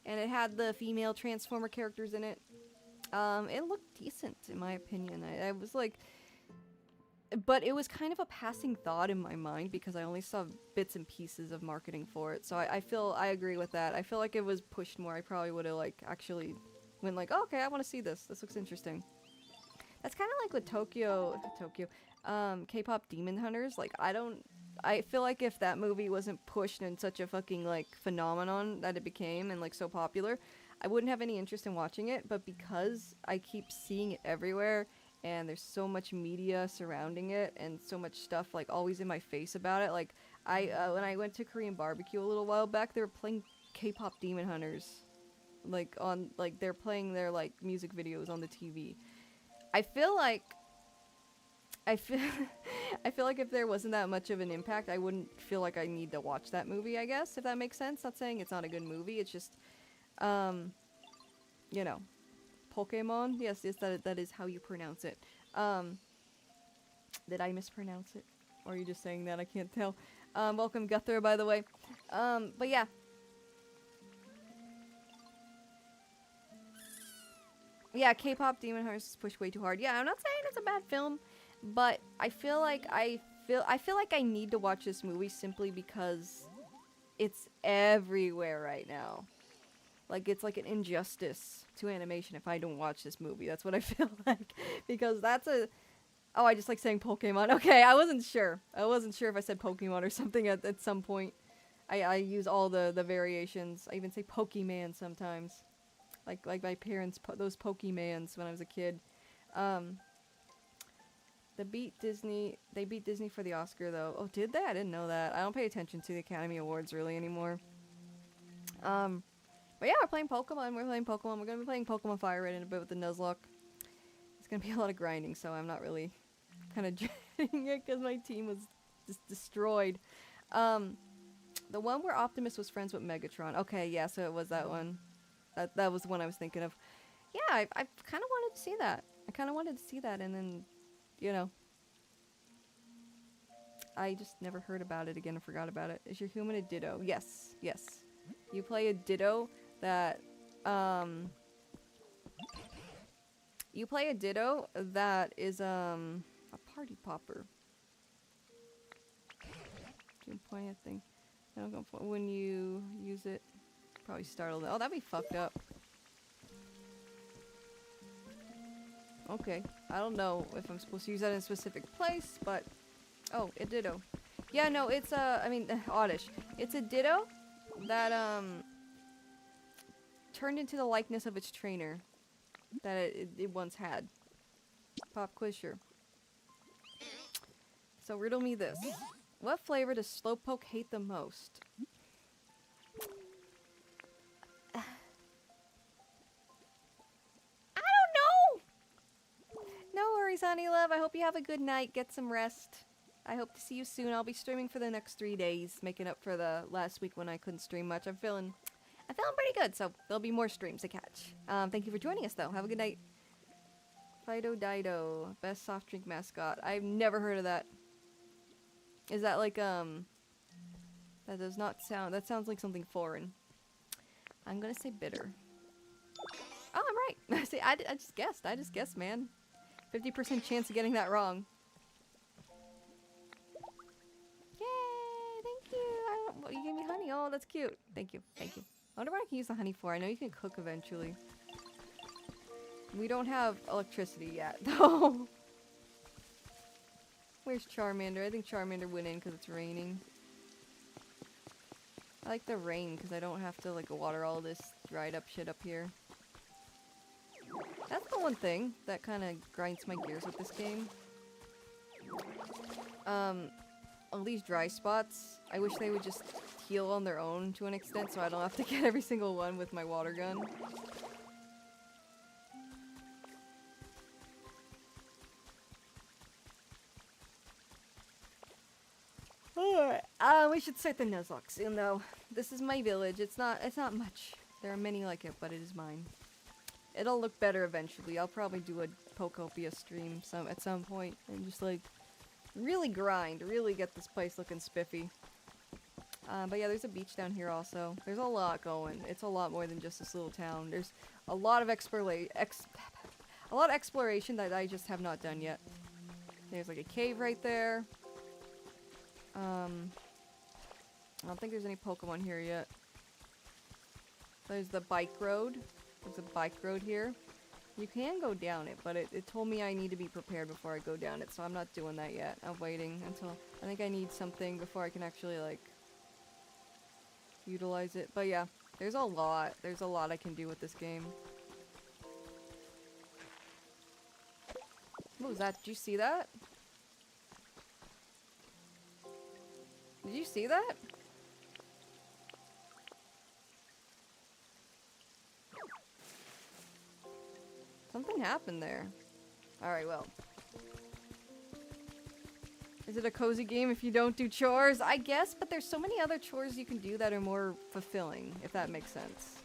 And it had the female Transformer characters in it? It looked decent, in my opinion. I was like... But it was kind of a passing thought in my mind because I only saw bits and pieces of marketing for it. So I agree with that. I feel like it was pushed more. I probably would have, like, actually went like, oh, okay, I want to see this. This looks interesting. That's kind of like with K-pop Demon Hunters. Like, I feel like if that movie wasn't pushed in such a fucking, like, phenomenon that it became and, like, so popular, I wouldn't have any interest in watching it, but because I keep seeing it everywhere, and there's so much media surrounding it, and so much stuff, like, always in my face about it, like, when I went to Korean barbecue a little while back, they were playing K-pop Demon Hunters, like, they're playing their, like, music videos on the TV. I feel like if there wasn't that much of an impact, I wouldn't feel like I need to watch that movie, I guess, if that makes sense. Not saying it's not a good movie, it's just, you know, Pokemon? Yes, that is how you pronounce it. Did I mispronounce it? Or are you just saying that? I can't tell. Welcome, Guthrie, by the way. But yeah. Yeah, K-pop Demon Hunters is pushed way too hard. Yeah, I'm not saying it's a bad film, but I feel like I need to watch this movie simply because it's everywhere right now. Like, it's like an injustice to animation if I don't watch this movie. That's what I feel like. Because that's a... Oh, I just like saying Pokemon. Okay, I wasn't sure. I wasn't sure if I said Pokemon or something at some point. I use all the variations. I even say Pokemon sometimes. Like my parents, those Pokemans when I was a kid. They beat Disney for the Oscar, though. Oh, did they? I didn't know that. I don't pay attention to the Academy Awards really anymore. But yeah, we're playing Pokemon. We're going to be playing Pokemon Fire Red in a bit with the Nuzlocke. It's going to be a lot of grinding, so I'm not really kind of dreading it because my team was just destroyed. The one where Optimus was friends with Megatron. Okay, yeah, so it was that one. That was the one I was thinking of. Yeah, I kind of wanted to see that. And then, you know, I just never heard about it again and forgot about it. Is your human a Ditto? Yes. You play a Ditto that, you play a Ditto that is, a party popper. Doing pointing at thing. I don't go when you use it. Probably startled. Oh, that'd be fucked up. Okay. I don't know if I'm supposed to use that in a specific place, but... Oh, a ditto. Yeah, no, it's a... I mean, oddish. It's a ditto that, turned into the likeness of its trainer that it once had. Pop quiz, sure. So riddle me this. What flavor does Slowpoke hate the most? I don't know! No worries, honey love. I hope you have a good night. Get some rest. I hope to see you soon. I'll be streaming for the next 3 days, making up for the last week when I couldn't stream much. I'm feeling pretty good, so there'll be more streams to catch. Thank you for joining us, though. Have a good night. Fido Dido, best soft drink mascot. I've never heard of that. Is that like, that does not sound, that sounds like something foreign. I'm gonna say bitter. Oh, I'm right. See, I just guessed. I just guessed, man. 50% chance of getting that wrong. Yay, thank you. You gave me honey. Oh, that's cute. Thank you. Thank you. I wonder what I can use the honey for. I know you can cook eventually. We don't have electricity yet, though. Where's Charmander? I think Charmander went in because it's raining. I like the rain because I don't have to like water all this dried up shit up here. That's the one thing that kind of grinds my gears with this game. All these dry spots, I wish they would just heal on their own to an extent so I don't have to get every single one with my water gun. Alright, we should start the Nuzlocke soon though. This is my village. It's not much. There are many like it, but it is mine. It'll look better eventually. I'll probably do a Pokopia stream at some point and just like really grind, really get this place looking spiffy. But yeah, there's a beach down here also. There's a lot going. It's a lot more than just this little town. There's a lot of exploration that I just have not done yet. There's like a cave right there. I don't think there's any Pokemon here yet. There's the bike road. There's a bike road here. You can go down it, but it told me I need to be prepared before I go down it, so I'm not doing that yet. I'm waiting until... I think I need something before I can actually, like, utilize it. But yeah, there's a lot. There's a lot I can do with this game. What was that? Did you see that? Did you see that? Something happened there. Alright, well. Is it a cozy game if you don't do chores? I guess, but there's so many other chores you can do that are more fulfilling, if that makes sense.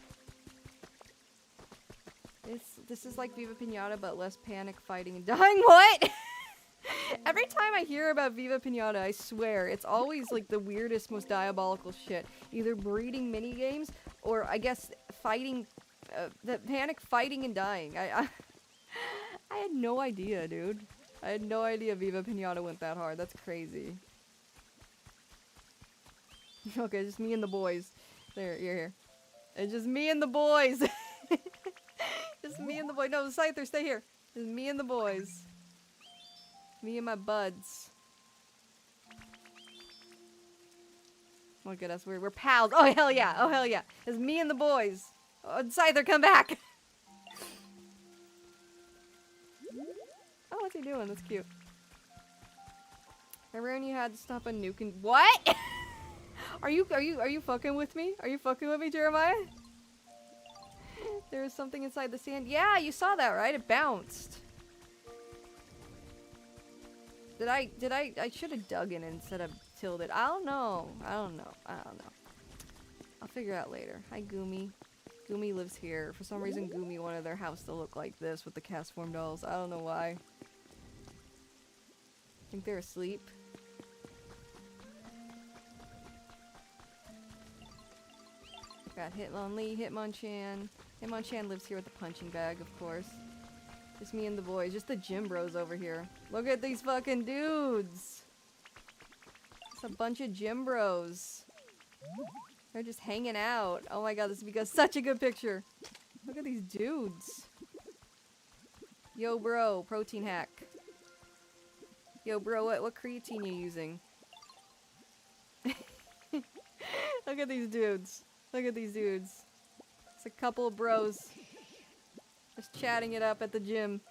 This is like Viva Pinata, but less panic, fighting, and dying. What? Every time I hear about Viva Pinata, I swear, it's always like the weirdest, most diabolical shit. Either breeding minigames, or I guess fighting, the panic, fighting, and dying. I had no idea, dude. I had no idea Viva Pinata went that hard. That's crazy. Okay, just me and the boys. There, you're here. It's just me and the boys. Just me and the boys. No, Scyther, stay here. Just me and the boys. Me and my buds. Look at us. We're pals. Oh, hell yeah. Oh, hell yeah. It's me and the boys. Oh, Scyther, come back. Oh, what's he doing? That's cute. Remember when you had to stop a nuke and... What? Are you fucking with me? Are you fucking with me, Jeremiah? There was something inside the sand. Yeah, you saw that, right? It bounced. I should have dug in it instead of tilled it. I don't know. I'll figure it out later. Hi, Goomy. Goomy lives here. For some reason, Goomy wanted their house to look like this with the cast form dolls. I don't know why. I think they're asleep. Got Hitmonlee, Hitmonchan. Hitmonchan lives here with the punching bag, of course. Just me and the boys. Just the gym bros over here. Look at these fucking dudes. It's a bunch of gym bros. They're just hanging out. Oh my god, this would be such a good picture. Look at these dudes. Yo, bro, protein hack. Yo, bro, what creatine you using? Look at these dudes. Look at these dudes. It's a couple of bros. Just chatting it up at the gym.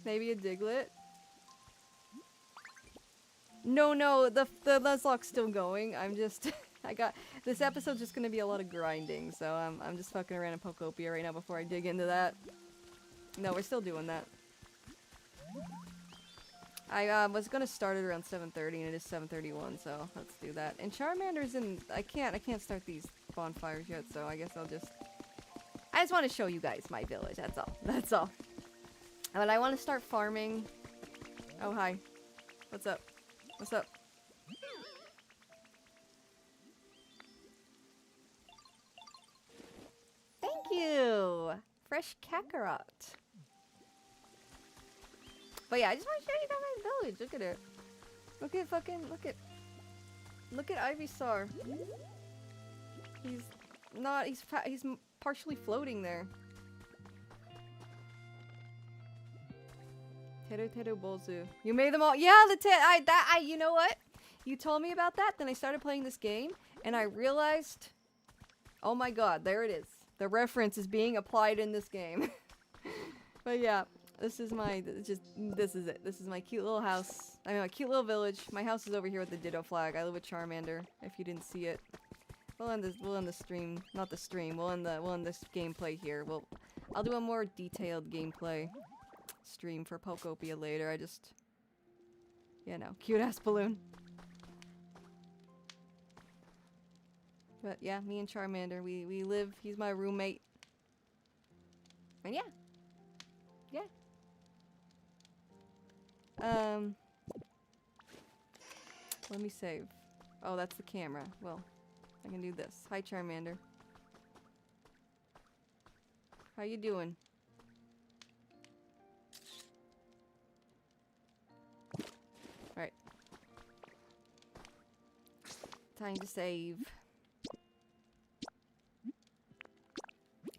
Maybe a Diglett? No, the Nuzlocke's still going. I'm just... this episode's just gonna be a lot of grinding, so I'm just fucking around in Pokopia right now before I dig into that. No, we're still doing that. I was gonna start it around 7:30 and it is 7:31, so let's do that. And Charmander's in... I can't start these bonfires yet, so I guess I just want to show you guys my village, that's all. That's all. But I want to start farming. Oh, hi. What's up? What's up? Thank you! Fresh Kakarot. But yeah, I just want to show you guys my village. Look at it. Look at fucking... Look at Ivysaur. He's not... He's partially floating there. Teru Bozu. You made them all. Yeah, you know what? You told me about that, then I started playing this game, and I realized, oh my god, there it is. The reference is being applied in this game. But yeah, this is this is it. This is my cute little house. I mean, my cute little village. My house is over here with the Ditto flag. I live with Charmander, if you didn't see it. We'll end the stream. Not the stream. We'll end this gameplay here. I'll do a more detailed gameplay stream for Pokopia later. I just, you know, cute ass balloon. But yeah, me and Charmander, we live. He's my roommate. And yeah, let me save. Oh, that's the camera. Well, I can do this. Hi, Charmander. How you doing? Alright. Time to save.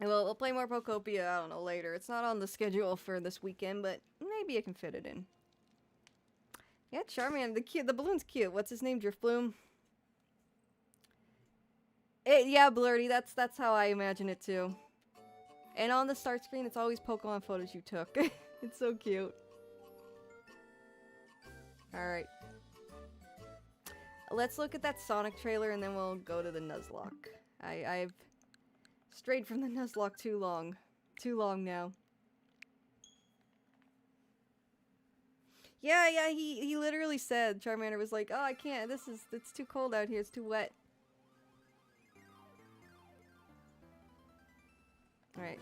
And we'll play more Pokopia, I don't know, later. It's not on the schedule for this weekend, but maybe I can fit it in. Yeah, Charmander, the balloon's cute. What's his name? Driftbloom? Yeah, Blurty, that's how I imagine it too. And on the start screen, it's always Pokemon photos you took. It's so cute. Alright. Let's look at that Sonic trailer and then we'll go to the Nuzlocke. I've strayed from the Nuzlocke too long. Too long now. Yeah, he literally said, Charmander was like, oh, I can't, it's too cold out here, it's too wet. Alright.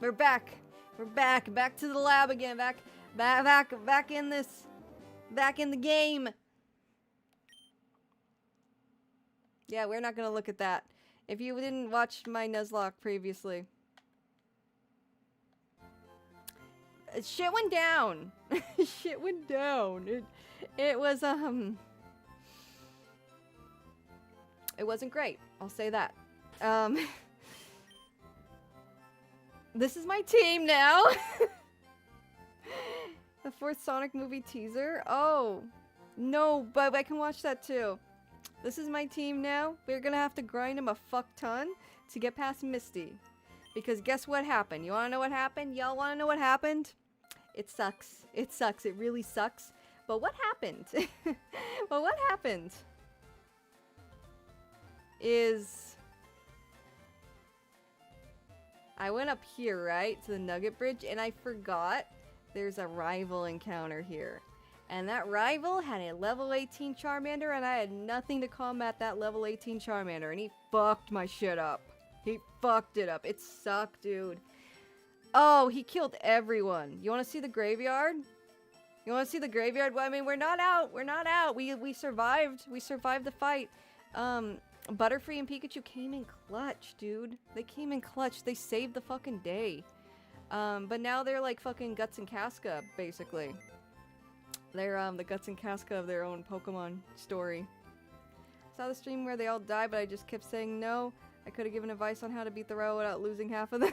We're back! We're back! Back to the lab again! Back in this! Back in the game! Yeah, we're not gonna look at that. If you didn't watch my Nuzlocke previously. Shit went down! Shit went down! It was, it wasn't great. I'll say that. This is my team now! The 4th Sonic movie teaser? Oh. No, but I can watch that too. This is my team now. We're gonna have to grind him a fuck ton to get past Misty. Because guess what happened? You wanna know what happened? Y'all wanna know what happened? It sucks. It sucks. It really sucks. But what happened? Well, what happened is I went up here, right, to the Nugget Bridge, and I forgot there's a rival encounter here. And that rival had a level 18 Charmander, and I had nothing to combat that level 18 Charmander, and he fucked my shit up. He fucked it up. It sucked, dude. Oh, he killed everyone. You want to see the graveyard? You want to see the graveyard? Well, I mean, we're not out. We're not out. We survived. We survived the fight. Butterfree and Pikachu came in clutch, dude. They came in clutch. They saved the fucking day. But now they're like fucking Guts and Casca, basically. They're the Guts and Casca of their own Pokemon story. Saw the stream where they all died, but I just kept saying no. I could have given advice on how to beat the row without losing half of them.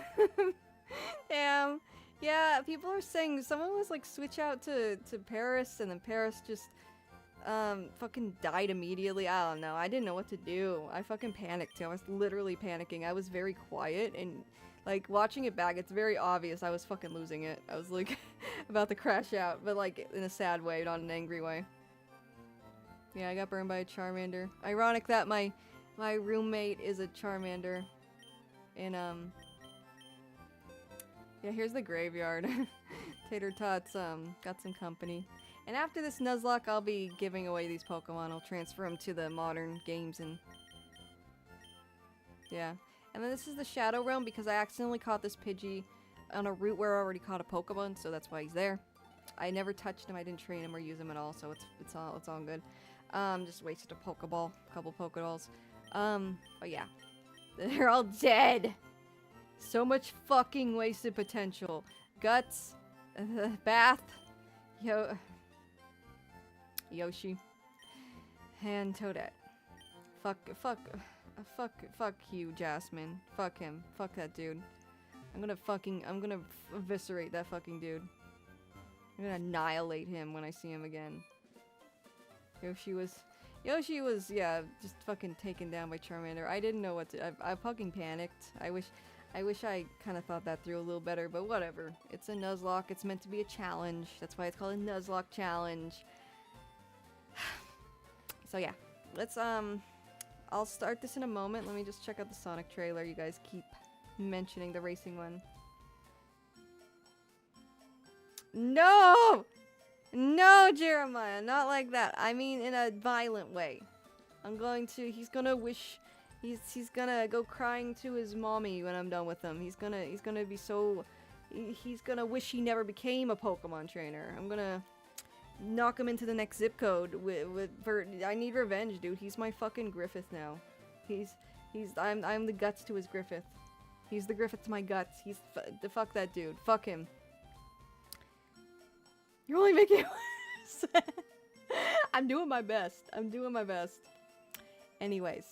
Damn. Yeah, people are saying someone was like switch out to Paris, and then Paris just fucking died immediately. I don't know. I didn't know what to do. I fucking panicked. I was literally panicking. I was very quiet, and like watching it back, it's very obvious I was fucking losing it. I was like about to crash out, but like in a sad way, not an angry way. Yeah, I got burned by a Charmander. Ironic that my roommate is a Charmander. And yeah, here's the graveyard. Tater Tots got some company. And after this Nuzlocke, I'll be giving away these Pokemon. I'll transfer them to the modern games and yeah. And then this is the Shadow Realm because I accidentally caught this Pidgey on a route where I already caught a Pokemon, so that's why he's there. I never touched him. I didn't train him or use him at all, so it's all good. Just wasted a Pokeball, a couple Pokeballs. But yeah, they're all dead. So much fucking wasted potential. Guts, Bath, Yoshi, and Toadette. Fuck you, Jasmine. Fuck him. Fuck that dude. I'm gonna eviscerate that fucking dude. I'm gonna annihilate him when I see him again. Yoshi was, yeah, just fucking taken down by Charmander. I didn't know what to, I fucking panicked. I wish I kind of thought that through a little better, but whatever. It's a Nuzlocke. It's meant to be a challenge. That's why it's called a Nuzlocke challenge. So yeah, let's, I'll start this in a moment. Let me just check out the Sonic trailer. You guys keep mentioning the racing one. No! No, Jeremiah, not like that. I mean in a violent way. He's gonna go crying to his mommy when I'm done with him. He's gonna wish he never became a Pokemon trainer. I'm gonna knock him into the next zip code I need revenge, dude. He's my fucking Griffith now. I'm the Guts to his Griffith. He's the Griffith to my Guts. Fuck that dude. Fuck him. You're only making it worse. I'm doing my best. Anyways.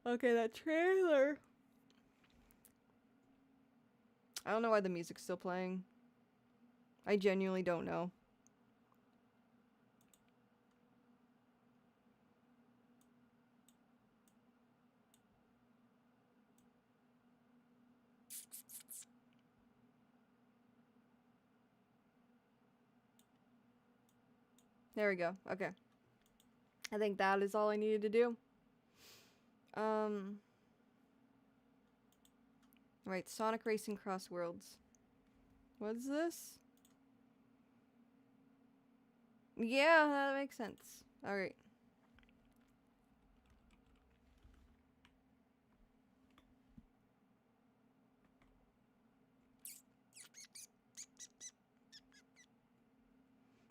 Okay, that trailer. I don't know why the music's still playing. I genuinely don't know. There we go. Okay. I think that is all I needed to do. Right, Sonic Racing Cross Worlds. What's this? Yeah, that makes sense. Alright.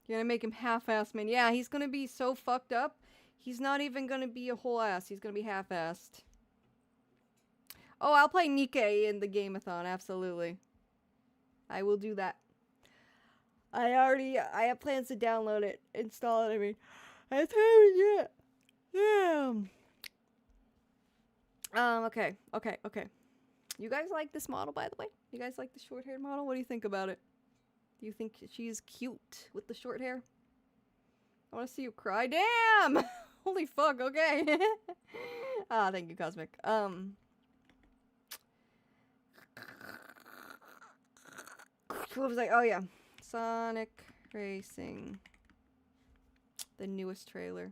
You're gonna make him half-assed, man. Yeah, he's gonna be so fucked up. He's not even gonna be a whole ass. He's gonna be half-assed. Oh, I'll play Nikkei in the Gameathon, absolutely. I will do that. I have plans to download it, install it, I mean. I haven't yet. Yeah. Okay. You guys like this model, by the way? You guys like the short-haired model? What do you think about it? Do you think she's cute with the short hair? I want to see you cry. Damn! Holy fuck, okay. Ah, thank you, Cosmic. What was I? Oh, yeah. Sonic Racing. The newest trailer.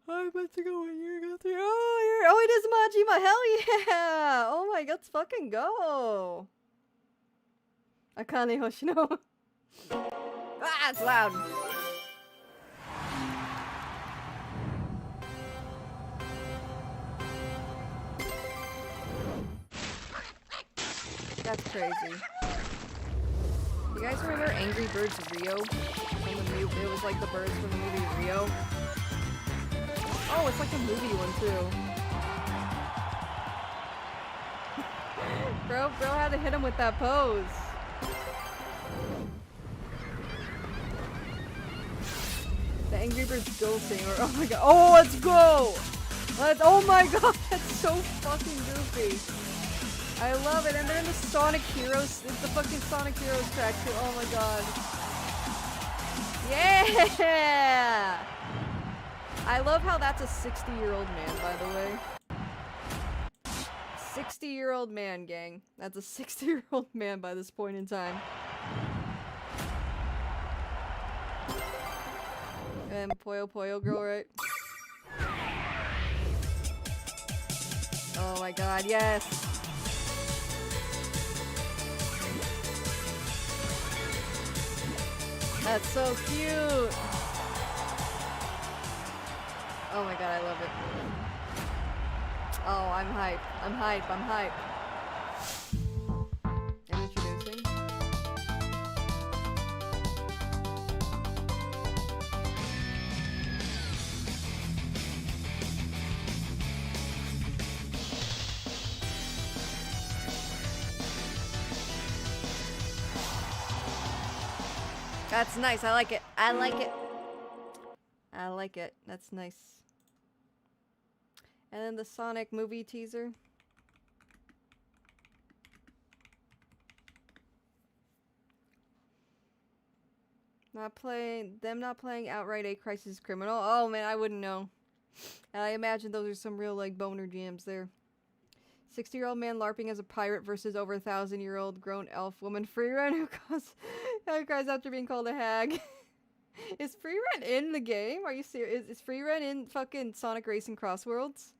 I'm about to go in. You're going to. Oh, it is Majima. Hell yeah! Oh my god, let's fucking go. Akane Hoshino. Ah, it's loud. That's crazy. You guys remember Angry Birds Rio? It was like the birds from the movie Rio. Oh, it's like a movie one too. Bro had to hit him with that pose. The Angry Birds Go Singer. Oh my god. Oh, let's go! Oh my god, that's so fucking goofy. I love it. And then the Sonic Heroes, it's the fucking Sonic Heroes track too. Oh my god. Yeah! I love how that's a 60-year-old man, by the way. 60-year-old man, gang. That's a 60-year-old man by this point in time. And Poyo Poyo Girl, right? Oh my god, yes! That's so cute! Oh my god, I love it. Oh, I'm hype. I'm hype. I'm hype. I'm introducing. That's nice. I like it. I like it. I like it. That's nice. And then the Sonic movie teaser. Not playing outright a Crisis Criminal. Oh man, I wouldn't know. I imagine those are some real like boner jams there. 60-year-old man LARPing as a pirate versus over 1,000-year-old grown elf woman free run who cries after being called a hag. Is free run in the game? Are you serious? Is free run in fucking Sonic Racing Cross Worlds?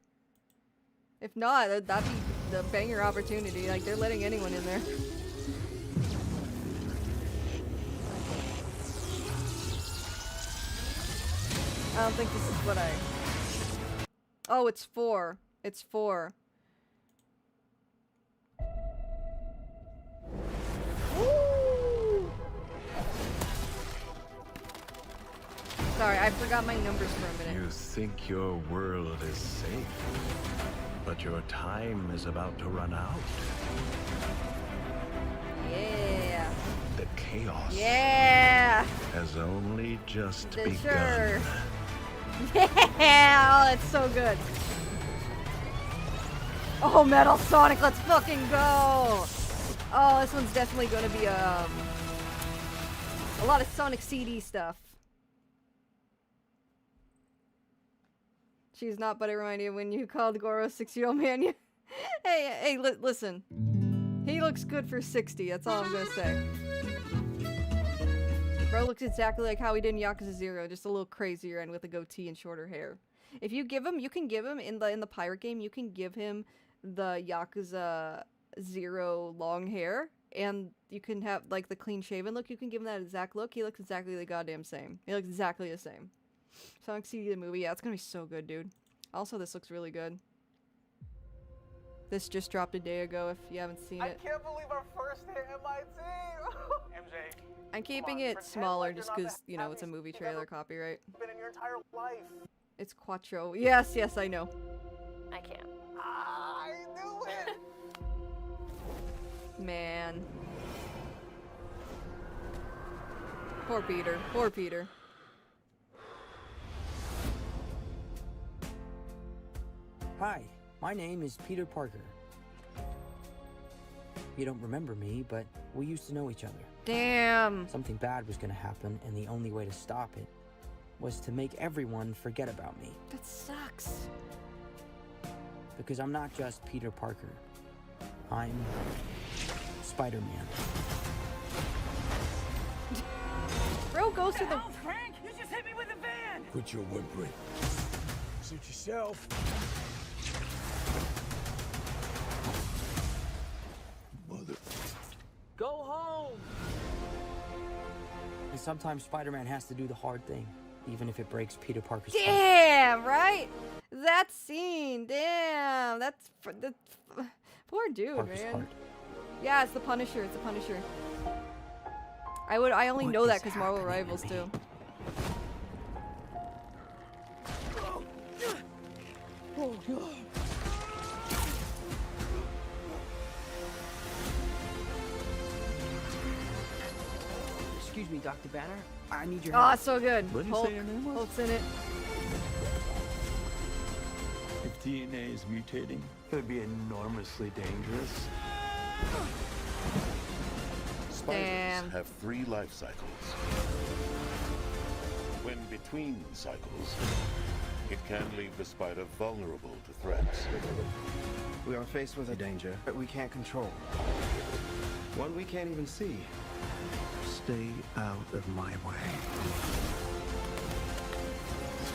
If not, that'd be the banger opportunity. Like, they're letting anyone in there. I don't think this is what I... Oh, it's 4. It's 4. Woo! Sorry, I forgot my numbers for a minute. You think your world is safe, but your time is about to run out. Yeah. The chaos has only just begun. Sure. Yeah! Oh, it's so good. Oh, Metal Sonic, let's fucking go! Oh, this one's definitely gonna be a lot of Sonic CD stuff. She's not, but it reminded you when you called Goro a 6-year-old man. Hey, listen. He looks good for 60, that's all I'm gonna say. Bro looks exactly like how he did in Yakuza 0, just a little crazier and with a goatee and shorter hair. If you give him, you can give him, in the pirate game, you can give him the Yakuza 0 long hair, and you can have, like, the clean-shaven look. You can give him that exact look. He looks exactly the goddamn same. He looks exactly the same. Sonic CD the movie, yeah, it's gonna be so good, dude. Also, this looks really good. This just dropped a day ago, if you haven't seen it. I can't believe our first hit MIT! MJ. I'm keeping it smaller just because, you know, it's a movie trailer copyright. Been in your entire life. It's Quattro. Yes, I know. I can't. I knew it! Man. Poor Peter. Poor Peter. Hi, my name is Peter Parker. You don't remember me, but we used to know each other. Damn. Something bad was gonna happen, and the only way to stop it was to make everyone forget about me. That sucks. Because I'm not just Peter Parker. I'm Spider-Man. Bro goes to the... Frank, you just hit me with a van! Quit your whimpering. Suit yourself. Mother. Go home! And sometimes Spider-Man has to do the hard thing, even if it breaks Peter Parker's heart. Damn, right? That scene, damn. That's poor dude, Parker's man. heart. Yeah, it's the Punisher. It's the Punisher. I only know that because Marvel Rivals too. Oh, God. Excuse me, Dr. Banner. I need your Oh, help. it's so good. What did you say your name was? Hulk's in it. If DNA is mutating, it would be enormously dangerous. Spiders Damn. have 3 life cycles. When between cycles, it can leave the spider vulnerable to threats. We are faced with a danger that we can't control. One we can't even see. Stay out of my way.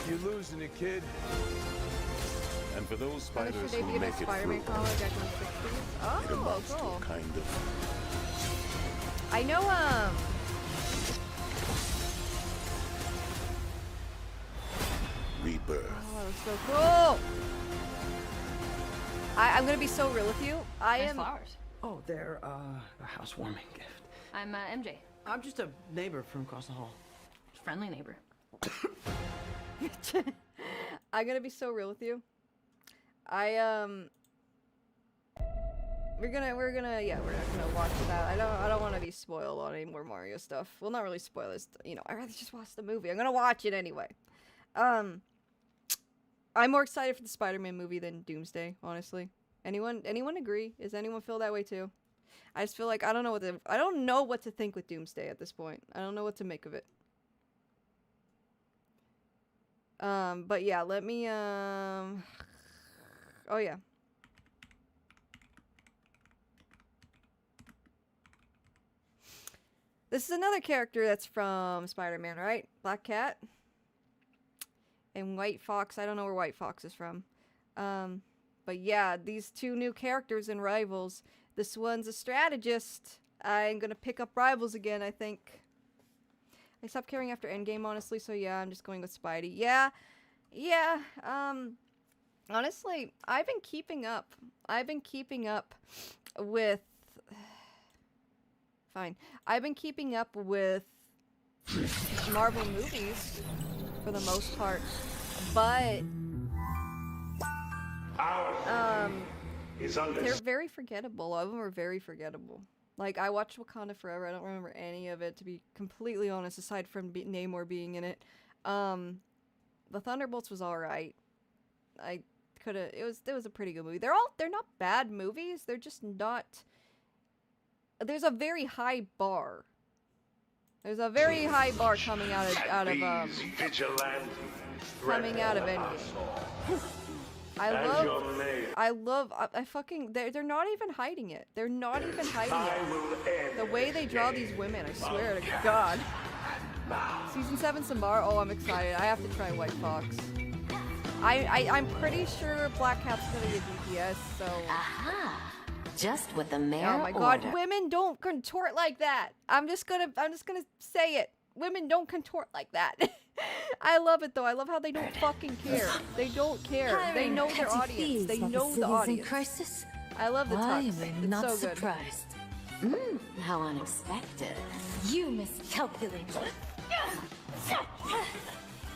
You're losing it, kid. And for those How spiders should they who be in a make it Spider-Man through, comic back in the 60s? it Oh, amounts to cool. a kind of I know, rebirth. Oh, that's so cool. I'm gonna be so real with you. I Nice am. flowers. Oh, they're a housewarming gift. I'm MJ. I'm just a neighbor from across the hall. Friendly neighbor. I'm gonna be so real with you. We're not gonna watch that. I don't want to be spoiled on any more Mario stuff. Well, not really spoilers. You know, I'd rather just watch the movie. I'm gonna watch it anyway. I'm more excited for the Spider-Man movie than Doomsday, honestly. Anyone agree? Does anyone feel that way too? I just feel like I don't know what to think with Doomsday at this point. I don't know what to make of it. But yeah, let me oh yeah. This is another character that's from Spider-Man, right? Black Cat. And White Fox. I don't know where White Fox is from. But yeah, these 2 new characters in Rivals. This one's a strategist. I'm gonna pick up Rivals again, I think. I stopped caring after Endgame, honestly, so yeah, I'm just going with Spidey. Yeah, honestly, I've been keeping up. With... Fine. I've been keeping up with Marvel movies for the most part, but they're very forgettable. A lot of them are very forgettable. Like, I watched Wakanda Forever. I don't remember any of it, to be completely honest, aside from Namor being in it. The Thunderbolts was alright. It was a pretty good movie. They're not bad movies. They're just not... There's a very high bar. There's a very high bar coming out of Endgame. They're not even hiding it. They're not even hiding it. The way they draw these women, I swear to God. Season 7 Samara, oh, I'm excited. I have to try White Fox. I'm pretty sure Black Cat's gonna get DPS, so... Aha! Just what the mayor Oh my God, ordered. women don't contort like that. I'm just gonna say it. Women don't contort like that. I love it though. I love how they don't fucking care. They don't care. They know their audience. They know the audience. Crisis? I love the Why tux. am I It's not so good. surprised? How unexpected. You miscalculated.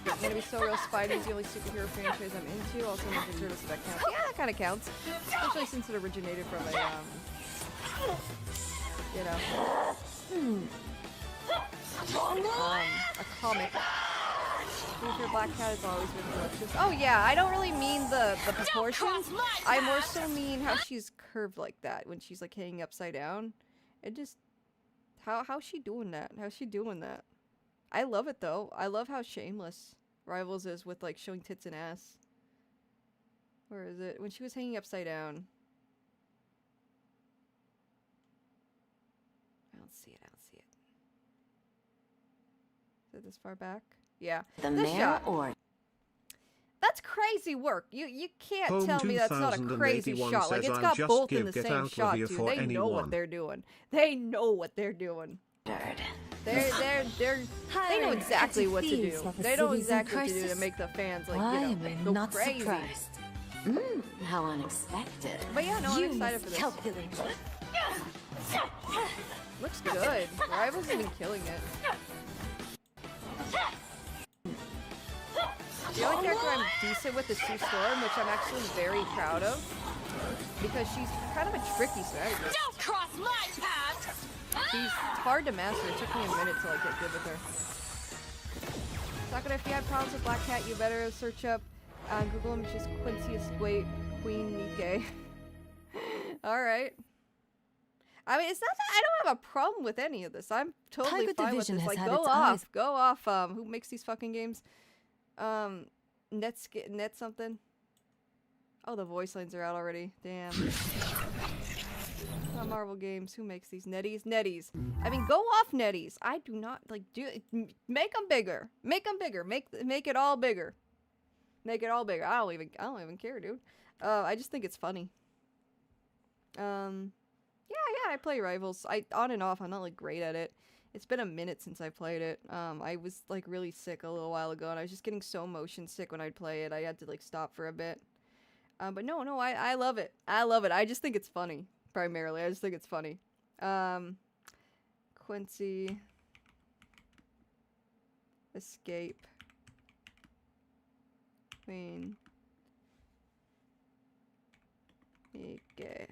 I'm gonna be so real. Spidey's the only superhero franchise I'm into. Also, Ninja Turtles, so that counts. Yeah, that kind of counts. Especially since it originated from a, a comic. Super Black Cat has always been delicious. Oh yeah, I don't really mean the proportions. I more so mean how she's curved like that when she's like hanging upside down. It just how's she doing that? How's she doing that? I love it though. I love how shameless Rivals is with like showing tits and ass. Where is it? When she was hanging upside down. I don't see it. Is it this far back? Yeah. The this mayor shot. ordered. That's crazy work. You can't Home tell me that's not a crazy 2081 shot. Like says, it's "I'll got just both in give the Get same Out of shot, Here dude. for They know what anyone." they're doing. They know what they're doing. They know exactly what to do. They know exactly what to do to make the fans like Why am I go not crazy. surprised? How unexpected. But yeah, no, I'm You excited for this. miscalculated. Looks good. Rivals has been killing it. The only character I'm decent with is Sue Storm, which I'm actually very proud of. Because she's kind of a tricky strategist. Don't cross my path! She's hard to master. It took me a minute to like get good with her. Sakura, if you had problems with Black Cat, you better search up Google images Quincy Estate Queen Nikke. Alright. I mean, it's not that I don't have a problem with any of this. I'm totally fine with this. Like, go off. Go off. Who makes these fucking games? Net something? Oh, the voice lines are out already. Damn. Not Marvel Games. Who makes these? NetEase. I mean, go off, NetEase. I do not like make them bigger. Make them bigger. Make it all bigger. Make it all bigger. I don't even care, dude. I just think it's funny. Yeah, I play Rivals. On and off. I'm not like great at it. It's been a minute since I played it. I was like really sick a little while ago, and I was just getting so motion sick when I'd play it. I had to like stop for a bit. But no, I love it. I love it. I just think it's funny. Primarily, I just think it's funny. Quincy Escape Queen Nikke.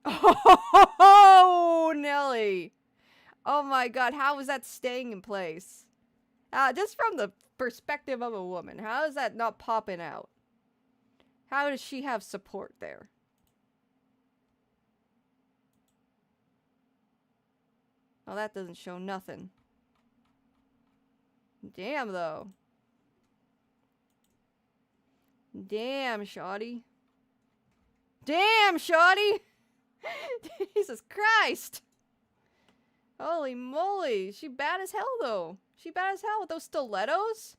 Oh, Nelly! Oh my God, how is that staying in place? Just from the perspective of a woman, how is that not popping out? How does she have support there? Oh, that doesn't show nothing. Damn, though. Damn, shawty. Damn, shawty! Jesus Christ! Holy moly. She bad as hell, though. She bad as hell with those stilettos?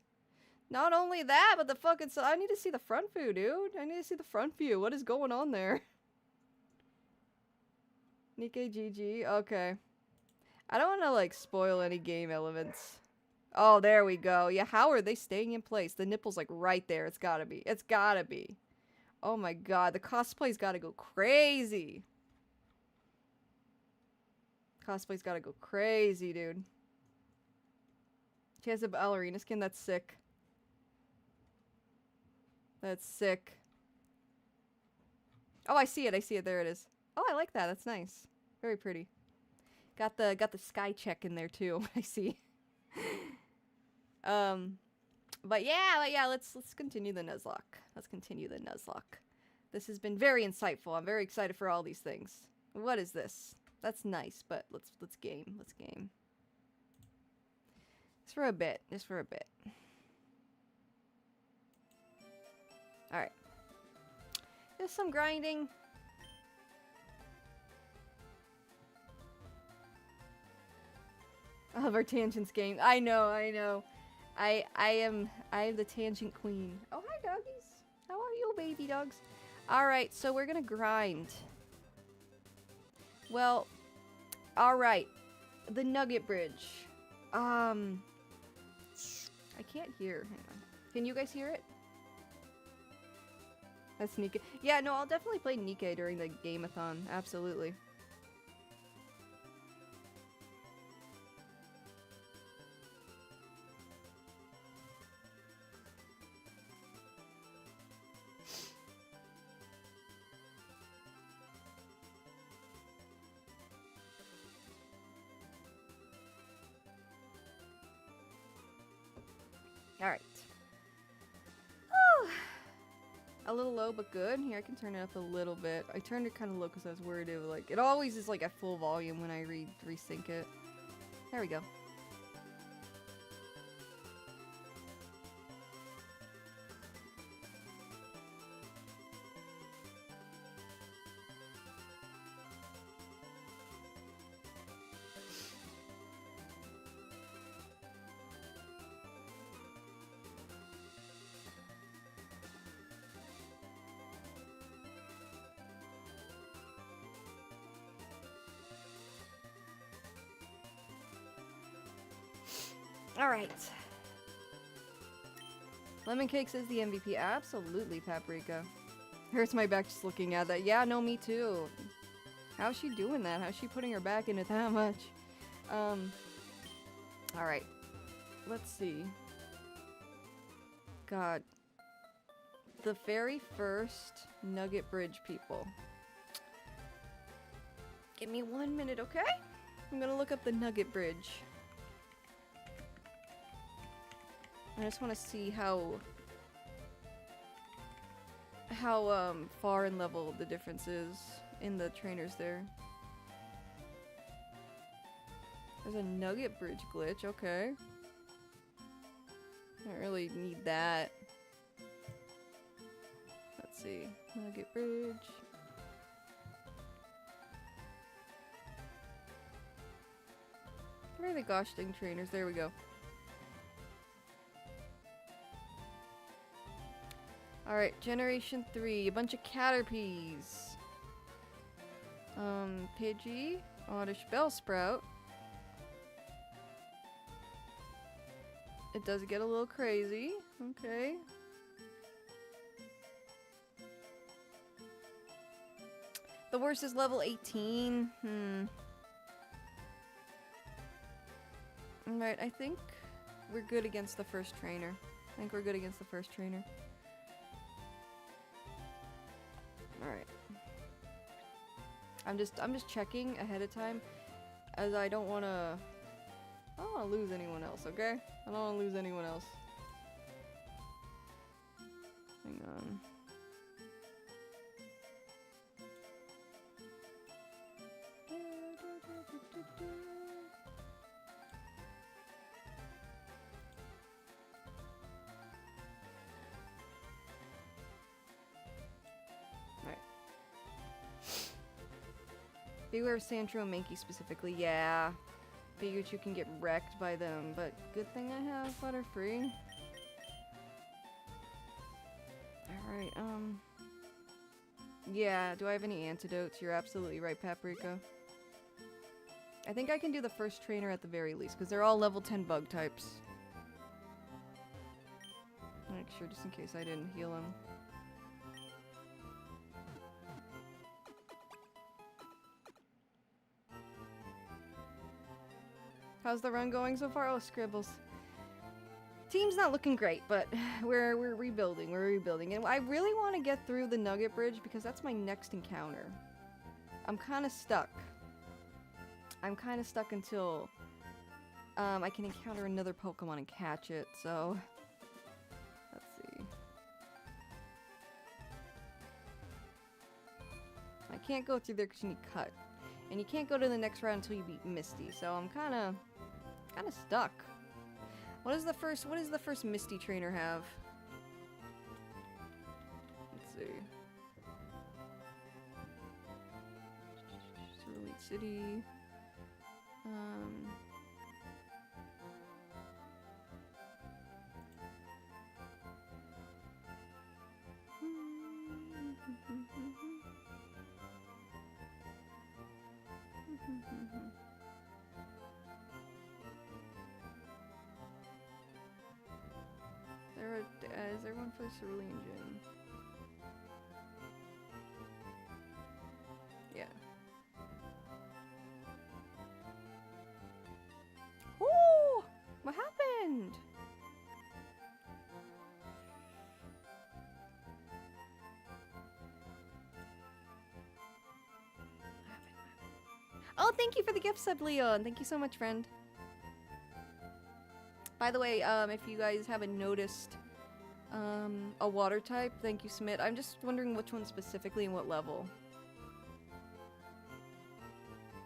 Not only that, but the fucking... I need to see the front view, dude. I need to see the front view. What is going on there? Nikke GG. Okay. I don't want to, like, spoil any game elements. Oh, there we go. Yeah, how are they staying in place? The nipple's, like, right there. It's gotta be. It's gotta be. Oh my God. The cosplay's gotta go crazy. Cosplay's gotta go crazy, dude. She has a ballerina skin. That's sick. That's sick. Oh, I see it. I see it. There it is. Oh, I like that. That's nice. Very pretty. Got the sky check in there too. I see. But yeah, let's continue the Nuzlocke. Let's continue the Nuzlocke. This has been very insightful. I'm very excited for all these things. What is this? That's nice, but let's game. Let's game. Just for a bit. Just for a bit. Alright. Just some grinding. I love our tangents game. I know. I am the tangent queen. Oh, hi, doggies. How are you, baby dogs? Alright, so we're gonna grind. Well, alright. The Nugget Bridge. I can't hear. Hang on. Can you guys hear it? That's Nikke. Yeah, no, I'll definitely play Nikke during the game-a-thon. Absolutely. Alright. A little low, but good. Here, I can turn it up a little bit. I turned it kind of low because I was worried it would, like... It always is, like, at full volume when I resync it. There we go. Alright. Lemon Cakes is the MVP. Absolutely, Paprika. Hurts my back just looking at that. Yeah, no, me too. How's she doing that? How's she putting her back in it that much? Alright. Let's see. God. The very first Nugget Bridge people. Give me 1 minute, okay? I'm gonna look up the Nugget Bridge. I just want to see how far in level the difference is in the trainers there. There's a Nugget Bridge glitch, okay. I don't really need that. Let's see. Nugget Bridge. Where are the gosh dang trainers? There we go. Alright, Generation 3. A bunch of Caterpies. Pidgey. Oddish Bellsprout. It does get a little crazy. Okay. The worst is level 18. Alright, I think we're good against the first trainer. Alright. I'm just checking ahead of time, as I don't wanna lose anyone else, okay? I don't wanna lose anyone else. Hang on. Beware of Sandro and Mankey specifically, yeah. Figured you can get wrecked by them, but good thing I have Butterfree. Alright, yeah, do I have any antidotes? You're absolutely right, Paprika. I think I can do the first trainer at the very least, because they're all level 10 bug types. Make sure just in case I didn't heal him. How's the run going so far? Oh, Scribbles. Team's not looking great, but we're rebuilding. And I really want to get through the Nugget Bridge because that's my next encounter. I'm kind of stuck. Until I can encounter another Pokemon and catch it, so let's see. I can't go through there because you need Cut. And you can't go to the next round until you beat Misty, so I'm kind of stuck. What does the first Misty trainer have? Let's see. Elite City. Is there one for Cerulean Gym? Yeah. Ooh! What happened? Oh, thank you for the gift sub, Leon. Thank you so much, friend. By the way, if you guys haven't noticed, a water type, thank you, Smith. I'm just wondering which one specifically and what level.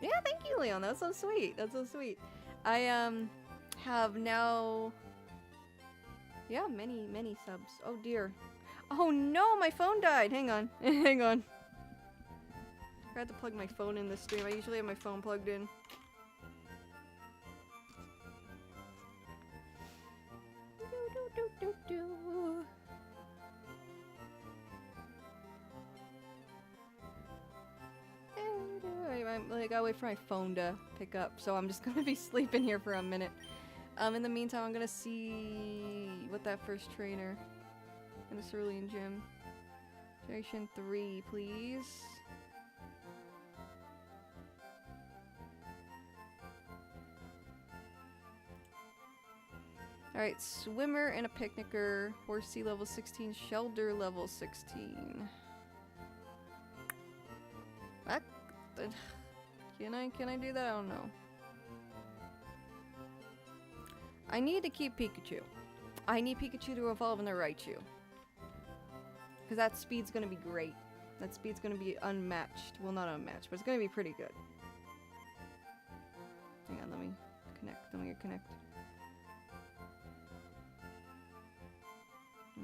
Yeah, thank you, Leon. That's so sweet. I, have now... Yeah, many subs. Oh, dear. Oh, no! My phone died! Hang on. Hang on. I had to plug my phone in this stream. I usually have my phone plugged in. I gotta wait for my phone to pick up, so I'm just gonna be sleeping here for a minute. In the meantime, I'm gonna see what that first trainer in the Cerulean Gym. Generation 3, please. Alright, Swimmer and a Picnicker. Horsey level 16, Shelder level 16. What? Can I do that? I don't know. I need to keep Pikachu. I need Pikachu to evolve into Raichu. Because that speed's gonna be great. That speed's gonna be unmatched. Well, not unmatched, but it's gonna be pretty good. Hang on, let me connect. Let me connect.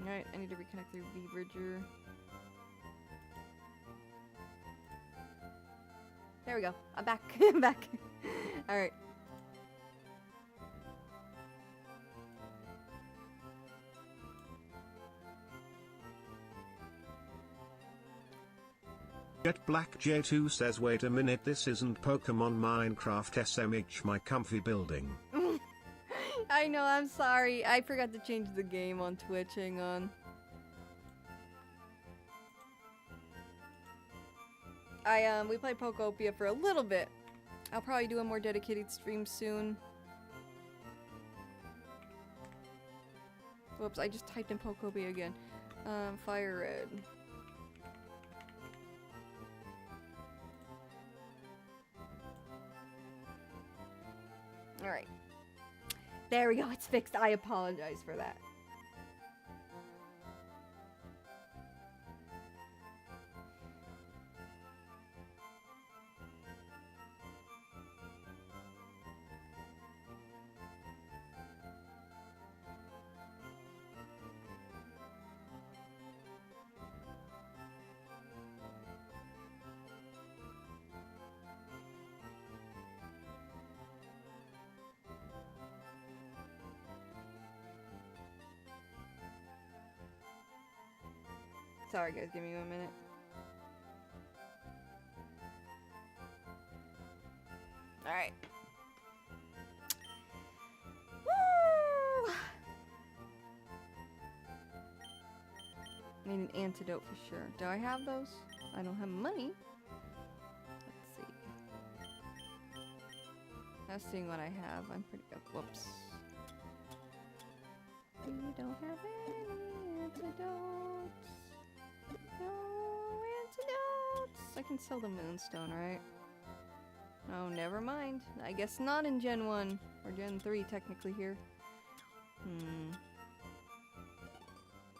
Alright, I need to reconnect the V-Bridger. There we go. I'm back. I'm back. Alright. Get Black J2 says, wait a minute, this isn't Pokemon Minecraft SMH, my comfy building. I know, I'm sorry. I forgot to change the game on Twitch. Hang on. We played Pokopia for a little bit. I'll probably do a more dedicated stream soon. Whoops, I just typed in Pokopia again. Fire Red. Alright. There we go, it's fixed. I apologize for that. Sorry guys, give me 1 minute. Alright. Woo! Need an antidote for sure. Do I have those? I don't have money. Let's see. That's seeing what I have. I'm pretty good. Whoops. We don't have any antidotes. No antidotes. I can sell the Moonstone, right? Oh, never mind. I guess not in Gen 1 or Gen 3 technically here.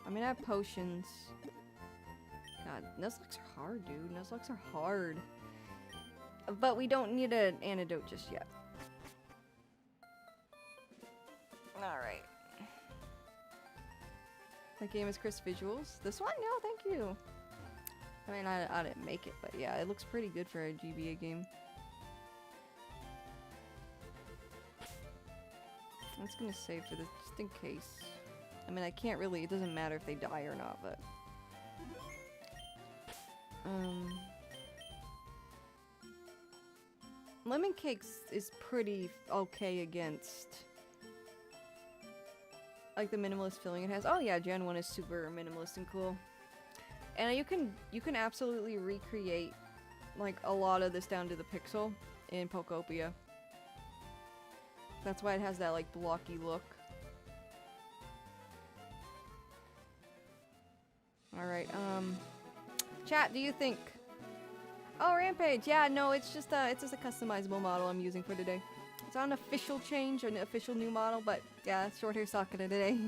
I mean, I have potions. God, Nuzlocks are hard, dude. Nuzlocks are hard. But we don't need an antidote just yet. Alright. That game is Chris Visuals. This one? No, thank you. I mean, I didn't make it, but yeah, it looks pretty good for a GBA game. I'm just gonna save for this, just in case. I mean, I can't really, it doesn't matter if they die or not, but... Lemon Cakes is pretty okay against... like the minimalist feeling it has. Oh yeah, Gen 1 is super minimalist and cool. And you can absolutely recreate like a lot of this down to the pixel in Pokopia. That's why it has that like blocky look. Alright, chat, do you think... Oh, Rampage! Yeah, no, it's just a customizable model I'm using for today. It's not an official change, an official new model, but yeah, it's short hair Sakura today.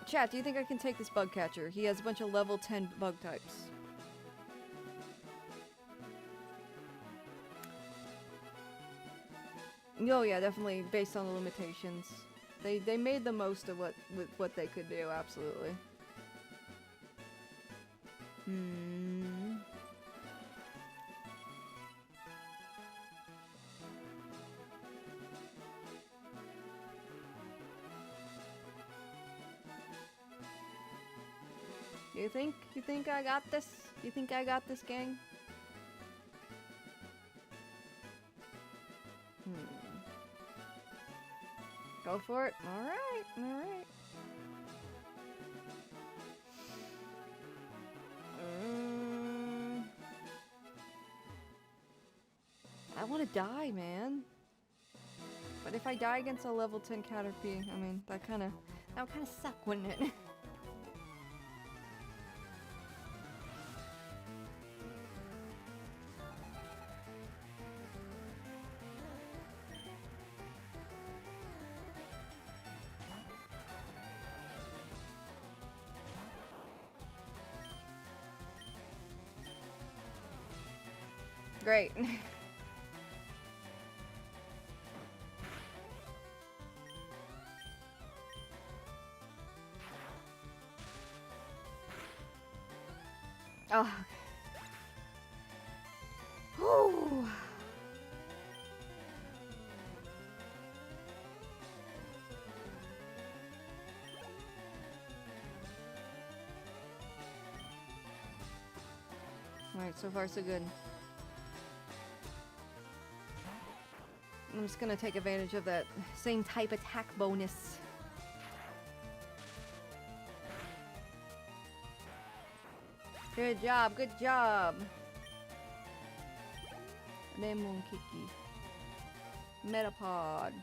Chat, do you think I can take this bug catcher? He has a bunch of level 10 bug types. Oh yeah, definitely based on the limitations. They made the most of what they could do, absolutely. You think I got this? You think I got this, gang? Go for it. Alright, alright. I want to die, man. But if I die against a level 10 Caterpie, I mean, that would kind of suck, wouldn't it? Great. Oh. Whew. Alright, so far so good. I'm just gonna take advantage of that same type attack bonus. Good job, good job. Lemon Kiki. Metapod.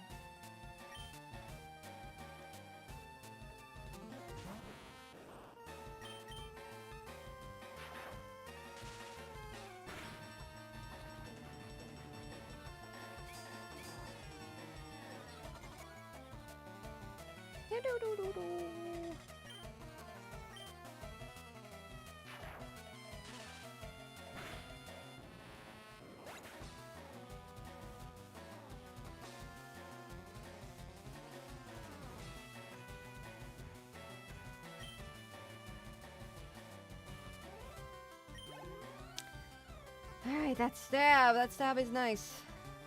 Alright, that stab. That stab is nice.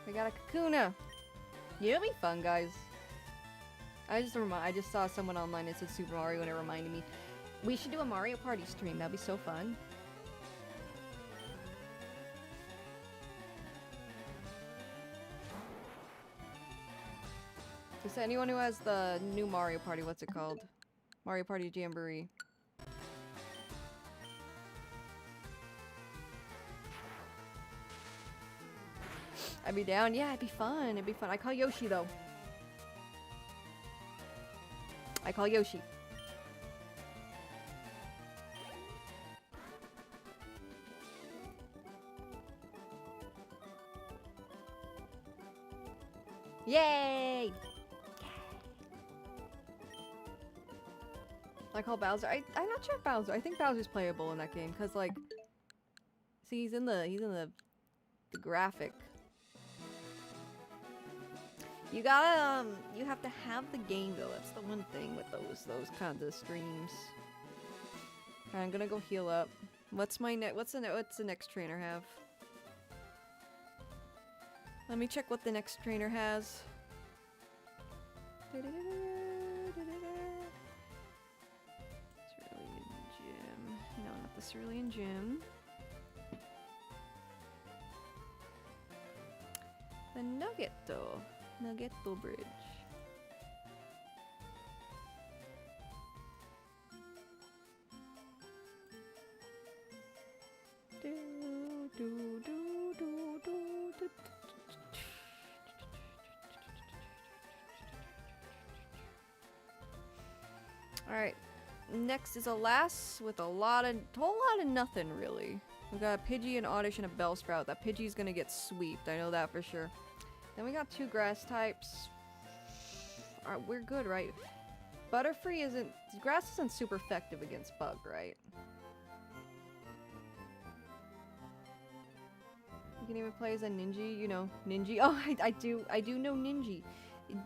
We got a Kakuna. Yeah, it'll be fun, guys. I just saw someone online that said Super Mario and it reminded me. We should do a Mario Party stream. That'd be so fun. Just anyone who has the new Mario Party, what's it called? Mario Party Jamboree. I'd be down. Yeah, it'd be fun. It'd be fun. I call Yoshi, though. I call Yoshi. Yay! I call Bowser. I'm not sure if Bowser. I think Bowser's playable in that game because, like, see, he's in the graphic. You gotta, you have to have the game though. That's the one thing with those kinds of streams. Alright, I'm gonna go heal up. What's the next trainer have? Let me check what the next trainer has. Cerulean Gym. No, not the Cerulean Gym. The Nuggetto. Nuggetto Bridge. Alright, next is Alas with a whole lot of nothing really. We got a Pidgey, an Oddish, and a Bellsprout. That Pidgey's gonna get sweeped, I know that for sure. Then we got 2 grass types. Alright, we're good, right? Butterfree isn't... Grass isn't super effective against Bug, right? You can even play as a Ninja, you know, Ninja. Oh, I do know Ninja.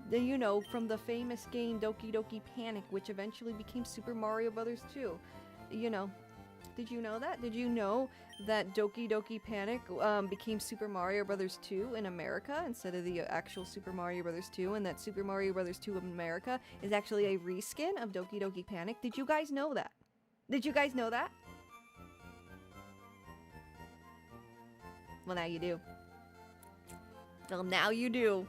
You know, from the famous game Doki Doki Panic, which eventually became Super Mario Bros. 2. You know, did you know that? Did you know that Doki Doki Panic became Super Mario Bros. 2 in America instead of the actual Super Mario Bros. 2, and that Super Mario Bros. 2 in America is actually a reskin of Doki Doki Panic? Did you guys know that? Did you guys know that? Well, now you do. Well, now you do.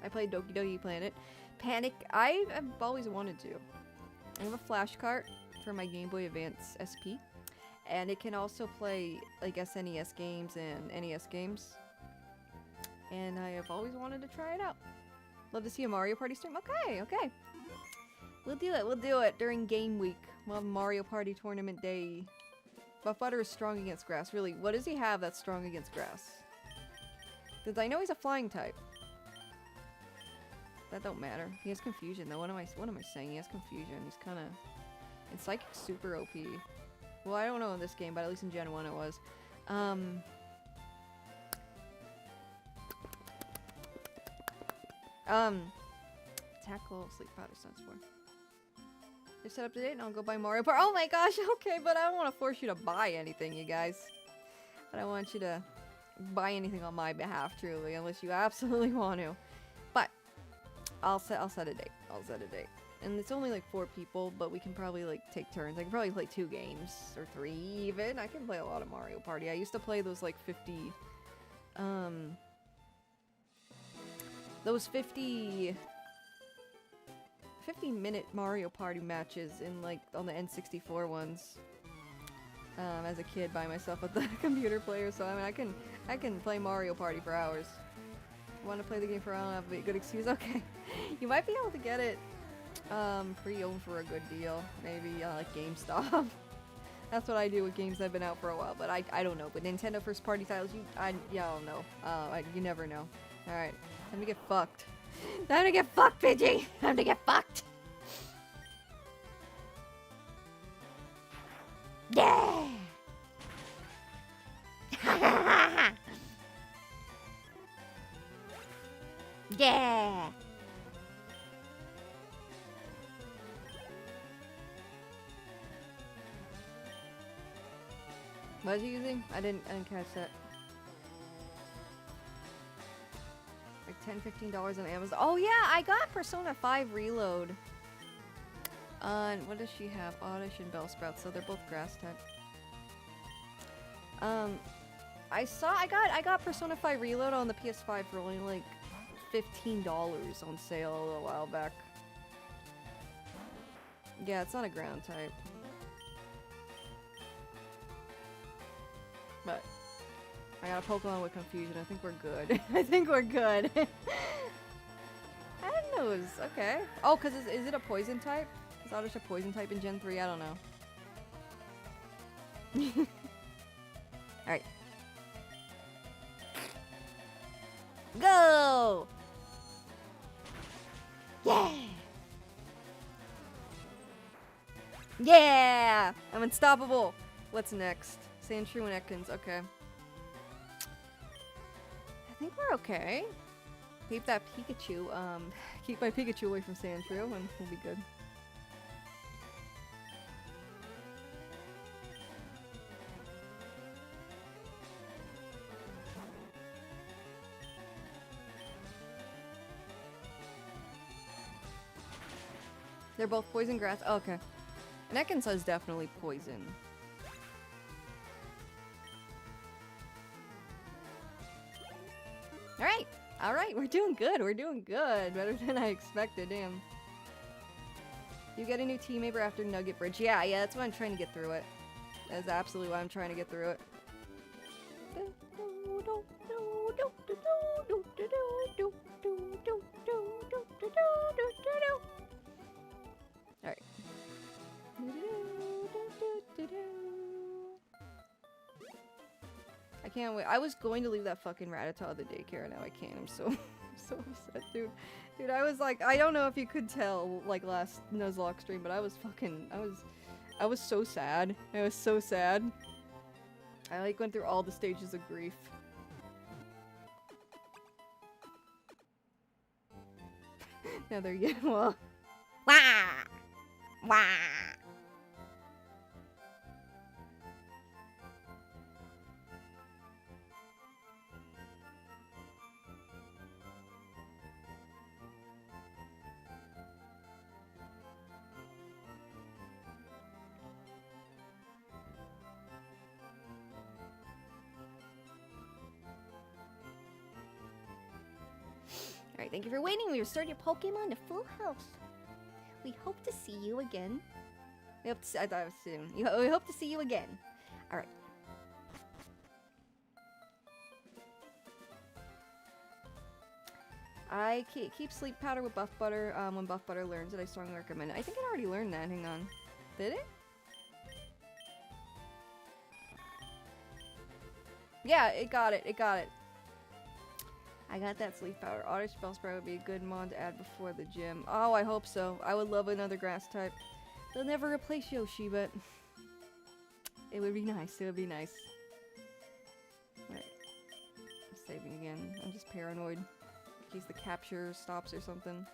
I played Doki Doki Panic. I've always wanted to. I have a flash cart for my Game Boy Advance SP, and it can also play like SNES games and NES games. And I have always wanted to try it out. Love to see a Mario Party stream. Okay. We'll do it. We'll do it during Game Week. We'll have Mario Party Tournament Day. Buff Butter is strong against grass. Really, what does he have that's strong against grass? Because I know he's a flying type. That don't matter. He has confusion though. What am I saying? He has confusion. He's kind of... And Psychic's super OP. Well, I don't know in this game, but at least in Gen 1 it was. Tackle, sleep powder, sense for. You're set up to date and I'll go buy Mario Party. Oh my gosh, okay, but I don't want to force you to buy anything, you guys. I don't want you to buy anything on my behalf, truly, unless you absolutely want to. But I'll set a date. I'll set a date. And it's only like 4 people, but we can probably like take turns. I can probably play 2 games or 3 even. I can play a lot of Mario Party. I used to play those like 50 50-minute Mario Party matches in like on the N64 ones. As a kid by myself with the computer player, so I mean I can play Mario Party for hours. Want to play the game for hours? Have a good excuse? Okay, you might be able to get it pre-owned for a good deal, maybe like GameStop. That's what I do with games that have been out for a while, but I don't know. But Nintendo first party titles, I don't know. You never know. All right, time to get fucked. Time to get fucked, Pidgey. Time to get fucked. Yeah. Yeah. What was you using? I didn't catch that. Like $10-15 on Amazon. Oh yeah, I got Persona 5 Reload. And what does she have? Oddish and Bellsprout, so they're both grass type. I got Persona 5 Reload on the PS5 for only like $15 on sale a little while back. Yeah, it's not a ground type. But I got a Pokemon with confusion. I think we're good. I think we're good. I didn't know it was okay. Oh, cause is it a poison type? Is Oddish a poison type in Gen 3? I don't know. All right. Go! Yeah! Yeah! I'm unstoppable. What's next? Sandshrew and Ekans. Okay. I think we're okay. Keep that Pikachu. Keep my Pikachu away from Sandshrew and we'll be good. They're both poison grass. Oh, okay. And Ekans is definitely poison. Alright! Alright, we're doing good. We're doing good. Better than I expected, damn. You get a new teammate after Nugget Bridge. Yeah, that's why I'm trying to get through it. That's absolutely why I'm trying to get through it. Alright. I can't wait. I was going to leave that fucking Rattata at the daycare, now I can't. I'm so so upset, dude. Dude, I was like, I don't know if you could tell, like, last Nuzlocke stream, but I was so sad. I was so sad. I, like, went through all the stages of grief. Now there you go. Well. Wah! Wah! Alright, thank you for waiting. We restored your Pokemon to full health. We hope to see you again. We hope to see, I thought it was soon. We hope to see you again. Alright. I keep sleep powder with buff butter. When buff butter learns it, I strongly recommend it. I think it already learned that. Hang on. Did it? Yeah, it got it. It got it. I got that sleep powder. Otter spell spray would be a good mod to add before the gym. Oh, I hope so. I would love another grass type. They'll never replace Yoshi, but it would be nice. It would be nice. Alright. I'm saving again. I'm just paranoid. In case the capture stops or something.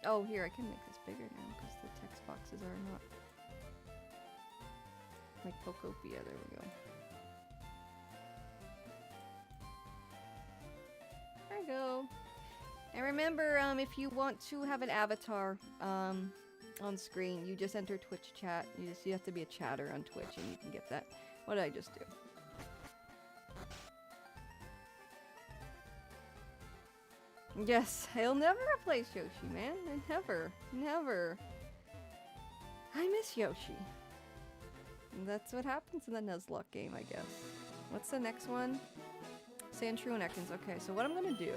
Oh, here, I can make this bigger now because the text boxes are not like Pokopia. There we go. There we go. And remember, if you want to have an avatar on screen, you just enter Twitch chat. You have to be a chatter on Twitch and you can get that. What did I just do? Yes, he'll never replace Yoshi, man. Never. Never. I miss Yoshi. And that's what happens in the Nuzlocke game, I guess. What's the next one? Sandshrew and Ekans. Okay, so what I'm gonna do...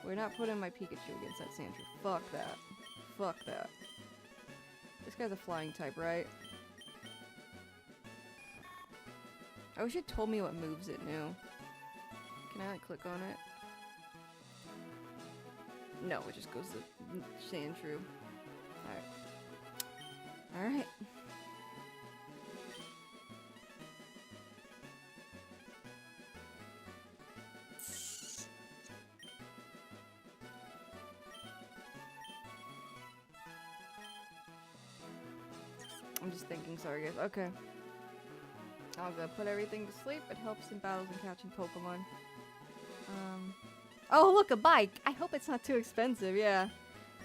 We're not putting my Pikachu against that Sandshrew. Fuck that. Fuck that. This guy's a flying type, right? I wish it told me what moves it knew. Can I, like, click on it? No, it just goes to Sandshrew. Alright. Alright. I'm just thinking, sorry guys. Okay. I'll go put everything to sleep. It helps in battles and catching Pokemon. Oh, look, a bike! I hope it's not too expensive, yeah.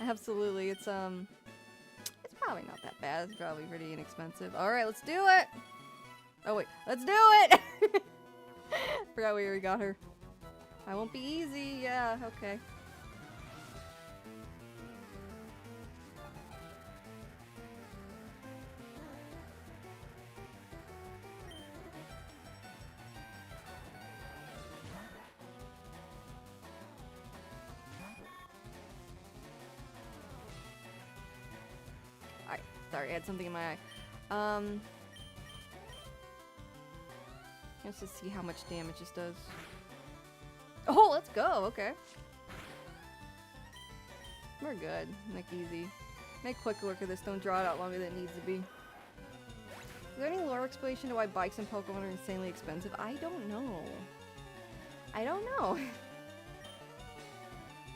Absolutely, it's probably not that bad. It's probably pretty inexpensive. Alright, let's do it! Oh, wait. Let's do it! Forgot we already got her. I won't be easy. Yeah, okay. Sorry, I had something in my eye. Let's just see how much damage this does. Oh, let's go. Okay. We're good. Like, easy. Make quick work of this. Don't draw it out longer than it needs to be. Is there any lore explanation to why bikes and Pokemon are insanely expensive? I don't know. I don't know.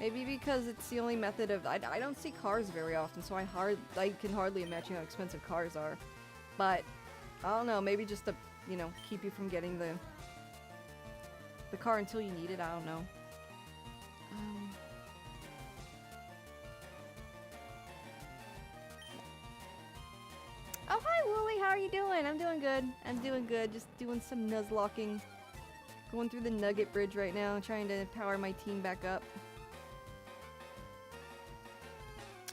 Maybe because it's the only method of... I don't see cars very often, so I can hardly imagine how expensive cars are. But, I don't know, maybe just to, you know, keep you from getting the car until you need it, I don't know. Oh, hi, Wooly, how are you doing? I'm doing good. I'm doing good. Just doing some Nuzlocking. Going through the Nugget Bridge right now, trying to power my team back up.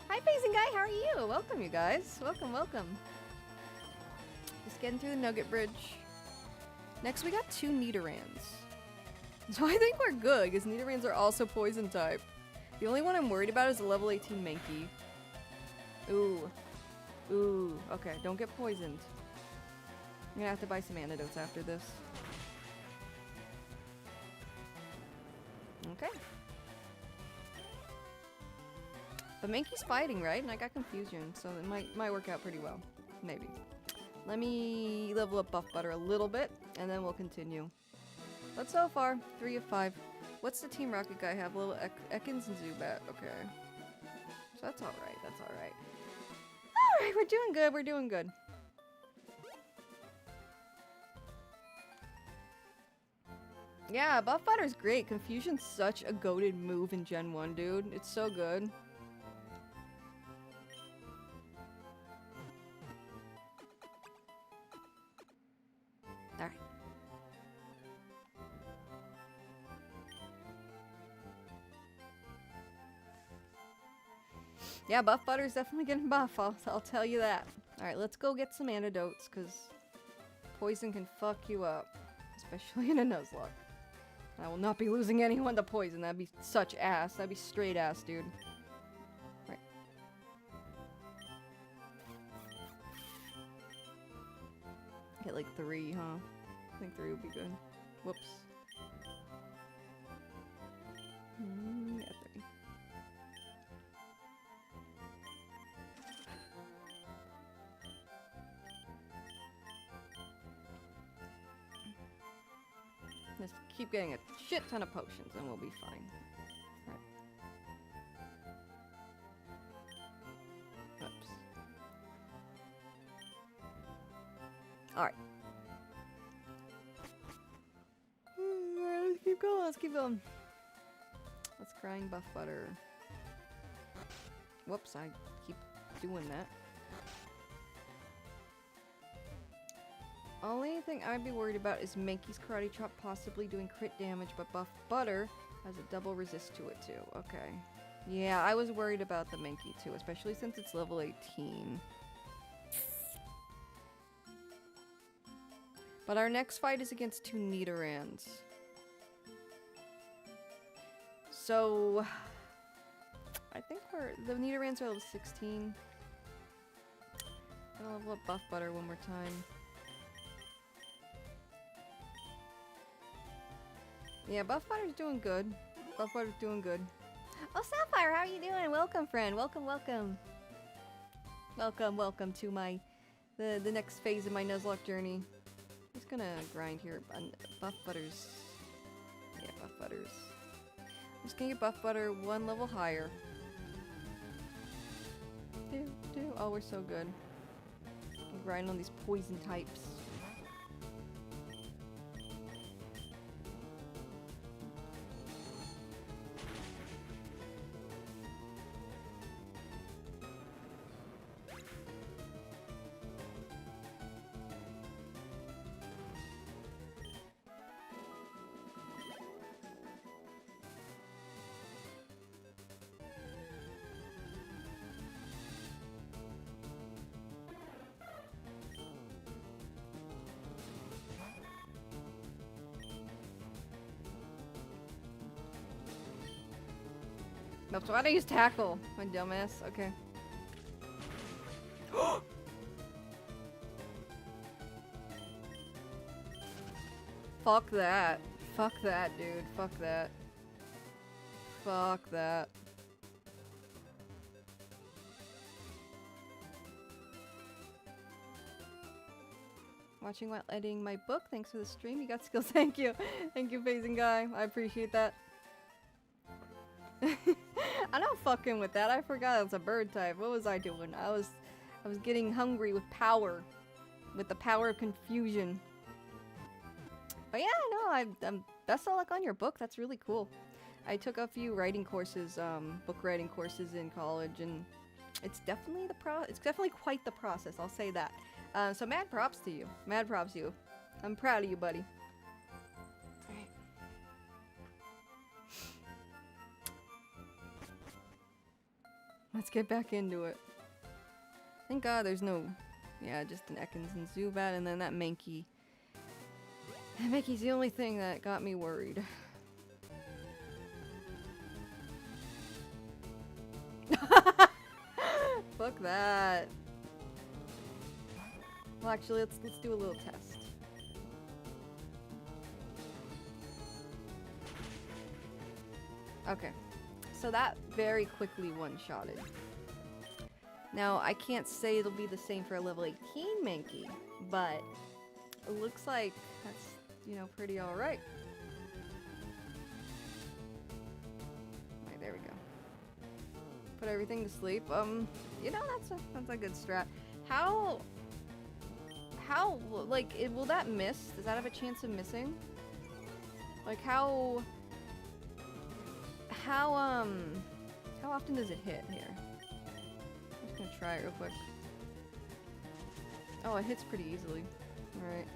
Hi, Phasing Guy, how are you? Welcome, you guys. Welcome, welcome. Just getting through the Nugget Bridge. Next, we got 2 Nidorans. So I think we're good, because Nidorans are also poison type. The only one I'm worried about is a level 18 Mankey. Ooh. Ooh. Okay, don't get poisoned. I'm gonna have to buy some antidotes after this. Okay. But Mankey's fighting, right? And I got Confusion, so it might work out pretty well. Maybe. Let me level up Buff Butter a little bit, and then we'll continue. But so far, 3 of 5. What's the Team Rocket guy have? Little Ekans and Zubat. Okay. So that's alright, that's alright. Alright, we're doing good, we're doing good. Yeah, Buff Butter's great. Confusion's such a goated move in Gen 1, dude. It's so good. Alright. Yeah, Buff Butter's definitely getting buff, I'll tell you that. Alright, let's go get some antidotes, because poison can fuck you up. Especially in a Nuzlocke. I will not be losing anyone to poison. That'd be such ass. That'd be straight ass, dude. Right. Get like 3, huh? I think 3 would be good. Whoops. Yeah, 3. Just keep getting a shit ton of potions and we'll be fine. Right. Oops. Alright. Alright, let's keep going, let's keep going. Let's grind buff butter. Whoops, I keep doing that. Only thing I'd be worried about is Mankey's Karate Chop possibly doing crit damage, but buff butter has a double resist to it too. Okay. Yeah, I was worried about the Mankey too, especially since it's level 18. But our next fight is against 2 Nidorans. So I think the Nidorans are level 16. I'm gonna level up buff butter one more time. Yeah, buff butter's doing good. Buff butter's doing good. Oh, Sapphire, how are you doing? Welcome, friend. Welcome, welcome. Welcome, welcome to my the next phase of my Nuzlocke journey. I'm just gonna grind here. Buff butters. Yeah, buff butters. I'm just gonna get buff butter 1 level higher. Oh, we're so good. I'm grinding on these poison types. Nope, so why'd I use tackle? My dumbass. Okay. Fuck that. Fuck that, dude. Fuck that. Fuck that. Watching while editing my book. Thanks for the stream. You got skills. Thank you. Thank you, Phasing Guy. I appreciate that. I'm not fucking with that. I forgot it's a bird type. What was I doing? I was getting hungry with power. With the power of confusion. But yeah, no, I'm best of luck on your book. That's really cool. I took a few writing courses, book writing courses in college, and it's definitely it's definitely quite the process. I'll say that. So mad props to you. Mad props to you. I'm proud of you, buddy. Let's get back into it. Thank God there's no... Yeah, just an Ekans and Zubat, and then that Mankey. That Mankey's the only thing that got me worried. Fuck that. Well, actually, let's do a little test. Okay. So that very quickly one-shotted. Now, I can't say it'll be the same for a level 18 Mankey, but it looks like that's, you know, pretty alright. Alright, there we go. Put everything to sleep. You know, that's a good strat. How, like, will that miss? Does that have a chance of missing? Like, how often does it hit here? I'm just gonna try it real quick. Oh, it hits pretty easily. Alright.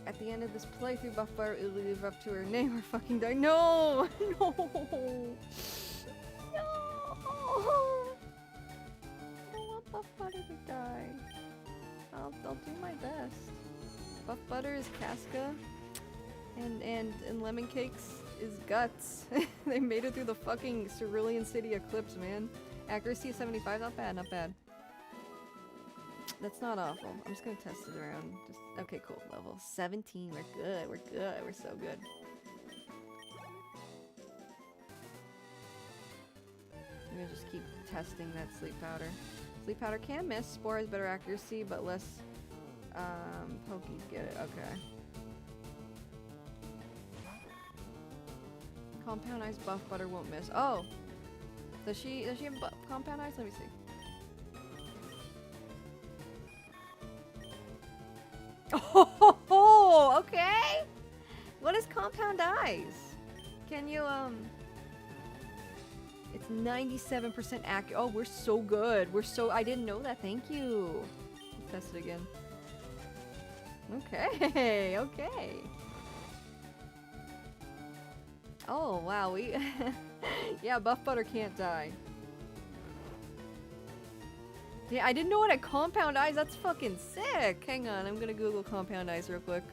At the end of this playthrough, Buff Butter will live up to her name or fucking die. No! No! No! I don't want Buff Butter to die. I'll do my best. Buff Butter is Casca. And Lemon Cakes is Guts. They made it through the fucking Cerulean City Eclipse, man. Accuracy of 75, not bad, not bad. That's not awful. I'm just gonna test it around. Just okay, cool. Level 17. We're good. We're good. We're so good. I'm gonna just keep testing that sleep powder. Sleep powder can miss. Spore has better accuracy, but less pokies get it. Okay. Compound ice buff butter won't miss. Oh! Does she have compound ice? Let me see. Oh, okay! What is compound ice? Can you, It's 97% accurate. Oh, we're so good. I didn't know that. Thank you. Let's test it again. Okay, okay. Oh, wow, we... yeah, buff butter can't die. Yeah, I didn't know it had compound eyes. That's fucking sick. Hang on, I'm gonna Google compound eyes real quick.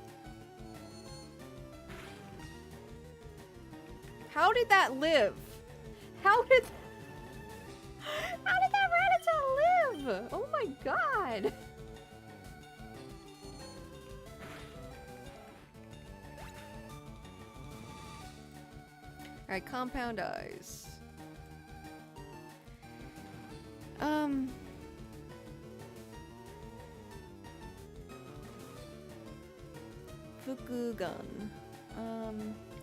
How did that live? How did that Rattata live? Oh my god. Alright, compound eyes. Fukugun.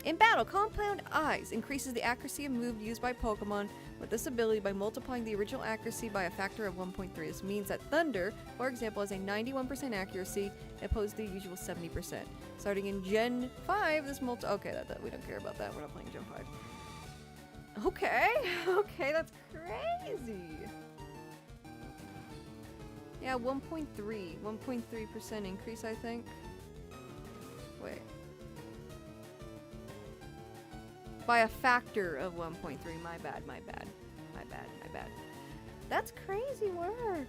In battle, compound eyes increases the accuracy of move used by Pokemon with this ability by multiplying the original accuracy by a factor of 1.3. This means that Thunder, for example, has a 91% accuracy opposed to the usual 70%. Starting in Gen 5, this okay, that we don't care about that. We're not playing Gen 5. Okay, okay, that's crazy. Yeah, 1.3% increase, I think. Wait. By a factor of 1.3. My bad. That's crazy work.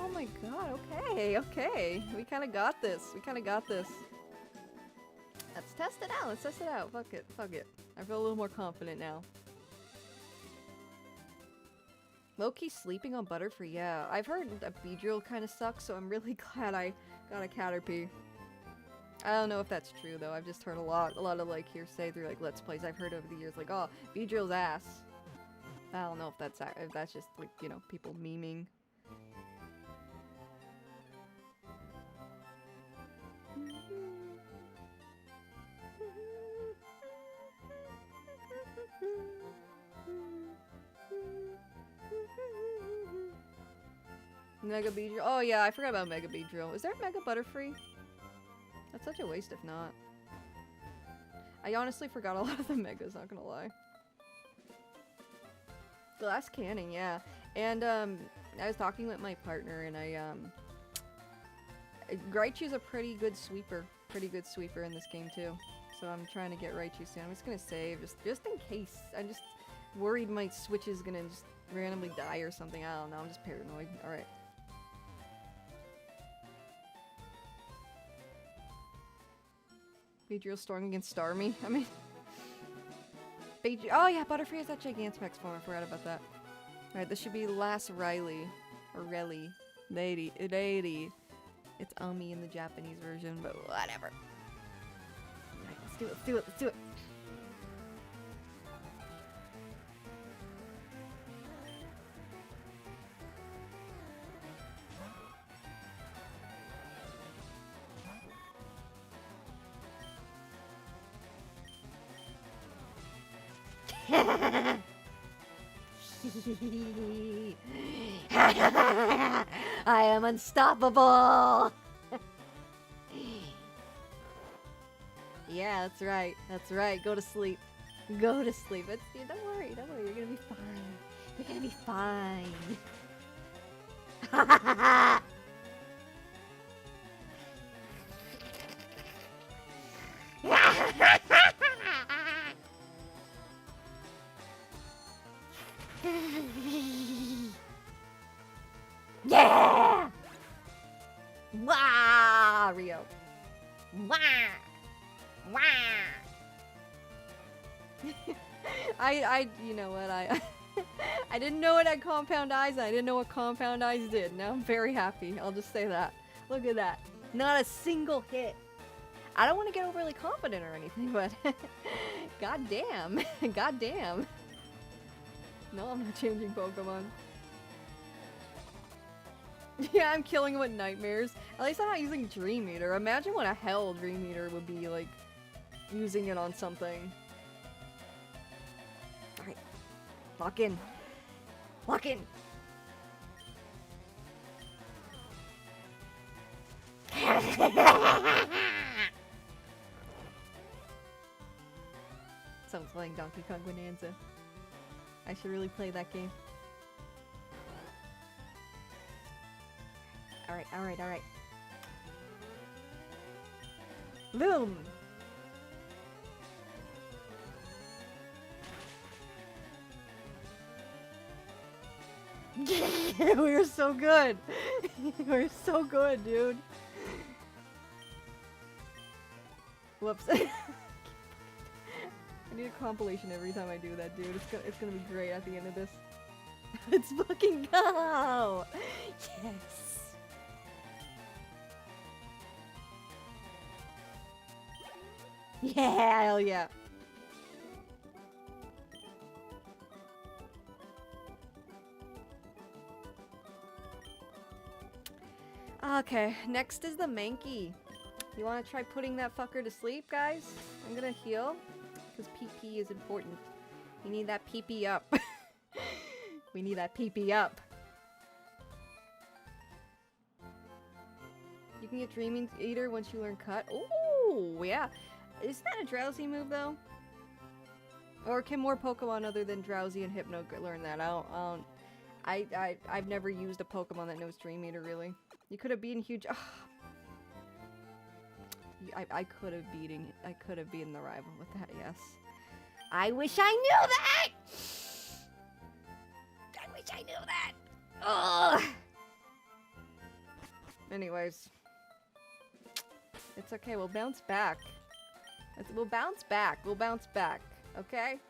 Oh my god, okay. We kind of got this. Let's test it out. Fuck it. I feel a little more confident now. Low-key sleeping on Butterfree, yeah. I've heard that Beedrill kind of sucks, so I'm really glad I got a Caterpie. I don't know if that's true though. I've just heard a lot of like hearsay through like Let's Plays I've heard over the years, like, oh, Beedrill's ass. I don't know if that's just like, you know, people memeing. Mega Beedrill. Oh yeah, I forgot about Mega Beedrill. Is there a Mega Butterfree? That's such a waste if not. I honestly forgot a lot of the Megas, not gonna lie. Glass Cannon, yeah. And I was talking with my partner and Raichu's a pretty good sweeper in this game too. So I'm trying to get Raichu soon. I'm just gonna save just in case. I'm just worried my Switch is gonna just randomly die or something. I don't know. I'm just paranoid. All right. Beedrill storm against Starmie. I mean, oh yeah, Butterfree has that Gigantamax form. I forgot about that. All right, this should be last Riley or Relly, lady. It's Ami in the Japanese version, but whatever. All right, let's do it. I am unstoppable. Yeah, that's right. Go to sleep. Don't worry. You're gonna be fine. Yeah! Wah, Rio. Wah! You know what, I didn't know it had compound eyes, and I didn't know what compound eyes did. Now I'm very happy. I'll just say that. Look at that. Not a single hit. I don't want to get overly confident or anything, but goddamn. Goddamn. No, I'm not changing Pokemon. Yeah, I'm killing him with nightmares. At least I'm not using Dream Eater. Imagine what a hell Dream Eater would be like using it on something. Alright. Lock in. Lock in! Someone's playing Donkey Kong Bonanza. I should really play that game. Alright, alright, alright. Boom! We're so good! We're so good, dude! Whoops. I need a compilation every time I do that, dude. It's gonna be great at the end of this. Let's fucking go! Yes! Yeah, hell yeah! Okay, next is the Mankey. You want to try putting that fucker to sleep, guys? I'm gonna heal, because PP is important. We need that PP up. We need that PP up. You can get Dream Eater once you learn Cut. Ooh, yeah. Isn't that a Drowsy move, though? Or can more Pokemon other than Drowsy and Hypno learn that? I've never used a Pokemon that knows Dream Eater, really. You could have beaten huge. I could have beaten the rival with that. Yes. I wish I knew that. I wish I knew that. Ugh. Anyways, it's okay. We'll bounce back. We'll bounce back. We'll bounce back. Okay.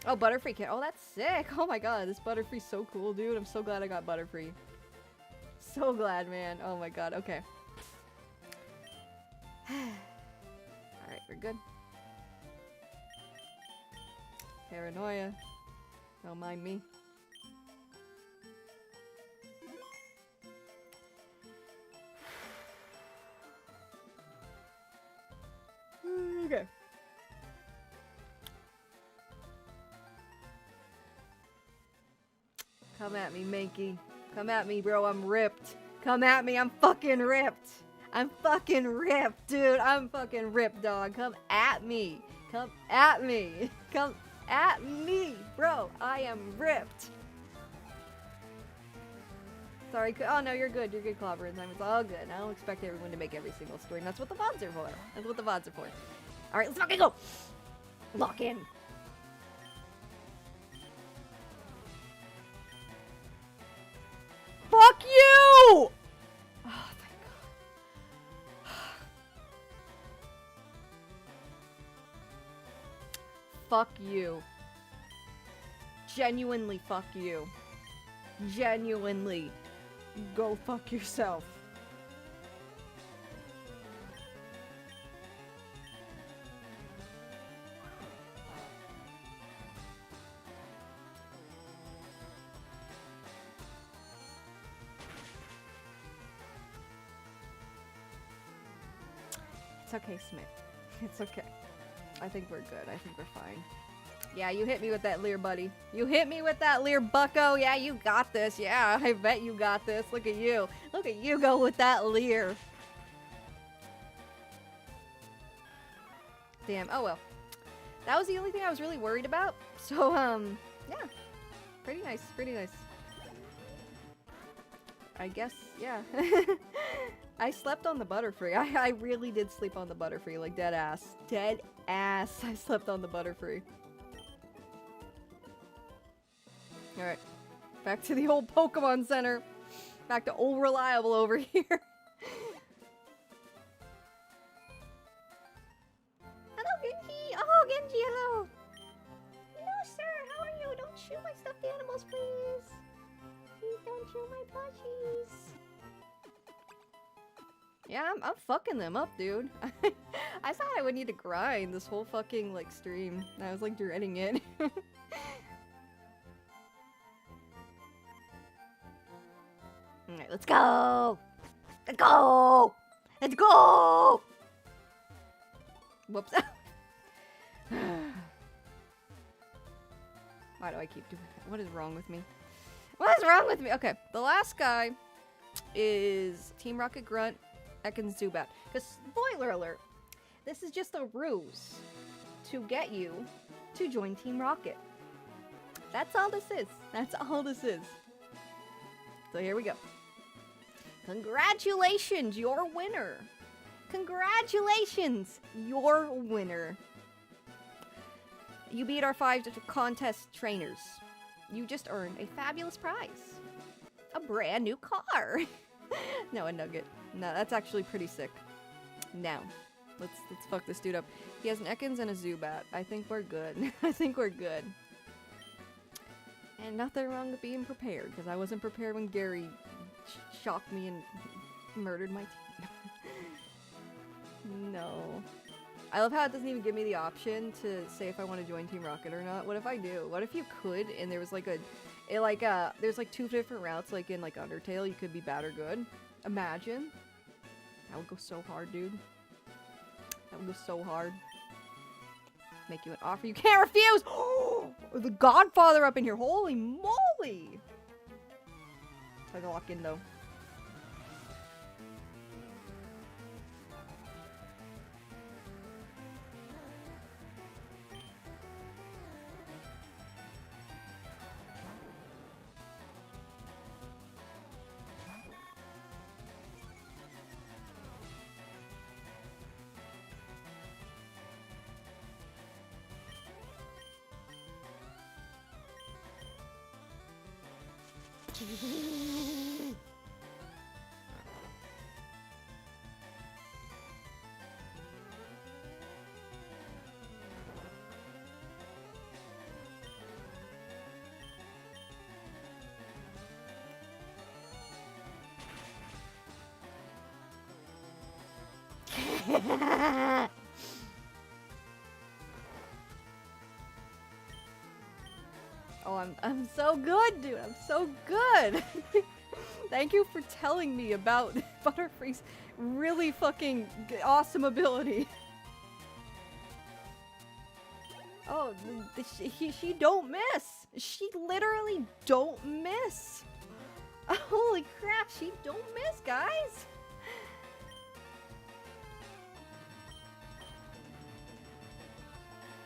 Oh, Butterfree kit. Oh, that's sick. Oh my god, this Butterfree's so cool, dude. I'm so glad I got Butterfree. So glad, man. Oh my god. Okay. Alright, we're good. Paranoia. Don't mind me. Okay. Come at me, Mankey. Come at me, bro. I'm ripped. Come at me. I'm fucking ripped. I'm fucking ripped, dude. I'm fucking ripped, dog. Come at me. Come at me. Come at me, bro. I am ripped. Sorry. Oh, no, you're good. You're good, Clobber. It's all good. I don't expect everyone to make every single story. And that's what the VODs are for. That's what the VODs are for. Alright, let's fucking go. Lock in. Fuck you! Oh, thank God. Fuck you. Genuinely fuck you. Genuinely. Go fuck yourself. It's okay, Smith. It's okay. I think we're good. I think we're fine. Yeah, you hit me with that leer, buddy. You hit me with that leer, bucko. Yeah, you got this. Yeah, I bet you got this. Look at you. Look at you go with that leer. Damn. Oh, well. That was the only thing I was really worried about. So, yeah. Pretty nice. Pretty nice. I guess, yeah. I slept on the Butterfree. I really did sleep on the Butterfree, like dead ass. Dead ass. I slept on the Butterfree. Alright. Back to the old Pokemon Center. Back to old Reliable over here. Hello, Genji! Oh, Genji, hello! balls, please. Please don't chew my plushies. Yeah, I'm fucking them up, dude. I thought I would need to grind this whole fucking, like, stream. I was, like, dreading it. Alright, let's go! Let's go! Let's go! Whoops. Why do I keep doing that? What is wrong with me? What is wrong with me? Okay, the last guy is Team Rocket Grunt, Ekans Zubat. Because, spoiler alert, this is just a ruse to get you to join Team Rocket. That's all this is. That's all this is. So here we go. Congratulations, you're a winner. Congratulations, you're a winner. You beat our 5 contest trainers. You just earned a fabulous prize. A brand new car. No, a nugget. No, that's actually pretty sick. Now, let's fuck this dude up. He has an Ekans and a Zubat. I think we're good. I think we're good. And nothing wrong with being prepared, because I wasn't prepared when Gary shocked me and murdered my team. No. I love how it doesn't even give me the option to say if I want to join Team Rocket or not. What if I do? What if you could and there was like there's like 2 different routes, like in like Undertale, you could be bad or good. Imagine. That would go so hard, dude. That would go so hard. Make you an offer you can't refuse! Oh, the Godfather up in here. Holy moly! I gotta lock in though. Oh, I'm so good, dude. I'm so good. Thank you for telling me about Butterfree's really fucking awesome ability. Oh, she don't miss. She literally don't miss. Holy crap, she don't miss, guys.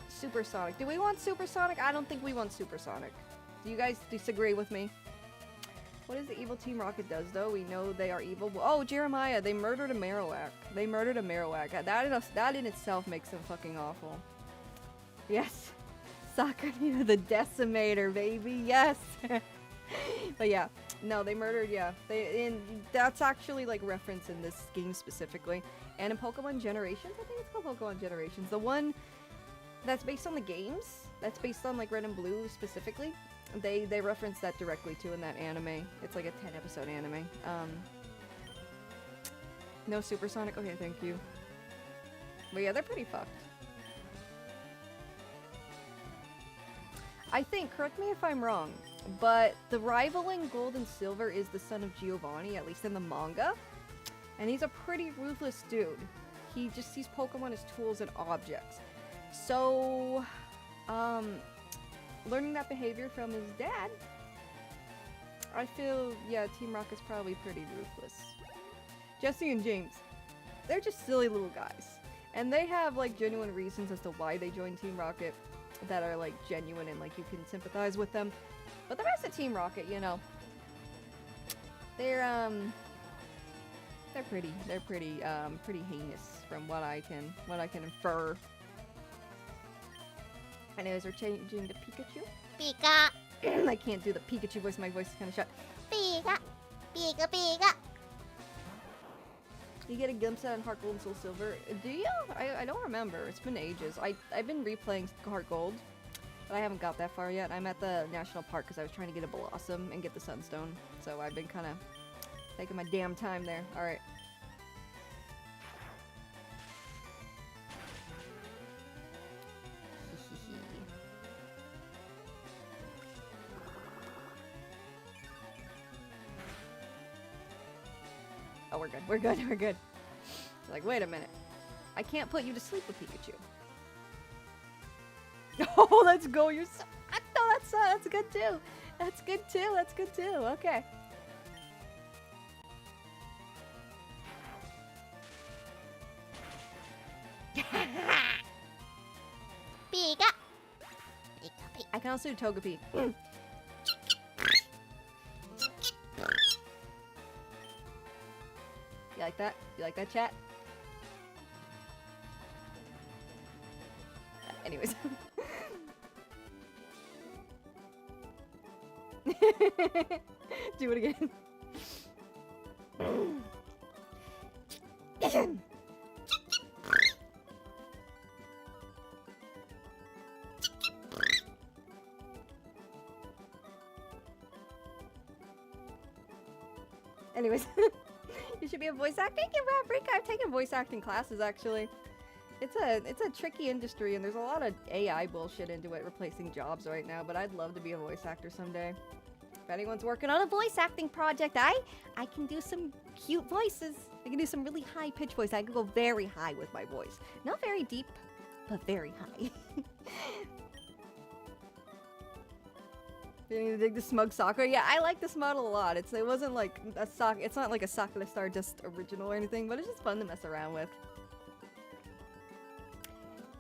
Supersonic. Do we want Supersonic? I don't think we want Supersonic. Do you guys disagree with me? What is the evil Team Rocket does, though? We know they are evil. Oh, Jeremiah, they murdered a Marowak. They murdered a Marowak. That in itself makes them fucking awful. Yes. Sakurina the Decimator, baby. Yes. But yeah. No, they murdered, yeah. And that's actually, like, referenced in this game specifically. And in Pokemon Generations, I think it's called Pokemon Generations. The one that's based on the games, that's based on like Red and Blue specifically, they reference that directly too in that anime. It's like a 10-episode anime. No Supersonic? Okay, thank you. But yeah, they're pretty fucked. I think, correct me if I'm wrong, but the rival in Gold and Silver is the son of Giovanni, at least in the manga. And he's a pretty ruthless dude. He just sees Pokemon as tools and objects. So, learning that behavior from his dad, I feel, yeah, Team Rocket's probably pretty ruthless. Jesse and James, they're just silly little guys. And they have, like, genuine reasons as to why they joined Team Rocket that are, like, genuine and, like, you can sympathize with them. But the rest of Team Rocket, you know, they're pretty heinous from what I can infer. Anyways, we're changing to Pikachu. Pika! I can't do the Pikachu voice, my voice is kind of shut. Pika! Pika, Pika! You get a glimpse at Heart Gold and Soul Silver. Do you? I don't remember. It's been ages. I've been replaying Heart Gold. But I haven't got that far yet. I'm at the national park because I was trying to get a blossom and get the sunstone. So I've been kind of taking my damn time there. Alright. Oh, we're good. We're good. We're good. Like, wait a minute. I can't put you to sleep with Pikachu. Oh, let's go. You're so... No, that's good too. That's good too. That's good too. Okay. Pika. I can also do Togepi. You like that? You like that, chat? Anyways. Do it again. Anyways, you should be a voice actor. Thank you, Fabric. I've taken voice acting classes actually. It's a tricky industry and there's a lot of AI bullshit into it replacing jobs right now, but I'd love to be a voice actor someday. If anyone's working on a voice acting project, I can do some cute voices. I can do some really high pitched voice. I can go very high with my voice. Not very deep, but very high. You need to dig the Smug Sakura? Yeah, I like this model a lot. It wasn't like a it's not like a Sakura Stardust original or anything, but it's just fun to mess around with.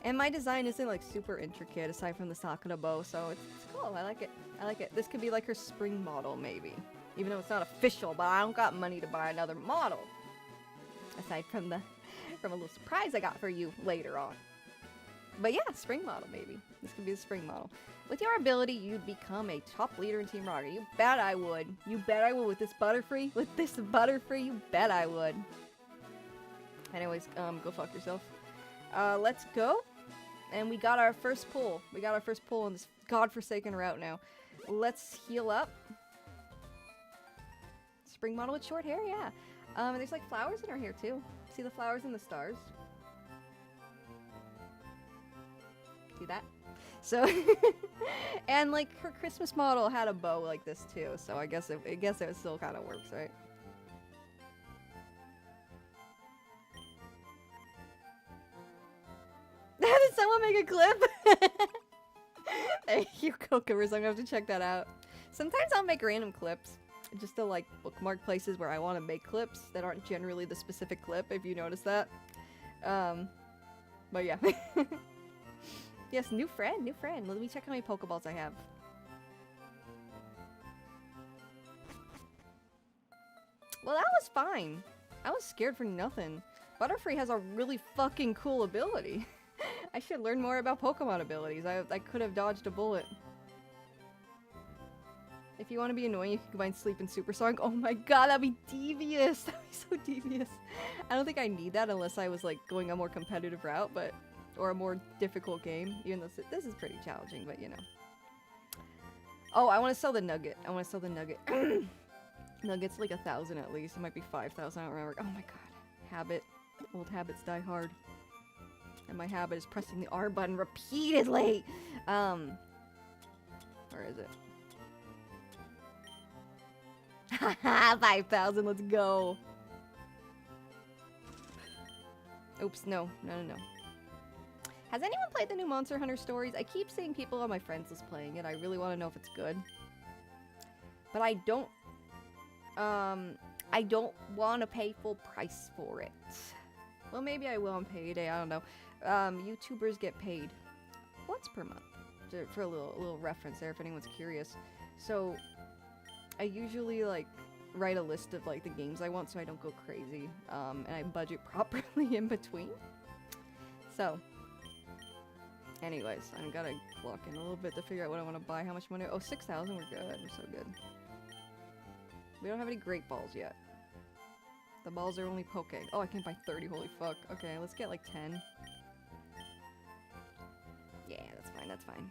And my design isn't like super intricate aside from the Sakura bow, so it's cool. I like it. I like it. This could be like her spring model maybe. Even though it's not official, but I don't got money to buy another model. Aside from a little surprise I got for you later on. But yeah, spring model maybe. This could be the spring model. With your ability, you'd become a top leader in Team Rocket. You bet I would. You bet I would with this Butterfree. With this Butterfree, you bet I would. Anyways, go fuck yourself. Let's go. And we got our first pull. We got our first pull on this godforsaken route now. Let's heal up. Spring model with short hair, yeah. There's like flowers in her hair too. See the flowers and the stars? See that? So, and like her Christmas model had a bow like this too. So I guess it still kind of works, right? Did someone make a clip? Thank you, Kokorus. I'm gonna have to check that out. Sometimes I'll make random clips just to like bookmark places where I want to make clips that aren't generally the specific clip, if you notice that. But yeah. Yes, new friend, new friend. Let me check how many Pokeballs I have. Well, that was fine. I was scared for nothing. Butterfree has a really fucking cool ability. I should learn more about Pokemon abilities. I could have dodged a bullet. If you want to be annoying, you can combine Sleep and Super Song. Oh my god, that'd be devious. That'd be so devious. I don't think I need that unless I was like going a more competitive route, but or a more difficult game. Even though this is pretty challenging, but you know. Oh, I want to sell the Nugget. I want to sell the Nugget. Nugget's like 1,000 at least. It might be 5,000. I don't remember. Oh my god. Habit. Old habits die hard. And my habit is pressing the R button repeatedly. Where is it? Haha, 5,000. Let's go. Oops, no. No. Has anyone played the new Monster Hunter Stories? I keep seeing people on my friends list playing it. I really want to know if it's good. But I don't want to pay full price for it. Well, maybe I will on payday. I don't know. YouTubers get paid once per month. For a little reference there if anyone's curious. So I usually like write a list of like the games I want so I don't go crazy. And I budget properly in between. So anyways, I gotta clock in a little bit to figure out what I want to buy. How much money? Oh, 6,000. We're good. We're so good. We don't have any great balls yet. The balls are only poke. Oh, I can't buy 30. Holy fuck. Okay, let's get like 10. Yeah, that's fine. That's fine.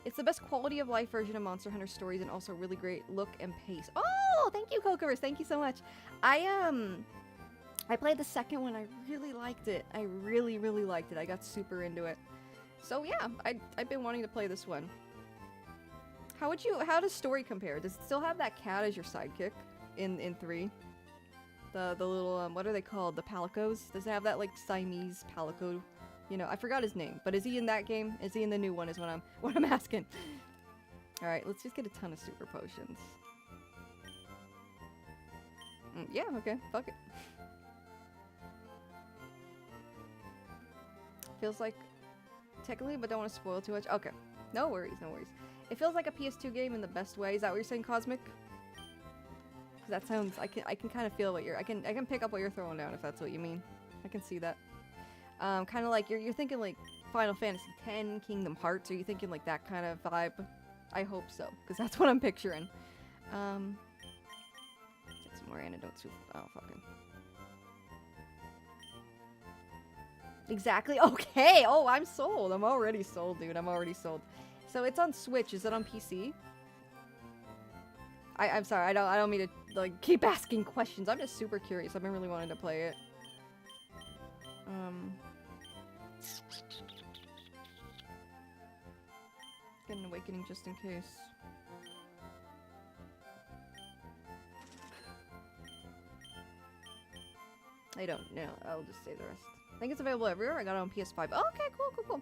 It's the best quality of life version of Monster Hunter Stories and also really great look and pace. Oh, thank you, Kokovers. Thank you so much. I played the second one. I really liked it. I really, really liked it. I got super into it. So yeah, I've been wanting to play this one. How does story compare? Does it still have that cat as your sidekick in 3? The little, what are they called? The palicos? Does it have that, like, Siamese palico? You know, I forgot his name, but is he in that game? Is he in the new one is what I'm asking. Alright, let's just get a ton of super potions. Yeah, okay, fuck it. Feels like, technically, but don't want to spoil too much. Okay, no worries, no worries. It feels like a PS2 game in the best way. Is that what you're saying, Cosmic? Because that sounds, I can kind of feel what I can pick up what you're throwing down if that's what you mean. I can see that. Kind of like, you're thinking like Final Fantasy X, Kingdom Hearts, are you thinking like that kind of vibe? I hope so, because that's what I'm picturing. Get some more antidotes. Oh, fucking. Exactly. Okay. Oh, I'm sold. I'm already sold, dude. I'm already sold. So it's on Switch. Is it on PC? I'm sorry. I don't mean to like keep asking questions. I'm just super curious. I've been really wanting to play it. Get an awakening just in case. I don't know. I'll just say the rest. I think it's available everywhere. I got it on PS5. Oh, okay, cool.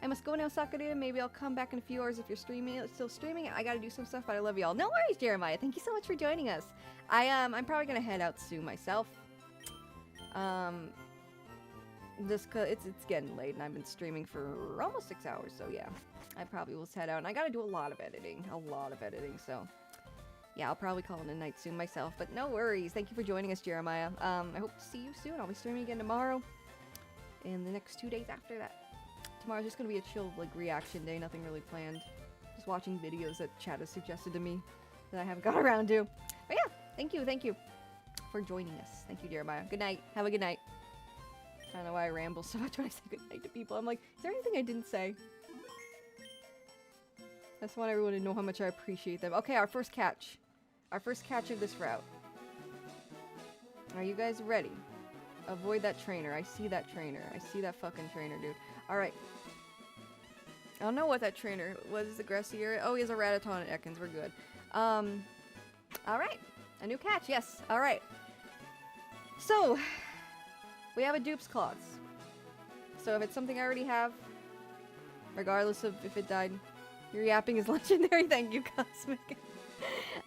I must go now, Sakura. Maybe I'll come back in a few hours if you're streaming. It's still streaming. I gotta do some stuff, but I love y'all. No worries, Jeremiah. Thank you so much for joining us. I'm probably gonna head out soon myself. Just 'cause it's getting late and I've been streaming for almost 6 hours, so yeah. I probably will head out, and I gotta do a lot of editing, so yeah, I'll probably call it a night soon myself, but no worries. Thank you for joining us, Jeremiah. I hope to see you soon. I'll be streaming again tomorrow and the next 2 days after that. Tomorrow's just gonna be a chill, like, reaction day, nothing really planned. Just watching videos that chat has suggested to me that I haven't got around to. But yeah, thank you for joining us. Thank you, Jeremiah. Good night. Have a good night. I don't know why I ramble so much when I say good night to people. I'm like, is there anything I didn't say? I just want everyone to know how much I appreciate them. Okay, our first catch. Our first catch of this route. Are you guys ready? Avoid that trainer. I see that trainer. I see that fucking trainer, dude. Alright. I don't know what that trainer was. Is the grassy area? Oh, he has a Rataton at Ekans. We're good. Alright. A new catch. Yes. Alright. So, we have a Dupe's Claws. So if it's something I already have, regardless of if it died, your yapping is legendary. Thank you, Cosmic.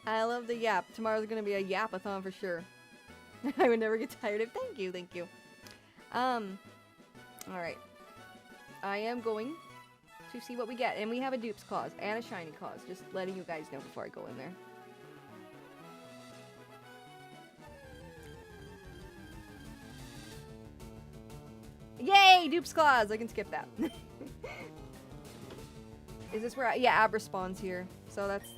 I love the yap. Tomorrow's gonna be a yapathon for sure. I would never get tired of. Thank you. Alright. I am going to see what we get. And we have a Dupe's Claws and a Shiny Claws. Just letting you guys know before I go in there. Yay! Dupe's Claws! I can skip that. Is this where yeah, Abra spawns here. So that's...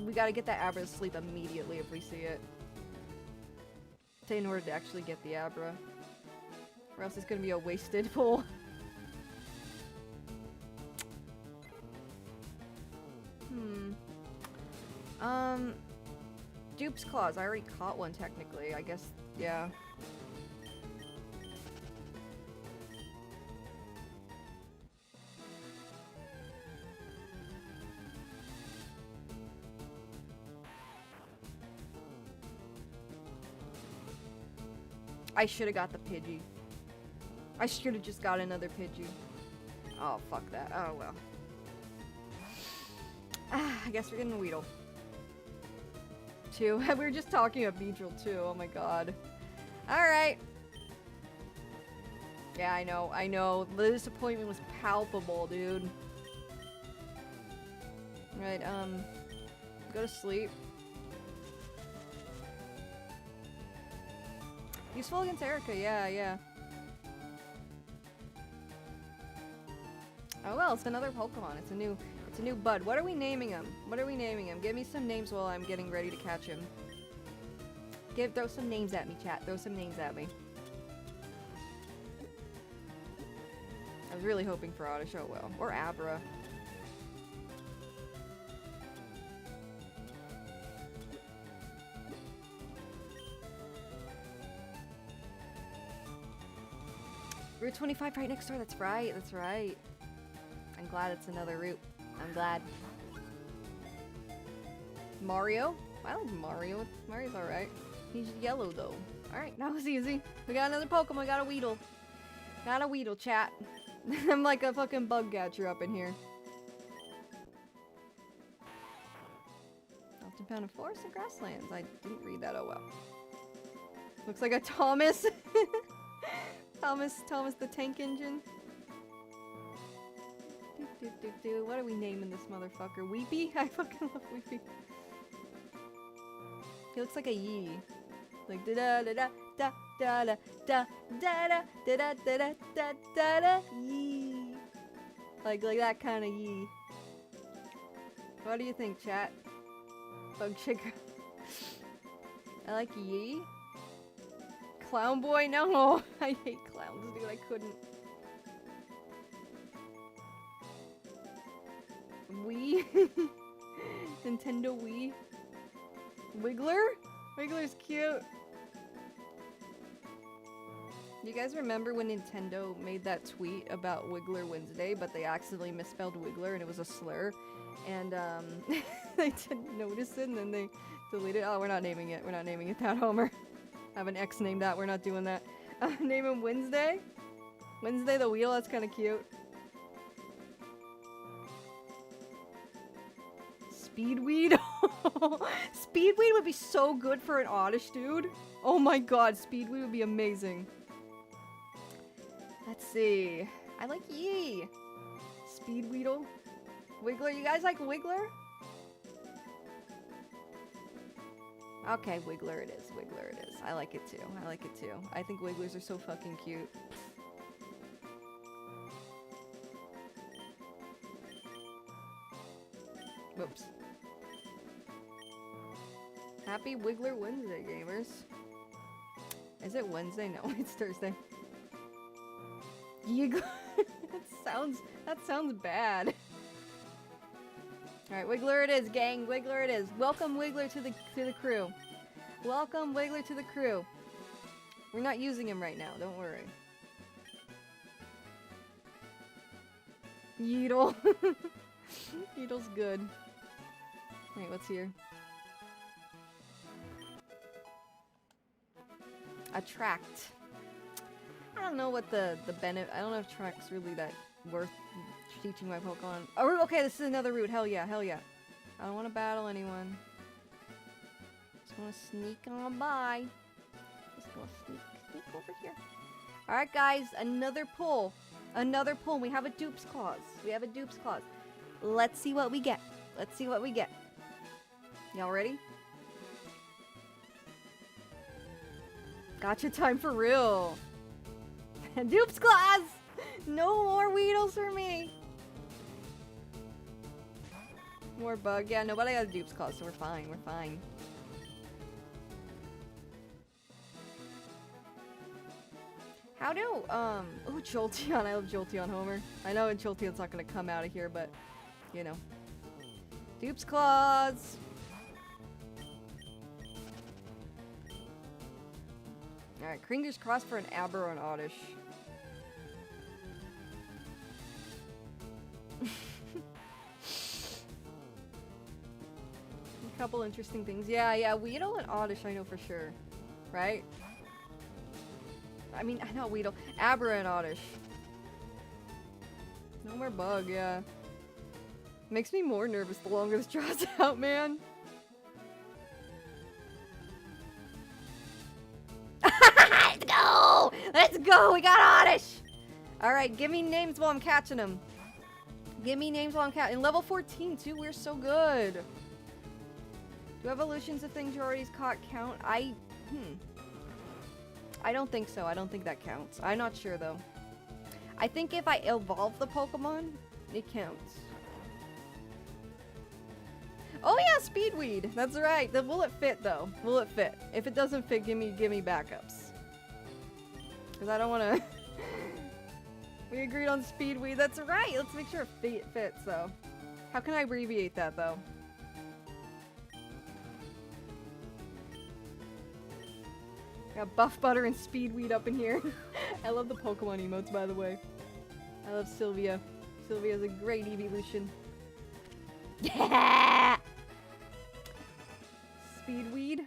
We gotta get that Abra to sleep immediately if we see it. In order to actually get the Abra. Or else it's gonna be a wasted pull. Dupe's Claws. I already caught one technically. I guess, yeah. I should have got the Pidgey. I should have just got another Pidgey. Oh, fuck that. Oh, well. I guess we're getting a Weedle. 2. We were just talking about Beedrill too. Oh my god. Alright. Yeah, I know. The disappointment was palpable, dude. Right, go to sleep. Useful against Erica, yeah. Oh well, it's another Pokemon. It's a new bud. What are we naming him? Give me some names while I'm getting ready to catch him. Throw some names at me, chat. Throw some names at me. I was really hoping for Oddish. Oh well. Or Abra. Route 25 right next door. That's right. That's right. I'm glad it's another route. I'm glad. Mario? I like Mario. Mario's alright. He's yellow though. Alright, that was easy. We got another Pokemon. Got a Weedle. Got a Weedle, chat. I'm like a fucking bug catcher up in here. Elton Pound of Forest and Grasslands. I didn't read that. Oh well. Looks like a Thomas. Thomas the Tank Engine. What are we naming this motherfucker? Weepy? I fucking love Weepy. He looks like a Yee. Like da da da da da da da da da da da da da da da Yee. Like that kind of Yee. What do you think, chat? Bug shaker. I like Yee. Clown boy? No! I hate clowns, dude. I couldn't. Wii? Nintendo Wii? Wiggler? Wiggler's cute. You guys remember when Nintendo made that tweet about Wiggler Wednesday, but they accidentally misspelled Wiggler and it was a slur? And, they didn't notice it and then they deleted it. Oh, we're not naming it. We're not naming it that, Homer. Have an X name that. We're not doing that. Name him Wednesday? Wednesday the Wheel? That's kind of cute. Speedweed? Speedweed would be so good for an Oddish, dude. Oh my god, Speedweed would be amazing. Let's see. I like Yee. Speedweedle. Wiggler. You guys like Wiggler? Okay, Wiggler it is. Wiggler it is. I like it too. I like it too. I think Wigglers are so fucking cute. Whoops. Happy Wiggler Wednesday, gamers. Is it Wednesday? No, it's Thursday. That sounds bad. Alright, Wiggler it is, gang. Wiggler it is. Welcome Wiggler to the crew. Welcome Wiggler to the crew. We're not using him right now, don't worry. Yeetle. Yeetle's good. Wait, what's here? Attract. I don't know what the benefit. I don't know if Attract's really that worth teaching my Pokemon. Oh, okay, this is another route. Hell yeah, hell yeah. I don't want to battle anyone. Just want to sneak on by. Just gonna sneak over here. All right, guys, another pull. Another pull. We have a dupes clause. We have a dupes clause. Let's see what we get. Let's see what we get. Y'all ready? Gotcha time for real. Dupes clause! No more Weedles for me. More bug. Yeah, nobody has dupes clause, so we're fine. We're fine. How do, oh, Jolteon. I love Jolteon, Homer. I know Jolteon's not gonna come out of here, but, you know. Dupes clause. Alright, fingers crossed for an Aber or an Oddish. A couple interesting things. Yeah, Weedle and Oddish I know for sure. Right? I mean, I know Weedle. Aber and Oddish. No more bug, yeah. Makes me more nervous the longer this draws out, man. Let's go! Let's go! We got Oddish! Alright, give me names while I'm catching them. Give me names while I'm catching. In level 14, too, we're so good. Do evolutions of things you already caught count? I don't think so. I don't think that counts. I'm not sure, though. I think if I evolve the Pokemon, it counts. Oh yeah, Speedweed. That's right. Will it fit, though? Will it fit? If it doesn't fit, give me backups. Because I don't want to... We agreed on Speedweed. That's right. Let's make sure it fits, though. How can I abbreviate that, though? Got Buff Butter and Speedweed up in here. I love the Pokemon emotes, by the way. I love Sylvia. Sylvia's a great evolution. Yeah! Speedweed?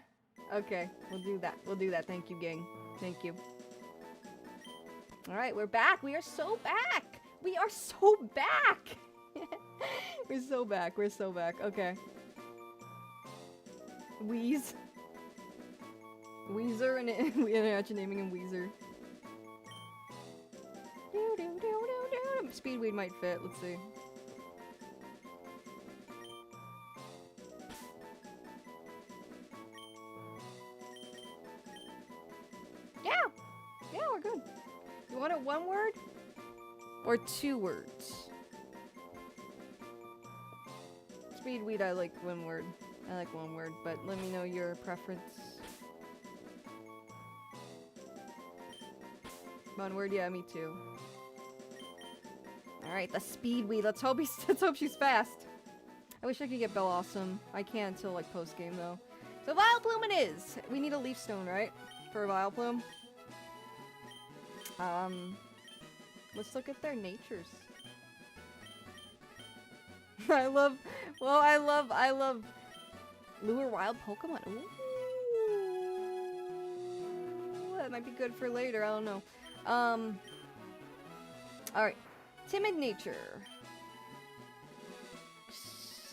Okay, we'll do that. We'll do that. Thank you, gang. Thank you. Alright, we're back. We are so back. We are so back. We're so back. We're so back. Okay. Wheeze. Weezer and we imagine naming him Weezer. Speedweed might fit. Let's see. Yeah! Yeah, we're good. You want it one word? Or 2 words? Speedweed, I like 1 word. I like 1 word, but let me know your preference. 1 word? Yeah, me too. Alright, the Speedweed. Let's hope she's fast. I wish I could get Bell Awesome. I can't until like post game though. So Vileplume it is! We need a Leaf Stone, right? For a Vileplume. Let's look at their natures. I love lure wild Pokemon. Ooh. That might be good for later, I don't know. Alright. Timid nature.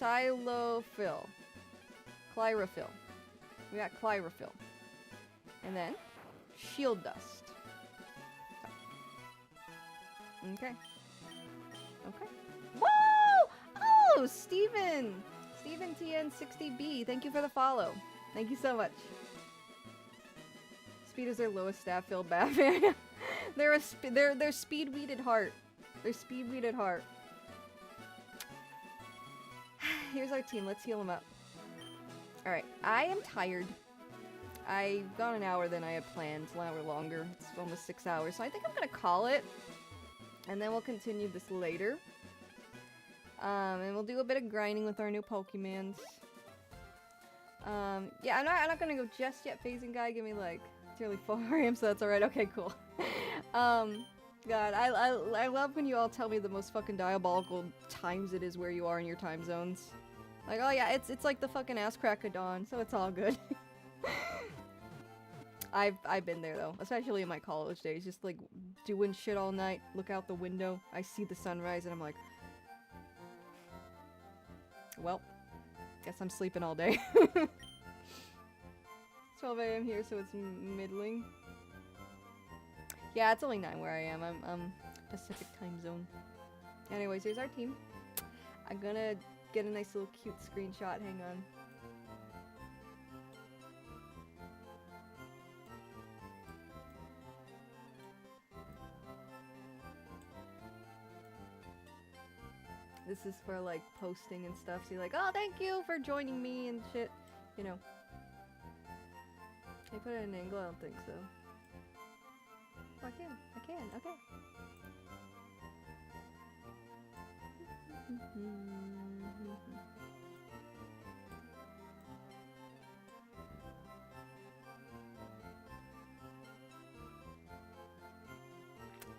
Xylophil. Chlorophyll. We got chlorophyll. And then shield dust. Okay. Okay. Whoa! Oh, Steven! Steven TN60B, thank you for the follow. Thank you so much. Speed is their lowest stat filled bath area. They're speed-weed at heart. They're speed-weed at heart. Here's our team. Let's heal them up. Alright, I am tired. I've gone an hour than I had planned. An hour longer. It's almost 6 hours. So I think I'm gonna call it. And then we'll continue this later. And we'll do a bit of grinding with our new Pokemons. Yeah, I'm not gonna go just yet. Phasing guy, give me like, it's nearly 4 AM, so that's alright. Okay, cool. God, I love when you all tell me the most fucking diabolical times it is where you are in your time zones. Like, oh yeah, it's like the fucking ass crack of dawn, so it's all good. I've been there though, especially in my college days, just like doing shit all night, look out the window, I see the sunrise and I'm like, well, guess I'm sleeping all day. 12 AM here, so it's middling. Yeah, it's only 9 where I am. I'm Pacific time zone. Anyways, here's our team. I'm gonna get a nice little cute screenshot. Hang on. This is for like posting and stuff. So you're like, oh, thank you for joining me and shit. You know. Can I put it at an angle? I don't think so. Oh, I can, okay.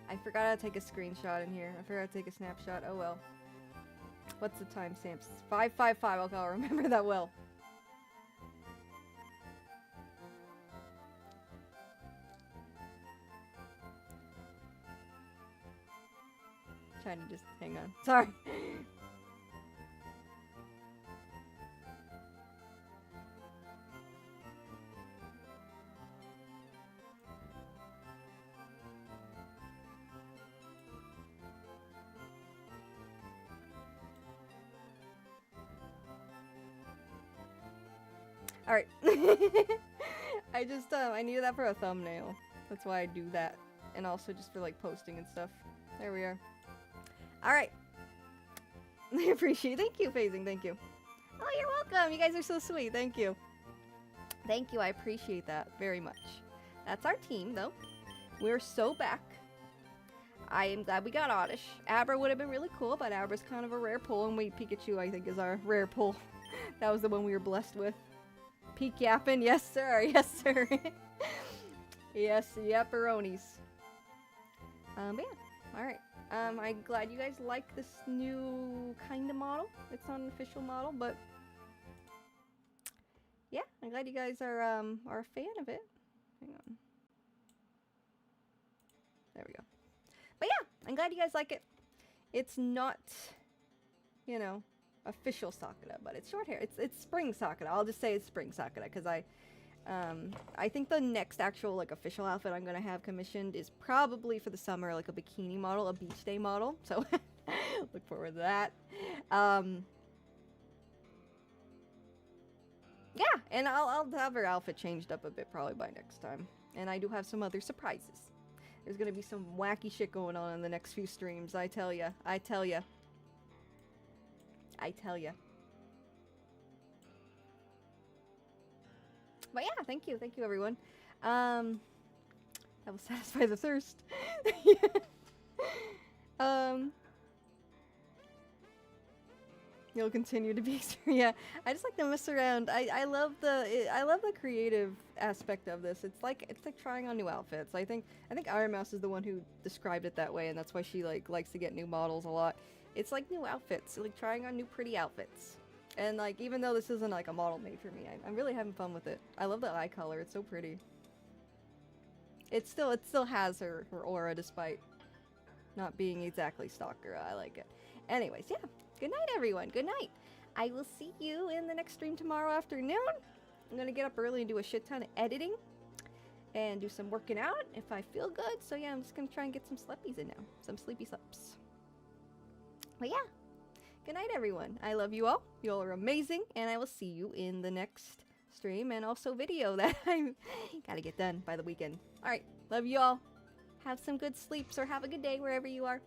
I forgot to take a screenshot in here. I forgot to take a snapshot. Oh well. What's the timestamp? 555. Okay, I'll remember that well. Trying to just hang on. Sorry. Alright. I just, I needed that for a thumbnail. That's why I do that. And also just for, like, posting and stuff. There we are. Alright. I appreciate it. Thank you, Phasing. Thank you. Oh, you're welcome. You guys are so sweet. Thank you. Thank you. I appreciate that very much. That's our team, though. We're so back. I am glad we got Oddish. Abra would have been really cool, but Abra's kind of a rare pull. And wait, Pikachu, I think, is our rare pull. That was the one we were blessed with. Peak yapping. Yes, sir. Yes, sir. Yes, yapperonis. But yeah, alright. I'm glad you guys like this new kind of model. It's not an official model, but yeah, I'm glad you guys are a fan of it. Hang on. There we go. But yeah, I'm glad you guys like it. It's not, you know, official Sakura, but it's short hair. It's spring Sakura. I'll just say it's spring Sakura because I think the next actual like official outfit I'm gonna have commissioned is probably for the summer, like a bikini model, a beach day model. So look forward to that. Yeah, and I'll have her outfit changed up a bit probably by next time. And I do have some other surprises. There's gonna be some wacky shit going on in the next few streams. I tell ya. I tell ya. I tell ya. But yeah, thank you everyone. That will satisfy the thirst. You'll continue to be yeah. I just like to mess around. I love the creative aspect of this. It's like trying on new outfits. I think Iron Mouse is the one who described it that way, and that's why she likes to get new models a lot. It's like new outfits, like trying on new pretty outfits. And like, even though this isn't like a model made for me, I'm really having fun with it. I love the eye color, it's so pretty. It still has her aura despite not being exactly stalker. I like it. Anyways, yeah. Good night, everyone. Good night. I will see you in the next stream tomorrow afternoon. I'm gonna get up early and do a shit ton of editing. And do some working out if I feel good. So yeah, I'm just gonna try and get some sleppies in now. Some sleepy sleps. But yeah. Good night, everyone. I love you all. You all are amazing, and I will see you in the next stream and also video that I gotta get done by the weekend. All right, love you all. Have some good sleeps or have a good day wherever you are.